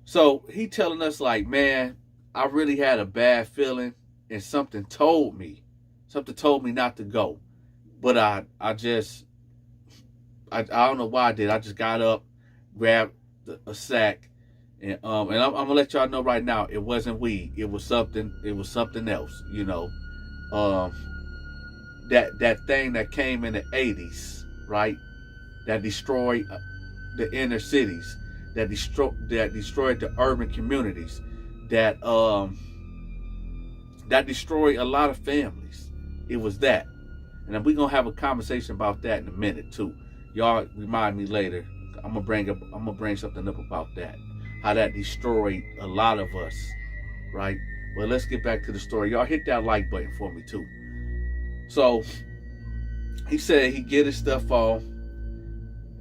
So he telling us like, man, I really had a bad feeling, and something told me not to go. But I don't know why I did. I just got up, grabbed a sack, and I'm gonna let y'all know right now, it wasn't weed. It was something else, you know. That thing that came in the 80s, right? That destroyed the inner cities, that destroyed the urban communities, that destroyed a lot of families. It was that. And we're gonna have a conversation about that in a minute too. Y'all remind me later. I'm gonna bring something up about that. How that destroyed a lot of us, right? Well, let's get back to the story. Y'all hit that like button for me too. So he said he get his stuff on.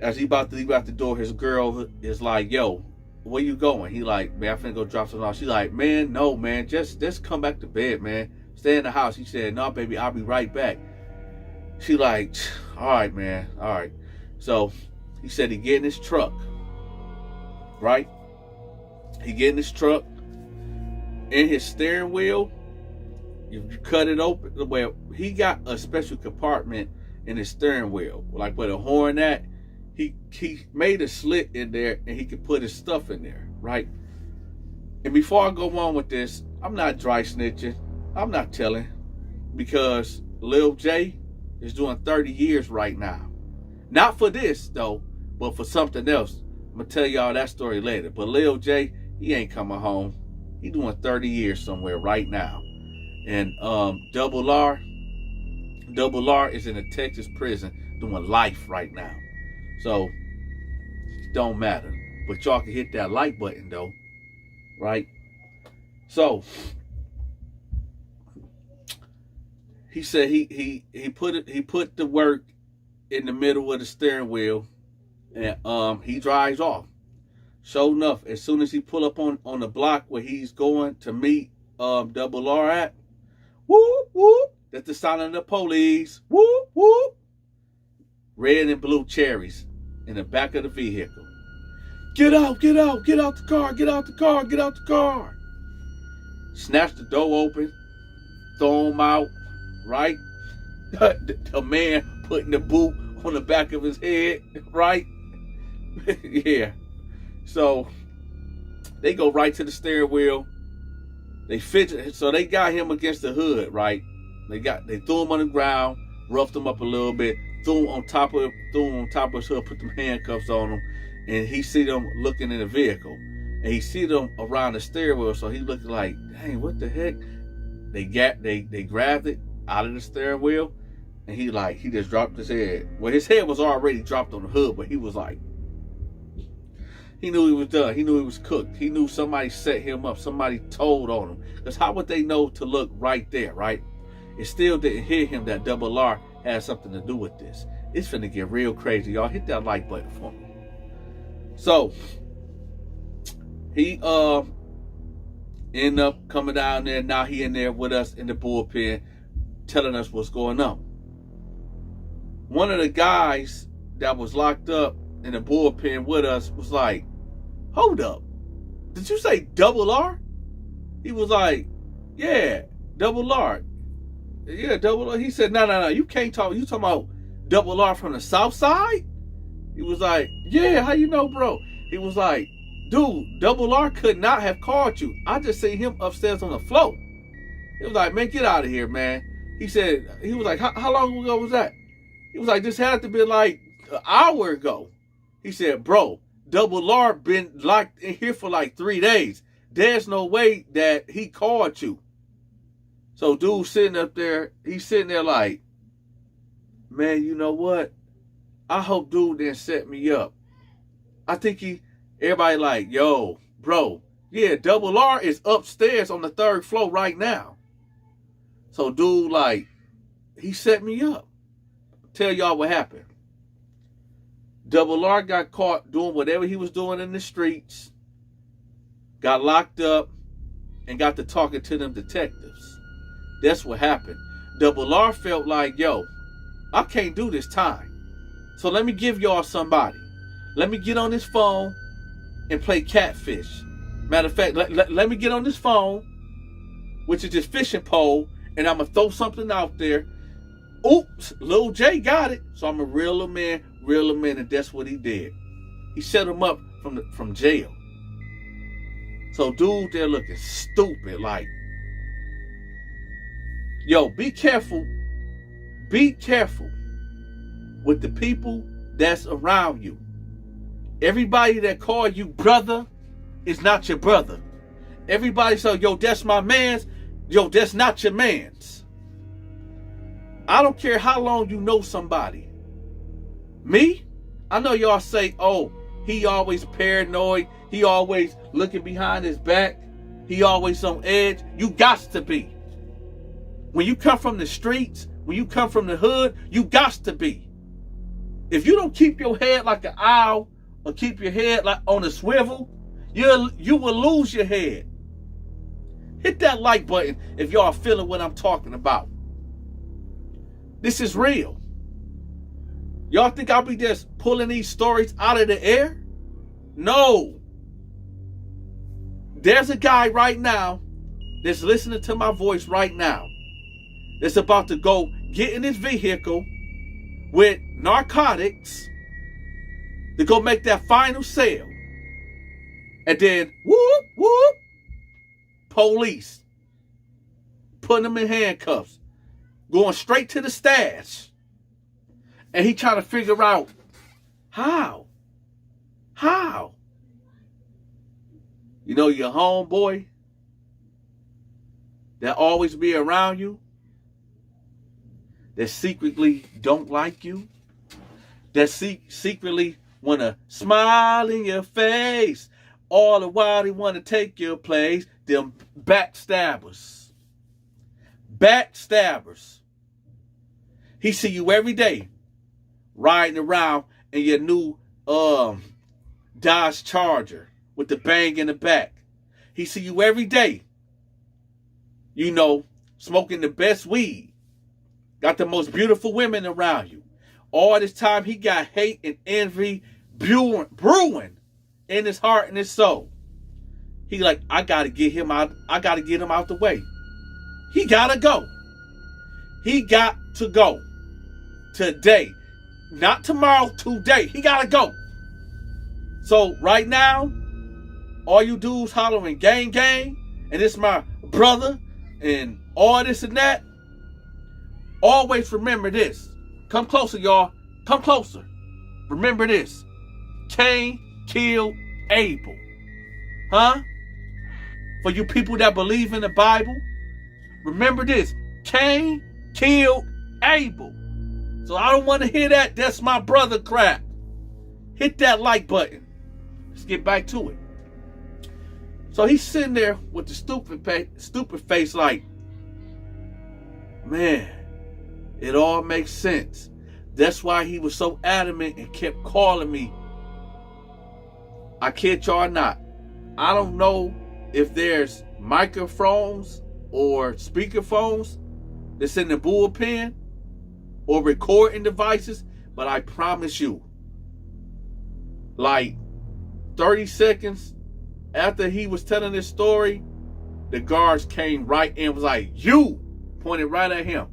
As he about to leave out the door, his girl is like, yo, where you going? He like, man, I'm finna go drop something off. She like, man, no, man, just come back to bed, man. Stay in the house. He said, no, baby, I'll be right back. She like, all right, man, all right. So he said he get in his truck. right? He get in his truck. In his steering wheel, you cut it open. Well, he got a special compartment in his steering wheel, like where the horn at. He made a slit in there, and he could put his stuff in there, right? And before I go on with this, I'm not dry snitching. I'm not telling, because Lil J is doing 30 years right now. Not for this though, but for something else. I'm gonna tell y'all that story later. But Lil J, he ain't coming home. He doing 30 years somewhere right now. And Double R is in a Texas prison doing life right now. So it don't matter. But y'all can hit that like button though, right? So he said he put the work in the middle of the steering wheel, and he drives off. Sure enough, as soon as he pull up on the block where he's going to meet Double R at, whoop, whoop, that's the sound of the police, whoop, whoop. Red and blue cherries in the back of the vehicle. Get out, get out, get out the car, get out the car, get out the car. Snatch the door open, throw him out, right? The man putting the boot on the back of his head, right? Yeah. So they go right to the steering wheel. They fidget, so they got him against the hood, right? They threw him on the ground, roughed him up a little bit, threw him on top of his hood, put them handcuffs on him, and he see them looking in the vehicle, and he see them around the steering wheel. So he looked like, dang, what the heck? They grabbed it out of the steering wheel, and he just dropped his head. Well, his head was already dropped on the hood, but he was like, he knew he was done. He knew he was cooked. He knew somebody set him up. Somebody told on him. Because how would they know to look right there, right? It still didn't hit him that Double R had something to do with this. It's finna get real crazy, y'all. Hit that like button for me. So, he ended up coming down there. Now he in there with us in the bullpen, telling us what's going on. One of the guys that was locked up in the bullpen with us was like, hold up, did you say Double R? He was like, yeah, Double R. Yeah, Double R. He said, no, you can't talk. You talking about Double R from the South Side? He was like, yeah, how you know, bro? He was like, dude, Double R could not have called you. I just seen him upstairs on the floor. He was like, man, get out of here, man. He was like, how long ago was that? He was like, this had to be like an hour ago. He said, bro, Double R been locked in here for like 3 days. There's no way that he called you. So dude sitting up there, he's sitting there like, man, you know what? I hope dude didn't set me up. I think everybody like, yo, bro, yeah, Double R is upstairs on the 3rd floor right now. So dude like, he set me up. Tell y'all what happened. Double R got caught doing whatever he was doing in the streets, got locked up, and got to talking to them detectives. That's what happened. Double R felt like, yo, I can't do this time. So let me give y'all somebody. Let me get on this phone and play catfish. Matter of fact, let me get on this phone, which is this fishing pole, and I'm going to throw something out there. Oops, Lil J got it. So I'm a reel him in, and that's what he did. He set him up from jail. So dude, they're looking stupid. Like, yo, be careful. Be careful with the people that's around you. Everybody that call you brother is not your brother. Everybody say, yo, that's my man's. Yo, that's not your man's. I don't care how long you know somebody. Me? I know y'all say, oh, he always paranoid. He always looking behind his back. He always on edge. You got to be. When you come from the streets, when you come from the hood, you got to be. If you don't keep your head like an owl or keep your head like on a swivel, you will lose your head. Hit that like button if y'all feeling what I'm talking about. This is real. Y'all think I'll be just pulling these stories out of the air? No. There's a guy right now that's listening to my voice right now that's about to go get in his vehicle with narcotics to go make that final sale. And then, whoop, whoop, police putting him in handcuffs, going straight to the stash. And he trying to figure out how. You know, your homeboy that always be around you, that secretly don't like you, that secretly want to smile in your face, all the while they want to take your place, them backstabbers. Backstabbers. He see you every day riding around in your new Dodge Charger with the bang in the back. He see you every day, you know, smoking the best weed. Got the most beautiful women around you. All this time he got hate and envy brewing in his heart and his soul. He like, I gotta get him out. I gotta get him out the way. He gotta go. He got to go today. Not tomorrow, today. He gotta go. So right now, all you dudes hollering gang, gang, and it's my brother, and all this and that, always remember this. Come closer, y'all. Come closer. Remember this. Cain killed Abel. Huh? For you people that believe in the Bible, remember this. Cain killed Abel. So I don't want to hear that. That's my brother crap. Hit that like button. Let's get back to it. So he's sitting there with the stupid face like, man, it all makes sense. That's why he was so adamant and kept calling me. I kid y'all not. I don't know if there's microphones or speakerphones that's in the bullpen or recording devices, but I promise you, like 30 seconds after he was telling this story, the guards came right in and was like, you, pointed right at him.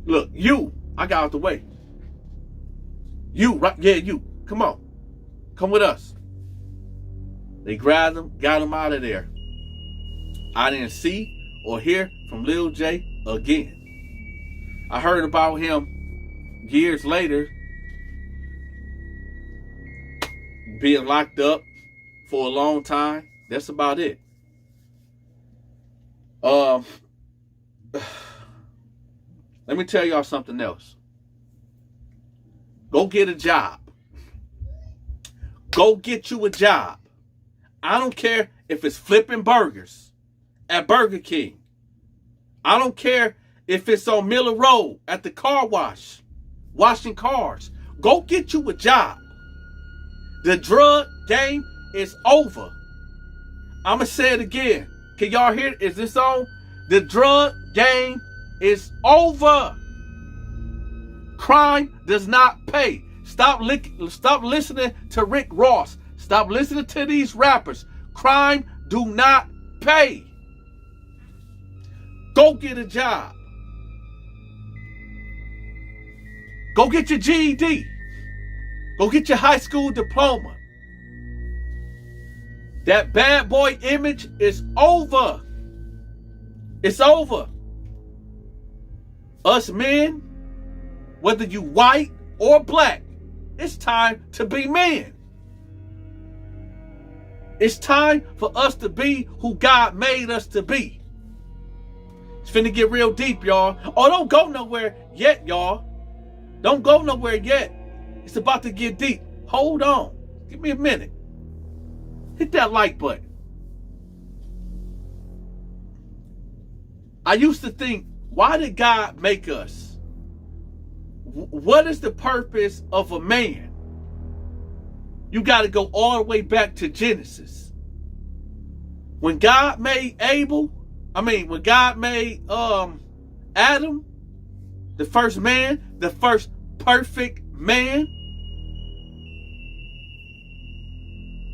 Look, you, I got out the way. You, right, yeah, you, come on. Come with us. They grabbed him, got him out of there. I didn't see or hear from Lil J again. I heard about him years later being locked up for a long time. That's about it. Let me tell y'all something else. Go get a job. Go get you a job. I don't care if it's flipping burgers at Burger King. I don't care if it's on Miller Road at the car wash, washing cars. Go get you a job. The drug game is over. I'm going to say it again. Can y'all hear it? Is this on? The drug game is over. Crime does not pay. Stop listening to Rick Ross. Stop listening to these rappers. Crime do not pay. Go get a job. Go get your GED. Go get your high school diploma. That bad boy image is over. It's over. Us men, whether you white or black, it's time to be men. It's time for us to be who God made us to be. It's finna get real deep, y'all. Oh, don't go nowhere yet, y'all. Don't go nowhere yet. It's about to get deep. Hold on. Give me a minute. Hit that like button. I used to think, why did God make us? What is the purpose of a man? You got to go all the way back to Genesis. When God made when God made Adam, the first man, the first perfect man,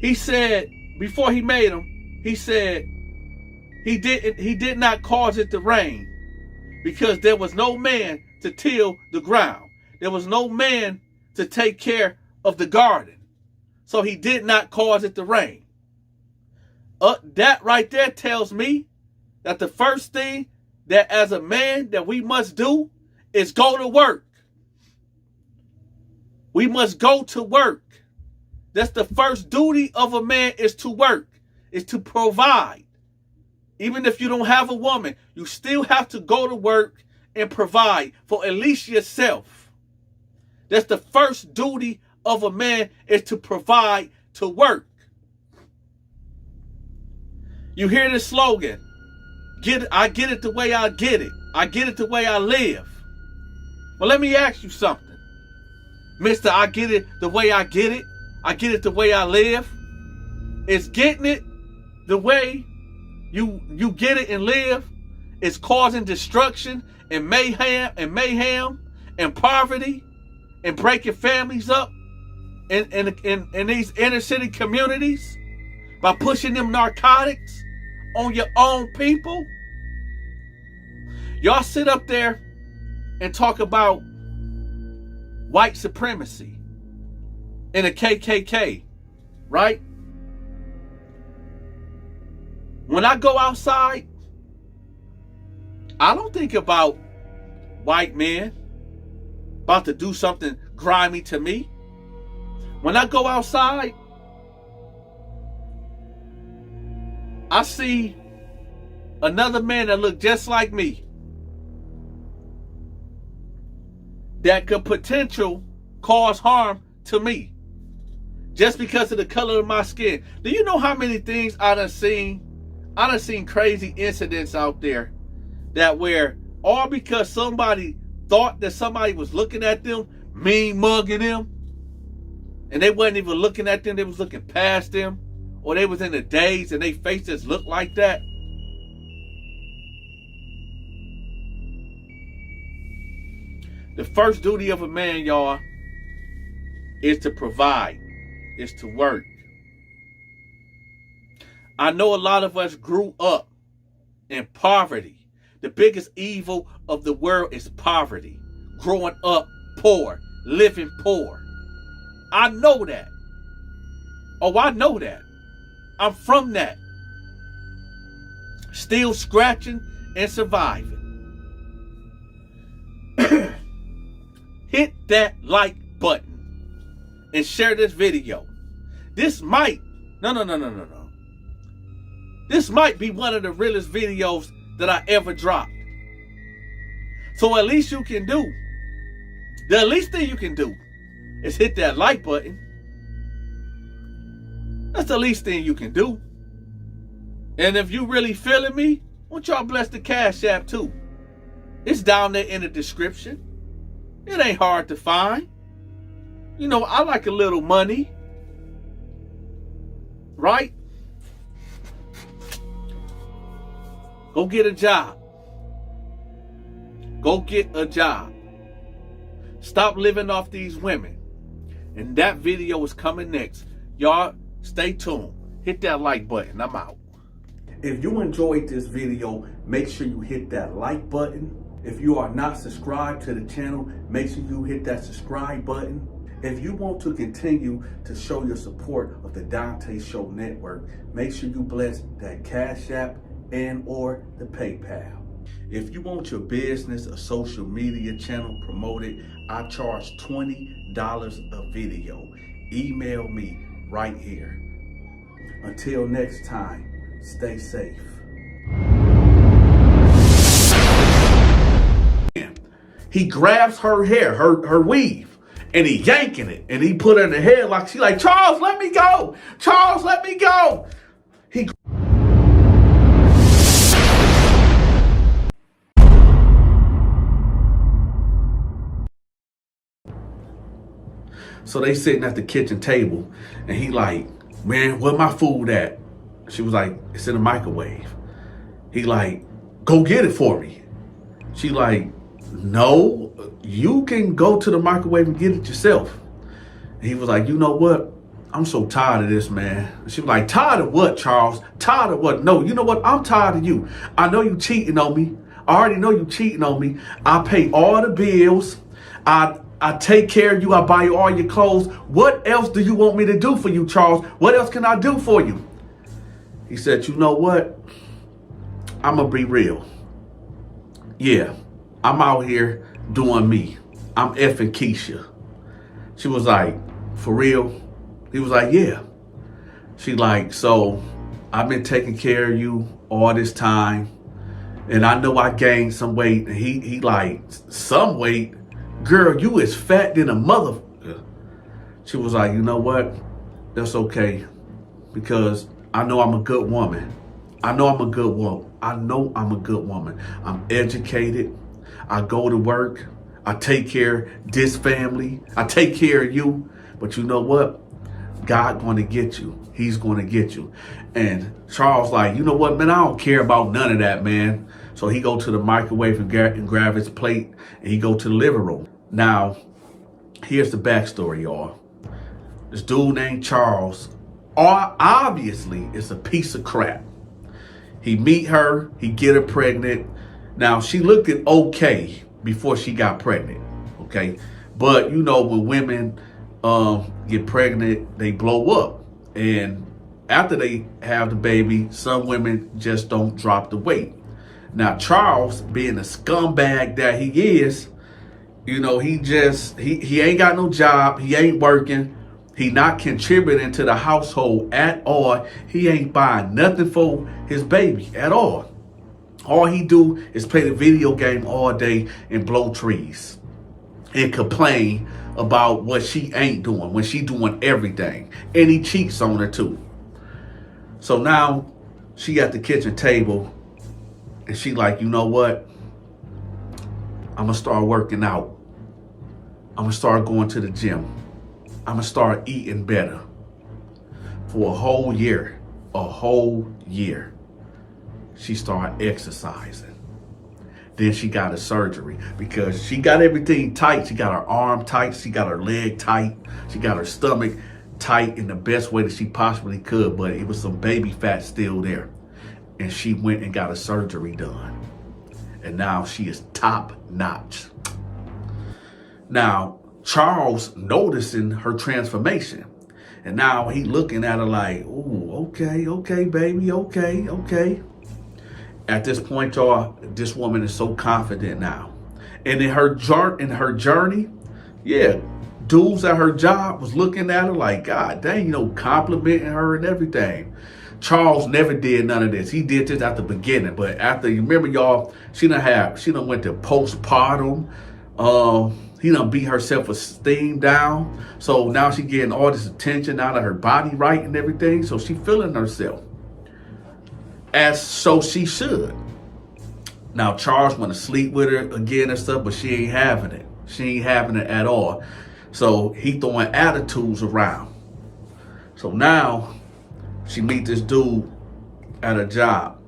he said, before he made him, he said he did not cause it to rain because there was no man to till the ground. There was no man to take care of the garden. So he did not cause it to rain. That right there tells me that the first thing that as a man that we must do is go to work. We must go to work. That's the first duty of a man, is to work, is to provide. Even if you don't have a woman, you still have to go to work and provide for at least yourself. That's the first duty of a man, is to provide, to work. You hear this slogan, I get it the way I get it. I get it the way I live. Well, let me ask you something. Mister, I get it the way I get it. I get it the way I live. Is getting it the way you get it and live is causing destruction and mayhem and poverty and breaking families up in these inner city communities by pushing them narcotics on your own people? Y'all sit up there and talk about white supremacy and the KKK, right? When I go outside, I don't think about white men about to do something grimy to me. When I go outside, I see another man that look just like me that could potentially cause harm to me just because of the color of my skin. Do you know how many things I done seen? I done seen crazy incidents out there that where all because somebody thought that somebody was looking at them, mean mugging them, and they wasn't even looking at them, they was looking past them, or they was in a daze and their faces looked like that. The first duty of a man, y'all, is to provide, is to work. I know a lot of us grew up in poverty. The biggest evil of the world is poverty. Growing up poor, living poor. I know that. Oh, I know that. I'm from that. Still scratching and surviving. Hit that like button and share this video. This might, no. This might be one of the realest videos that I ever dropped. So at least you can do, the least thing you can do is hit that like button. That's the least thing you can do. And if you really feeling me, won't y'all bless the Cash App too? It's down there in the description. It ain't hard to find. You know, I like a little money. Right? Go get a job. Go get a job. Stop living off these women. And that video is coming next. Y'all stay tuned. Hit that like button. I'm out. If you enjoyed this video, make sure you hit that like button. If you are not subscribed to the channel, make sure you hit that subscribe button. If you want to continue to show your support of the Donta Show Network, make sure you bless that Cash App and or the PayPal. If you want your business or social media channel promoted, I charge $20 a video. Email me right here. Until next time, stay safe. He grabs her hair, her weave, and he yanking it, and he put her in the head like she like, Charles, let me go. Charles, let me go. So they sitting at the kitchen table, and he like, man, where my food at? She was like, it's in the microwave. He like, go get it for me. She like, no, you can go to the microwave and get it yourself. And he was like, you know what? I'm so tired of this, man. She was like, tired of what, Charles? Tired of what? No, you know what? I'm tired of you. I know you cheating on me. I already know you cheating on me. I pay all the bills. I take care of you. I buy you all your clothes. What else do you want me to do for you, Charles? What else can I do for you? He said, you know what? I'm going to be real. Yeah, I'm out here doing me. I'm effing Keisha. She was like, for real? He was like, yeah. She like, so I've been taking care of you all this time. And I know I gained some weight. And he like, some weight? Girl, you is fat than a motherfucker. She was like, you know what? That's okay. Because I know I'm a good woman. I know I'm a good woman. I know I'm a good woman. I'm educated. I go to work. I take care of this family. I take care of you. But you know what? God going to get you. He's going to get you. And Charles like, you know what, man? I don't care about none of that, man. So he go to the microwave and grab his plate, and he go to the living room. Now, here's the backstory, y'all. This dude named Charles, obviously, is a piece of crap. He meet her, he get her pregnant. Now, she looked okay before she got pregnant, okay? But, you know, when women get pregnant, they blow up. And after they have the baby, some women just don't drop the weight. Now, Charles, being the scumbag that he is, you know, he ain't got no job. He ain't working. He not contributing to the household at all. He ain't buying nothing for his baby at all. All he do is play the video game all day and blow trees and complain about what she ain't doing when she doing everything. And he cheats on her too. So now she at the kitchen table and she like, you know what? I'm going to start working out. I'm going to start going to the gym. I'm going to start eating better. For a whole year, she started exercising. Then she got a surgery because she got everything tight. She got her arm tight. She got her leg tight. She got her stomach tight in the best way that she possibly could. But it was some baby fat still there. And she went and got a surgery done. And now she is top notch. Now, Charles noticing her transformation. And now he looking at her like, ooh, okay, baby, okay. At this point, y'all, this woman is so confident now. And in her journey, yeah, dudes at her job was looking at her like, God dang, you know, complimenting her and everything. Charles never did none of this. He did this at the beginning, but after, you remember, y'all, she done went to postpartum. He done beat her self-esteem down. So now she getting all this attention out of her body right and everything. So she feeling herself. As so she should. Now Charles want to sleep with her again and stuff, but she ain't having it. She ain't having it at all. So he throwing attitudes around. So now she meet this dude at a job.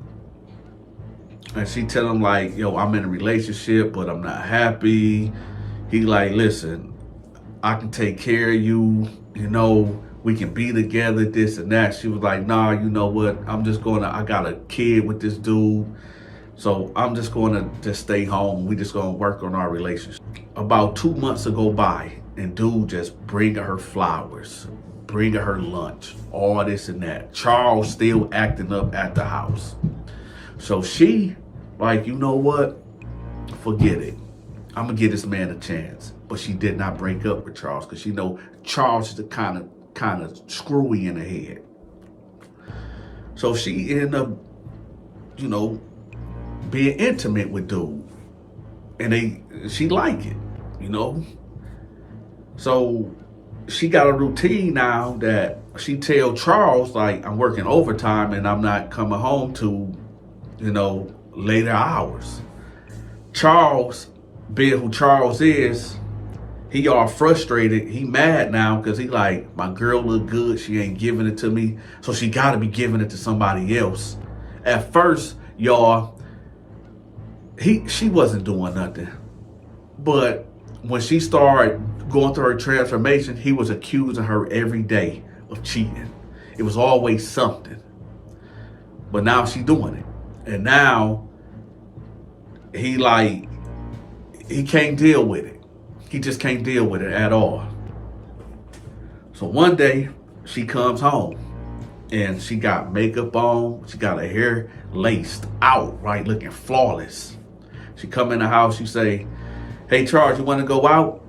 And she tell him like, yo, I'm in a relationship, but I'm not happy. He like, listen, I can take care of you. You know, we can be together, this and that. She was like, nah, you know what? I got a kid with this dude. So I'm just going to just stay home. We just going to work on our relationship. About 2 months go by and dude just bringing her flowers, bringing her lunch, all this and that. Charles still acting up at the house. So she like, you know what? Forget it. I'm going to give this man a chance. But she did not break up with Charles because she know Charles is the kind of screwy in the head. So she ended up, you know, being intimate with dude. And she like it, you know. So she got a routine now that she tell Charles, like, I'm working overtime and I'm not coming home to, you know, later hours. Charles, being who Charles is, he all frustrated. He mad now because he like, my girl look good. She ain't giving it to me. So she got to be giving it to somebody else. At first, y'all, she wasn't doing nothing. But when she started going through her transformation, he was accusing her every day of cheating. It was always something. But now she doing it. And now he can't deal with it. He just can't deal with it at all. So one day she comes home and she got makeup on. She got her hair laced out, right? Looking flawless. She come in the house. She say, "Hey, Charles, you want to go out?"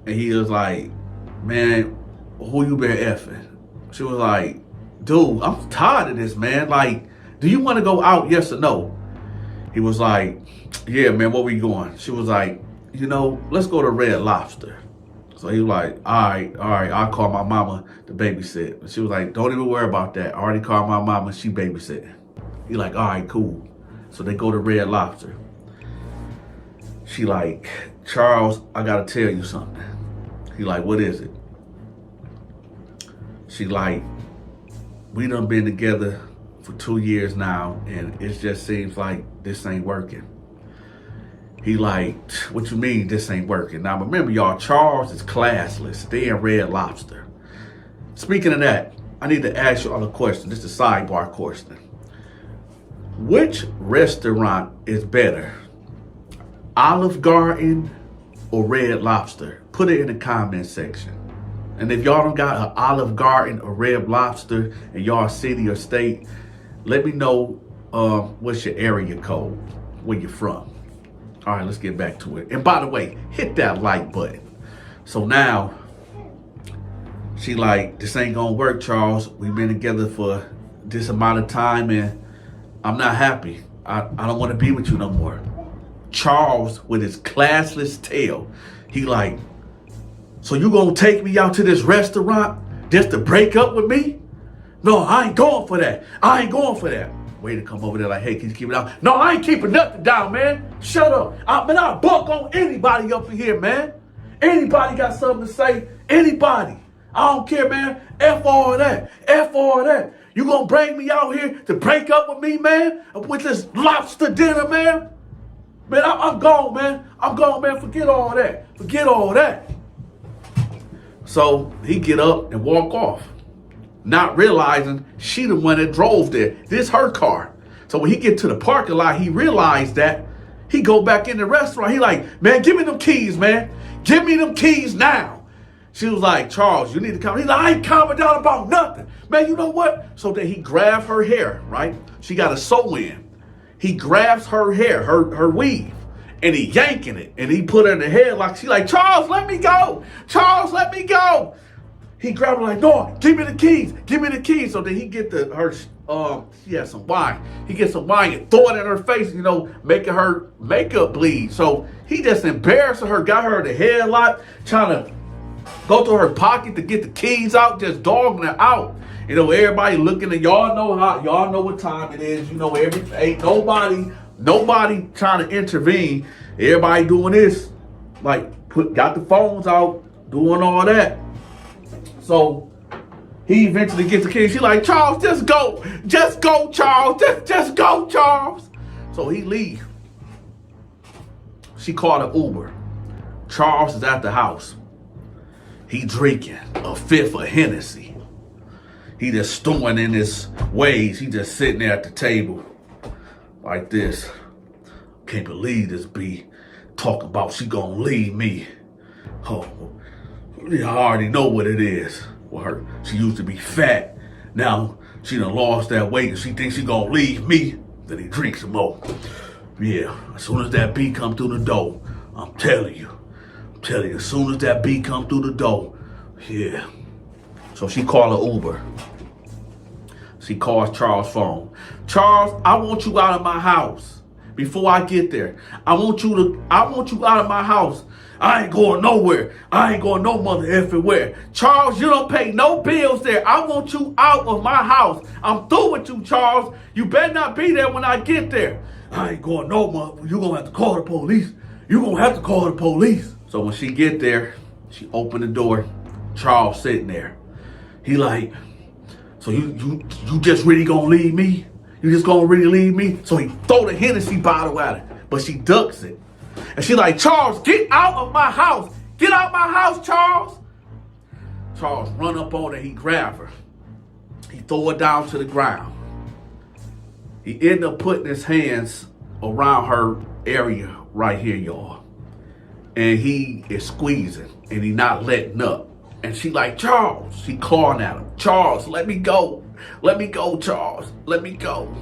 And he was like, "Man, who you been effing?" She was like, "Dude, I'm tired of this, man. Like, do you want to go out, yes or no?" He was like, "Yeah, man, where we going?" She was like, "Let's go to Red Lobster." So he was like, all right, I'll call my mama to babysit. And she was like, "Don't even worry about that. I already called my mama, she babysitting." He like, "All right, cool." So they go to Red Lobster. She like, "Charles, I gotta tell you something." He like, "What is it?" She like, "We done been together for 2 years now, and it just seems like this ain't working." He like, "What you mean this ain't working?" Now remember, y'all, Charles is classless. They in Red Lobster. Speaking of that, I need to ask y'all a question. This is a sidebar question. Which restaurant is better? Olive Garden or Red Lobster? Put it in the comment section. And if y'all don't got an Olive Garden or Red Lobster in y'all city or state, let me know what's your area code, where you're from. All right, let's get back to it. And by the way, hit that like button. So now, she like, "This ain't gonna work, Charles. We've been together for this amount of time and I'm not happy. I don't want to be with you no more." Charles, with his classless tail, he like, "So you gonna take me out to this restaurant just to break up with me? No, I ain't going for that. I ain't going for that." Way to come over there like, "Hey, can you keep it down?" "No, I ain't keeping nothing down, man. Shut up. I buck on anybody up in here, man. Anybody got something to say? Anybody. I don't care, man. F all of that. F all of that. You gonna bring me out here to break up with me, man? With this lobster dinner, man? Man, I'm gone, man. I'm gone, man. Forget all that. Forget all that." So he get up and walk off, not realizing she the one that drove there. This her car. So when he get to the parking lot, he realized that. He go back in the restaurant. He like, "Man, give me them keys, man. Give me them keys now." She was like, "Charles, you need to come." He's like, "I ain't calming down about nothing. Man, you know what?" So then he grabbed her hair, right? She got a sew in. He grabs her hair, her weave, and he yanking it. And he put her in the headlock. She like, "Charles, let me go. Charles, let me go." He grabbed her like, "No, give me the keys. Give me the keys." So then he get she had some wine. He gets some wine and throw it in her face, making her makeup bleed. So he just embarrassed her, got her in the headlock, trying to go to her pocket to get the keys out, just dogging her out. Everybody looking at y'all know what time it is. Ain't nobody trying to intervene. Everybody doing this, like got the phones out, doing all that. So he eventually gets the keys. She like, "Charles, just go, Charles, just go, Charles." So he leave. She called an Uber. Charles is at the house. He drinking a fifth of Hennessy. He just stewing in his ways. He just sitting there at the table like this. Can't believe this B talking about she gonna leave me. Oh, I already know what it is. Well, she used to be fat. Now she done lost that weight and she thinks she gonna leave me. Then he drinks some more. Yeah, as soon as that B come through the door, I'm telling you, as soon as that B come through the door, yeah. So she called an Uber. She calls Charles' phone. "Charles, I want you out of my house before I get there. I want you out of my house. I ain't going nowhere. I ain't going no mother effing where. Charles, you don't pay no bills there. I want you out of my house. I'm through with you, Charles. You better not be there when I get there. I ain't going no mother. You gonna have to call the police. You gonna have to call the police." So when she get there, she opened the door. Charles sitting there. He like, "So you just really gonna leave me? You just gonna really leave me?" So he throw the Hennessy bottle at her, but she ducks it. And she like, "Charles, get out of my house. Get out my house, Charles." Charles run up on her, he grab her. He throw her down to the ground. He ended up putting his hands around her area right here, y'all. And he is squeezing and he not letting up. And she like, Charles, she clawing at him. Charles, let me go. Let me go, Charles. Let me go.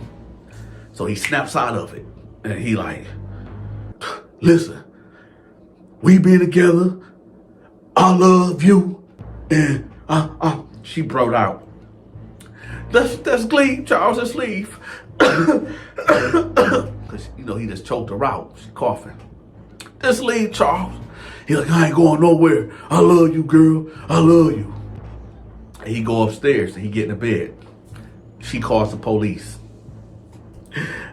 So he snaps out of it. And he like, listen, we been together. I love you. And she brought out. Let's leave, Charles, let's leave. Because, you know, he just choked her out. She coughing. Let's leave, Charles. He like, I ain't going nowhere. I love you, girl. I love you. And he go upstairs and he get in the bed. She calls the police.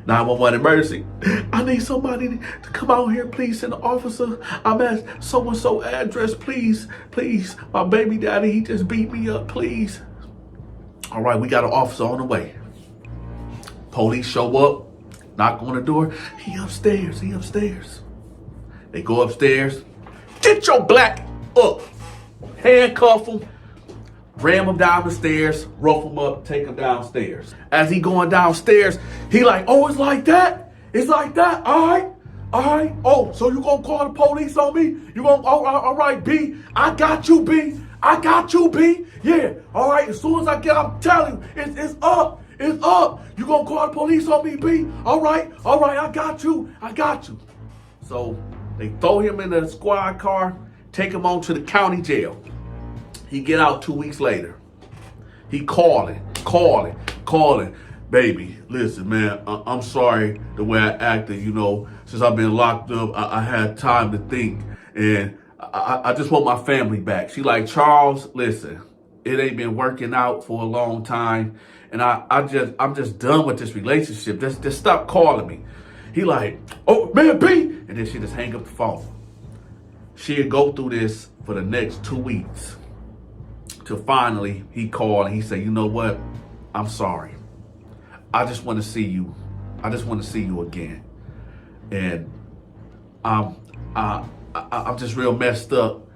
911 emergency. I need somebody to come out here, please. Send an officer. I'm at so-and-so address, please. Please. My baby daddy, he just beat me up, please. All right, we got an officer on the way. Police show up, knock on the door. He upstairs, he upstairs. They go upstairs. Get your black up. Handcuff him. Ram him down the stairs, rough him up, take him downstairs. As he going downstairs, he like, oh, it's like that? It's like that? All right. Oh, so you gonna call the police on me? You gonna, all right, B. I got you, B. I got you, B. Yeah, all right, as soon as I get, I'm telling you, it's up. It's up. You gonna call the police on me, B? All right, I got you. So they throw him in the squad car, take him on to the county jail. He get out 2 weeks later. He calling. Baby, listen, man, I'm sorry the way I acted, you know, since I've been locked up, I had time to think, and I just want my family back. She like, Charles, listen, it ain't been working out for a long time, and I'm just done with this relationship. Just stop calling me. He like, oh, man, B, and then she just hang up the phone. She'd go through this for the next 2 weeks. Till finally he called and he said, you know what? I'm sorry. I just want to see you. I just want to see you again. And I'm just real messed up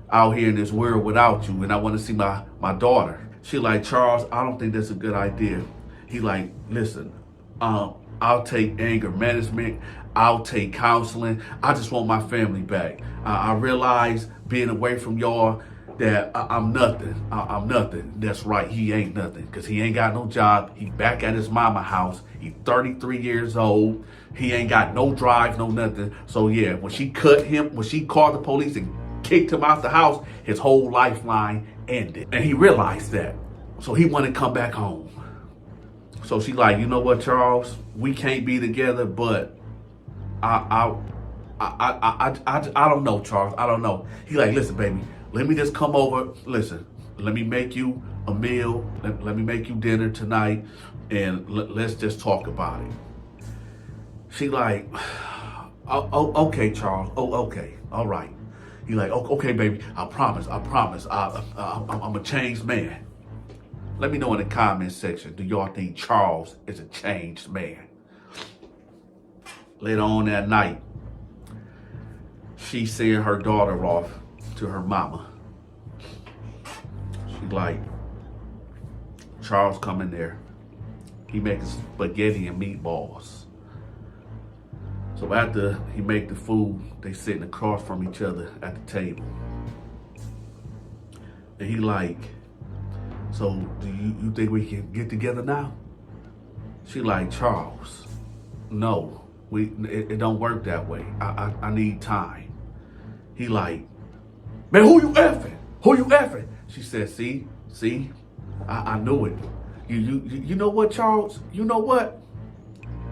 out here in this world without you. And I want to see my daughter. She like, Charles, I don't think that's a good idea. He like, listen, I'll take anger management. I'll take counseling. I just want my family back. I realize being away from y'all that I'm nothing. I'm nothing. That's right. He ain't nothing because he ain't got no job. He back at his mama house. He 33 years old. He ain't got no drive, no nothing. So yeah, when she called the police and kicked him out the house, his whole lifeline ended. And he realized that. So he wanted to come back home. So she like, you know what, Charles? We can't be together, but I don't know, Charles. I don't know. He like, listen, baby. Let me just come over. Listen, let me make you a meal. Let me make you dinner tonight. And let's just talk about it. She like, oh, okay, Charles. Oh, okay. All right. He like, okay, baby. I promise. I'm a changed man. Let me know in the comment section, do y'all think Charles is a changed man? Later on that night, she sent her daughter off to her mama. She like, Charles come in there. He makes spaghetti and meatballs. So after he make the food, they sitting across from each other at the table. And he like, so do you think we can get together now? She like, Charles, no, it don't work that way. I need time. He like, man, who you effing? Who you effing? She said, see, I knew it. You know what, Charles? You know what?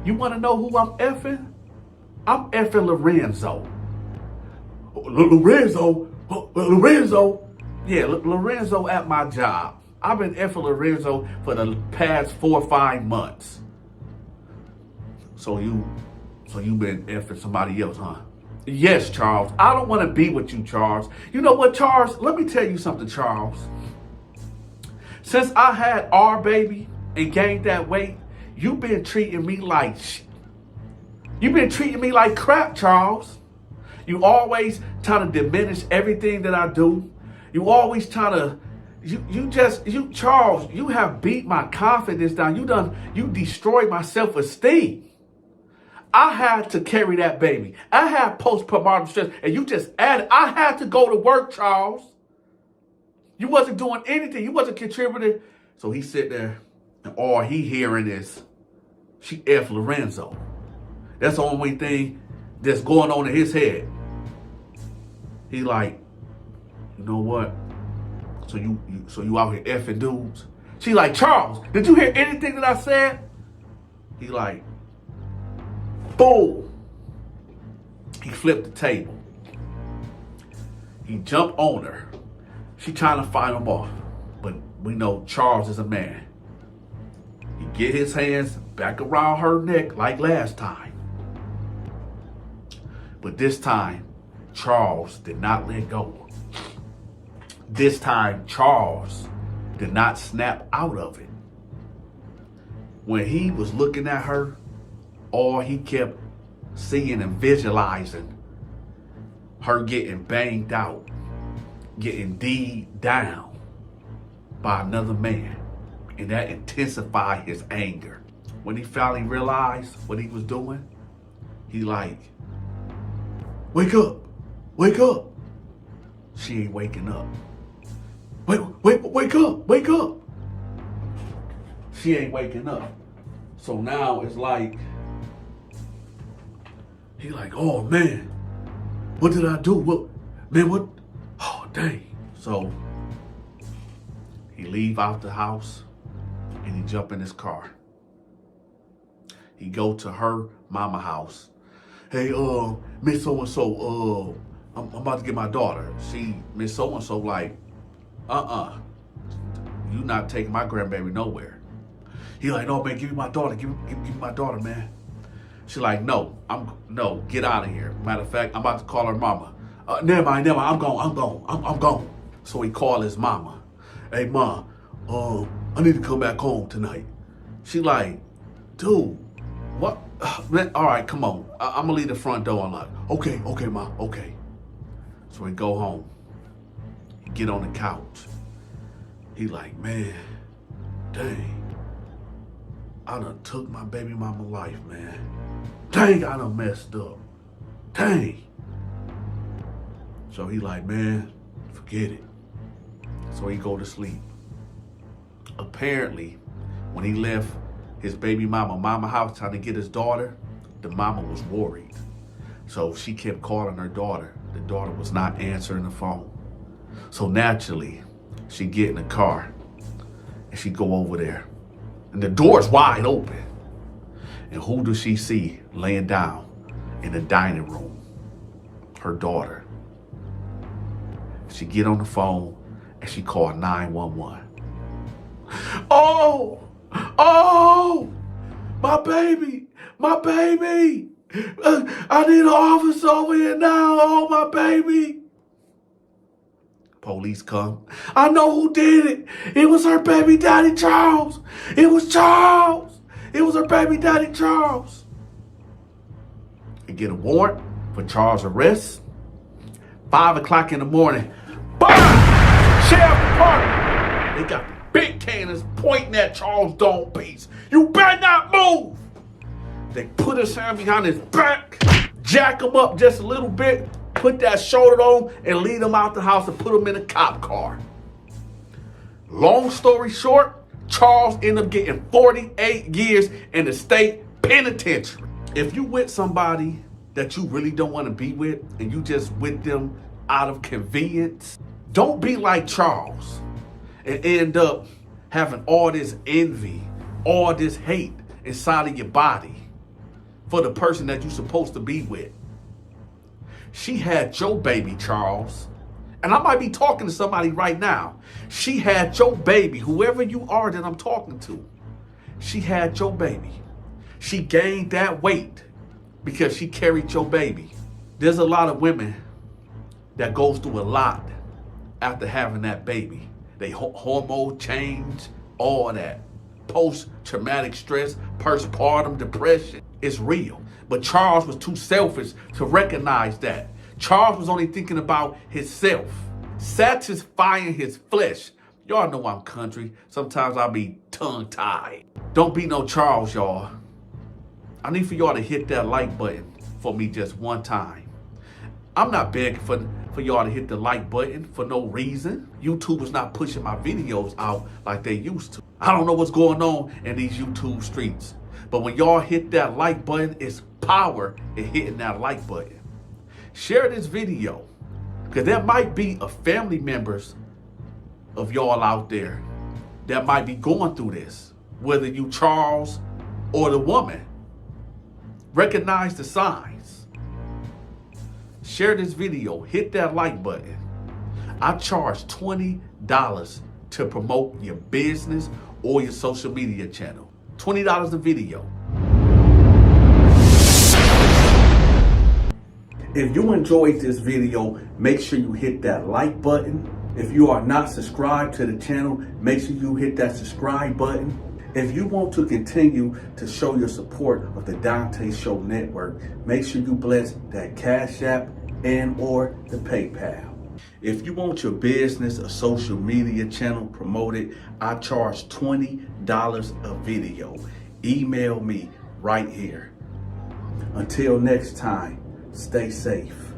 You want to know who I'm effing? I'm effing Lorenzo. Lorenzo? Yeah, Lorenzo at my job. I've been effing Lorenzo for the past 4 or 5 months. So you been effing somebody else, huh? Yes, Charles. I don't want to be with you, Charles. You know what, Charles? Let me tell you something, Charles. Since I had our baby and gained that weight, you've been treating me like you've been treating me like crap, Charles. You always trying to diminish everything that I do. You always trying to Charles, you have beat my confidence down. You destroyed my self-esteem. I had to carry that baby. I had postpartum stress, and you just added. I had to go to work, Charles. You wasn't doing anything. You wasn't contributing. So he sit there, and all he hearing is, she F. Lorenzo. That's the only thing that's going on in his head. He like, you know what? So you out here effing dudes? She like, Charles, did you hear anything that I said? He like, boom. He flipped the table. He jumped on her. She trying to fight him off. But we know Charles is a man. He get his hands back around her neck like last time. But this time, Charles did not let go. This time, Charles did not snap out of it. When he was looking at her, all he kept seeing and visualizing her getting banged out, getting D'd down by another man. And that intensified his anger. When he finally realized what he was doing, he like, wake up, wake up. She ain't waking up. Wake up. She ain't waking up. So now it's like, he like, oh man, what did I do? What? Oh, dang. So he leave out the house and he jump in his car. He go to her mama house. Hey, Miss So-and-so, I'm about to get my daughter. Miss So-and-so like, you not taking my grandbaby nowhere. He like, no, man, give me my daughter. Give me my daughter, man. She like, no, get out of here. Matter of fact, I'm about to call her mama. Never mind, I'm gone. So he called his mama. Hey, ma, I need to come back home tonight. She like, dude, what? Man, all right, come on. I'm gonna leave the front door unlocked. Okay, ma, okay. So he go home. He get on the couch. He like, man, dang. I done took my baby mama life, man. Dang, I done messed up. Dang. So he like, man, forget it. So he go to sleep. Apparently, when he left his baby mama house trying to get his daughter, the mama was worried. So she kept calling her daughter. The daughter was not answering the phone. So naturally, she get in the car and she go over there. And the door's wide open. And who does she see laying down in the dining room? Her daughter. She get on the phone and she called 911. Oh, my baby. I need an officer over here now. Oh, my baby. Police come. I know who did it. It was her baby daddy, Charles. It was Charles. It was her baby daddy, Charles. They get a warrant for Charles' arrest. 5 o'clock in the morning. Bam! Sheriff Department. They got big cannons pointing at Charles' dome piece. You better not move. They put his hand behind his back, jack him up just a little bit, put that shoulder on, and lead him out the house and put him in a cop car. Long story short, Charles ended up getting 48 years in the state penitentiary. If you with somebody that you really don't want to be with, and you just with them out of convenience, don't be like Charles and end up having all this envy, all this hate inside of your body for the person that you're supposed to be with. She had your baby, Charles. And I might be talking to somebody right now. She had your baby, whoever you are that I'm talking to. She had your baby. She gained that weight because she carried your baby. There's a lot of women that goes through a lot after having that baby. They hormone change, all that. Post-traumatic stress, postpartum depression. It's real. But Charles was too selfish to recognize that. Charles was only thinking about himself, satisfying his flesh, Y'all know I'm country. Sometimes I be tongue-tied. Don't be no Charles, y'all. I need for y'all to hit that like button for me just one time. I'm not begging for y'all to hit the like button for no reason. YouTube is not pushing my videos out like they used to. I don't know what's going on in these YouTube streets. But when y'all hit that like button, it's power in hitting that like button. Share this video, because there might be a family members of y'all out there that might be going through this, whether you Charles or the woman. Recognize the signs. Share this video, hit that like button. I charge $20 to promote your business or your social media channel. $20 a video. If you enjoyed this video, make sure you hit that like button. If you are not subscribed to the channel, make sure you hit that subscribe button. If you want to continue to show your support of the Donta Show Network, make sure you bless that Cash App and or the PayPal. If you want your business or social media channel promoted, I charge $20 a video. Email me right here. Until next time, stay safe.